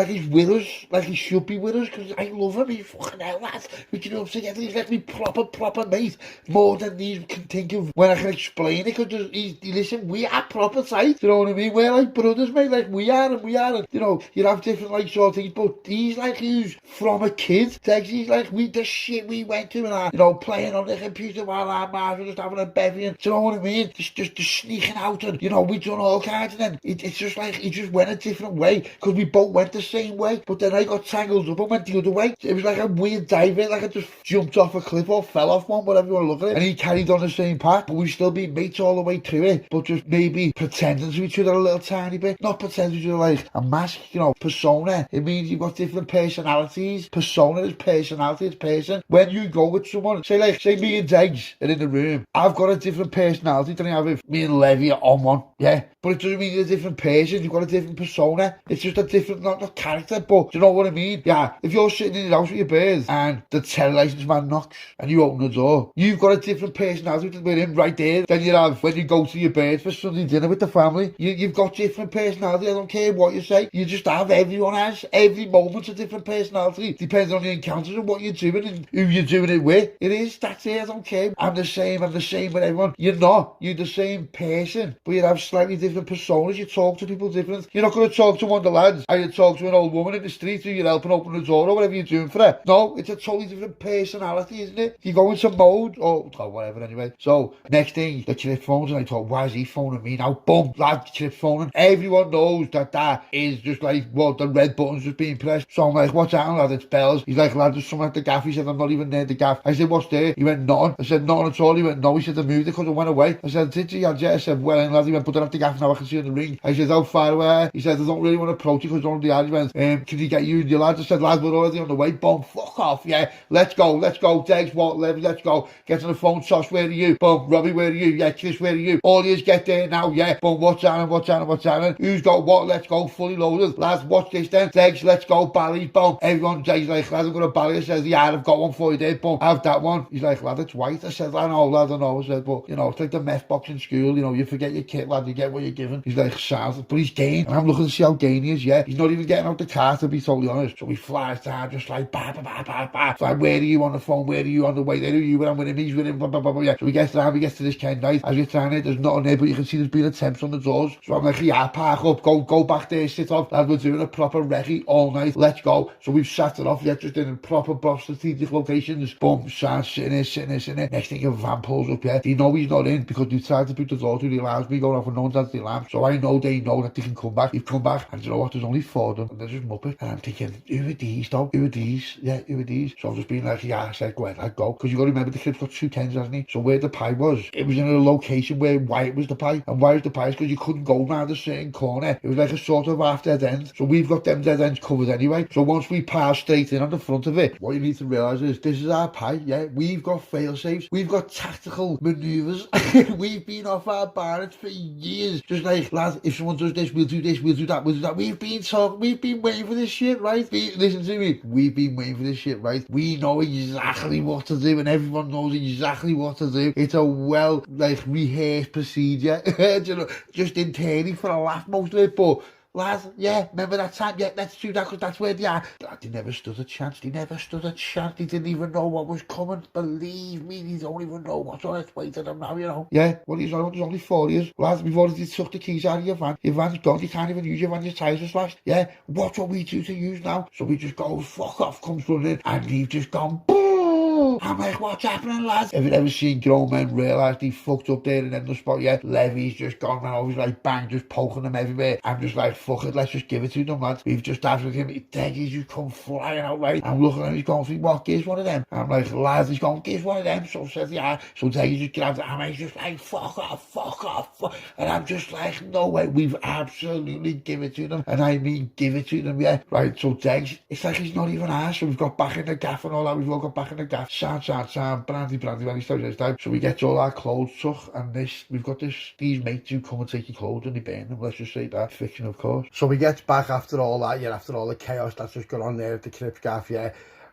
he's with us, like he should be with us, because I love him. He's fucking hell, lad. We can up together. He's like me proper mate, more than these can think of when I can explain it. Because listen, we are proper tight. You know what I mean? We're like brothers, mate. Like we are, and you know, you have different like sort of things. But he's like who's from a kid. He's like the shit we went to, and you know, playing on the computer while our mouths were just having a bevy. And, you know what I mean? Just sneaking out, and you know, we done all kinds. And then it's just like he just went a different way because we both went the same way, but then I got tangled up and went the other way. It was like a weird diving, like I just jumped off a cliff or fell off one, whatever you want to look at it, and he carried on the same path, but we've still been mates all the way through it, but just maybe pretending to each other a little tiny bit, not pretending to each other like a mask, you know, persona. It means you've got different personalities. Persona is personality, it's person. When you go with someone, say me and Degs are in the room, I've got a different personality than I have if me and Levy are on one, yeah, but it doesn't mean you're a different person. You've got a different persona. It's just a different, not character, but do you know what I mean? Yeah, if you're sitting in your house with your birds and the terror license man knocks and you open the door, you've got a different personality with him right there than you have when you go to your birds for Sunday dinner with the family. You've got different personality. I don't care what you say. You just have, everyone has. Every moment's a different personality. Depends on the encounters and what you're doing and who you're doing it with. It is, that's it, I don't care. I'm the same with everyone. You're not. You're the same person, but you have slightly different personas. You talk to people different. You're not going to talk to one of the lads and you talk to an old woman in the street who you're helping open the door or whatever you're doing for her. No, it's a totally different personality, isn't it? You go into mode or whatever anyway. So next thing, the clip phones, and I thought, why is he phoning me now? Boom, lad, clip phoning. Everyone knows that is just like, well, the red button's just being pressed. So I'm like, what's happening, lad? It's bells. He's like, lad, there's something at the gaff. He said, I'm not even near the gaff. I said, what's there? He went, nothing. I said, nothing at all. He went, no. He said, they moved it because it went away. I said, did you? I said, well, and lad, he went, but they're at the gaff now. I can see in the ring. I said, how far away? He said, I don't really want to approach you because on the ad. He went, can you get you and your lads? I said, lads, we're already on the way. Boom, fuck off, yeah. Let's go. Degs, what, Levy, let's go. Get on the phone, Tosh, where are you? Boom, Robbie, where are you? Yeah, Chris, where are you? All yous get there now, yeah. Boom, what's happening? Who's got what? Let's go, fully loaded. Lads, watch this then. Degs, let's go, Bally, boom. Everyone, Degs like, lad, I'm going to Bally. I says, yeah, I've got one for you there, boom. Have that one. He's like, lad, it's white. I said, I know, lad, I know. I said, but, you know, it's like the meth box in school, you know, you forget your kit, lad, you get what you're given. He's like, sound, but he's game. And I'm looking to see how game he is, yeah. He's not even getting out the car, to be totally honest. So he flies down, just like, bah. It's like, where are you on the phone? Where are you on the way there? Who are you? When I'm with him, he's with him, blah, yeah. So he gets down, he gets to this kind of night. As you're trying it, there's nothing there, but you can see there's been attempts on the doors. So I'm like, yeah, park up, go back there, sit off. Lad, we're doing a proper recce all night. Let's go. So we've sat it off, yeah, just in proper strategic locations. Boom, sitting there. Next thing, a van pulls up, yeah. They know he's not in because they tried to put the door through the alarms. We going off and no one's had the alarm. So I know they know that they can come back. They've come back, and you know what? There's only 4 of them, and they're just muppet. And I'm thinking, who are these, though? Who are these? Yeah, who are these? So I've just been like, yeah, I said, go ahead, I'd go. Because you got to remember, the clip's got 2 10s, hasn't he? So where the pie was, it was in a location where Wyatt was the pie. And why was the pie? Because you couldn't go round a certain corner. It was like a sort of half dead end. So we've got them dead ends covered anyway. So once we pass straight in on the front of it, what you need to realise is, this is our pie, yeah? We've got fail-safes. We've got tactical manoeuvres. We've been off our barracks for years. Just like, lads, if someone does this, we'll do this, we'll do that, we'll do that. We've been talking, we've been waiting for this shit, right? Listen to me. We've been waiting for this shit, right? We know exactly what to do, and everyone knows exactly what to do. It's a well, like, rehearsed procedure. You know, just internally for a laugh, most of it, but lads, yeah, remember that time? Yeah, let's do that because that's where they are. They never stood a chance. They didn't even know what was coming. Believe me, they don't even know what's on its way to them now, you know. Yeah, well, there's only 4 years. Lads, we've already took the keys out of your van. Your van's gone. You can't even use your van. Your tyres are slashed. Yeah, watch what we do to use now. So we just go, fuck off, comes running, and we've just gone, boom. I'm like, what's happening, lads? Have you ever seen grown men realise they fucked up there and then the spot? Yeah, Levy's just gone, man. Always like, bang, just poking them everywhere. I'm just like, fuck it, let's just give it to them, lads. We've just after him, Deggy's just come flying out, right? I'm looking at him, he's going, what, gives one of them? I'm like, lads, he's going, gives one of them. So says, yeah. So Deggy just grabs it, and I'm just like, fuck off. And I'm just like, no way, we've absolutely give it to them. And I mean, give it to them, yeah. Right, so Deggs, it's like he's not even asked. So we've got back in the gaff and all that. We've all got back in the gaff. Sound, brandy, when he starts this time. So we get all our clothes took, and we've got these mates who come and take your clothes and they burn them, let's just say that. Fiction, of course. So we get back after all that, yeah, after all the chaos that's just gone on there at the Crips gaff, yeah,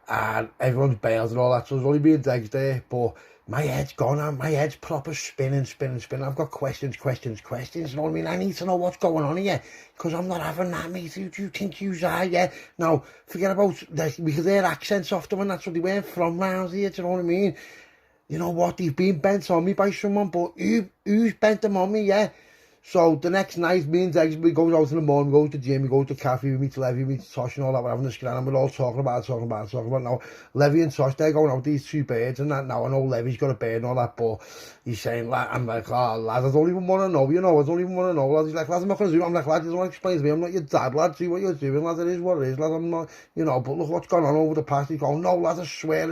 and everyone's bailed and all that, so there's only being Degs there, but my head's gone on, my head's proper spinning. I've got questions, you know what I mean? I need to know what's going on here, because I'm not having that, mate. Who do you think you are, yeah? Now, forget about, we could hear accents off them, and that's what they weren't from round here, do you know what I mean? You know what, they've been bent on me by someone, but who's bent them on me, yeah? So the next night, me and Degs, we go out in the morning, we go to the gym, we go to the cafe, we meet Levy, we meet Tosh and all that, we're having a scran, and we're all talking about now. Levy and Tosh, they're going out these 2 birds and that now. I know Levy's got a bird and all that, but he's saying, lad, I'm like, oh, lad, I don't even want to know, you know, lad. He's like, lad, I'm not going to do it. I'm like, lad, you don't want to explain to me, I'm not your dad, lad, see what you're doing, lad, it is what it is, lad, I'm not, you know, but look what's gone on over the past. He's going, no, lad, I swear,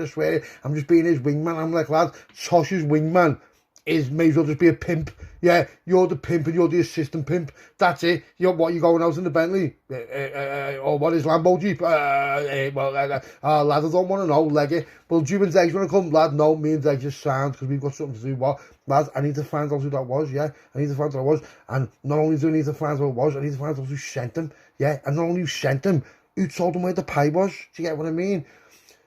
I'm just being his wingman. I'm like, lad, Tosh's wingman may as well just be a pimp. Yeah, you're the pimp and you're the assistant pimp. That's it. You're going out in the Bentley? Or what is Lambo Jeep? Lad, I don't want to know, leg it. Well, do you and Degs want to come? Lad, no, me and Degs just sound, because we've got something to do. What? Lad, I need to find out who that was, yeah? I need to find out who it was. And not only do I need to find out who it was, I need to find out who sent them. yeah, and not only who sent them, who told them where the pie was, do you get what I mean?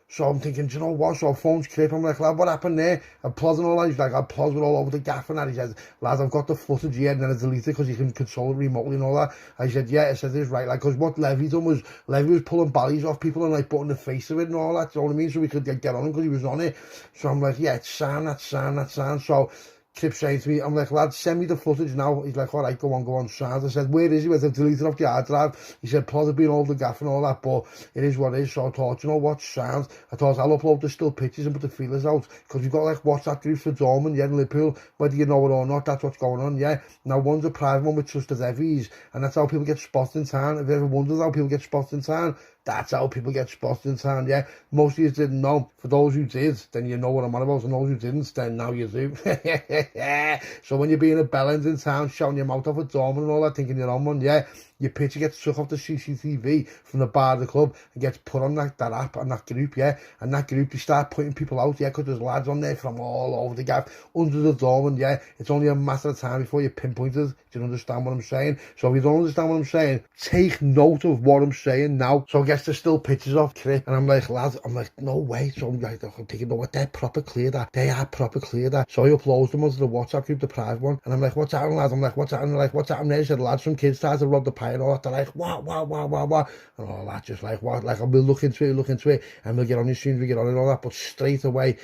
So I'm thinking, do you know what? So phone's clip. I'm like, lad, what happened there? I'm plodding all that. He's like, I plodded all over the gaff and that. He says, lad, I've got the footage here, and then I deleted it because you can control it remotely and all that. I said, yeah, I said, this right. Like, because what Levy done was, Levy was pulling ballies off people and like putting the face of it and all that. Do you know what I mean? So we could get on him because he was on it. So I'm like, yeah, it's sound, that's sound, that's sound. So Kip saying to me, I'm like, lad, send me the footage now. He's like, all right, go on, sound. I said, where is he? I've deleted off the hard drive. He said, plot had been all the gaff and all that, but it is what it is. So I thought, you know what, sound. I thought I'll upload the still pictures and put the feelers out, because we've got like WhatsApp groups for Dortmund, yeah, in Liverpool, whether you know it or not, that's what's going on, yeah. Now one's a private one with trusted heavies, and that's how people get spotted in town. If you ever wondered how people get spotted in town, that's how people get spotted in town, yeah. Most of you didn't know. For those who did, then you know what I'm on about. And those who didn't, then now you do. So when you're being a bellend in town, shouting your mouth off at Dortmund and all that, thinking you're on one, yeah, your picture gets took off the CCTV from the bar of the club and gets put on that app and that group, yeah. And that group, they start putting people out, yeah, because there's lads on there from all over the gap, under the Dortmund, yeah. It's only a matter of time before you're pinpointed. Do you understand what I'm saying? So if you don't understand what I'm saying, take note of what I'm saying now. So I guess there's still pictures of Crip, and I'm like, lad, I'm like, no way. So I'm like, I'm thinking, no, what, they're proper clear that. They are proper clear that. So I upload them onto the WhatsApp group, the private one, and I'm like, what's happening, lads? I'm like, what's happening? Like, what's happening there? He said, lads, some kids started to rob the pie and all that. They're like, what? And all that, just like, what? Like, we'll look into it, and we'll get on as soon as we get on and all that. But straight away,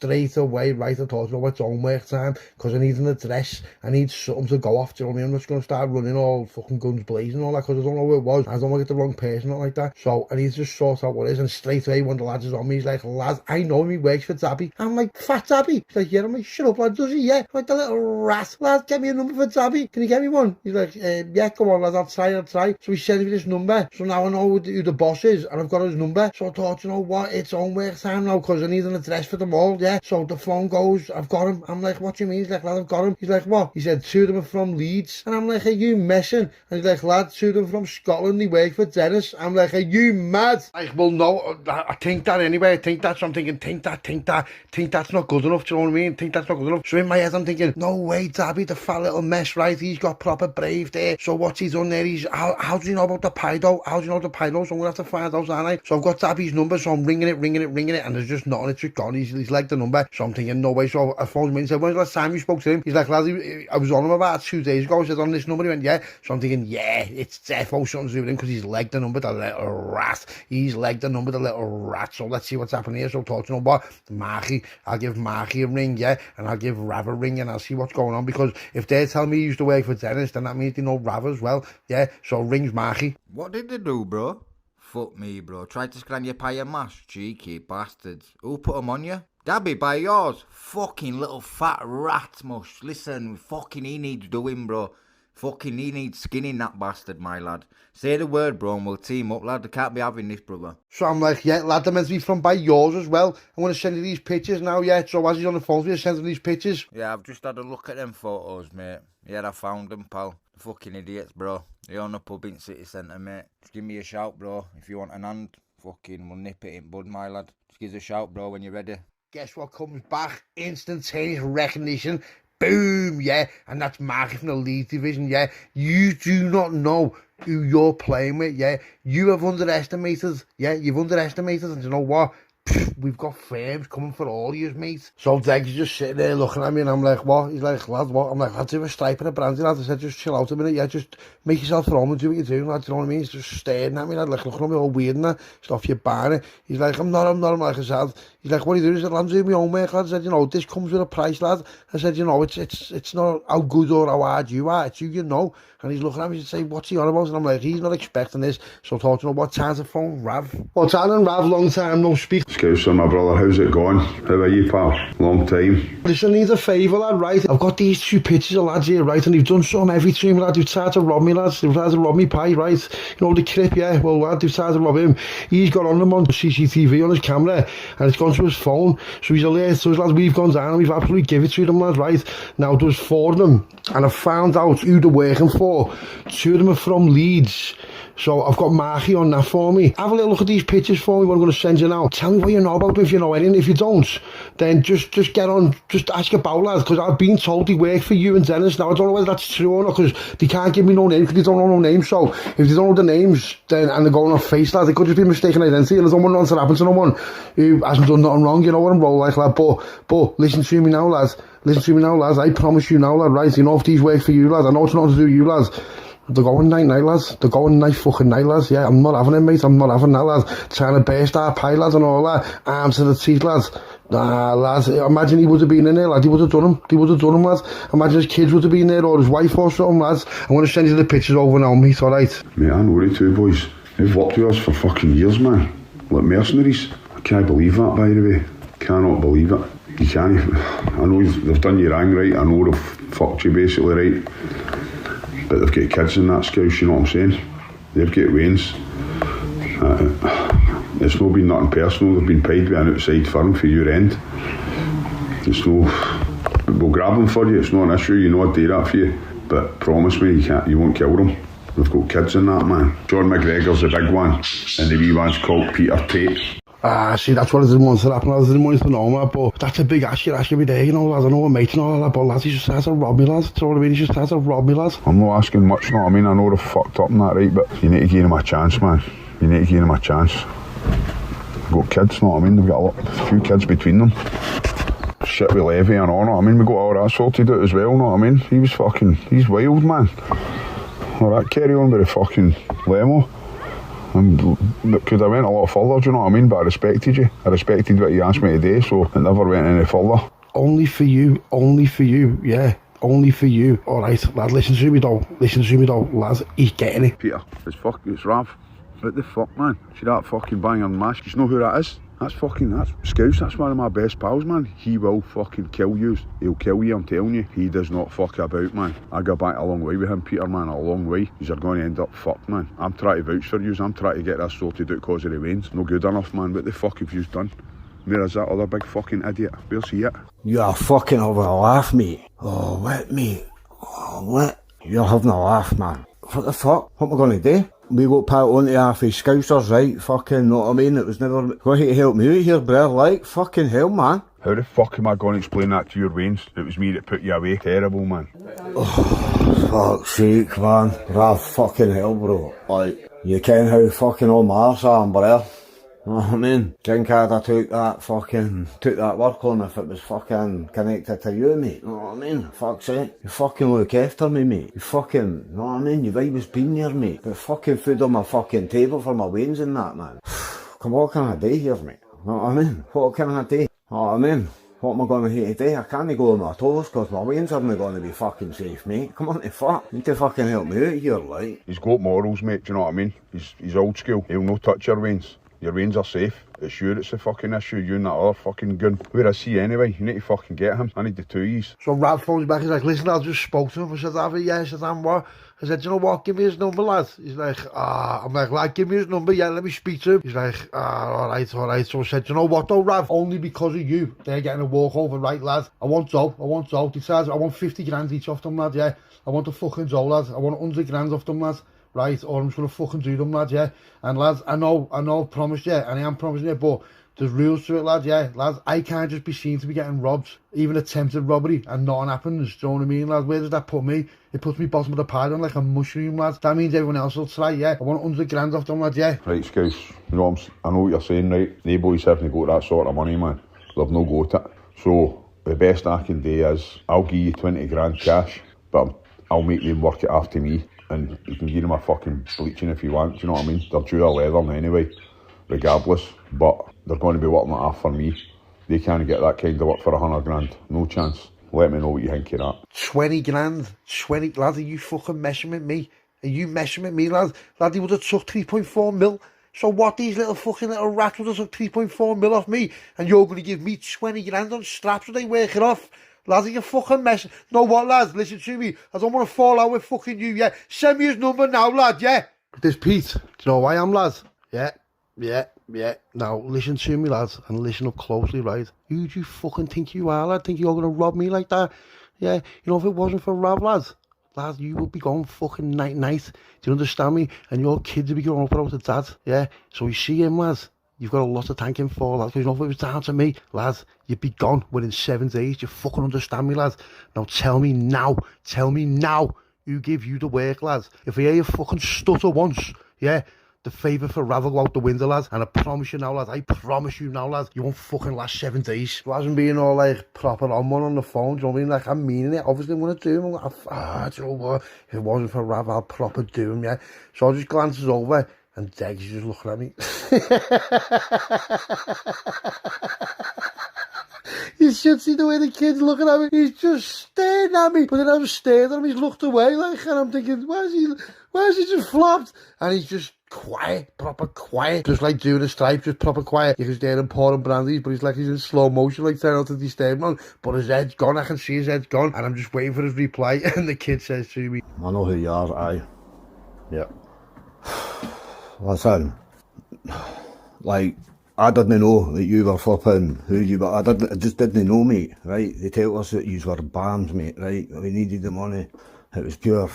right, I thought, you know, it's homework time, because I need an address, I need something to go off, do you know what I mean? I'm just going to start running all fucking guns blazing and all that, because I don't know who it was. I don't want to get the wrong person or like that. So I need to just sort out what it is. And straight away, one of the lads is on me. He's like, lad, I know him, he works for Zabby. I'm like, fat Zabby? He's like, yeah. I'm like, shut up, lad, does he? Yeah. I'm like, the little rat. Lad, get me a number for Zabby. Can you get me one? He's like, yeah, come on, lad, I'll try. So he sent me this number. So now I know who the boss is, and I've got his number. So I thought, you know what, it's homework time now, because I need an address for them all, yeah. So the phone goes, I've got him. I'm like, what do you mean? He's like, lad, I've got him. He's like, what? He said, 2 of them are from Leeds. And I'm like, are you messing? And he's like, lad, 2 of them from Scotland, they work for Dennis. I'm like, are you mad? Like, well, no, I think that anyway. I think that. So I'm thinking, think that's not good enough. Do you know what I mean? Think that's not good enough. So in my head, I'm thinking, no way, Dabby, the fat little mess, right? He's got proper brave there. So what's he done there? How do you know about the Pido? How do you know the Pido? So I'm gonna have to find out, aren't I? So I've got Dabby's number, so I'm ringing it, and there's just nothing. It's just gone. He's like the number. So I'm thinking, no way. So I phoned him and said, when's the last time you spoke to him? He's like, lad, I was on him about 2 days ago. I said, on this number. He went, yeah. So I'm thinking, yeah, it's defo something to do with him, because he's legged the number, the little rat. He's legged the number, the little rat. So let's see what's happening here. So I thought, you know what, I'll give Marky a ring, yeah, and I'll give Rav a ring, and I'll see what's going on, because if they're telling me he used to work for Dennis, then that means they know Rav as well, yeah. So rings Marky. What did they do, bro? Fuck me, bro. Tried to scran your pie and mash? Cheeky bastards. Who put them on you? Dabby, by yours. Fucking little fat rat mush. Listen, fucking he needs doing, bro. Fucking he needs skinning, that bastard, my lad. Say the word, bro, and we'll team up, lad. I can't be having this, brother. So I'm like, yeah, lad, they're meant to be from by yours as well. I'm going to send you these pictures now, yeah. So as he's on the phone, we're sending these pictures. Yeah, I've just had a look at them photos, mate. Yeah, I found them, pal. Fucking idiots, bro. They're on the pub in City Centre, mate. Just give me a shout, bro. If you want an hand, fucking, we'll nip it in bud, my lad. Just give us a shout, bro, when you're ready. Guess what comes back? Instantaneous recognition. Boom, yeah. And that's Marky from the Leeds division, yeah. You do not know who you're playing with, yeah. You have underestimated, yeah. You've underestimated, and you know what? We've got firms coming for all you, mate. So Deg's just sitting there looking at me, and I'm like, what? He's like, lad, what? I'm like, I'll do a stripe and a brandy, lad. I said, just chill out a minute, yeah, just make yourself at home and do what you're doing, lad. Do you know what I mean? He's just staring at me, lad, like looking at me all weird and that. Stuff you're buying it. He's like, I'm not. I'm like I said. He's like, what are you doing? He said, I'm doing my own work, lad. I said, you know, this comes with a price, lad. I said, you know, it's not how good or how hard you are, it's you know. And he's looking at me and saying, what's he on about? And I'm like, he's not expecting this. So I thought, you know what, time's the phone, Rav. What's happening, Rav? Long time no speak. Scouse, my brother, how's it going? How are you, pal? Long time. Listen, I need a favour, lad, right? I've got these 2 pictures of lads here, right? And they've done something every time, lad. They've tried to rob me, lads. They've tried to rob me pie, right? You know, the Crip, yeah? Well, lad, they've tried to rob him. He's got on them on CCTV on his camera, and it's gone to his phone. So he's alert. So his lads, we've gone down and we've absolutely given it to them, lads, right? Now, there's 4 of them, and I've found out who they're working for. 2 of them are from Leeds. So I've got Marky on that for me. Have a little look at these pictures for me, what I'm going to send you now. Tell me what you know about them if you know anything. If you don't, then just get on, just ask about lads, because I've been told they work for you and Dennis. Now I don't know whether that's true or not, because they can't give me no name, because they don't know no names. So if they don't know the names, then and they're going off face, lads, it could just be mistaken identity, and I don't want nothing to happen to no one who hasn't done nothing wrong. You know what I'm rolling like, lad. But listen to me now, lads. Listen to me now, lads. I promise you now, lad. Right? You know if these work for you, lads. I know it's not to do with you, lads. They're going night, lads. They're going night fucking night, lads. Yeah, I'm not having it, mate. I'm not having that, lads. Trying to burst our pie, lads, and all that. Arms to the teeth, lads. Nah, lads. Imagine he would have been in there, lad. He would have done him. He would have done him, lads. Imagine his kids would have been there, or his wife or something, lads. I'm going to send you the pictures over now, mate. All right. Mate, I know the two boys. They've worked with us for fucking years, man. Like mercenaries. I can't believe that, by the way. Cannot believe it. You can't. I know they've done you wrong, right? I know they've fucked you basically, right? But they've got kids in that Scouse, you know what I'm saying? They've got wains. It's not been nothing personal, they've been paid by an outside firm for your end. It's no, we'll grab them for you, it's not an issue, you know I'd do that for you. But promise me, you won't kill them. They've got kids in that, man. John McGregor's the big one, and the wee one's called Peter Tate. See, that's what I didn't want to happen. I didn't want to know, man, but that's a big ask. You're asking me there, you know, lads. I know a mate and all that, but lads, he just starts to rob me, lads. Do you know what I mean? He just starts to rob me, lads. I'm not asking much, you know what I mean? I know they're fucked up and that, right? But you need to give them a chance, man. You need to give them a chance. They've got kids, you know what I mean? They've got a few kids between them. Shit with Levy and all, you know what I mean? We got all that sorted out as well, you know what I mean? He's wild, man. Alright, carry on with the fucking lemo. And could have went a lot further, do you know what I mean? But I respected you. I respected what you asked me today, so it never went any further. Only for you, yeah. Only for you. Alright, lad, listen to me though, lads, he's getting it. Peter, it's Rav. What the fuck, man? See that fucking banging mask? You know who that is? That's Scouse, that's one of my best pals, man. He will fucking kill you. He'll kill you, I'm telling you. He does not fuck about, man. I go back a long way with him, Peter, man, a long way. You're going to end up fucked, man. I'm trying to vouch for you. I'm trying to get this sorted out because of the veins. No good enough, man. What the fuck have you done? Where is that other big fucking idiot? Where's he at? You're fucking having a laugh, mate. Oh, what, mate? Oh, what? You're having a laugh, man. What the fuck? What am I going to do? We got put onto half his Scousers, right? Fucking, know what I mean? It was never going to help me out here, bro. Like, fucking hell, man. How the fuck am I going to explain that to your veins? It was me that put you away. Terrible, man. Oh, fuck's sake, man. Rav, fucking hell, bro. Like, you ken how fucking all my arse I am, bro. Know what I mean? Think I'd have took that work on if it was fucking connected to you, mate. Know what I mean? Fuck's sake. You fucking look after me, mate. You fucking, know what I mean? You've always been here, mate. Got fucking food on my fucking table for my wains and that, man. Come on, what can I do here, mate? Know what I mean? What can I do? Know what I mean? What am I going to do today? I can't go on my toes because my wains aren't going to be fucking safe, mate. Come on, the fuck. You need to fucking help me out here, like. He's got morals, mate, do you know what I mean? He's old school. He'll no touch your veins. Your veins are safe. It's you that's the fucking issue, you and that other fucking gun. Where is he anyway? You need to fucking get him. I need the two years. So Rav phones back, he's like, listen, I just spoke to him. I said, have you? Yeah, I said, what? I said, you know what, give me his number, lad. He's like, I'm like, lad, give me his number, yeah, let me speak to him. He's like, alright. So I said, you know what though, Rav, only because of you, they're getting a walkover, right, lad? I want dough. He says, I want 50 grand each off them, lad, yeah. I want the fucking dough, lad. I want 100 grand off them, lad. Right, or I'm just gonna fucking do them, lads, yeah. And lads, I know, promised, yeah, and I am promising it, but there's rules to it, lads, yeah. Lads, I can't just be seen to be getting robbed, even attempted robbery, and nothing happens, do you know what I mean, lads? Where does that put me? It puts me bottom of the pile on like a mushroom, lads. That means everyone else will try, yeah. I want 100 grand off them, lads, yeah. Right, Scouse, you know I know what you're saying, right? They boys haven't got that sort of money, man. They've no got it. So, the best I can do is, I'll give you 20 grand cash, but I'll make them work it after me. And you can give them a fucking bleaching if you want, do you know what I mean? They're due a leather anyway, regardless, but they're going to be working it off for me. They can't get that kind of work for 100 grand, no chance. Let me know what you think of that. 20 grand, 20, lad, are you fucking messing with me? Are you messing with me, lad? Lad, he would have took 3.4 mil. So what, these little fucking little rats would have took 3.4 mil off me, and you're going to give me 20 grand on straps so they work it off? Lads, are you fucking messing? No, what, lads? Listen to me. I don't want to fall out with fucking you, yeah? Send me his number now, lad, yeah? This Pete. Do you know who I am, lads? Yeah. Now, listen to me, lads, and listen up closely, right? Who do you fucking think you are, lad? Think you're going to rob me like that? Yeah? You know, if it wasn't for Rob, lads, you would be going fucking night. Do you understand me? And your kids would be growing up without a dad, yeah? So you see him, lads? you've got a lot of thanking for, lad, because you know, if it was down to me, lad, you'd be gone within 7 days. You fucking understand me, lad? Now tell me now, who gave you the work, lad? If I hear you fucking stutter once, yeah, the favour for Rav will go out the window, lad. And I promise you now, lad, you won't fucking last 7 days. It wasn't being all like proper on one on the phone, do you know what I mean? Like, I'm meaning it. Obviously, I'm going to do him. I'm like, do you know what? If it wasn't for Rav, I'll proper do him, yeah. So I just glances over and Deg's just looking at me. You should see the way the kid's looking at me. He's just staring at me. But then I'm staring at him, he's looked away like, and I'm thinking, why is he just flopped? And he's just quiet, proper quiet. Just like doing a stripe, just proper quiet. You can stare and pouring brandy, but he's like, he's in slow motion, like trying not to disturb him. But his head's gone, I can see his head's gone. And I'm just waiting for his reply. And the kid says to me, I know who you are, aye. Yeah. Listen, like, I didn't know that you were flipping who you were. I just didn't know, mate, right? They tell us that you were bams, mate, right? We needed the money. It was pure,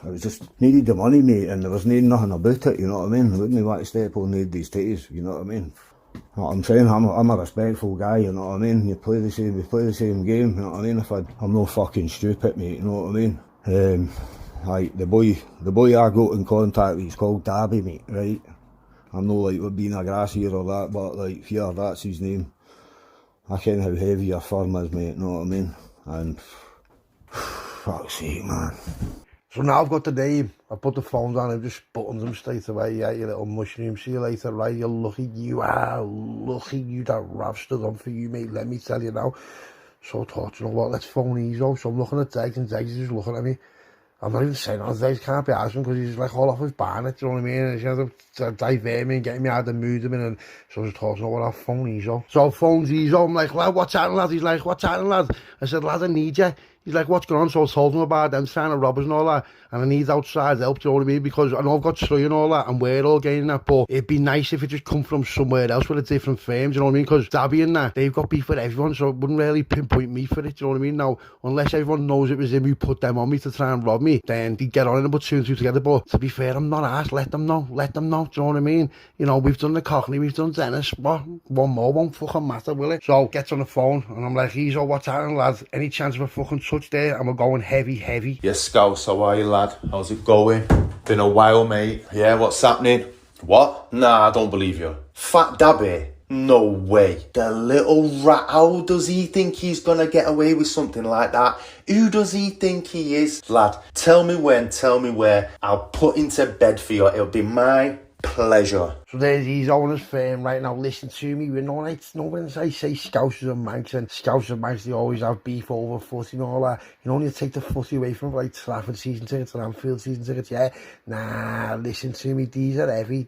it was just needed the money, mate, and there was nothing about it, you know what I mean? I wouldn't want to step on these titties, you know what I mean? You know what I'm saying? I'm a respectful guy, you know what I mean? We play the same game, you know what I mean? I'm no fucking stupid, mate, you know what I mean? Like, the boy I got in contact with, he's called Dabby, mate, right? I'm no like with being a grass here or that, but like, here, that's his name. I ken how heavy your firm is, mate, you know what I mean? And, fuck's sake, man. so now I've got the name, I put the phone down and just buttons him straight away, yeah, you little mushroom, see you later, right, you're lucky you that Rav stood on for you, mate, let me tell you now. So I thought, you know what, let's phone Ezo. So I'm looking at Degs and Degs is just looking at me. I'm not even saying on Degs, can't be asking because he's like all off his bonnet, you know what I mean? And he's going to divert me and get me out of the mood I'm in. And so I just thought, you know what, I'll phone Ezo. So I phoned Ezo, I'm like, lad, what's happening, lad? He's like, what's happening, lad? I said, lad, I need you. He's like, what's going on? So I told him about them trying to rob us and all that. And I need outside help, do you know what I mean? Because I know I've got three and all that, and we're all getting that, but it'd be nice if it just come from somewhere else with a different firm, do you know what I mean? Because Dabby and that, they've got beef with everyone, so it wouldn't really pinpoint me for it, do you know what I mean? Now, unless everyone knows it was him who put them on me to try and rob me, then they'd get on it and put two and two together. But to be fair, I'm not asked, let them know, do you know what I mean? You know, we've done the Cockney, we've done Dennis, what? One more won't fucking matter, will it? So, gets on the phone, and I'm like, Ezo, what's happening, lad? Any chance of a fucking touch there? And we're going heavy. Yes, Scouse, how are you, lad? How's it going? Been a while, mate. Yeah, what's happening? What? Nah, I don't believe you. Fat Dabby? No way. The little rat, how does he think he's gonna get away with something like that? Who does he think he is? Lad, tell me when, tell me where. I'll put into bed for you. It'll be my pleasure. So there's his owner's firm right now. Listen to me, you know, like, no when I say Scouse and Manx, they always have beef over footy and all that. You know, when you take the footy away from like Trafford season tickets and Anfield season tickets, yeah. Nah, listen to me, these are heavy,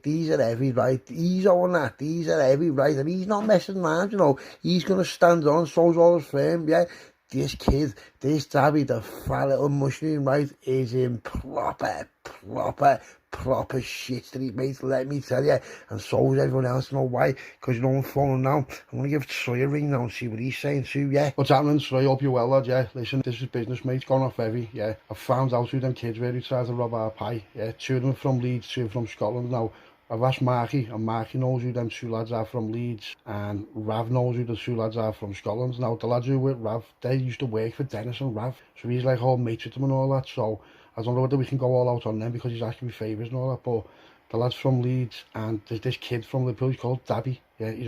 right? He's on that, these are heavy, right? And he's not messing around, you know. He's gonna stand on, so's all his firm, yeah. This kid, this Dabby, the fat little mushroom, right, is in proper shit street, mate, let me tell you. And so is everyone else, you know why? Because you know I'm phoning now. I'm going to give Troy a ring now and see what he's saying too, yeah. What's happening, Troy? Hope you're well, lad, yeah. Listen, this is business, mate, gone off heavy, yeah. I've found out who them kids were who tried to rob our pie, yeah. 2 of them are from Leeds, 2 from Scotland now. I've asked Marky, and Marky knows who them 2 lads are from Leeds, and Rav knows who the 2 lads are from Scotland. Now, the lads who were with Rav, they used to work for Dennis and Rav, so he's like all mates with them and all that, so I don't know whether we can go all out on them because he's asking me favours and all that, but the lad's from Leeds, and there's this kid from Liverpool, he's called Dabby, yeah, he's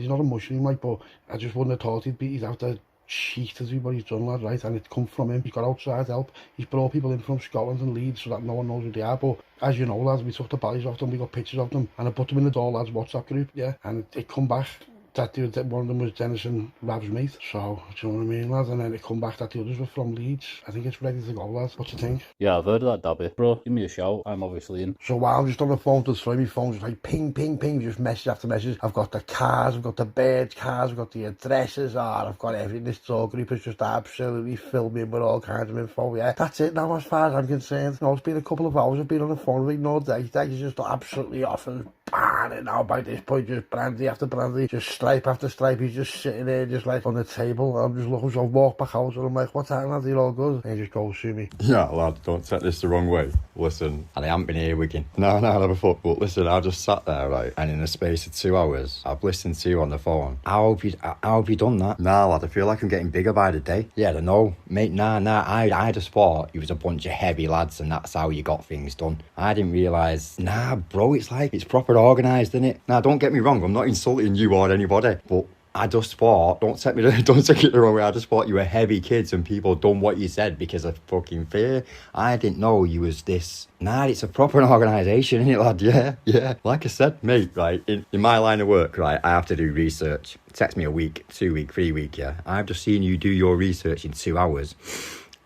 not a mushroom, like, but I just wouldn't have thought he'd have the cheek to do what he's done, lad, right, and it's come from him. He's got outside help, he's brought people in from Scotland and Leeds so that no one knows who they are, but as you know, lads, we took the bodies off them, we got pictures of them, and I put them in the Door Lads WhatsApp group, yeah, and it come back that one of them was Dennis and Rav's mate, so, do you know what I mean, lads? And then it come back that the others were from Leeds. I think it's ready to go, lads. What do you think? Yeah, I've heard of that, Dabby. Bro, give me a shout. I'm obviously in. So while I'm just on the phone to Troy, my phone's just like ping, just message after message. I've got the cars, I've got the birds cars, I've got the addresses, I've got everything. This tour group is just absolutely filled me with all kinds of info, yeah. That's it now as far as I'm concerned. You know, it's been a couple of hours, I've been on the phone with no day. He's just absolutely off and bang, it now by this point, just brandy after brandy, just stripe after stripe. He's just sitting there, just like on the table. I'm just looking, so I walk back out, and I'm like, what's happening, lads? You're all good? And he just goes to me. Yeah, lad, don't take this the wrong way. Listen, and I haven't been earwigging. No, never fuck. But listen, I just sat there, right, and in the space of 2 hours, I've listened to you on the phone. How have you done that? Nah, lad, I feel like I'm getting bigger by the day. Yeah, I know, mate. Nah, I just thought you was a bunch of heavy lads, and that's how you got things done. I didn't realise. Nah, bro, it's proper organised, isn't it? Now, don't get me wrong, I'm not insulting you or anybody, but I just thought, don't take it the wrong way, I just thought you were heavy kids and people done what you said because of fucking fear. I didn't know you was this. Nah, it's a proper organisation, isn't it, lad? Yeah. Like I said, mate, right, in my line of work, right, I have to do research. It takes me a week, 2 week, 3 week, yeah. I've just seen you do your research in 2 hours.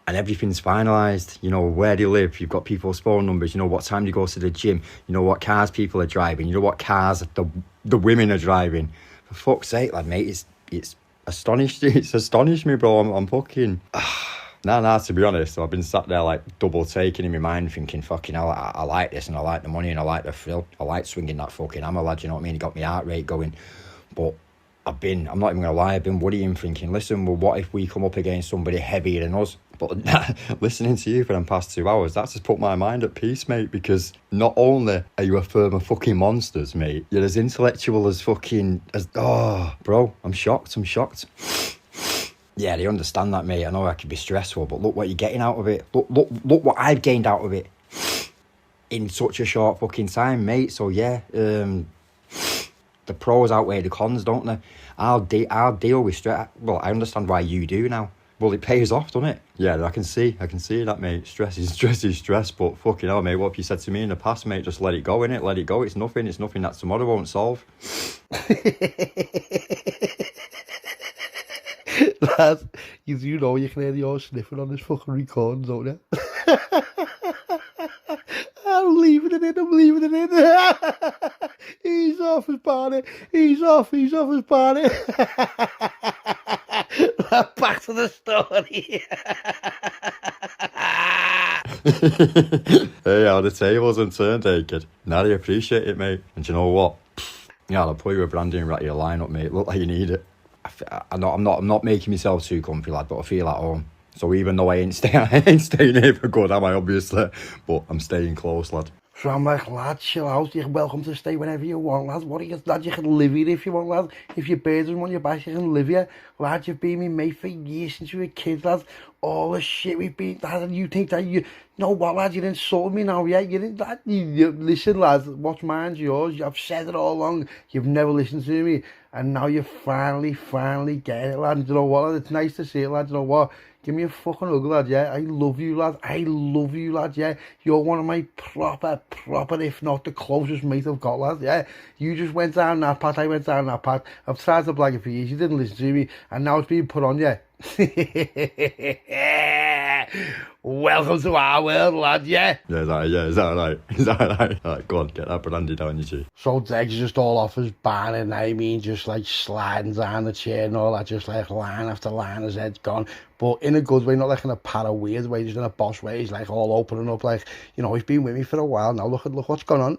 And everything's finalised. You know, where do you live? You've got people's phone numbers. You know what time you go to the gym. You know what cars people are driving. You know what cars the women are driving. For fuck's sake, lad, mate, it's astonished me, bro. I'm fucking... Nah, to be honest, I've been sat there like double taking in my mind thinking, fucking hell, I like this and I like the money and I like the thrill. I like swinging that fucking hammer, lad, you know what I mean? It got my heart rate going. But I'm not even going to lie, I've been worrying, thinking, listen, well, what if we come up against somebody heavier than us? But listening to you for them past 2 hours, that's just put my mind at peace, mate, because not only are you a firm of fucking monsters, mate, you're as intellectual as fucking... bro, I'm shocked. Yeah, they understand that, mate. I know I could be stressful, but look what you're getting out of it. Look what I've gained out of it in such a short fucking time, mate. So, yeah, the pros outweigh the cons, don't they? I'll deal with stress. Well, I understand why you do now. Well, it pays off, doesn't it? Yeah, I can see that, mate. Stress is stress, but fucking hell, mate, what have you said to me in the past, mate? Just let it go, innit? Let it go. It's nothing that tomorrow won't solve. Lad, you know you can hear the horse sniffing on this fucking recording, don't you? I'm leaving it in. He's off his party. He's off his party. Back to the story. Hey, how the tables and turned, kid. Now they appreciate it, mate. And do you know what? Yeah, I'll put you a branding right your lineup, mate. Look like you need it. I'm not making myself too comfy, lad, but I feel at home. So even though I ain't staying here for good, am I, obviously? But I'm staying close, lad. So I'm like, lad, chill out. You're welcome to stay whenever you want, lad. What are you, lad? You can live here if you want, lad. If your bird doesn't want you back, you can live here. Lad, you've been my mate for years since you were a kid, lad. All the shit we've been, lad, and you think that you know what, lad? You're insulting me now, yeah? You didn't, lad. Listen, lad. What's mine's yours. I've said it all along. You've never listened to me, and now you finally get it, lad. And you know what, lad? It's nice to see it, lad. You know what? Give me a fucking hug, lad, yeah? I love you, lad, yeah? You're one of my proper, if not the closest mate I've got, lad, yeah? You just went down that path, I went down that path. I've tried to blag it for years, you didn't listen to me, and now it's being put on you. Welcome to our world, lad, yeah? Is that right? Alright, go on, get that brandy down your cheek. So Deg's just all off his banner, I mean, just like sliding down the chair and all that, just like line after line, his head's gone. But in a good way, not like in a para weird way, just in a boss way. He's like all opening up, like, you know, he's been with me for a while now. Look what's going on.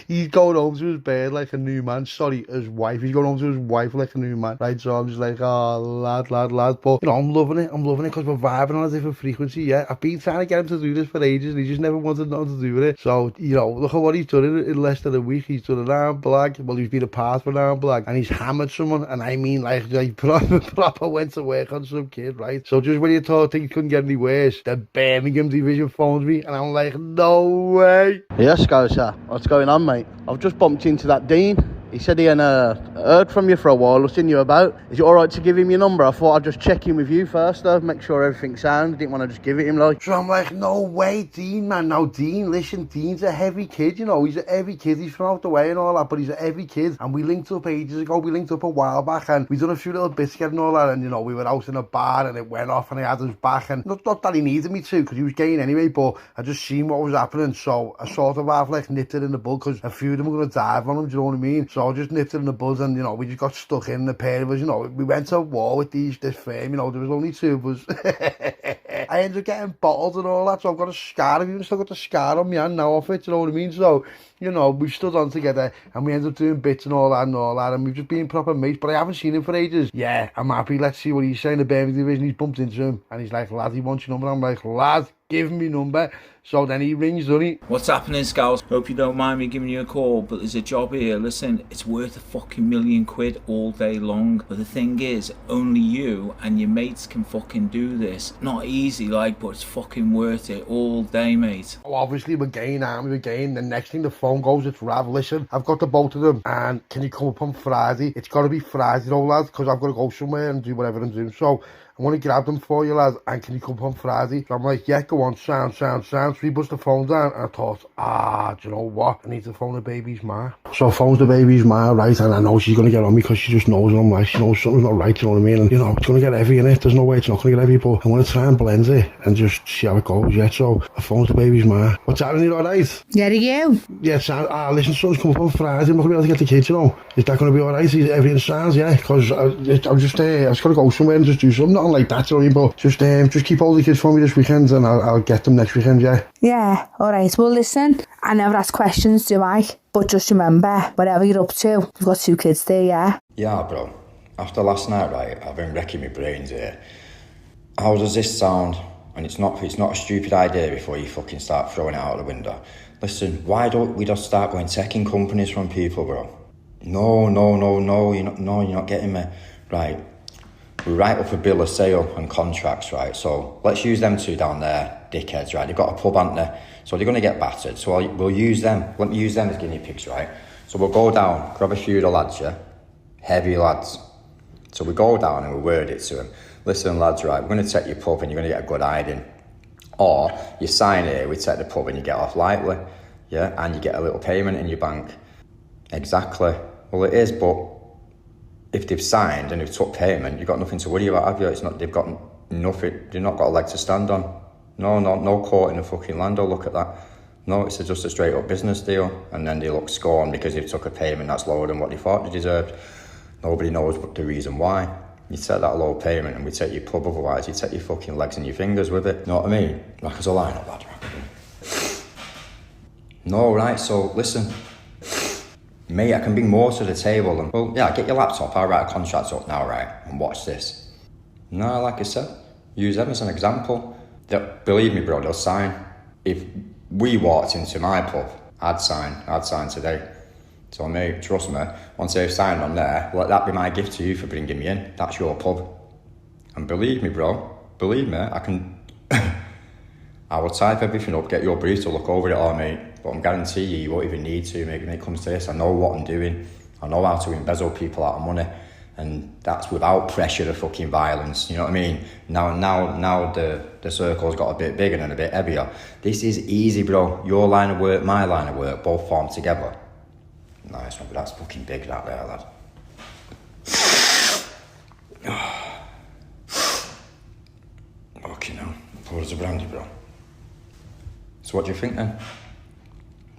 He's going home to his bed like a new man. Sorry, his wife. He's going home to his wife like a new man. Right, so I'm just like, oh, lad. But, you know, I'm loving it because we're vibing on a different frequency, yeah. I've been trying to get him to do this for ages and he just never wanted nothing to do with it. So, you know, look at what he's done in less than a week. He's done an arm blag. Well, he's been apart for an arm blag. And he's hammered someone. And I mean, like proper went to work on some kid, right? So just when you thought things couldn't get any worse, the Birmingham division phones me and I'm like, no way. Yeah, Scouse, what's going on, mate? I've just bumped into that Dean. He said he hadn't heard from you for a while, seen you about. Is it alright to give him your number? I thought I'd just check in with you first though, make sure everything's sound. Didn't want to just give it him like. So I'm like, no way, Dean, man. Now Dean, listen, Dean's a heavy kid, you know. He's a heavy kid. He's from out the way and all that, but he's a heavy kid. And we linked up ages ago. We linked up a while back and we done a few little bits together and all that. And, you know, we were out in a bar and it went off and I had his back. And not that he needed me to, because he was gay anyway, but I just seen what was happening. So I sort of half like nipped it in the bud, because a few of them were going to dive on him, do you know what I mean? So I just nipped it in the bud and, you know, we just got stuck in the pair of us, you know. We went to war with this firm, you know, there was only two of us. I ended up getting bottled and all that, so I've got a scar. I've even still got the scar on my hand now off it, you know what I mean? So you know, we've stood on together and we ended up doing bits and all that and we've just been proper mates, but I haven't seen him for ages. Yeah, I'm happy. Let's see what he's saying. The Birmingham division, he's bumped into him and he's like, lad, he wants your number. I'm like, lad, give him my number. So then he rings, doesn't he? What's happening, Scouse? Hope you don't mind me giving you a call, but there's a job here. Listen, it's worth a fucking £1,000,000 all day long. But the thing is, only you and your mates can fucking do this. Not easy, like, but it's fucking worth it all day, mate. Oh, obviously, we're going, aren't we? We're going. The next thing the phone goes, it's Rav. Listen, I've got the both of them, and can you come up on Friday? It's got to be Friday, though, lad, because I've got to go somewhere and do whatever I'm doing. So I want to grab them for you, lad, and can you come up on Friday? So I'm like, yeah, go on, sound. So we bust the phone down, and I thought, do you know what? I need to phone the baby's ma. So I phones the baby's ma, right, and I know she's going to get on me because she just knows I'm like, she knows something's not right, you know what I mean? And, you know, it's going to get heavy in it. There's no way it's not going to get heavy, but I want to try and blend it and just see how it goes, yeah? So I phones the baby's ma. What's happening, all right? Yeah, are you? Yeah, sound. Listen, son's come up on Friday. I'm not going to be able to get the kids, you know. Is that going to be all right? Everything sounds, yeah? Because I'm just, I just got to go somewhere and just do something, nothing like that, you know what I mean? But just keep all the kids for me this weekend and I'll get them next weekend, yeah? Yeah, alright. Well, listen, I never ask questions, do I? But just remember, whatever you're up to, you've got 2 kids there, yeah? Yeah, bro. After last night, right, I've been wrecking my brains here. How does this sound? And it's not a stupid idea before you fucking start throwing it out the window. Listen, why don't we just start going taking companies from people, bro? No, you're not getting me. Right. We write up a bill of sale and contracts, right? So let's use them 2 down there, dickheads, right? They've got a pub, haven't they? So they're going to get battered. So we'll use them. Let me use them as guinea pigs, right? So we'll go down, grab a few of the lads, yeah? Heavy lads. So we go down and we word it to them. Listen, lads, right, we're going to take your pub and you're going to get a good hiding. Or you sign here, we take the pub and you get off lightly, yeah? And you get a little payment in your bank. Exactly. Well, it is, but if they've signed and they've took payment, you've got nothing to worry about, have you? It's not, they've got nothing, they've not got a leg to stand on. No court in the fucking land, look at that. No, it's just a straight up business deal. And then they look scorned because they've took a payment that's lower than what they thought they deserved. Nobody knows the reason why. You take that low payment and we take your pub, otherwise you take your fucking legs and your fingers with it. You know what I mean? Like as a line up, lad. No, right, so listen. Mate, I can bring more to the table and, well, yeah, get your laptop, I'll write a contract up now, right, and watch this. No, like I said, use them as an example. Believe me, bro, they'll sign. If we walked into my pub, I'd sign today. So mate, trust me, once they've signed on there, let that be my gift to you for bringing me in. That's your pub. And believe me, bro, I can, I will type everything up, get your brief to look over it all, mate. But I'm guarantee you won't even need to, mate, when it comes to this. I know what I'm doing. I know how to embezzle people out of money. And that's without pressure of fucking violence, you know what I mean? Now the circle's got a bit bigger and a bit heavier. This is easy, bro. Your line of work, my line of work, both form together. Nice one, but that's fucking big, that there, lad. Fucking hell, poor as a brandy, bro. So what do you think then?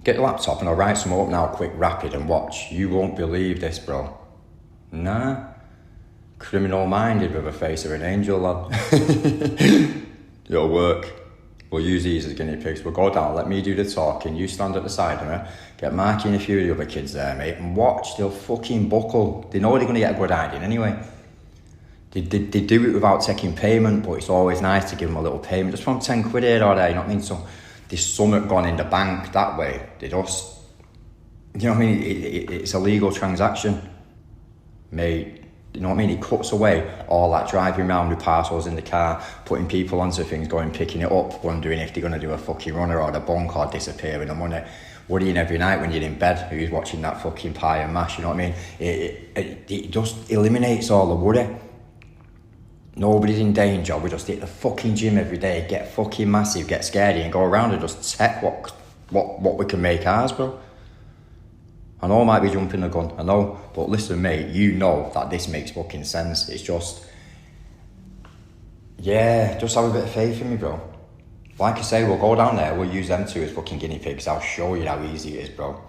Get your laptop and I'll write some up now, quick, rapid, and watch. You won't believe this, bro. Nah. Criminal-minded with a face of an angel, lad. It'll work. We'll use these as guinea pigs. We'll go down, let me do the talking, you stand at the side of me, get Marky and a few of the other kids there, mate, and watch, they'll fucking buckle. They know they're going to get a good hiding anyway. They do it without taking payment, but it's always nice to give them a little payment, just from 10 quid here or there, you know what I mean? So there's something gone in the bank that way. They just, you know what I mean? It's a legal transaction. Mate, you know what I mean? It cuts away all that driving around with parcels in the car, putting people onto things, going picking it up, wondering if they're going to do a fucking runner or the bunk or disappear in the money. Worrying every night when you're in bed who's watching that fucking pie and mash, you know what I mean? It just eliminates all the worry. Nobody's in danger. We just hit the fucking gym every day, get fucking massive, get scary and go around and just check what we can make ours, bro. I know I might be jumping the gun, I know, but listen, mate, you know that this makes fucking sense. It's just, yeah, just have a bit of faith in me, bro. Like I say, we'll go down there, we'll use them 2 as fucking guinea pigs. I'll show you how easy it is, bro.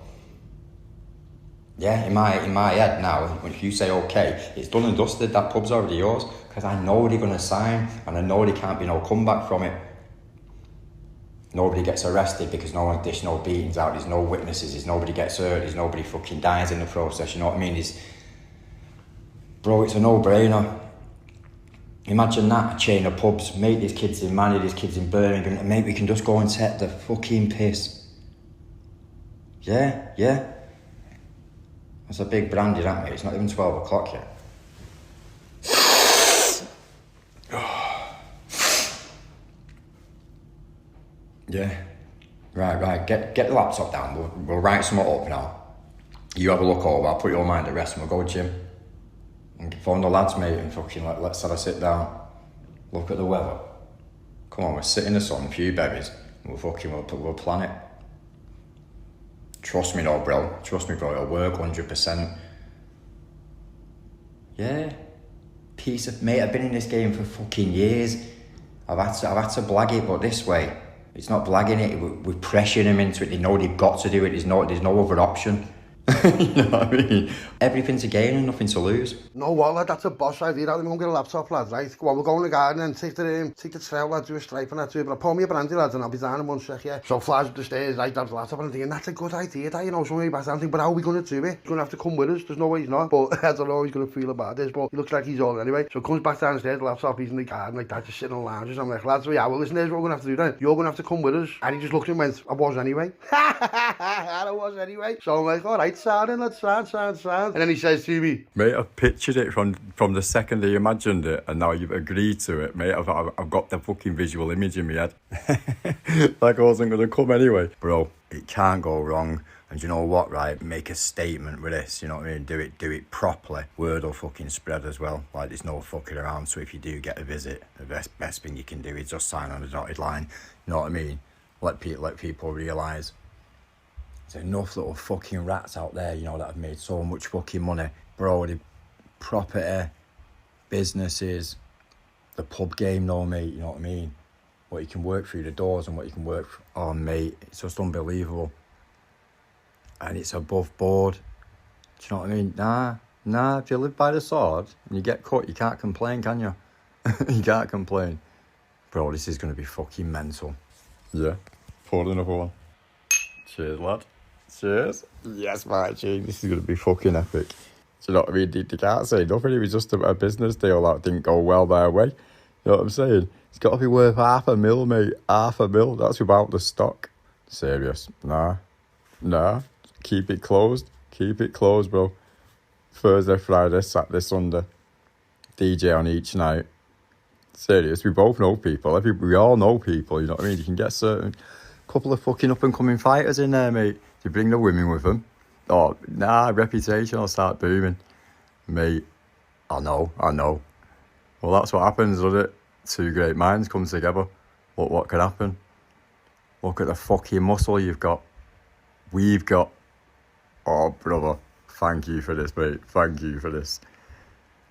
Yeah, in my head now, if you say okay, it's done and dusted, that pub's already yours, because I know they're going to sign, and I know there can't be no comeback from it. Nobody gets arrested because no one's dishing no beatings out, there's no witnesses, there's nobody gets hurt, there's nobody fucking dies in the process, you know what I mean? Bro, it's a no-brainer. Imagine that, a chain of pubs, mate, there's kids in Manny, there's kids in Birmingham, and mate, we can just go and take the fucking piss. Yeah. That's a big brandy, that, mate, it's not even 12 o'clock yet. Yeah. Right. Get the laptop down. We'll write something up now. You have a look over. I'll put your mind at rest and we'll go gym. And phone the lads, mate, and fucking let's have a sit down. Look at the weather. Come on, we'll sit in the sun, a few berries, and we'll plan it. Trust me, bro. It'll work 100%. Yeah. Mate, I've been in this game for fucking years. I've had to blag it, but this way. It's not blagging it, we're pressuring them into it, they know they've got to do it, there's no other option. You know what I mean? Everything to gain and nothing to lose. No what, lad, that's a boss idea. Let me go and get a laptop, lads, right? Go on, we'll go in the garden and take the trail, lads, do a stripe and that too. But I'll pour me a brandy, lads, and I'll be down in 1 sec, yeah? So flies up the stairs, right, grabs the laptop and I'm thinking, that's a good idea, that, you know, so maybe back down, but how are we going to do it? He's going to have to come with us, there's no way he's not, but I don't know how he's going to feel about this, but he looks like he's all anyway. So comes back downstairs, the laptop, he's in the garden like that, just sitting on lounges. I'm like, lads, well, listen, here's what we're going to have to do then. You're going to have to come with us. And he just looked at me and went, I was anyway. I was anyway. So I'm like, all right, sound, let's sound. And then he says to me, mate, I've pictured it from the second he imagined it, and now you've agreed to it, mate. I've got the fucking visual image in my head. Like I wasn't going to come anyway. Bro, it can't go wrong. And you know what, right? Make a statement with this, you know what I mean? Do it properly. Word will fucking spread as well. Like, there's no fucking around. So if you do get a visit, the best thing you can do is just sign on the dotted line. You know what I mean? Let people realise. There's enough little fucking rats out there, you know, that have made so much fucking money. Bro, the property, businesses, the pub game, though, mate, you know what I mean? What you can work through the doors and what you can work on, mate, it's just unbelievable. And it's above board. Do you know what I mean? Nah, if you live by the sword and you get caught, you can't complain, can you? You can't complain. Bro, this is going to be fucking mental. Yeah, pour another one. Cheers, lad. Cheers. Yes, my Gene. This is going to be fucking epic. Do you know what I mean? They can't say nothing. It was just a business deal that didn't go well their way. You know what I'm saying? It's got to be worth $500,000, mate. $500,000. That's without the stock. Serious. Nah. Keep it closed. Keep it closed, bro. Thursday, Friday, Saturday, Sunday. DJ on each night. Serious. We both know people. We all know people, you know what I mean? You can get certain couple of fucking up-and-coming fighters in there, mate. You bring the women with them. Oh, nah, reputation will start booming. Mate, I know. Well, that's what happens, doesn't it? Two great minds come together. Look what can happen. Look at the fucking muscle you've got. We've got. Oh, brother. Thank you for this, mate. Thank you for this.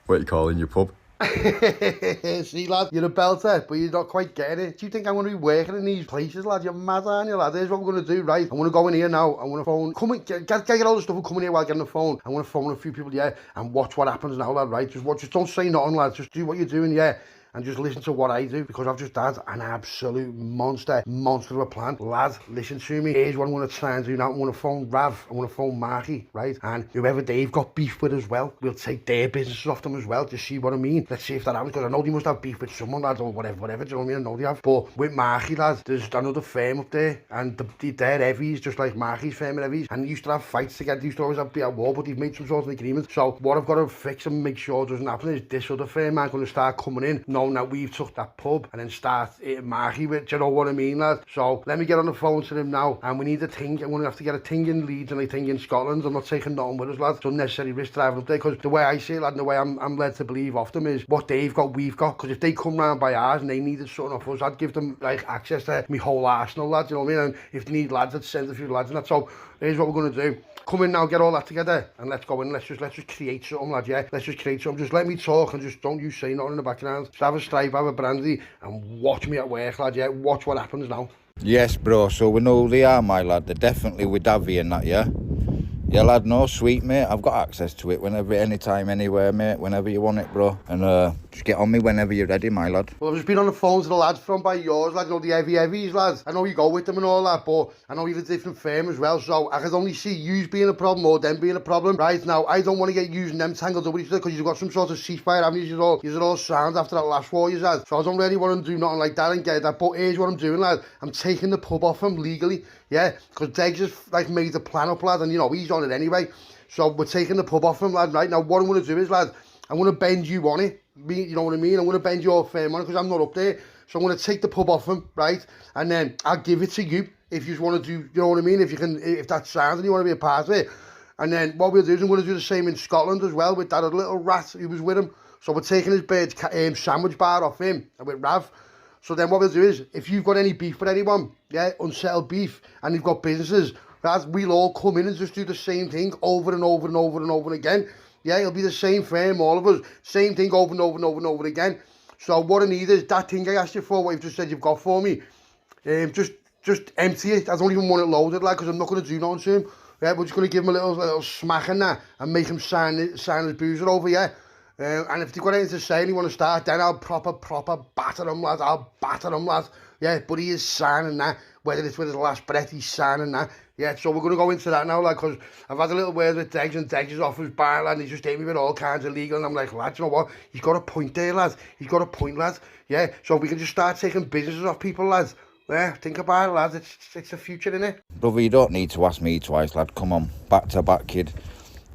What are you calling your pub? See, lad, you're a belter, but you're not quite getting it. Do you think I'm going to be working in these places, lad? You're mad, aren't you, lad? Here's what we're going to do, right? I'm going to go in here now. I'm going to phone. Come in, get all the stuff and come in here while getting the phone. I'm going to phone a few people, yeah, and watch what happens now, lad, right? Just don't say nothing, lad. Just do what you're doing, yeah. And just listen to what I do, because I've just had an absolute monster of a plan. Lad, listen to me. Here's what I'm going to try and do now. I'm going to phone Rav. I'm going to phone Marky, right? And whoever they've got beef with as well, we'll take their businesses off them as well. Do you see what I mean? Let's see if that happens, because I know they must have beef with someone, lads, or whatever, do you know what I mean? I know they have. But with Marky, lads, there's another firm up there, and they're heavies, just like Marky's firm are heavies. And they used to have fights together. They used to always be at war, but they've made some sort of agreement. So what I've got to fix and make sure doesn't happen is this other firm are going to start coming in, knowing that we've took that pub, and then start hitting Marky with, do you know what I mean, lad? So let me get on the phone to him now, and we need a ting. I'm going to have to get a ting in Leeds and a ting in Scotland. I'm not taking nothing with us, lad. It's unnecessary risk driving up there, because the way I see it, lad, and the way I'm led to believe off them is what they've got, we've got. Because if they come round by ours and they needed something off us, I'd give them like access to my whole arsenal, lad, you know what I mean? And if they need lads, I'd send a few lads and that. So here's what we're going to do. Come in now, get all that together, and let's go in. Let's just create something, lad, yeah? Let's just create something. Just let me talk, and just don't you say nothing in the background. Just have a stripe, have a brandy, and watch me at work, lad, yeah? Watch what happens now. Yes, bro, so we know who they are, my lad. They're definitely with Davy and that, yeah? Yeah, lad, no, sweet, mate. I've got access to it whenever, anytime, anywhere, mate. Whenever you want it, bro. And just get on me whenever you're ready, my lad. Well, I've just been on the phone to the lads from by yours, lads, you know, the heavies, lads. I know you go with them and all that, but I know you're a different firm as well, so I can only see you being a problem or them being a problem. Right now, I don't want to get using them tangled up with each other because you've got some sort of ceasefire, haven't you? You're all sound after that last war you had. So I don't really want to do nothing like that and get that. But here's what I'm doing, lad. I'm taking the pub off him legally, yeah, because Deggs has like made the plan up, lad, and you know, he's on it anyway. So we're taking the pub off him, lad, right? Now, what I'm going to do is, lad, I'm going to bend you on it. You know what I mean? I'm going to bend your firm on it because I'm not up there. So I'm going to take the pub off him, right? And then I'll give it to you if you want to do, you know what I mean? If you can, if that sounds and you want to be a part of it. And then what we'll do is I'm going to do the same in Scotland as well with that little rat who was with him. So we're taking his bird sandwich bar off him and with Rav. So then what we'll do is, if you've got any beef with anyone, yeah, unsettled beef, and you've got businesses, right, we'll all come in and just do the same thing over and over and over and over again. Yeah, it'll be the same firm, all of us. Same thing over and over and over and over again. So what I need is that thing I asked you for, what you've just said you've got for me. Just empty it. I don't even want it loaded, like, because I'm not going to do nothing to him. Yeah, we're just going to give him a little smack in that and make him sign his boozer over, yeah. And if they've got anything to say and you want to start, then I'll proper batter him, lad. I'll batter him, lad. Yeah, but he is signing that. Whether it's with his last breath, he's signing that. Yeah, so we're going to go into that now, lad, because I've had a little word with Deggs, and Deggs is off his bar, lad, and he's just hit me with all kinds of legal, and I'm like, lad, you know what? He's got a point there, lad. He's got a point, lad. Yeah, so we can just start taking businesses off people, lads. Yeah, think about it, lad. It's the future, innit? Brother, you don't need to ask me twice, lad. Come on, back to back, kid.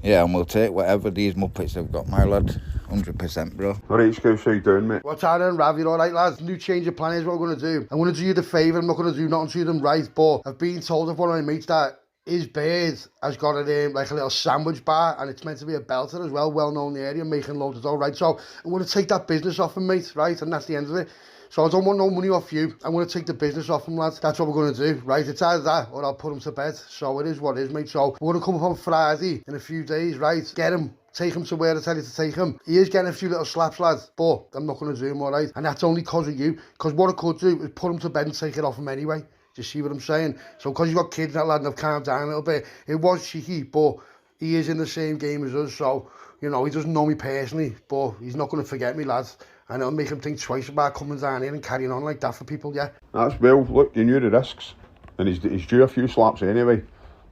Yeah, and we'll take whatever these muppets have got, my lad. 100%, bro. Alright, Scouse, how you doing, mate? What's happening, Rav? You alright, lads? New change of plan is what I'm going to do. I'm going to do you the favour. I'm not going to do nothing to them, right? But I've been told of one of my mates that his bird has got it like a little sandwich bar, and it's meant to be a belter as well, well known in the area, making loads of dough, right? So I'm going to take that business off him, mate, right? And that's the end of it. So I don't want no money off you. I'm going to take the business off him, lads. That's what we're going to do, right? It's either that or I'll put him to bed. So it is what it is, mate. So we're going to come up on Friday in a few days, right? Get him. Take him to where I tell you to take him. He is getting a few little slaps, lads, but I'm not going to do him, all right? And that's only because of you. Because what I could do is put him to bed and take it off him anyway. Do you see what I'm saying? So because you've got kids and that, lad, and I've calmed down a little bit, it was cheeky, but he is in the same game as us. So, you know, he doesn't know me personally, but he's not going to forget me, lads. And it'll make him think twice about coming down here and carrying on like that for people, yeah? That's well, look, you knew the risks. And he's due a few slaps anyway.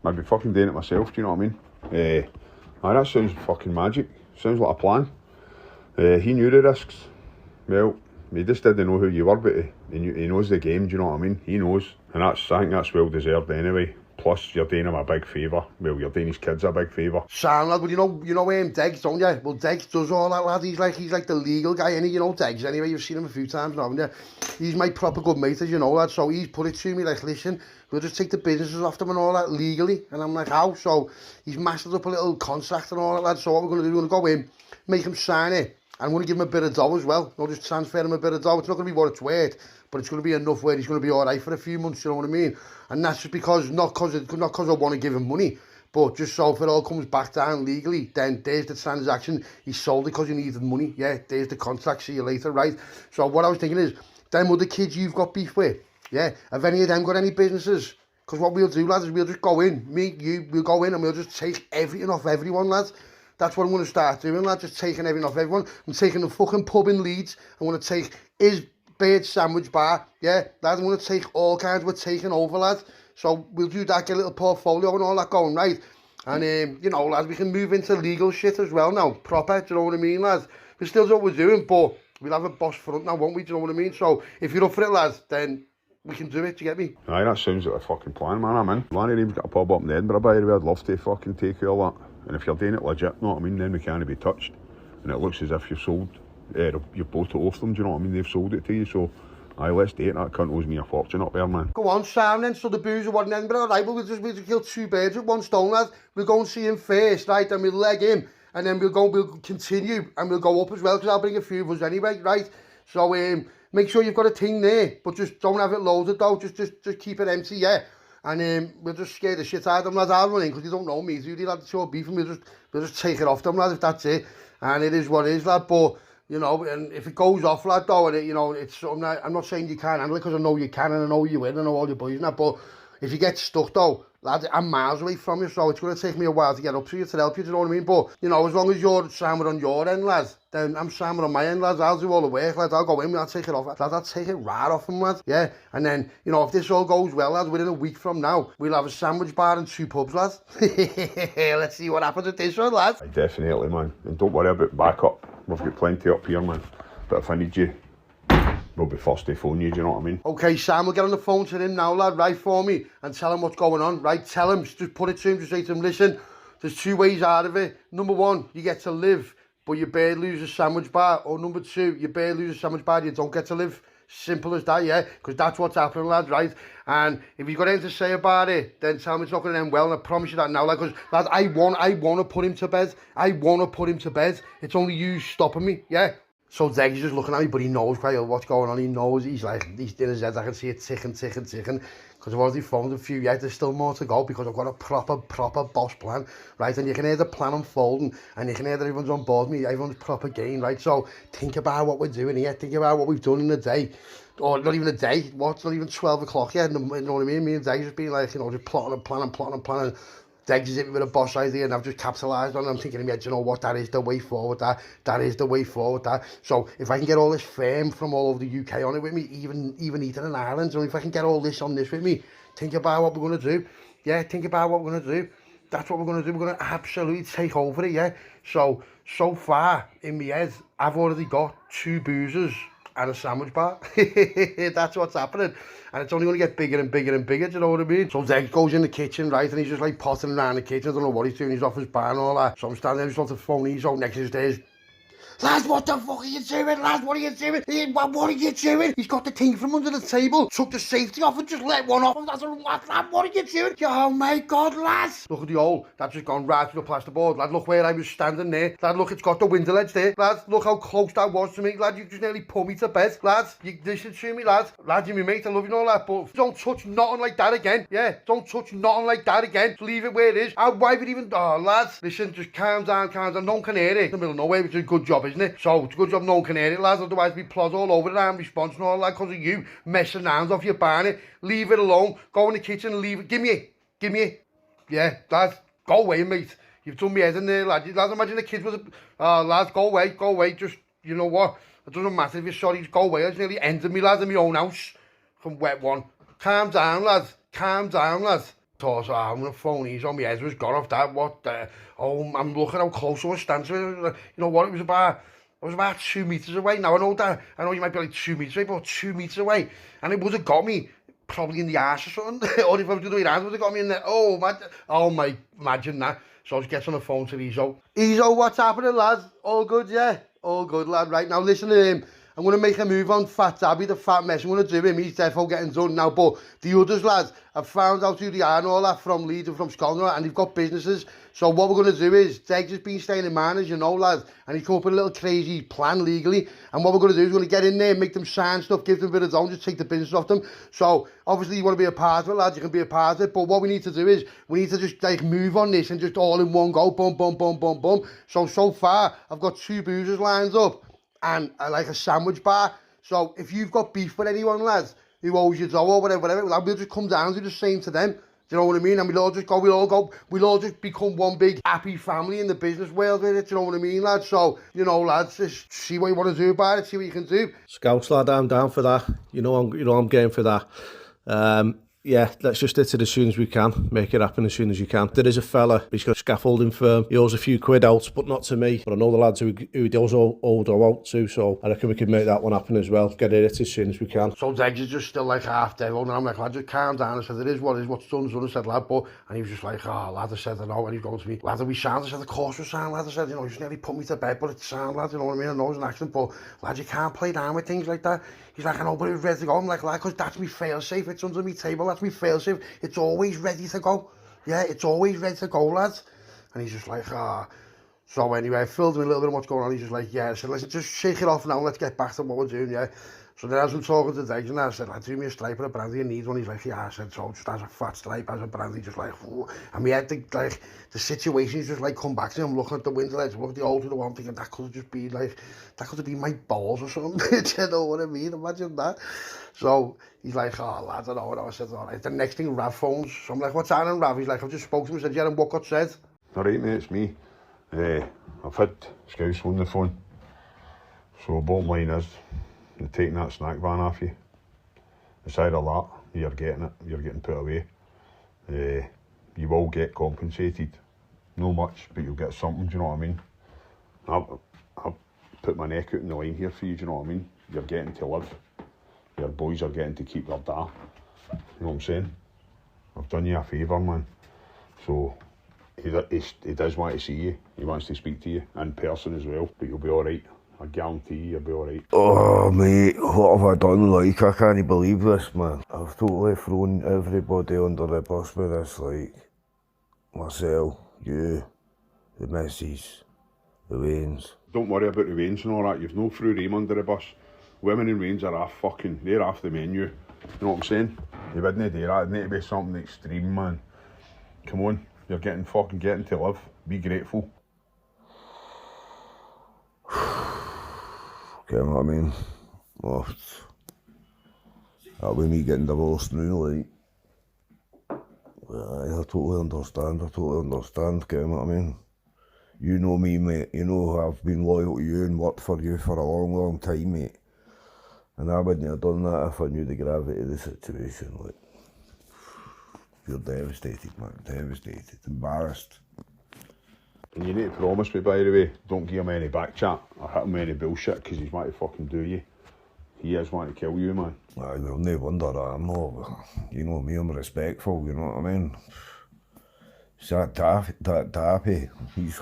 I'd be fucking doing it myself, do you know what I mean? That sounds fucking magic. Sounds like a plan. He knew the risks. Well, he just didn't know who you were, but he knows the game, do you know what I mean? He knows. And I think that's well deserved anyway. Plus, you're doing him a big favour. Well, you're doing his kids a big favour. Sam, lad, well, you know Deggs, don't you? Well, Deggs does all that, lad. He's like the legal guy, innit? You know Deggs anyway. You've seen him a few times now, haven't you? He's my proper good mate, as you know, lad. So he's put it to me, like, listen, we'll just take the businesses off them and all that legally. And I'm like, how? So he's mastered up a little contract and all that, lad. So what we're going to do, we're going to go in, make him sign it. And I'm going to give him a bit of dough as well. Not just transfer him a bit of dough. It's not going to be what it's worth, but it's going to be enough where he's going to be all right for a few months, you know what I mean? And that's just because, not because I want to give him money, but just so if it all comes back down legally, then there's the transaction. He sold it because he needed money. Yeah, there's the contract. See you later, right? So what I was thinking is, them other kids you've got beef with, yeah, have any of them got any businesses? Because what we'll do, lads, is we'll just go in, me, you, we'll go in and we'll just take everything off everyone, lads. That's what I'm going to start doing, lads, just taking everything off everyone. I'm taking the fucking pub in Leeds. I'm going to take his bird sandwich bar, yeah, lads, I'm going to take all kinds, we're taking over, lads. So we'll do that, get a little portfolio and all that going, right? And, you know, lads, we can move into legal shit as well now, proper, do you know what I mean, lads? We still do what we're doing, but we'll have a boss front now, won't we, do you know what I mean? So if you're up for it, lads, then we can do it, do you get me? Aye, that sounds like a fucking plan, man, I'm in. Lanny Ream's got a pub up in Edinburgh, by the way, I'd love to fucking take you all that. And if you're doing it legit, know what I mean, then we can't be touched. And it looks as if you've sold, you've bought it off them, do you know what I mean? They've sold it to you, so aye, let's do it. That cunt owes me a fortune up there, man. Go on, Sam, then. So the boozer wasn't in Edinburgh, right? But we'll just kill two birds with one stone, lad. We'll go and see him first, right? Then we'll leg him, and then we'll continue, and we'll go up as well, because I'll bring a few of us anyway, right? So make sure you've got a thing there, but just don't have it loaded though. Just keep it empty, yeah. And we'll just scare the shit out of them, lads. I'll run in, because they don't know me, do they, lad? It's your beef, and we'll just take it off them, lad, if that's it. And it is what it is, lad, but you know, and if it goes off, lad, though, and it, you know, it's something that, I'm not saying you can't handle it, because I know you can, and I know you will, and I know all your boys and that, but if you get stuck, though, lad, I'm miles away from you, so it's going to take me a while to get up to you to help you, do you know what I mean? But, you know, as long as you're somewhere on your end, lads, then I'm somewhere on my end, lads. I'll do all the work, lads. I'll go in, I'll take it off. Lads, I'll take it right off him, lads. Yeah, and then, you know, if this all goes well, lads, within a week from now, we'll have a sandwich bar and 2 pubs, lads. Let's see what happens with this one, lads. Definitely, man. And don't worry about backup. We've got plenty up here, man. But if I need you, we'll be first to phone you, do you know what I mean? Okay, Sam, we'll get on the phone to him now, lad, right, for me, and tell him what's going on, right? Tell him, just put it to him, just say to him, listen, there's 2 ways out of it. Number 1, you get to live, but you barely lose a sandwich bar. Or number 2, you barely lose a sandwich bar, you don't get to live. Simple as that, yeah? Because that's what's happening, lads, right? And if you've got anything to say about it, then tell me it's not going to end well, and I promise you that now, like, because, lads, I want to put him to bed. I want to put him to bed. It's only you stopping me, yeah? So Zeg's just looking at me, but he knows quite well what's going on. He knows, he's like, he's in his head, I can see it ticking. Because I've already phoned a few yet, there's still more to go, because I've got a proper boss plan, right? And you can hear the plan unfolding, and you can hear that everyone's on board with me, everyone's proper game, right? So think about what we're doing here, think about what we've done in a day. Or not even a day, it's not even 12 o'clock yet, you know what I mean? Me and Zeg's just been like, you know, just plotting and planning. Degs is hit me with a boss idea, and I've just capitalised on it. I'm thinking in my head, do you know what, that is the way forward, that is the way forward, that. So if I can get all this firm from all over the UK on it with me, even Ethan and Ireland, or if I can get all this on this with me, think about what we're going to do. Yeah, think about what we're going to do. That's what we're going to do. We're going to absolutely take over it, yeah. So far, in my head, I've already got 2 boozers and a sandwich bar. That's what's happening. And it's only going to get bigger and bigger and bigger, do you know what I mean? So Zeg goes in the kitchen, right, and he's just like potting around the kitchen. I don't know what he's doing, he's off his bar and all that. So I'm standing there just on the phone, he's out next to his stairs. Lads, what the fuck are you doing, lads? What are you doing? What are you doing? He's got the thing from under the table, took the safety off and just let one off. That's a lad, what are you doing? Oh my God, lads. Look at the hole, that's just gone right through the plasterboard. Lad, look where I was standing there. Lad, look, it's got the window ledge there. Lads, look how close that was to me. Lad, you just nearly put me to bed. Lads, you listen to me, lads. Lads, you're my mate, I love you and all that, but don't touch nothing like that again. Yeah, don't touch nothing like that again. Just leave it where it is. Why would even, lads, listen, just calm down. No one can hear it. In the middle of nowhere, which is a good job, isn't it? So, it's a good job no one can hear it, lads, otherwise we plod all over it and response and all that because of you messing around off your barnet. Leave it alone. Go in the kitchen and leave it. Give me it. Yeah, lads, go away, mate. You've done me head in there, lad. Lads, imagine the kids was lads, go away. Just, you know what? It doesn't matter if you're sorry, just go away. I just nearly ended me, lads, in my own house. From wet one. Calm down, lads. So I'm on the phone, he's on my head, was got off that. What the? Oh, I'm looking how close I was standing. You know what? I was about 2 meters away. Now, I know you might be like 2 meters away, but 2 meters away. And it would have got me probably in the arse or something. Or if I was doing it, it would have got me in there. Oh, my, imagine that. So I just get on the phone to Ezo. Ezo, what's happening, lads? All good, yeah? All good, lad. Right, now listen to him. I'm going to make a move on Fat Dabby, the fat mess. I'm going to do him. He's definitely getting done now. But the others, lads, I've found out who they are and all that from Leeds and from Scouse, and they've got businesses. So what we're going to do is, Zeg's just been staying in mine, as you know, lads, and he's come up with a little crazy plan legally. And what we're going to do is we're going to get in there, make them sign stuff, give them a bit of dough, just take the business off them. So obviously you want to be a part of it, lads, you can be a part of it. But what we need to do is, we need to just like move on this and just all in one go, boom. So far, I've got 2 boozers lined up and like a sandwich bar. So if you've got beef with anyone, lads, who owes you dough or whatever, we'll just come down and do the same to them. Do you know what I mean? And we'll all just become one big happy family in the business world with it. Do you know what I mean, lads? So, you know, lads, just see what you want to do about it, see what you can do. Scouse, lad, I'm down for that. You know I'm game for that. Yeah, let's just hit it as soon as we can. Make it happen as soon as you can. There is a fella, he's got a scaffolding firm. He owes a few quid out, but not to me. But I know the lads who he does owe out to, so I reckon we can make that one happen as well. Get it as soon as we can. So Degs is just still like half dead, and I'm like, lad, just calm down. I said, it is what it is, what's done. I said, lad, but, and he was just like, oh, lad, I said, I know. And he's going to me, lad, are we sound? I said, of course we're sound, lad. I said, you know, you just nearly put me to bed, but it's sound, lad, you know what I mean? I know it's an accident, but, lad, you can't play down with things like that. He's like, I know, but it's ready to go. I'm like, lad, because that's me fail-safe. It's under me table, that's me fail-safe. It's always ready to go. Yeah, it's always ready to go, lads. And he's just like, So anyway, I filled him in a little bit of what's going on. He's just like, yeah. I said, listen, just shake it off now. Let's get back to what we're doing, yeah. So then as I'm talking to Degs and I said, like, do me a stripe and a brandy, you need one. He's like, yeah. I said, so just as a fat stripe, as a brandy, just like, ooh. And we had the situation's just like come back to me. I'm looking at the window ledge, look at the old to the one, thinking that could just be like, that could have been my balls or something. Do you know what I mean? Imagine that. So he's like, oh, lad, I don't know. I said, all right. The next thing, Rav phones. So I'm like, what's happening, Rav? He's like, I've just spoke to him. I said, yeah, and what got said? All right, mate, it's me. I've had Scouse on the phone. So bottom line is, they're taking that snack van off you. It's either that, you're getting it, you're getting put away. You will get compensated. No much, but you'll get something, do you know what I mean? I've put my neck out in the line here for you, do you know what I mean? You're getting to live. Your boys are getting to keep their da. You know what I'm saying? I've done you a favour, man. So, he does want to see you. He wants to speak to you in person as well, but you'll be alright. I guarantee you'll be alright. Oh mate, what have I done? Like, I can't believe this, man. I've totally thrown everybody under the bus with this, like myself, you, the missus, the Waynes. Don't worry about the Waynes and all that. You've no threw them under the bus. Women in Waynes are they're off the menu. You know what I'm saying? You wouldn't do that. It'd need to be something extreme, man. Come on, you're getting to live. Be grateful. You know what I mean? Oh, that way me getting divorced now, like. I totally understand, you know what I mean? You know me, mate, you know I've been loyal to you and worked for you for a long, long time, mate. And I wouldn't have done that if I knew the gravity of the situation, like. You're devastated, man, devastated, embarrassed. And you need to promise me, by the way, don't give him any back chat or hit him with any bullshit, because he's wanting to fucking do you. He is wanting to kill you, man. Aye, well, no wonder I'm not, you know me, I'm respectful, you know what I mean? It's that dappy, he's,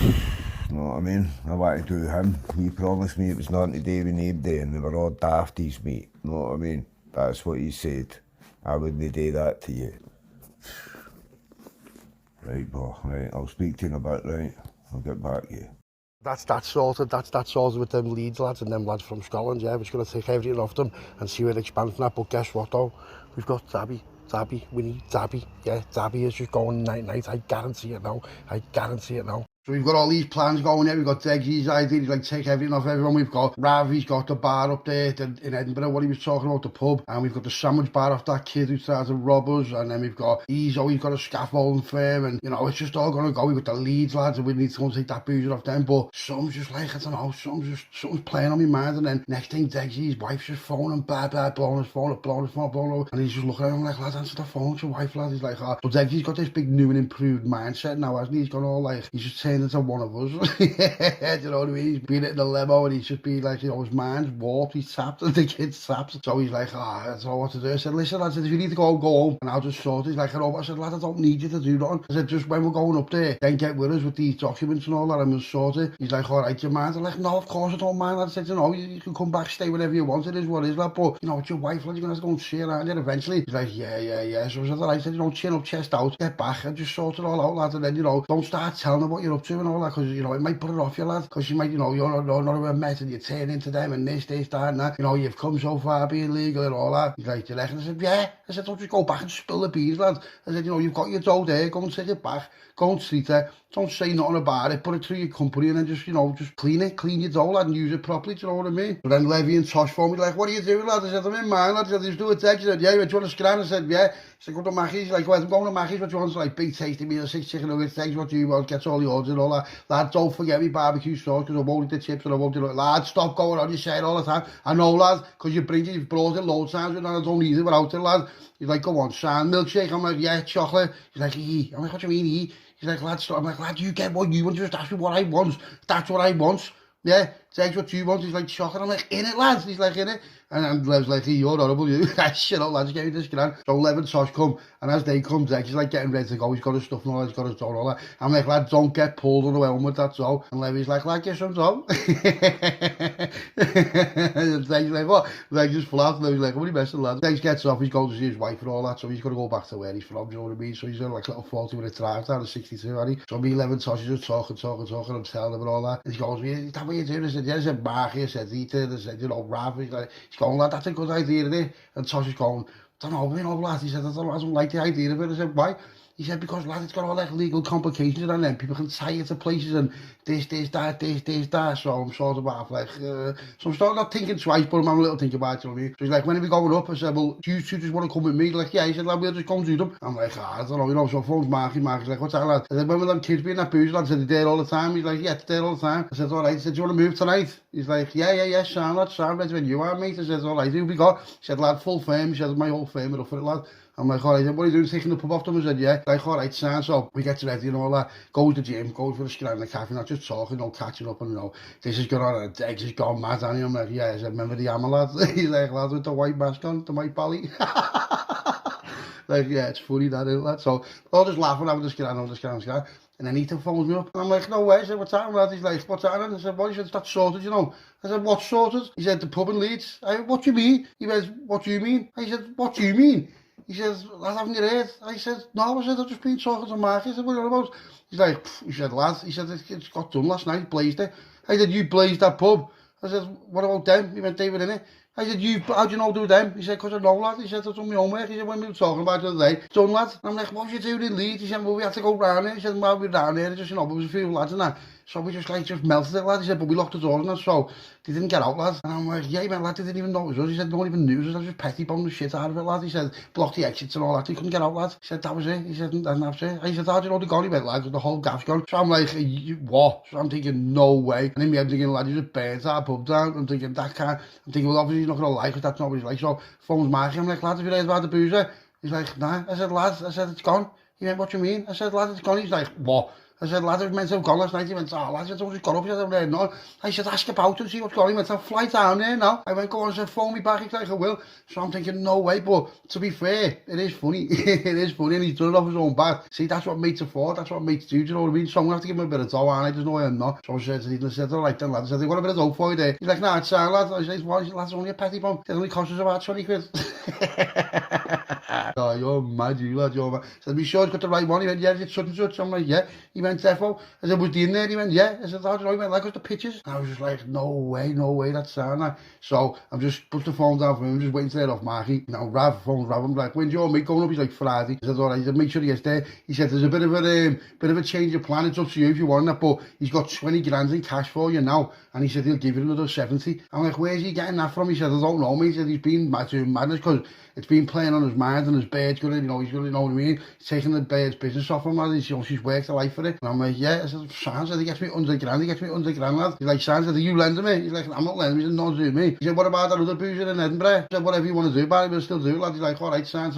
you know what I mean? I want to do him. He promised me it was nothing to do with nobody and they were all dafties, mate, you know what I mean? That's what he said. I wouldn't do that to you. Right, boy, right, I'll speak to you in a bit, right? I'll get back to you. That's sorted with them Leeds lads and them lads from Scotland, yeah. We're just going to take everything off them and see where it expands from that. But guess what though? We've got Zabby, we need Zabby, yeah. Zabby is just going night, I guarantee it now, So we've got all these plans going there. We've got Degsy's idea, he's like take everything off everyone. We've got Ravi's got the bar up there in Edinburgh, what he was talking about, the pub. And we've got the sandwich bar off that kid who tried to rob us. And then we've got, he's always got a scaffolding firm. And, you know, it's just all going to go. We've got the Leeds lads and we need to go and take that boozer off them. But something's just like, I don't know, something's playing on my mind. And then next thing, Degsy's wife's just phoning, blowing his phone up. And he's just looking at him like, lad, answer the phone, it's your wife, lad. He's like, oh. But Degsy's got this big new and improved mindset now, hasn't he? He's gone all like, he's just turned into one of us. Do you know what I mean? He's been in the limo and he's just been like, you know, his mind's warped, he's tapped, and the kid's tapped. So he's like, I don't know what to do. I said, listen, lad, if you need to go home, and I'll just sort it. He's like, I said, lad, I don't need you to do nothing. I said, just when we're going up there, then get with us with these documents and all that, and we'll sort it. He's like, all right, do you mind? I'm like, no, of course I don't mind, lad. I said, you know, you can come back, stay whenever you want, it is what it is, lad, but, you know, it's your wife, lad, you're going to have to go and see her, aren't you, eventually? He's like, yeah. So I said, all right, I said, you know, chin up, chest out, get back, and just sort it all out, lad, and then, you know, don't start telling her what you're up to and all that, because, you know, it might put it off you, lad, because you might, you know, you're not a met and you turn into them and this, that, and that, you know, you've come so far being legal and all that. He's like, do you reckon? I said, yeah. I said, don't just go back and spill the beans, lad. I said, you know, you've got your dough there, go and take it back, go and treat it, don't say nothing about it, put it through your company and then just, you know, just clean your dough, lad, and use it properly, do you know what I mean? But then Levy and Tosh phoned me like, what are you doing, lad? I said, I'm in mine, lad. I said, just do a text. He said, yeah, do you want a scran? I said, yeah. He said, go to Mackey's. He's like, well, I'm going to Mackey's, what do you want? Like, big tasty meal, 6 chicken nuggets, eggs, what do you want? Gets all the orders and all that. Lad, don't forget me barbecue sauce, because I won't eat the chips and I won't do it. Lad, stop going on, you say it all the time. I know, lad, because you've brought it loads of times, and I don't eat it without it, lad. He's like, go on, Sam, milkshake. I'm like, yeah, chocolate. He's like, eat. I'm like, what do you mean, eat? He's like, lad, stop. I'm like, lad, you get what you want, just ask me what I want. That's what I want. Yeah, Text, what do you want? He's like, chocolate. I'm like, in it, lads. He's like, in it. And Lev's like, hey, you're horrible, you. Shit up, lads, get me this grand. So Lev and Tosh come, and as they come, Dex is like getting ready to go. He's got his stuff and all that, he's got his dough and all that. I'm like, lad, don't get pulled on the way with that dough. And Levy's like, lad, get some dough. And Dex like, what? Lev just flat. Levy's like, what are you messing, lad? Dex gets off, he's going to see his wife and all that, so he's got to go back to where he's from, do you know what I mean? So he's got like a little 40-minute drive down to 62, and he. So me, Lev and Tosh is just talking, I'm telling him and all that. And he goes, is that what you're doing? I said, yeah, I said, Marky, I said, Ethan, I said, you know, Rav. He's going, lad, that's a good idea, isn't it? And Tosh is going, don't know, you know, lad. He said, I don't like the idea of it. I said, why? He said, because, lad, it's got all like legal complications and then people can tie you to places and this, that. So I'm sort of half like, so I'm starting not thinking twice, but I'm having a little think about it, you know what I mean? So he's like, when are we going up? I said, well, do you two just want to come with me? He's like, yeah. He said, lad, we'll just go and do them. I'm like, I don't know, you know, so I phone's Marky's like, what's that, lad? I said, when will them kids be in that booze, lad? I said, they're there all the time. He's like, yeah, they're there all the time. I said, all right. He said, do you want to move tonight? He's like, yeah, sound, lad, sound, better than you are, mate. I said, all right, who we got? He said, lad, full firm. He said, my whole firm are up for it, lad. I'm like, all right, what are you doing, taking the pub off them? I said, yeah. Like, all right, sound. So we get ready and all that. Go to the gym, go for a scran in the cafe, not just talking, no catching up and, you know, this is going on, and Dex has gone mad, and I'm like, yeah. I said, remember the hammer, lad? He's like, lad, with the white mask on, the white belly. Like, yeah, it's funny, that, isn't it? So, all just laughing, I'm just scran. And then Ethan phones me up, and I'm like, no way. I said, what's happening, lad? He's like, what's happening? I said, well, he said, that's sorted, you know. I said, what's sorted? He said, the pub in Leeds. I said, what do you mean? He says, what do you mean? I said, what do you mean? He says, lad, haven't you heard? I said, no. I said, I've just been talking to Mark. I said, what are you on about? He's like, he said, lad, he said, it's got done last night, blazed it. I said, you blazed that pub. I said, what about them? He went, David, innit? I said, how do you know do them? He said, because I know, lad. He said, I've done my homework. He said, when we were talking about it the other day, done, lad. I'm like, what was you doing in Leeds? He said, well, we had to go round there. He said, well, we were down there, just, you know, there was a few lads and that. So we just melted it, lad. He said, but we locked the doors and that, so they didn't get out, lad. And I'm like, yeah, man, lad, they didn't even know it was us. He said, no one even knew it was us. I just petty bombed the shit out of it, lad. He said, blocked the exits and all that. He couldn't get out, lad. He said, that was it. He said, and that's it. I said, how do you know the gone? He went, lad, the whole gaff's gone. So I'm like, what? So I'm thinking, no way. And in me, I'm thinking, lad, you just burnt our pub down. I'm thinking, that can't. I'm thinking, well, obviously he's not going to like it. That's not what he's like. So phone's Marky. I'm like, lad, have you heard about the boozer? He's like, nah. I said, lad, it's gone. He went, what do you mean? I said, lad, it's gone. He's like, what? I said, lad, it was meant to have gone last night. He went, oh, lad, I said, just got up. He said, I've heard no. I said, ask about it and see what's going on. He went, I'll fly down there now. I went, go on. I said, phone me back. He's like, I will. So I'm thinking, no way. But to be fair, it is funny. It is funny. And he's done it off his own back. See, that's what mates are for. That's what mates do. Do you know what I mean? So I'm going to have to give him a bit of dough, and I just know I'm not. So I said to him, I said, all right then, lad. I said, they got a bit of dough for you there. He's like, nah, it's sound, lad. I said, well, that's only a petty bomb. It only costs us about 20 quid. Oh, you're mad, you lad, you're mad. I said, be sure he's got the right one. He went, yeah, it's such and such. I'm like, yeah. He went, defo. I said, was he in there? He went, yeah. I said, how do you know? He went, like, what's the pictures? And I was just like, no way, that's sound. Like. So I'm just put the phone down for him. I'm just waiting to head off Marky. Now, phone's Rav. I'm like, when's your mate going up? He's like, Friday. I said, all right. He said, make sure he gets there. He said, there's a bit of a change of plan. It's up to you if you want that, but he's got 20 grand in cash for you now. And he said, he'll give you another 70. I'm like, where's he getting that from? He said, I don't know, mate. He said, he's been doing madness because it's been playing on his mind and his bird's gonna, you know, he's gonna, you know what I mean? He's taking the bird's business off him, lad. He's, you know, she's worked a life for it. And I'm like, yeah. I said, sounds like he gets me 100 grand. He gets me 100 grand, lad. He's like, sounds like, are you lending me? He's like, I'm not lending. He said, no, do me. He said, what about that other boozer in Edinburgh? I said, whatever you want to do, Barry, we'll still do it, lad. He's like, all right, sounds.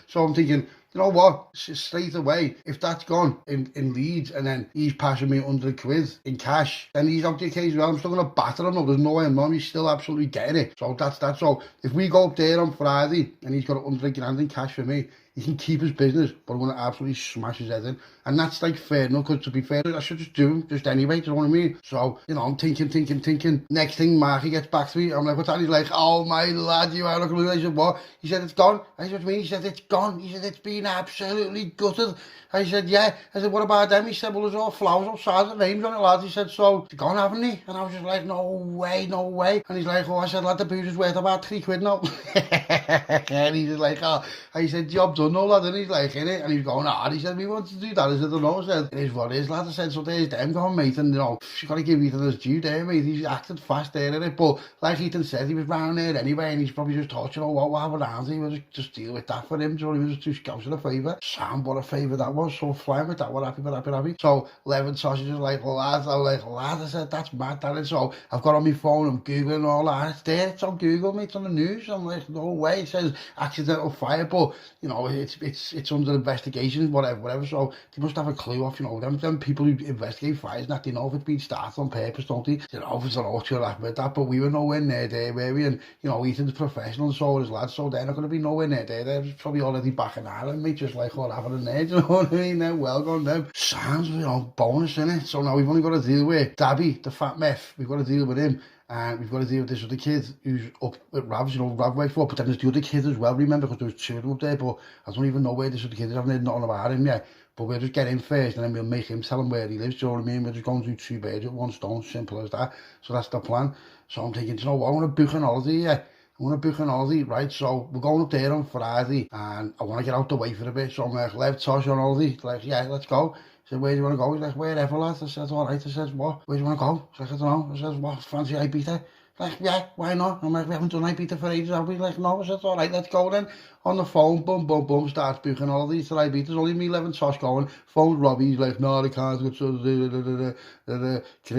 So I'm thinking, you know what, straight away, if that's gone in Leeds and then he's passing me 100 quid in cash, then he's out the case as well. I'm still going to batter him. No, there's no way I'm not. He's still absolutely getting it. So that's that. So if we go up there on Friday and he's got 100 grand in cash for me, he can keep his business, but I'm going to absolutely smash his head in. And that's like fair enough, because to be fair, I should just do him, just anyway, do you know what I mean? So, you know, I'm thinking. Next thing, Marky gets back to me. I'm like, what's that? He's like, oh, my lad, you are looking at me. I said, what? He said, it's gone. I said, what do you mean? He said, it's gone. He said, it's been absolutely gutted. I said, yeah. I said, what about them? He said, well, there's all flowers outside, the names on it, lad. He said, so, they're gone, haven't they? And I was just like, no way. And he's like, oh, I said, lad, the booze is worth about 3 quid now. And he's just like, oh, I said, job done, no, lad. And he's like, innit? And he's going, ah, he said, we want to do that. I said, I don't know. I said, it is what it is, lad. I said, so there's them going, mate. And, you know, you've got to give Ethan his due there, mate. He's acted fast there, innit? But, like Ethan said, he was round there anyway, and he's probably just thought, you know what happened around here? We'll just deal with that for him. So he was too Scouse in a favour. Sam, what a favour that was. So flying with that, we're happy. So, Levin Sausage was like, lad, I said, that's mad, that is. So, I've got on my phone, I'm Googling all that. It's there, it's on Google, mate, it's on the news. I'm like, no way. It says accidental fire, but, you know, it's under investigation, whatever. So they must have a clue off, you know, them people who investigate fires and that, they know if it's been started on purpose, don't they? They know if it's an auction with that, but we were nowhere near there, were we? And, you know, Ethan's professional and so is lads, so they're not going to be nowhere near there. They're probably already back in Ireland, mate, just like what happened in there, do you know what I mean? They're well gone, them. Sounds, you know, bonus, innit? So now we've only got to deal with Dabby, the fat meth. We've got to deal with him. And we've got to deal with this other kid who's up at Rav's, you know, Rav way for, but then there's the other kid as well, remember, because there was two of them up there, but I don't even know where this other kid is, I haven't heard nothing about him yet, but we'll just get him first, and then we'll make him tell him where he lives, do you know what I mean? We're just going to do 2 birds with 1 stone, simple as that, so that's the plan. So I'm thinking, you know what, I want to book an holiday, yeah. I want to book an holiday, right? So we're going up there on Friday, and I want to get out the way for a bit, so I'm like, left Tosh on holiday, like, yeah, let's go. I said, where do you want to go? He's like, wherever, lad. I said, all right. I said, what? Where do you want to go? He's like, I don't know. I said, what? Fancy Ibiza? Like, yeah, why not? I'm like, we haven't done Ibiza for ages, have we? Like, no. I said, all right, let's go then. On the phone, boom, starts booking holidays to Ibiza. There's only me, 11 Tosh going. Phone's Robbie, he's like, no, I can't. Chris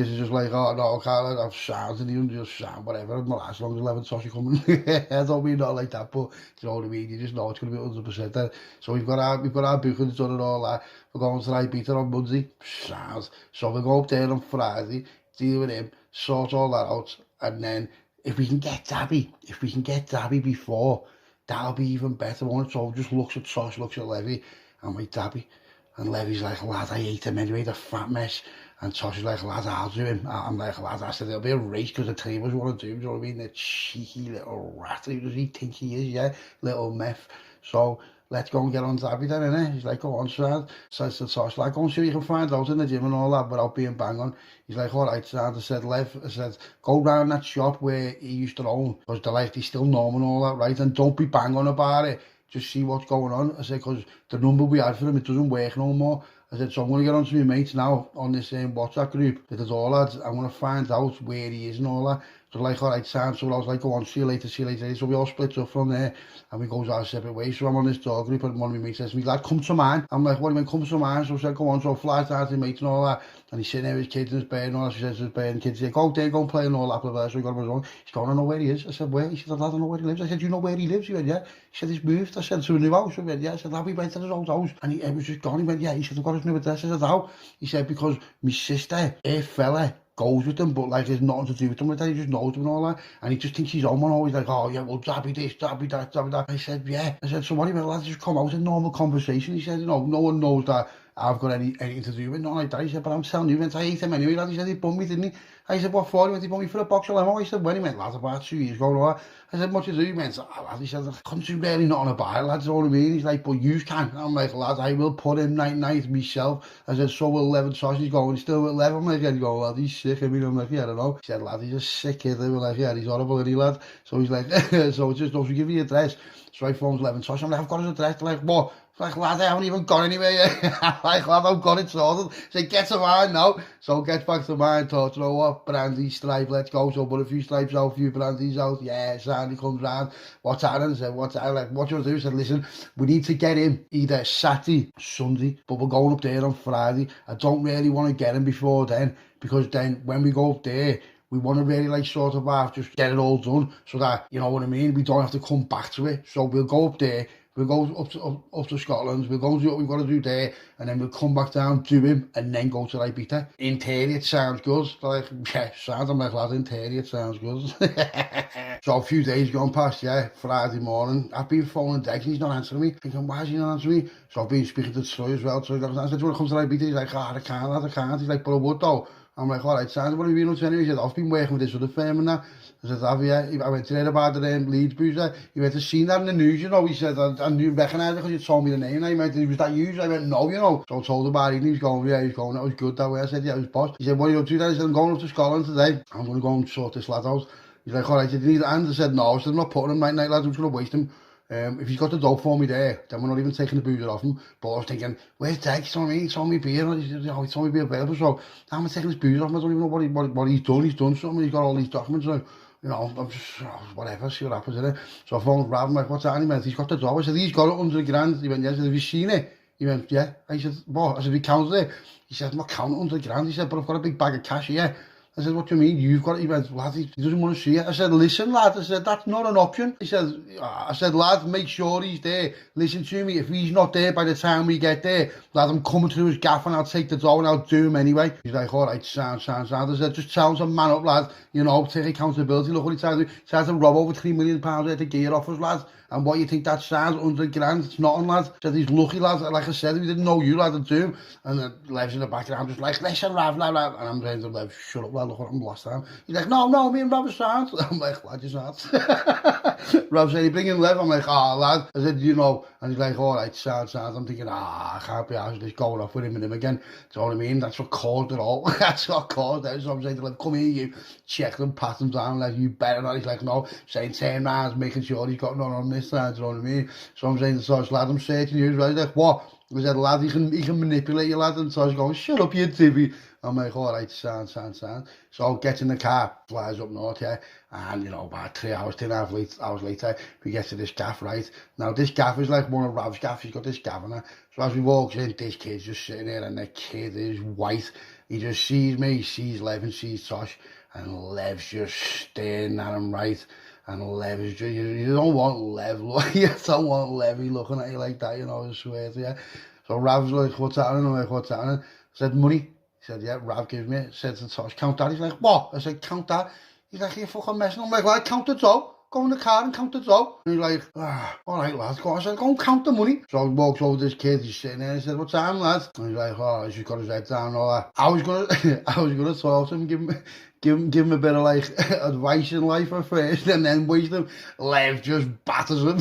is just like, oh, no, I can't. I've sound, and he just sound, whatever. I'm not as long as 11 Tosh are coming. I don't mean not like that, but you know what I mean? You just know it's going to be 100% there. So we've got our bookings done and all that. We're going to Ibiza on Monday. Sounds. So we'll go up there on Friday, deal with him, sort all that out, and then if we can get Dabby before, that'll be even better, won't it? So just looks at Tosh, looks at Levy, and like Dabby, and Levy's like, lad, I hate him anyway, the fat mess. And Tosh is like, lad, I'll do him. I'm like, lad, I said, there'll be a race because the tables want to do him, do you know what I mean? The cheeky little rat, who does he think he is, yeah? Little meth. So let's go and get on Dabby then, innit? He's like, go on, Sad. Says to Tosh, like, go and see what you can find out in the gym and all that without being bang on. He's like, all right, Sad. I said, Lev, I said, go round that shop where he used to own, because they're like, he's still normal and all that, right? And don't be bang on about it. Just see what's going on. I said, because the number we had for him, it doesn't work no more. I said, so I'm going to get on to my mates now on this WhatsApp group with us all lads. I'm going to find out where he is and all that. So like, all right, Sam. So I was like, go on, see you later. So we all split up from there and we goes our separate ways. So I'm on this dog group and one of my mates says to me, lad, come to mine. I'm like, what do you mean, come to mine? So I said, go on. So I fly down to the mates and all that. And he's sitting there with his kids in his bed and all that. She says to his bed and kids say, go there, go and play and all that. Blah, blah. So we got him on. He's going, I know where he is. I said, where? He said, lad, I know where he lives. I said, you know where he lives? He went, yeah. He said, he's moved. I said, to a new house. I went, yeah. I said, lad, we went to his old house. And he was just gone. He went, yeah. He said, I've got his new address. I said, how? He said, because my sister, her fella, goes with them, but like there's nothing to do with them like that, he just knows them and all that, and he just thinks he's on one, always like, oh yeah, well, Dabby this, Dabby that, Dabby that. I said, yeah. I said, so what do you mean, lads, just come out in normal conversation. He said, you know, no one knows that I've got anything to do with it, not like that. He said, but I'm telling you, I hate him anyway, lad. He said, he bummed me, didn't he? I said, what for? He went, he bummed me for a box of limo. I said, when? He went, lad, about 2 years ago and all that. I said, what you do? He went, oh, lad, he said, I couldn't do really nothing about it, lads, all I mean. He's like, but you can. I'm like, lad, I will put him night myself. I said, so will 11 Sausage going, still with 11. I'm like, yeah, he go, lad, he's sick. I mean, I'm like, yeah, I don't know. He said, lad, he's a sick kid. They were like, yeah, he's horrible, isn't he, lad? So he's like, so it's just, don't you give me the address. So I phoned 11 Sausage. I'm like, I've got his address. They're like, what? Like, lad, I haven't even gone anywhere yet. Like, lad, I've got it sorted. So get to mine now. So get back to mine, thought, you know what, brandy, stripe, let's go. So put a few stripes out, a few brandies out. Yeah, Sandy comes round. What's happening? I said, what's happening? Like, what do you want to do? I said, listen, we need to get him either Saturday, Sunday, but we're going up there on Friday. I don't really want to get him before then, because then when we go up there, we want to really like sort of just get it all done so that, you know what I mean, we don't have to come back to it. So we'll go up there, we'll go up to Scotland, we'll go and do what we've got to do there, and then we'll come back down, do him, and then go to Ibiza. In theory, it sounds good. Like, yeah, sounds, I'm like, lad, in theory, it sounds good. So a few days gone past, yeah, Friday morning, I've been phoning Dex and he's not answering me. Thinking, why is he not answering me? So I've been speaking to Troy as well. So I said, do you want to come to Ibiza? He's like, I can't, lad, I can't. He's like, but I would though. I'm like, all right, sounds, what have you been up to anyway? He said, I've been working with this other firm and that. I said, have you? I went to hear about the Leeds boozer. He went to see that in the news, you know. He said, I knew, recognised it because you told me the name. I went, was that you? I went, no, you know. So I told him about it and he was going, yeah, he's going, that was good that way. I said, yeah, it was boss. He said, what are you up to then? He said, I'm going up to Scotland today. I'm going to go and sort this lad out. He's like, all right, did you need a hand? I said, no. I said, I'm not putting him night, lads, I'm just going to waste him. If he's got the dope for me there, then we're not even taking the boozer off him. But I was thinking, where's Dex? You know what I mean? He told me beer, he told me beer available. So I'm taking his boozer off him. I don't even know what he's done. He's done something. He's got all these documents. So, you know, I'm just, whatever, see what happens in it. So I phoned Rav, I'm like, what's that? He went, he's got the dope. I said, he's got it 100 grand. He went, yes. I said, have you seen it? He went, yeah. I said, what? I said, we counted it. He said, I'm not counting 100 grand. He said, but I've got a big bag of cash here. I said, what do you mean? You've got it. He went, lad, he doesn't want to see it. I said, listen, lad. I said, that's not an option. I said, lad, make sure he's there. Listen to me. If he's not there by the time we get there, lad, I'm coming to his gaff and I'll take the dough and I'll do him anyway. He's like, all right, sound. I said, just tell him to man up, lad. You know, take accountability. Look what he tried to do. He tried to rob over £3 million worth of gear off us, lad. And what you think that sounds, 100 grand, it's nothing, lad. Said he's lucky, lad. Like I said, we didn't know you, lad, to do him. And then Lev's in the background, just like, listen, Rav. And I'm saying to Lev, shut up, lad, look what I'm last time. He's like, no, me and Rav are sound. I'm like, lad, you're sound. Rav said, he bring in Lev. I'm like, lad. I said, you know. And he's like, all right, sound. I'm thinking, I can't be asked this going off with him and him again. Do you know what I mean? That's what caused it all. That's what caused it. So I'm saying to Lev, come here, you check them, pat them down, like, you better not. He's like, no, saying 10 rounds, making sure he's got none on this side, do you know what I mean? So I'm saying to Tosh, lad, I'm searching you, right? He's like, what? I said, lad, he can manipulate you, lad. And Tosh going, shut up, you TV. I'm like, all right, sound. So get in the car, flies up north, yeah. And, you know, about 3 hours, 2.5 hours later, we get to this gaff, right? Now, this gaff is like one of Rav's gaffs. He's got this gaff in there. So as we walk in, this kid's just sitting there, and the kid is white. He just sees me, he sees Lev and sees Tosh, and Lev's just staring at him, right? And Lev is just, you don't want Lev, you don't want Levy looking at you like that, you know, I swear to you. So Rav's like, what's happening? I'm like, what's happening? I said, money. He said, yeah, Rav gives me it. Said to Tosh, count that. He's like, what? I said, count that. He's like, you're fucking messing. I'm like, lad, count the dough. Go in the car and count the dough. And he's like, all right, lads, go on. I said, go and count the money. So I walks over to this kid, he's sitting there, and he said, what time, lad? And he's like, oh, he's just got his head down and all that. I was gonna talk to him, give him a bit of like advice in life at first, and then waste him. Lev just batters him.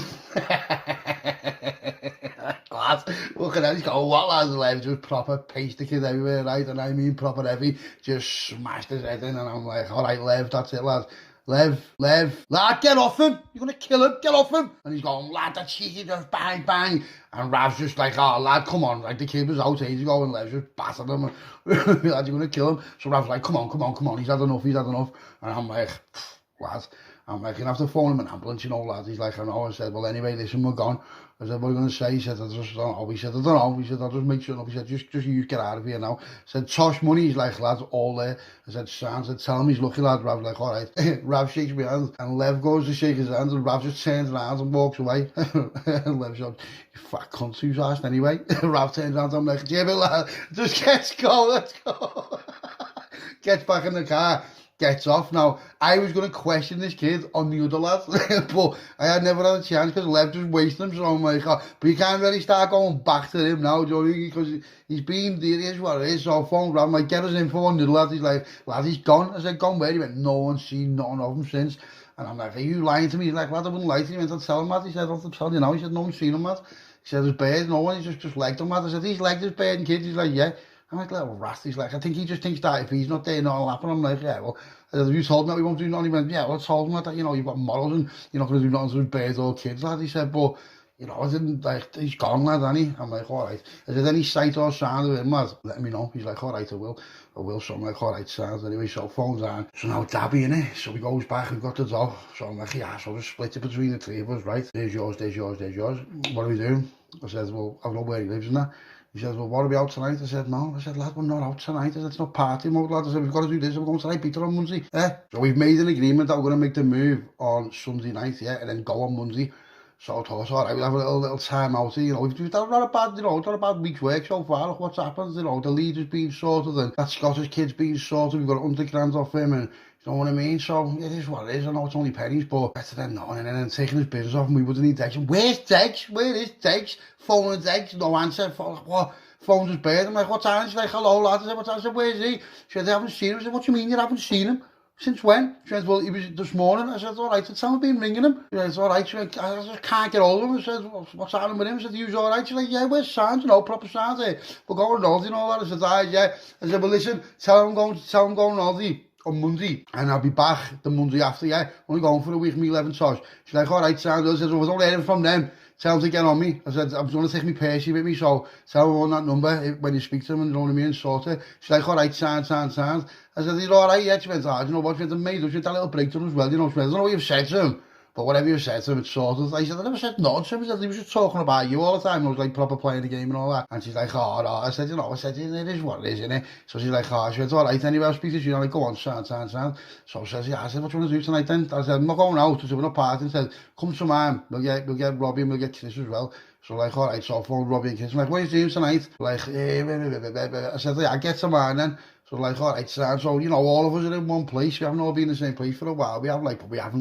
Lads, look at that, he's got what, lads? Lev just proper paced the kid everywhere, right? And I mean proper heavy, just smashed his head in, and I'm like, all right, Lev, that's it, lads. Lev, lad, get off him. You're going to kill him, get off him. And he's going, lad, that's cheeky, just bang. And Rav's just like, oh, lad, come on. Like, the kid was out ages ago, and Lev's just battered him. Lad, you're going to kill him. So Rav's like, come on. He's had enough. And I'm like, lad, you're going to have to phone him an ambulance, you know, lad. He's like, I know. I said, well, anyway, listen, we're gone. I said, what are you going to say? He said, I just don't know. He said, I don't know. He said, I'll just make sure. He said, just you get out of here now. I said, Tosh money. He's like, lads, all there. I said, Sam, I said, tell him he's lucky, lad. Rav's like, all right. Rav shakes my hand, and Lev goes to shake his hand, and Rav just turns around and walks away. And Lev's like, you fat cunt, who's asked anyway? Rav turns around, I'm like, Jimmy, lad, just let's go. Gets back in the car. Gets off. Now, I was going to question this kid on the other lads, but I had never had a chance because Lev just wasted him, so I'm like, oh, but you can't really start going back to him now, Joey, because he's been, it is what it is, so I phoned Rav, I'm like, get us in for one little lad. He's like, lad, he's gone. I said, gone where? He went, no one's seen nothing of him since. And I'm like, are you lying to me? He's like, lad, I wouldn't lie to you. He went, I'll tell him, lad. He said, I'll tell you now. He said, no one's seen him, lad. He said, his bird, no one, he's just legged him, lad. I said, he's legged his bird and kids. He's like, yeah. I'm like, little rat. He's like, I think he just thinks that if he's not there, nothing'll happen. I'm like, yeah, well, have you told him that we won't do nothing? He went, yeah, well, I told him that, you know, you've got morals and you're not going to do nothing to his birds or kids, lad. He said, but, you know, I didn't, like, he's gone, lad, hasn't he? I'm like, all right. Is there any sight or sound of him, lad? Let me know. He's like, all right, I will. So I'm like, all right, sounds. Anyway, so phone's on. So now Dabby, innit? So he goes back, we've got the dog. So I'm like, yeah, so we'll split it between the three of us, right? There's yours. What are we doing? I said, well, I don't know where he lives and that. He says, well, what are we out tonight? I said, no. I said, lad, we're not out tonight. I said, it's not party mode, lad. I said, we've got to do this. We're going tonight, Peter, on Monday. So we've made an agreement that we're going to make the move on Sunday night, and then go on Monday. So I thought, all right, we'll have a little time out here, you know. We've done not a bad week's work so far. Look what's happened, you know. The leader's been sorted, and that Scottish kid's been sorted. We've got 100 grand off him, and you know what I mean? So it is what it is. I know it's only pennies, but better than nothing. And then taking his business off, and we wouldn't need Dex. Where's Dex? Where is Dex? Phoning Dex, no answer. What? Phones his bird. I'm like, what time? She's like, hello, lad. I said, what time? I said, where's he? She said, they haven't seen him. I said, what do you mean you haven't seen him? Since when? She said, well, he was this morning. I said, all right. I said, someone been ringing him. She said, all right. She said, I just can't get hold of him. I said, what's happening with him? I said, he was all right. She's like, yeah, where's sound? You know, proper sound here. We're going Aldi and all that. I said, all right, yeah. I said, well, listen, tell him going Aldi on Monday, and I'll be back the Monday after, yeah. Only going for a week, me 11 Tosh. She's like, all right, sound. I said, well, I don't hear him from them. Tell him to get on me. I said, I'm going to take me Percy with me, so tell him on that number when you speak to him, and you know what I mean, sort it. She's like, all right, sound. I said, he's all right, yeah. She went, you know what, she went, mate, she went that little breakdown as well, you know, she went, I don't know what you've said to him, But whatever you said to him, it's sort of, I said, I never said no to him. I said, he was just talking about you all the time. I was like proper playing the game and all that. And she's like, oh, no. I said, you know, I said, it is what it is, innit? So she's like, oh, she went, all right, anyway, I'll speak to you. I'm like, go on, sound. So I says, yeah, I said, what do you want to do tonight then? I said, I'm not going out, we're doing a party. And said, come to mine, we'll get Robbie and we'll get Chris as well. So like, all right, so I phoned Robbie and Chris. I'm like, what are you doing tonight? Like, I said, yeah, I'll get to mine then. So like, all right, so, you know, all of us are in one place. We haven't all been in the same place for a while. We haven't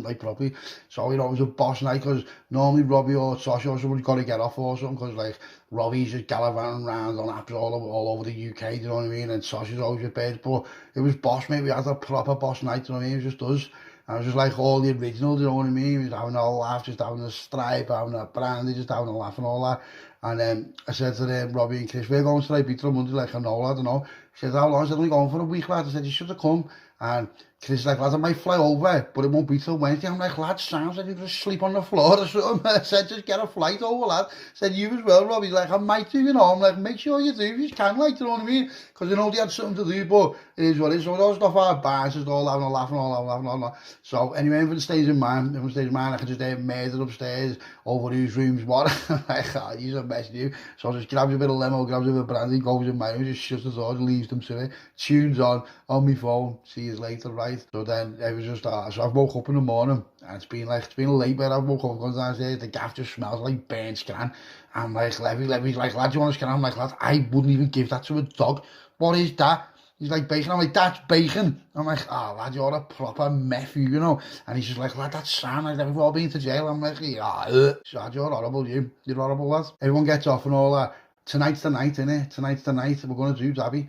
like properly. So, you know, it was a boss night because normally Robbie or Sasha or someone's got to get off or something because like Robbie's just gallivanting around on apps all over the UK, do you know what I mean? And Sasha's always with bed. But it was boss, mate. We had a proper boss night, do you know what I mean? It was just us. And it was just like all the original, do you know what I mean? We was having a laugh, just having a stripe, having a brandy, just having a laugh and all that. And I said to them, Robbie and Chris, we're going to Ibiza on Monday, like, I know, lad, I know. He said, how long? I said, only going for a week, lad. I said, you should have come. And Chris is like, lad, I might fly over, but it won't be till Wednesday. I'm like, lad, sounds like you just sleep on the floor or something. I said, just get a flight over, lad. I said, you as well, Robbie. He's like, I might do, you know. I'm like, make sure you do if you can, like, you know what I mean? Because, you know, they had something to do, but it is what it is. So those stuff our bars, just all having a laugh and all that. So anyway, everyone stays in mine. I can just murder upstairs over whose rooms what. I'm like, oh, you're a mess, you. So just grabs a bit of limo, grabs a bit of brandy, goes in my room, just shuts the door, leaves them to it. Tunes on my phone, see you later, right? So then it was just, so I woke up in the morning, and it's been late, but I woke up, gone downstairs, the gaff just smells like burnt scran. I'm like, Levy's like, lad, do you want a scran? I'm like, lad, I wouldn't even give that to a dog. What is that? He's like, bacon. I'm like, that's bacon. I'm like, oh, lad, you're a proper meth, you know. And he's just like, lad, that's Sam. Like, we've all been to jail. I'm like, yeah, Sad, you're horrible, you. You're horrible, lad. Everyone gets off and all that. Tonight's the night, innit? Tonight's the night. We're going to do Dabby.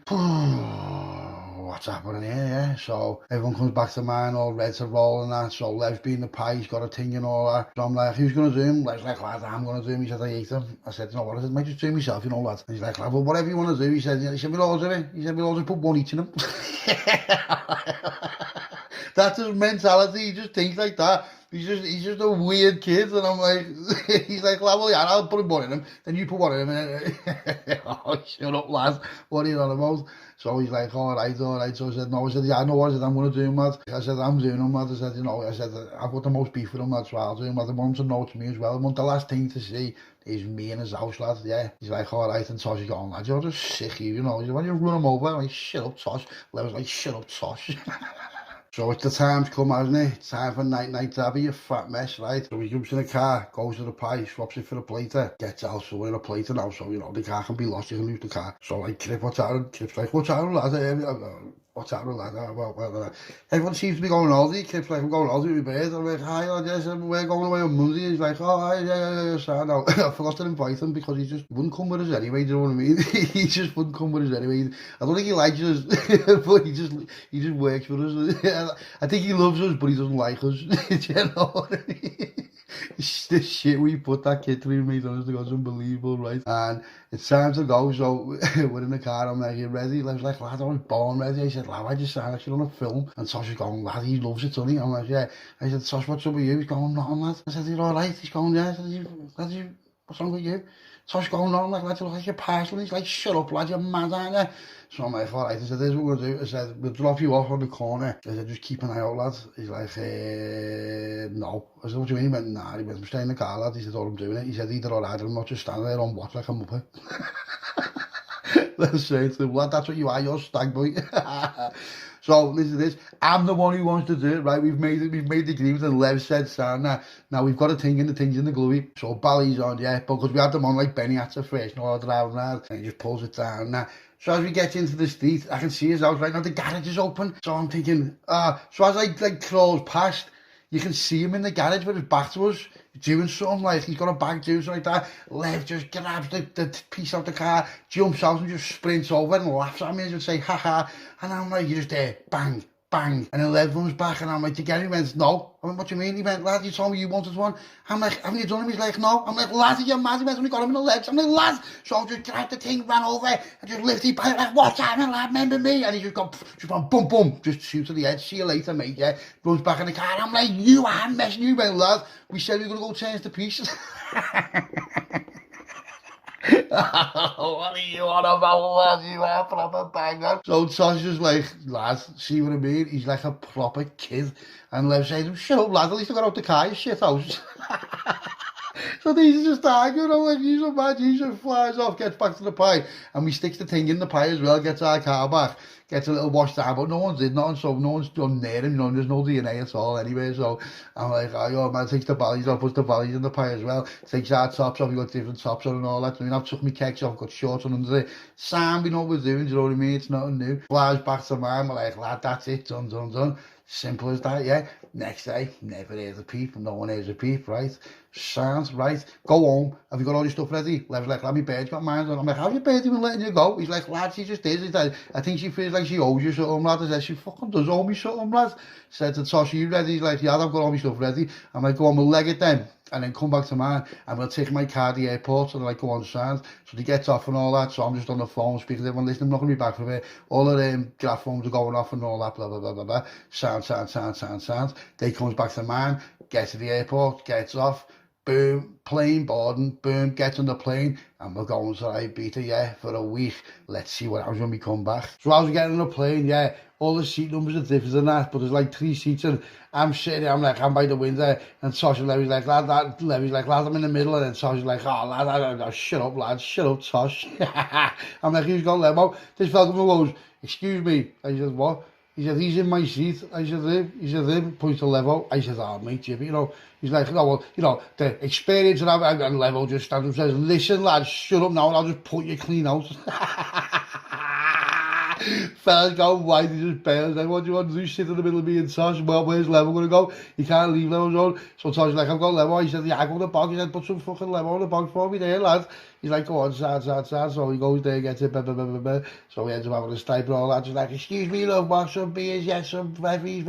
What's happening here, yeah? So everyone comes back to mine, all red to roll and that. So Lev's being the pie, he's got a thing and all that. So I'm like, who's going to do him? Lev's like, lad, I'm going to do him. He said, I hate him. I said, you know what? I said, might just do him myself, you know, lad. And he's like, lad, well, whatever you want to do. He said, we'll all do it. He said, we'll all just put one each in him. That's his mentality. He just thinks like that. He's just a weird kid, and I'm like, he's like, well, yeah, I'll put one in him, then you put one in him, and oh, shut up, lad, what are you on about? So he's like, all right, so I said, no, I said, yeah, I know what I said, I'm going to do him, lad. I said, I'm doing him, lad. I said, you know, I said, I've got the most beef with him, lad, so I'll do him, lad. I want him to know to me as well. I want the last thing to see is me in his house, lad, yeah. He's like, all right, and Tosh is going, lad, you're just sick, you know. He said, when you run him over, I'm like, shut up, Tosh. I was like, shut up, Tosh. So it's the time's come, hasn't it? It's time for night Dabby, you fat mess, right? So he jumps in the car, goes to the pie, swaps it for a plater, gets out, so we're in a plater now, so, you know, the car can be lost, you can lose the car. So, like, Crip, what's happening? Crip's like, what's happening, lad? What's happening, lad? Well, everyone seems to be going holiday. Crip's like, I'm going holiday with my bird. I'm like, hi, lad, yes, we're going away on Monday. He's like, oh, hi, yeah, so now, I forgot to invite him because he just wouldn't come with us anyway, do you know what I mean? He just wouldn't come with us anyway. I don't think he likes us, but he just works for us. I think he loves us, but he doesn't like us. Do you know what I mean? This shit we put that kid through, mate, honestly, God's unbelievable, right? And it's time to go, so we're in the car, I'm like, you ready? Lev's like, lad, I was born ready. I said, lad, I just sound like you're on a film. And Tosh is going, lad, he loves it, doesn't he? I'm like, yeah. I said, Tosh, what's up with you? He's going, nothing, lad. I said, you're all right? He's going, yeah. I said, lad, what's wrong with you? Tosh going on, like, lad, you look like you're parceling. He's like, shut up, lad, you're mad, aren't you? So I'm like, all right. I said, this is what we're going to do. I said, we'll drop you off on the corner. I said, just keep an eye out, lad. He's like, no. I said, what do you mean? He went, nah. He went, I'm staying in the car, lad. He said, all I'm doing it. He said, either or either. I'm not just standing there on watch like a muppet. Let's say to him, lad, that's what you are. You're stag boy. So listen to this. I'm the one who wants to do it, right? We've made the agreement, and Lev said, "Son, now we've got a thing, and the thing's in the gluey." So Bally's on, yeah, because we had them on like Benny at the first, and all driving around, and he just pulls it down. Now, so as we get into the street, I can see his house right now. The garage is open, so I'm thinking, so as I like crawls past, you can see him in the garage with his back to us, doing something like he's got a bag doing something like that. Lev just grabs the piece out the car, jumps out and just sprints over and laughs at me and just say, ha ha. And I'm like, you're just there, bang, bang. And then Lev runs back and I'm like, did you get him? He went, no. I went, what do you mean? He went, lad, you told me you wanted one. I'm like, haven't you done him? He's like, no. I'm like, lad, you're mad. He went, only got him in the legs. I'm like, lad. So I just grabbed the thing, ran over and just lifted his back, like, what's happening, lad? Remember me? And he just went, boom, boom, just shoot to the edge. See you later, mate, yeah. Runs back in the car. And I'm like, you are messing you, man, lad. We said we were going to go change the pieces. What are you on about, lad? You are a proper banger. So Tosh is like, lad, see what I mean? He's like a proper kid. And Lev said, shut up, lad, at least I got out the car, you shit house. So these are just arguing, I'm like, he's so mad, he's so flies off, gets back to the pie, and we sticks the thing in the pie as well, gets our car back, gets a little wash down, but no one did nothing, so no one's done near him, you know, there's no DNA at all anyway, so I'm like, oh, yo, man, takes the valleys off, puts the valleys in the pie as well, takes our tops off, we got different tops on and all that, I mean, I've took my kicks off, got shorts on under it, Sam, we know what we're doing, do you know what I mean, it's nothing new, flies back to mine, we're like, lad, that's it, done, done, done. Simple as that, yeah. Next day, never hears a peep, no one hears a peep, right? Sounds right. Go home. Have you got all your stuff ready? Lev's like, lad, my bird's got mine on. I'm like, how's your bird even letting you go? He's like, lad, she just is. He's like, I think she feels like she owes you something, lad. I said, she fucking does owe me something, lad. Said to Tosh, are you ready? He's like, yeah, I've got all my stuff ready. I'm like, go on, we'll leg it then. And then come back to mine, and we'll take my car to the airport, and like go on sound. So they get off and all that, so I'm just on the phone speaking to everyone, listen, I'm not going to be back from it. All of them graph phones are going off and all that, blah, blah, blah, blah, blah. Sound. They comes back to mine, gets to the airport, gets off, boom, plane boarding, boom, gets on the plane, and we're going to Ibiza, yeah, for a week. Let's see what happens when we come back. So I was getting on the plane, yeah, all the seat numbers are different than that, but there's like 3 seats, and I'm sitting there, I'm by the window, and Tosh and Levy's like, lad, I'm in the middle, and then Tosh is like, oh, lad, shut up, lad, shut up, Tosh. I'm like, who's got Lemo? This fella goes, excuse me. I said, what? He said, he's in my seat. I said, him. He said, him. Points to Levo. I said, oh, mate, Jimmy, you know. He's like, no, well, you know, the experience and Levo just stands up and says, listen, lad, shut up now, and I'll just put you clean out. Fellas go white, he just bails. Like, what do you want to do? Sit in the middle of me and Tosh? Well, where's Levo going to go? He can't leave Levo's on. So Tosh's like, I've got Levo. He said, yeah, I go to the bog. He said, put some fucking Levo on the bog for me there, lad. He's like, go on, sad. So he goes there, gets it, So he ends up having a stipe and all that. Just like, excuse me, love, want some beers? Yes, some bevies,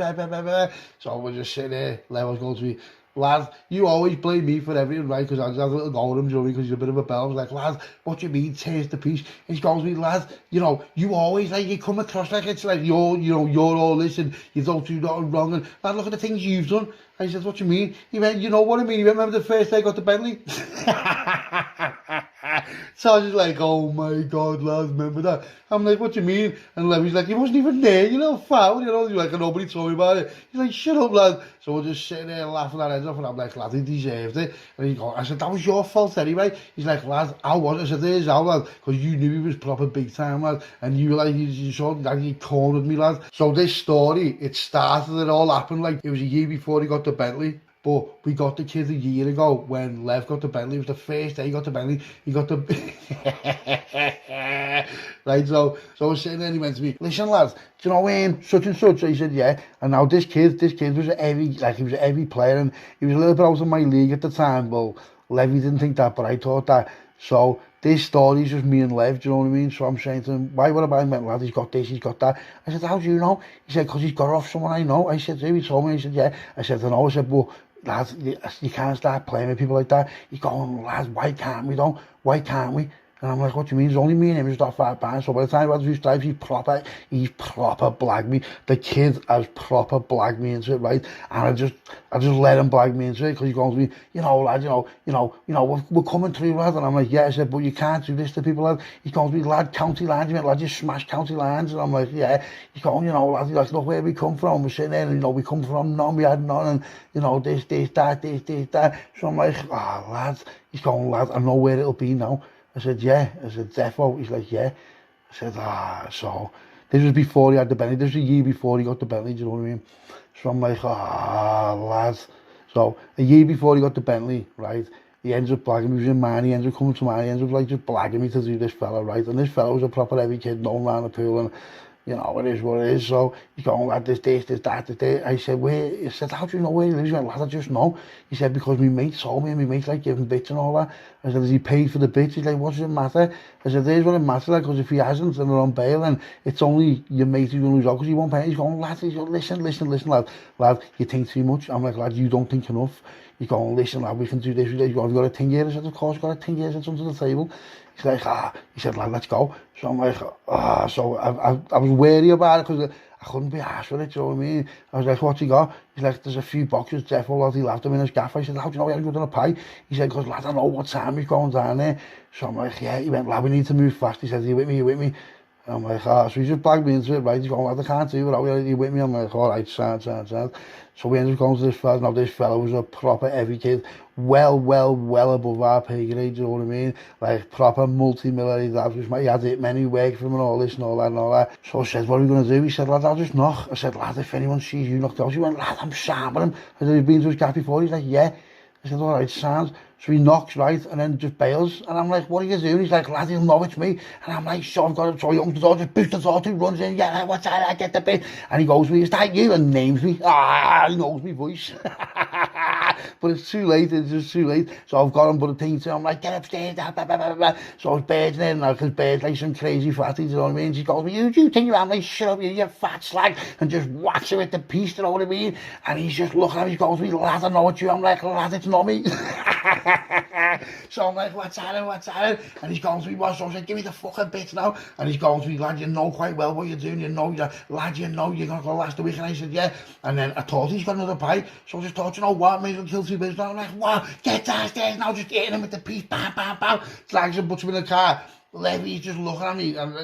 So we're just sitting there. Levo's going to me, lad, you always blame me for everything, right? Because I just have a little go at him, you know, because he's a bit of a bell. I was like, lad, what do you mean, tears the piece? He goes to me, lad, you know, you always, like, you come across like it's like you're all this and you don't do nothing wrong. And lad, look at the things you've done. I said, what do you mean? He went, you know what I mean? He went, remember the first day I got the Bentley? So I was just like, oh my God, lad, remember that? I'm like, what do you mean? And Levy's like, he wasn't even there, you know, foul, you know. He's like, nobody told me about it. He's like, shut up, lad. So we're just sitting there laughing our heads off, and I'm like, lad, he deserved it. And he goes, I said, that was your fault anyway. He's like, lad, how was it? I said, there's how, lad, because you knew he was proper big time, lad, and you were like, you sort of, like, you cornered me, lad. So this story, it all happened, like, it was a year before he got the Bentley. But we got the kid a year ago when Lev got the Bentley. It was the first day he got the Bentley. He got the... Right, so I was sitting there and he went to me, listen, lads, do you know such and such? I said, yeah. And now this kid was a heavy player, and he was a little bit out of my league at the time. Well, Levy didn't think that, but I thought that. So this story is just me and Lev, do you know what I mean? So I'm saying to him, why would I buy him? Lad, he's got this, he's got that. I said, how do you know? He said, because he's got it off someone I know. I said, who? He told me. He said, yeah. I said, I know. I said, well, lads, you can't start playing with people like that. He's going, lads, why can't we though? Why can't we? And I'm like, what do you mean? It's only me and him who's got £5. So by the time we had 2 stripes, he's proper blagged me. The kid has proper blagged me into it, right? And I just let him blag me into it, because he goes to me, you know, lad, we're coming through, lad. And I'm like, yeah. I said, but you can't do this to people, lad. He goes to me, lad, county lines, you meant, lad, you smash county lines. And I'm like, yeah. He's going, you know, lad, he's like, look where we come from. We're sitting there, and, you know, we come from none, we had none, and, you know, this, that. So I'm like, lad. He's going, lad, I know where it'll be now. I said, yeah. I said, defo. He's like, yeah. I said, so this was before he had the Bentley. This was a year before he got the Bentley, do you know what I mean? So I'm like, lad. So a year before he got the Bentley, right, he ends up blagging me. He was in mine. He ends up coming to mine. He ends up like just blagging me to do this fella, right? And this fella was a proper heavy kid, known around the pool, and you know, it is what it is. So he's going, lad, this, that. I said, where? He said, how do you know where he lives? He went, lad, I just know. He said, because my mate told me, and my mate's like giving bits and all that. I said, has he paid for the bits? He's like, what does it matter? I said, there's what it matters, like, because if he hasn't and they're on bail, and it's only your mate who's going to lose out because he won't pay. He's going, lad, listen, lad, you think too much. I'm like, lad, you don't think enough. He's going, listen, lad, we can do this. He's like, have you got a thing here? I said, of course, I've got a thing here. I said, something to the table. He's like, he said, lad, let's go. So I'm like, so I was wary about it, because I couldn't be arsed with it, you know what I mean? I was like, what you got? He's like, there's a few boxes, Defo, lad, he left them in his gaff. I said, how do you know he had good on a pie? He said, because lad, I know what time he's going down there. So I'm like, yeah. He went, lad, we need to move fast. He said, are you with me, you with me? I'm like, so he just blagged me into it, right? He's going, lad, I can't do it without you with me. I'm like, all right, sound. So we ended up going to this fella. Now, this fella was a proper heavy kid, well above our pay grade, you know what I mean? Like, proper multi-millionaire dad. He had it, many work for him and all this and all that and all that. So I said, what are we going to do? He said, lad, I'll just knock. I said, lad, if anyone sees you knocked out, he went, lad, I'm sampling him. I said, you've been to his gaff before? He's like, yeah. I said, all right, sound. So he knocks, right, and then just bails. And I'm like, what are you doing? He's like, lad, he'll know it's me. And I'm like, so I've got to, so he opens the door, just boosts the door, he runs in, yeah, what's that, I get the bit. And he goes to me, is that you? And names me. He knows my voice. But it's too late, it's just too late. So I've got him, but the thing to I'm like, get upstairs, blah, blah, blah, blah, blah. So I was birding in now, because bird's like some crazy fatty, you know what I mean? She goes, you think you're, I'm like, shut up, you fat slag, and just whacks her with the piece, you know what I mean? And he's just looking at me, he goes to me, lad, I know it's you. I'm like, lad, it's not me. So I'm like, what's happening? And he's going to me, so I said, give me the fucking bits now. And he's going to me, lad, you know quite well what you're doing, lad, you know you're going to go last week. And I said, yeah. And then I thought he's got another pie, so I just thought, you know what, maybe I'll kill 2 bits now. I'm like, wow, get downstairs now, just hitting him with the piece, bam, bam, bam. Slags and puts him in the car. Levy's just looking at me, and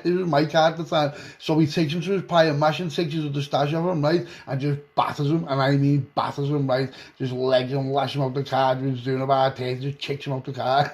it was my car at the time. So he takes him to his pie and mash and takes his stash of him, right, and just batters him, and I mean batters him, right, just legs him, lash him out the car, he's doing about 30, just kicks him out the car.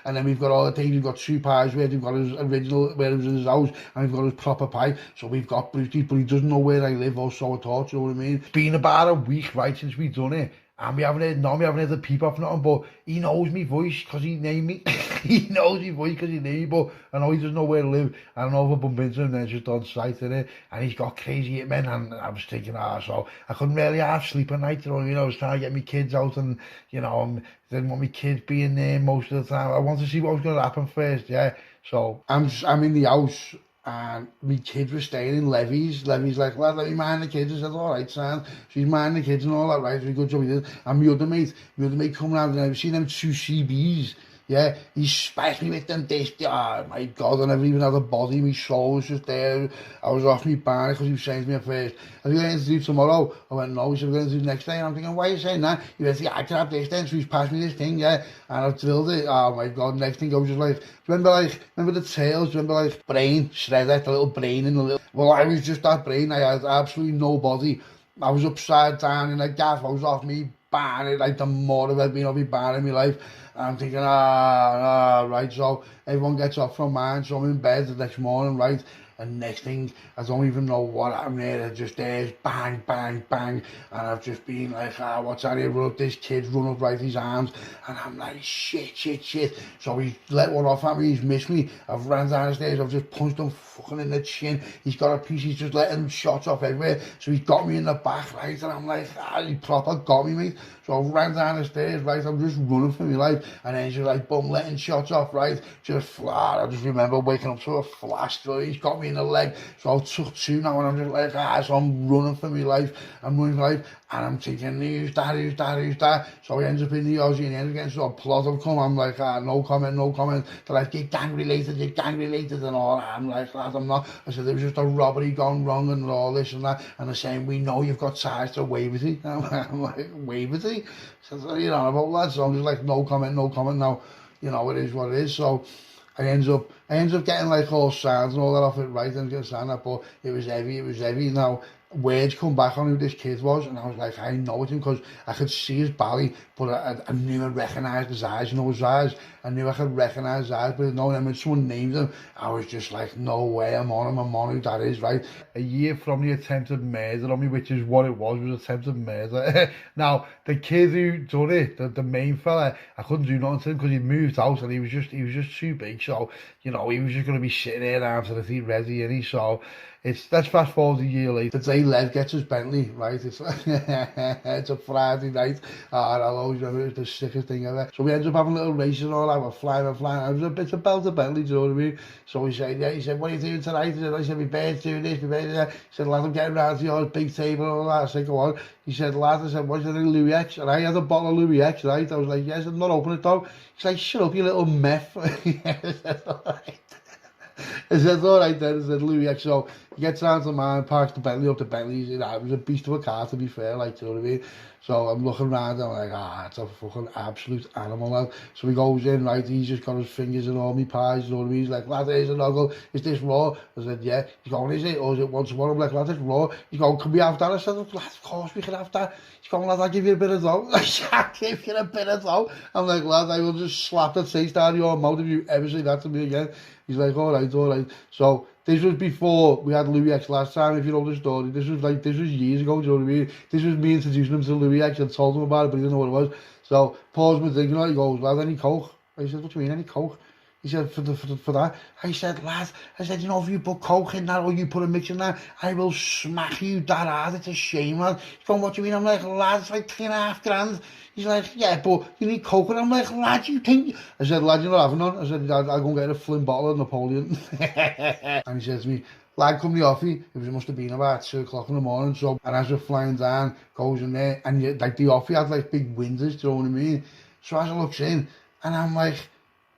And then we've got all the things, we've got 2 pies where we've got his original, where he was in his house, and we've got his proper pie. So we've got Brucey, but he doesn't know where I live, or so I thought, you know what I mean? It's been about a week, right, since we've done it. And we haven't heard the peep off nothing, but he knows me voice because he named me. He knows me voice because he named me, but I know he doesn't know where to live. I don't know if I bump into him, then it's just on site, innit? And he's got crazy hitmen, and I was thinking, so I couldn't really have sleep at night, you know what I mean? I was trying to get my kids out, and, you know, didn't want my kids being there most of the time. I wanted to see what was going to happen first, yeah? So I'm in the house, and my kids were staying in Levy's. Levy's like, lad, let me mind the kids. I said, all right, son. So he's minding the kids and all that, right? Very good job he did. And my other mate coming out, and I've seen them 2 CBs. Yeah, he spiked me with them this, oh my God, I never even had a body, my soul was just there. I was off my bar because he was saying to me at first, are you going to do tomorrow? I went, no. He said, we're going to do next day. And I'm thinking, why are you saying that? He went, yeah, I can have this then. So he's passed me this thing, yeah, and I've drilled it. Oh my God, next thing I was just like, remember the tails, brain, shredder, the little brain in the little, well, I was just that brain, I had absolutely no body. I was upside down in a gaff, I was off me bar, like the more I've ever been off me bar in my life. I'm thinking, right, so everyone gets off from mine, so I'm in bed the next morning, right, and next thing, I don't even know what happened there, just there's bang, bang, bang, and I've just been like, what's that here, run up, this kid's run up right his arms, and I'm like, shit, so he's let one off at me, he's missed me, I've ran downstairs, I've just punched him fucking in the chin, he's got a piece, he's just letting shots off everywhere, so he's got me in the back, right, and I'm like, he proper got me, mate, so I ran down the stairs, right, I'm just running for my life, and then she's like, boom, letting shots off, right, just flat, I just remember waking up to a flash, so he's got me in the leg, so I took 2 now, and I'm just like, so I'm running for my life, and I'm thinking, who's that, so he ends up in the Aussie, and he ends up getting sort of plot of come, I'm like, no comment, they're like, you're gang related, and all that, I'm like, lad, I'm not, I said, there was just a robbery gone wrong, and all this and that, and they're saying, we know you've got ties to Waverty, I'm like, Waverty? So, you know, about that, so I'm just like, no comment now, you know, it is what it is, so I ends up getting like all sounds and all that off it, right, and get sound that, but it was heavy. Now, words come back on who this kid was, and I was like, I know it because I could see his belly, but I knew I recognised his eyes, you know, his eyes, I knew I could recognise his eyes, but knowing him, when someone named him, I was just like, no way, I'm on who that is, right? A year from the attempted murder on me, which is what it was attempted murder. Now, the kid who done it, the main fella, I couldn't do nothing to him because he moved out and he was just too big, so, you know, he was just going to be sitting there after the thing ready, and so let's fast forward a year later. The day Lev gets his Bentley, right? It's it's a Friday night, and I'll always remember it's the sickest thing ever. So we ended up having little races and all that. We're flying. I was a bit about the Bentley, do you know what I mean? So he said, what are you doing tonight? I said, my bird's doing this, my bird's that. He said, lad, I'm getting round to your big table and all that. I said, go on. He said, lad, I said, what's your Louis X? And I had a bottle of Louis X, right? I was like, yes, I'm not opening it though. He's like, shut up, you little meth. I said, all right. I said, all right then. I said, Louis X. So he gets down to mine, parks the Bentley up to Bentley's. You know, it was a beast of a car, to be fair, like, you know what I mean? So I'm looking around and I'm like, it's a fucking absolute animal, lad. So he goes in, right, he's just got his fingers in all my pies, you know what I mean? He's like, lad, here's a nuggle, is this raw? I said, yeah. He's going, is it? Or is it once more? I'm like, lad, it's raw. He's going, can we have that? I said, lad, of course we can have that. He's going, lad, I'll give you a bit of dough. I'll give you a bit of dough. I'm like, lad, I will just slap the taste out of your mouth if you ever say that to me again. He's like, all right, all right. So this was before we had Louis X last time, if you know the story. This was years ago, do you know what I mean? This was me introducing him to Louis X and told him about it, but he didn't know what it was. So Paul's been thinking, he goes, lad, any coke? I said, what do you mean, any coke? He said, for that? I said, lad, if you put coke in that or you put a mix in that, I will smack you that hard. It's a shame, lad. He's going, what do you mean? I'm like, lad, it's like $3.5 grand. He's like, yeah, but you need coke. And I'm like, lad, you think... I said, lad, you're not having none. I said, I'll go and get a Flynn bottle of Napoleon. And he says to me, lad, come the offie. It must have been about 2 o'clock in the morning. So, and as we're flying down, goes in there, and like the offie had like big windows, do you know what I mean? So as I looks in, and I'm like,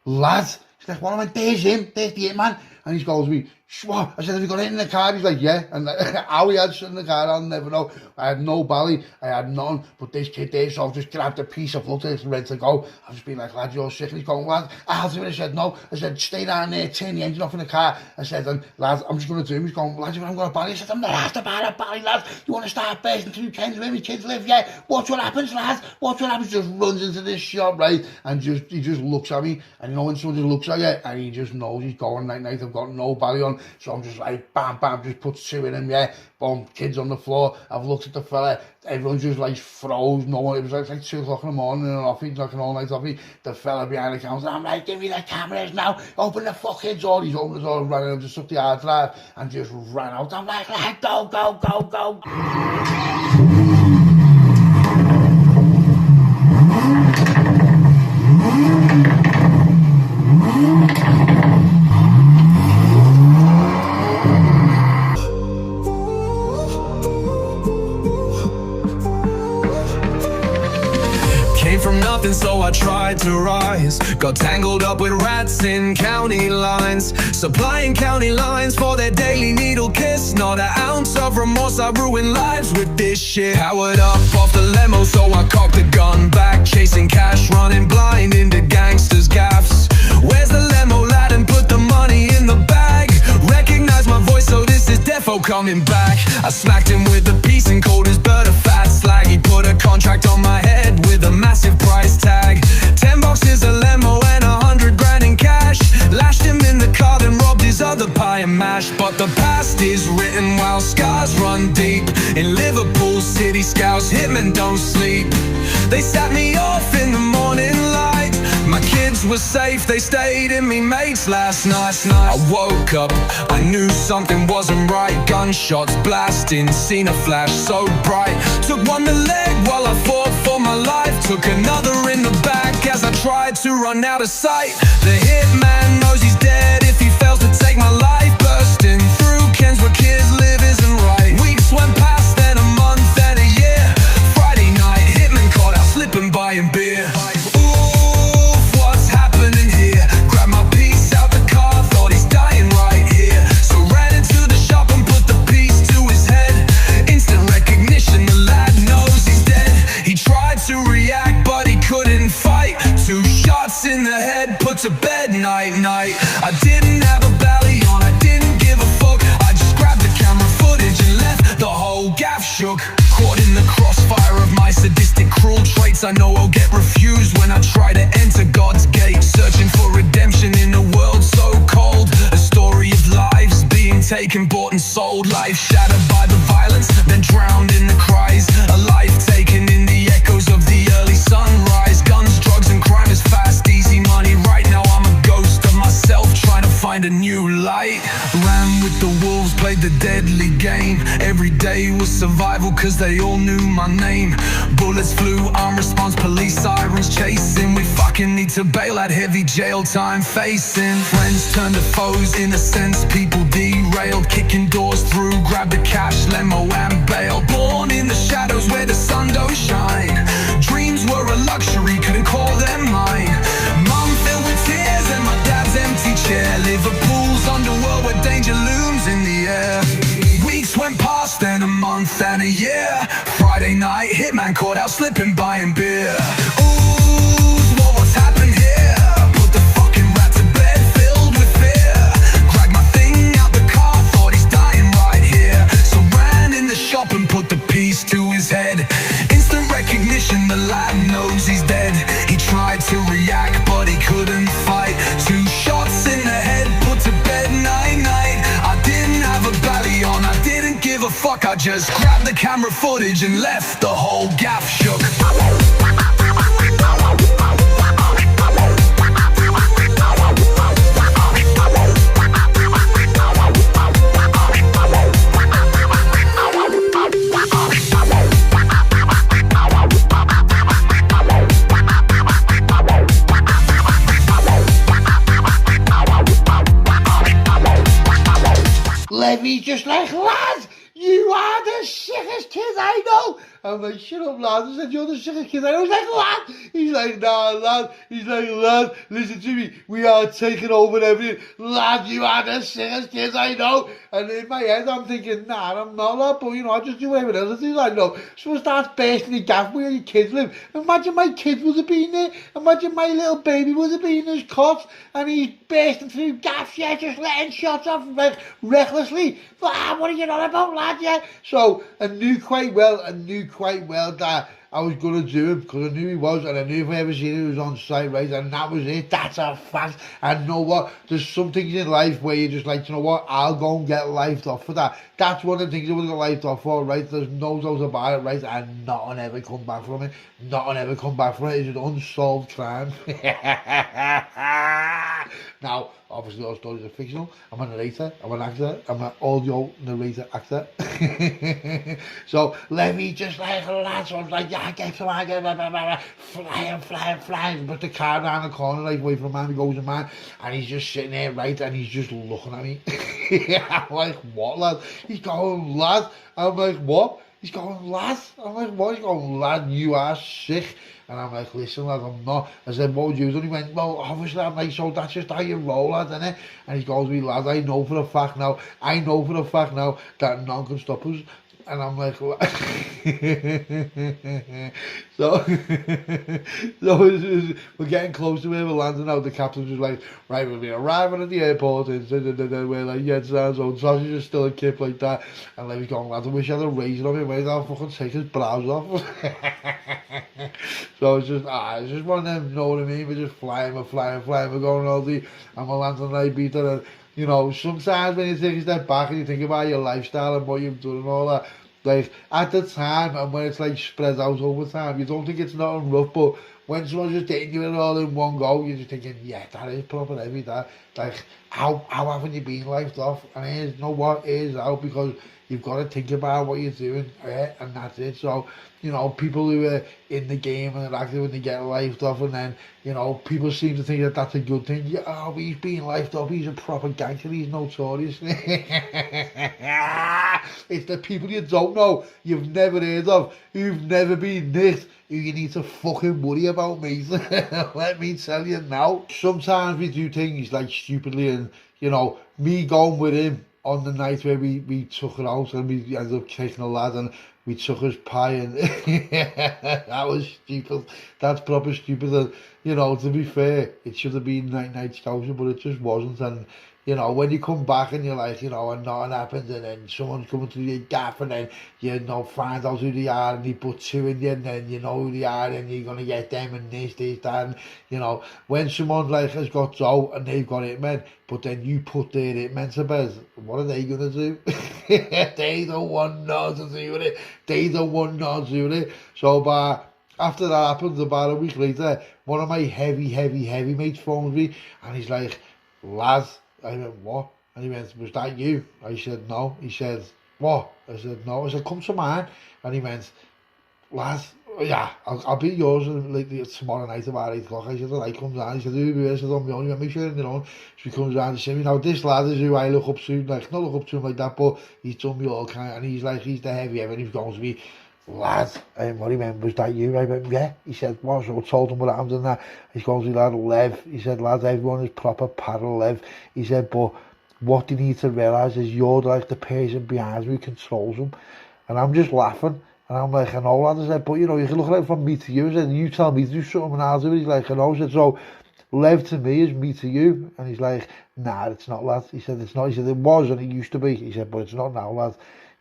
lad, he's like, what am I? There's him, there's the man. And he goes to me, what? I said, have you got it in the car? He's like, yeah. And how he had shit in the car, I'll never know. I had no belly, I had none, but this kid there, so I've just grabbed a piece of butter and ready to go. I've just been like, lad, you're sick. And he's going, lad, I said, no. I said, stay down there, turn the engine off in the car. I said, and lad, I'm just going to do him. He's going, lad, you haven't got a belly. I said, I'm not after a belly, lad. You want to start bursting through Kens where my kids live? Yeah. Watch what happens, lad. Watch what happens. Just runs into this shop, right? And he just looks at me. And you know when someone just looks at you, and he just knows he's going night, I've got no belly on. So I'm just like, bam, bam, just puts 2 in him, yeah. Boom, kids on the floor. I've looked at the fella. Everyone just like froze. No one, it was like 2 o'clock in the morning and an offie, like an all-night offie. The fella behind the counter, I'm like, give me the cameras now. Open the fucking door. He's opened the door and ran in and just took the hard drive and just ran out. I'm like, go, go, go, go. So I tried to rise, got tangled up with rats in county lines, supplying county lines for their daily needle kiss. Not an ounce of remorse, I ruined lives with this shit. Powered up off the limo, so I cocked the gun back, chasing cash, running blind into gangsters' gaffs. Where's the limo lad, and put the money in the bag? Recognize my voice, so this is defo coming back. I smacked him with the piece and called his bird a fat slag. He put a contract on my head with a massive price tag. 10 boxes of limo and 100 grand in cash. Lashed him in the car, then robbed his other pie and mash. But the past is written while scars run deep. In Liverpool city, Scouse hitmen don't sleep. They sat me off in the morning light. My kids were safe, they stayed in me mates last night. I woke up, I knew something wasn't right. Gunshots blasting, seen a flash so bright. Took one to leg while I fought for my life. Took another in the back as I tried to run out of sight. The hitman knows he's dead if he fails to take my life. Bursting through Kens where kids live isn't right. Weeks went past, then a month, then a year. Friday night, hitman caught out slipping buying beer. In the head, put to bed night. I didn't have a belly on, I didn't give a fuck. I just grabbed the camera footage and left the whole gaff shook. Caught in the crossfire of my sadistic, cruel traits. I know I'll get refused when I try to enter God's gate. Searching for redemption in a world so cold. A story of lives being taken, bought and sold. Life shattered by the violence, then drowned in the cries. A life taken in the echoes of the early sunrise. Guns, drugs and crime is fast, easy money. Right now I'm a ghost of myself, trying to find a new light. Ran with the wolves, played the deadly game. Every day was survival cause they all knew my name. Bullets flew, arm response, police sirens chasing. We fucking need to bail out, heavy jail time facing. Friends turned to foes in a sense, people derailed. Kicking doors through, grabbed the cash, limo and bail. Born in the shadows where the sun don't shine. Dreams were a luxury, couldn't call them mine. Mum filled with tears and my dad's empty chair. Liverpool's underworld Tuesday night, hitman caught out slipping, buying beer. Ooh, what's happened here? Put the fucking rat to bed, filled with fear. Dragged my thing out the car, thought he's dying right here. So ran in the shop and put the piece to his head. Instant recognition, the lad knows he's dead. He tried to react, but he couldn't fight. 2 shots in the head, put to bed, night-night. I didn't have a belly on, I didn't give a fuck. I just grabbed the camera footage and left the whole gaff shook. Levy's just like, lad, you are the sickest kid I know. I'm like, shut up, lad. I said, you're the sickest kid I know. He's like, lad. He's like, nah, lad. He's like, lad, listen to me. We are taking over everything. Lad, you are the sickest kids I know. And in my head, I'm thinking, nah, I'm not, lad. But, you know, I just do whatever else. He's like, no. Someone starts bursting the gaff where your kids live. Imagine my kids would have been there. Imagine my little baby would have been in his cot. And he's bursting through gaffs, yeah, just letting shots off, like, recklessly. Ah, what are you on about, lad, yeah? So, I knew quite well that I was going to do it because I knew he was, and I knew if I ever seen him, he was on site, right? And that was it. That's a fact. And you know what? There's some things in life where you're just like, you know what? I'll go and get lifed off for that. That's one of the things I would have got lifed off for, right? There's no doubt about it, right? And nothing ever come back from it. Nothing ever come back from it. It's an unsolved crime. Now, obviously all stories are fictional. I'm a narrator, I'm an actor, I'm an audio narrator actor. So Levy just like a lad, so I was like, yeah, get some, flying, but the car around the corner, like away from man, he goes a man, and he's just sitting there, right, and he's just looking at me. I'm like, what, lad? He's going, lad. I'm like, what? He's going, lad. I'm like, what? He's going, lad, you are sick. And I'm like, listen, lad, I'm not. I said, what would you do? And he went, well, obviously, I'm like, so that's just how you roll, lad, innit? And he goes to me, lad, I know for a fact now that none can stop us. And I'm like, so we're getting close to where we're landing now. The captain's just like, right, we'll be arriving at the airport. And we're like, yeah, it sounds old. Sausage is still a kip like that. And Levy's going, lad, I wish I had a razor on me. Where's I'll fucking take his brows off. So it's just one of them, you know what I mean? We're just flying. We're going all the, and we're landing on Ibiza. And, you know, sometimes when you take a step back and you think about your lifestyle and what you've done and all that, like, at the time, and when it's, like, spread out over time, you don't think it's nothing rough, but when someone's just hitting you it all in one go, you're just thinking, yeah, that is proper heavy, that. Like, how haven't you been lifed off? And here's, you know what, here's out, because you've got to think about what you're doing, yeah, and that's it. So, you know, people who are in the game and are active when they get lifed off, and then, you know, people seem to think that that's a good thing. Yeah, oh, he's being lifed off, he's a proper gangster, he's notorious. It's the people you don't know, you've never heard of, who've never been nicked, who you need to fucking worry about, mate. Let me tell you now. Sometimes we do things like stupidly, and, you know, me going with him on the night where we took it out and we ended up taking a lad and we took his pie, and that was stupid. That's proper stupid. And, you know, to be fair, it should have been night Scouse, but it just wasn't. And, you know, when you come back and you're like, you know, and nothing happens, and then someone's coming to your gaff, and then, you know, find out who they are, and they put 2 in you, and then you know who they are, and you're going to get them, and this, that, and, you know, when someone, like, has got Joe, and they've got hitmen, but then you put their hitmen to bed, what are they going to do? They don't want nothing to do with it. They don't want nothing to do with it. So, after that happened, about a week later, one of my heavy mates phones me, and he's like, lad, I went, what? And he went, was that you? I said, no. He said, what? I said, no. I said, come to mine. And he went, lad, yeah, I'll be yours like tomorrow night about 8 o'clock. I said, the light comes on. He said, who is it? I said, on my own. He went, make sure you're on your own. So he comes around and says, you know, this lad is who I look up to. Like, not look up to him like that, but he's done me all kind. And he's like, he's the heavy, and he's going to me, lad, what he meant, was that you? I went, yeah. He said, what? So I told him what happened and that. He's going to me, lad, Lev. He said, lad, everyone is proper para Lev. He said, but what they need to realise is you're like the person behind who controls them. And I'm just laughing. And I'm like, I know, lad. I said, but you know, you can look at it from me to you. I said, you tell me to do something and I'll do it. He's like, I know. I said, so Lev to me is me to you. And he's like, nah, it's not, lad. He said, it's not. He said, it was and it used to be. He said, but it's not now, lad.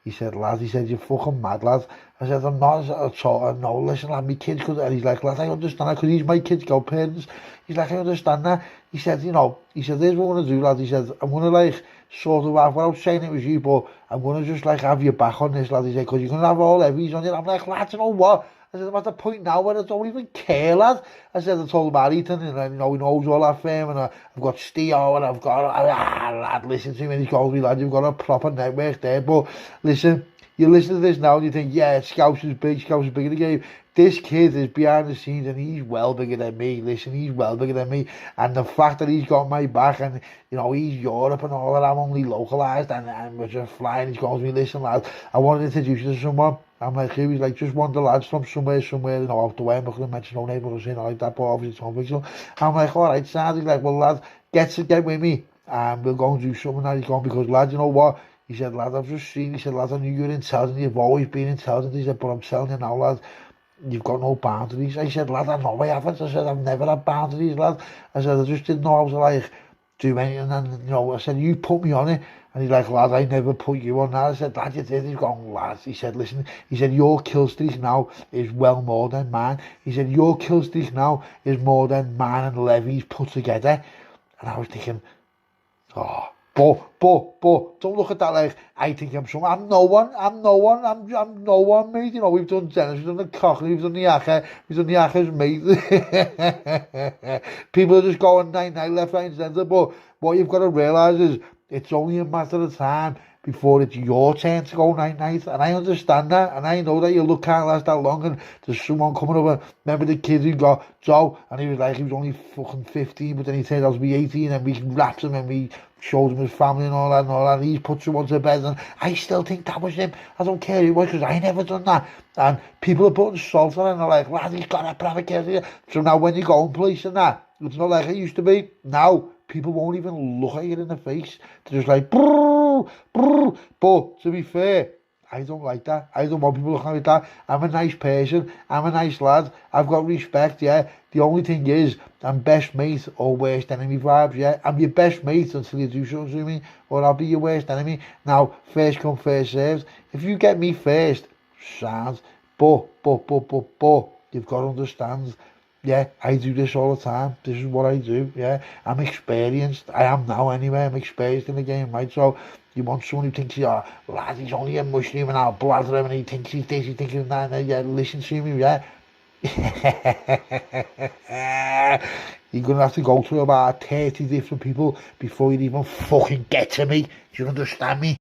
He said, lad, he said, you're fucking mad, lad. I said, I'm not at all. No, listen, lad, my kids could. And he's like, lad, I understand that because he's my kids' godparents. He's like, I understand that. He said, you know, he said, here's what I'm going to do, lad. He said, I'm going to like sort of have, without saying it was you, but I'm going to just like have your back on this, lad. He said, because you're going to have all heavies on you. I'm like, lad, you know what? I said, I'm at the point now where I don't even care, lad. I said, I told him about Ethan, and you know, he knows all that firm, and I've got Steo, and I've got, lad, listen to me, and he calls me, lad, you've got a proper network there, but listen, you listen to this now, and you think, yeah, Scouse is big in the game. This kid is behind the scenes, and he's well bigger than me. Listen, he's well bigger than me, and the fact that he's got my back, and you know, he's Europe and all that, I'm only localised, and we're just flying. He calls me, listen, lad, I want to introduce you to someone. I'm like, who? He's like, just one of the lads from somewhere, you know, out the way. I'm not going to mention no name or anything like that, but obviously it's confidential. I'm like, all right, Sandy. He's like, well, lad, get with me, and we'll go and do something. And he's going, because, lad, you know what? He said, lad, I've just seen, he said, lad, I knew you were intelligent, you've always been intelligent. He said, but I'm telling you now, lad, you've got no boundaries. I said, lad, I know I haven't. I said, I've never had boundaries, lad. I said, I just didn't know how to, like, do anything. And, you know, I said, you put me on it. And he's like, lad, I never put you on that. I said, lad, you did. He's gone, lad. He said, listen, he said, your kill streak now is well more than mine. He said, your kill streak now is more than mine and Levy's put together. And I was thinking, oh, but, don't look at that like, I think I'm someone. I'm no one, I'm no one, mate. You know, we've done Dennis, we've done the Cockney, we've done the Yakkas, mate. People are just going 9-9 left, right and centre, but what you've got to realise is, it's only a matter of time before it's your turn to go 9-9, and I understand that, and I know that your look can't last that long, and there's someone coming over. Remember the kid who got Joe, and he was like, he was only fucking 15, but then he turned out to be 18, and we wrapped him, and we showed him his family and all that, and he's put someone to bed, and I still think that was him. I don't care who it was, because I never done that, and people are putting salt on it, and they're like, lad, he's got a private kid. So now when you go in place and that, it's not like it used to be. Now, people won't even look at you in the face. They're just like, brrr, brrr. But to be fair, I don't like that. I don't want people looking like that. I'm a nice person. I'm a nice lad. I've got respect, yeah. The only thing is, I'm best mate or worst enemy vibes, yeah. I'm your best mate until you do something to me, or I'll be your worst enemy. Now, first come, first served. If you get me first, sounds. But, you've got to understand, yeah, I do this all the time. This is what I do, yeah. I'm experienced. I am now anyway. I'm experienced in the game, right? So you want someone who thinks, oh, lad, he's only a mushroom and I'll blather him and he thinks he's this, he's thinking that, and yeah, listen to me, yeah. You're going to have to go through about 30 different people before you even fucking get to me. Do you understand me?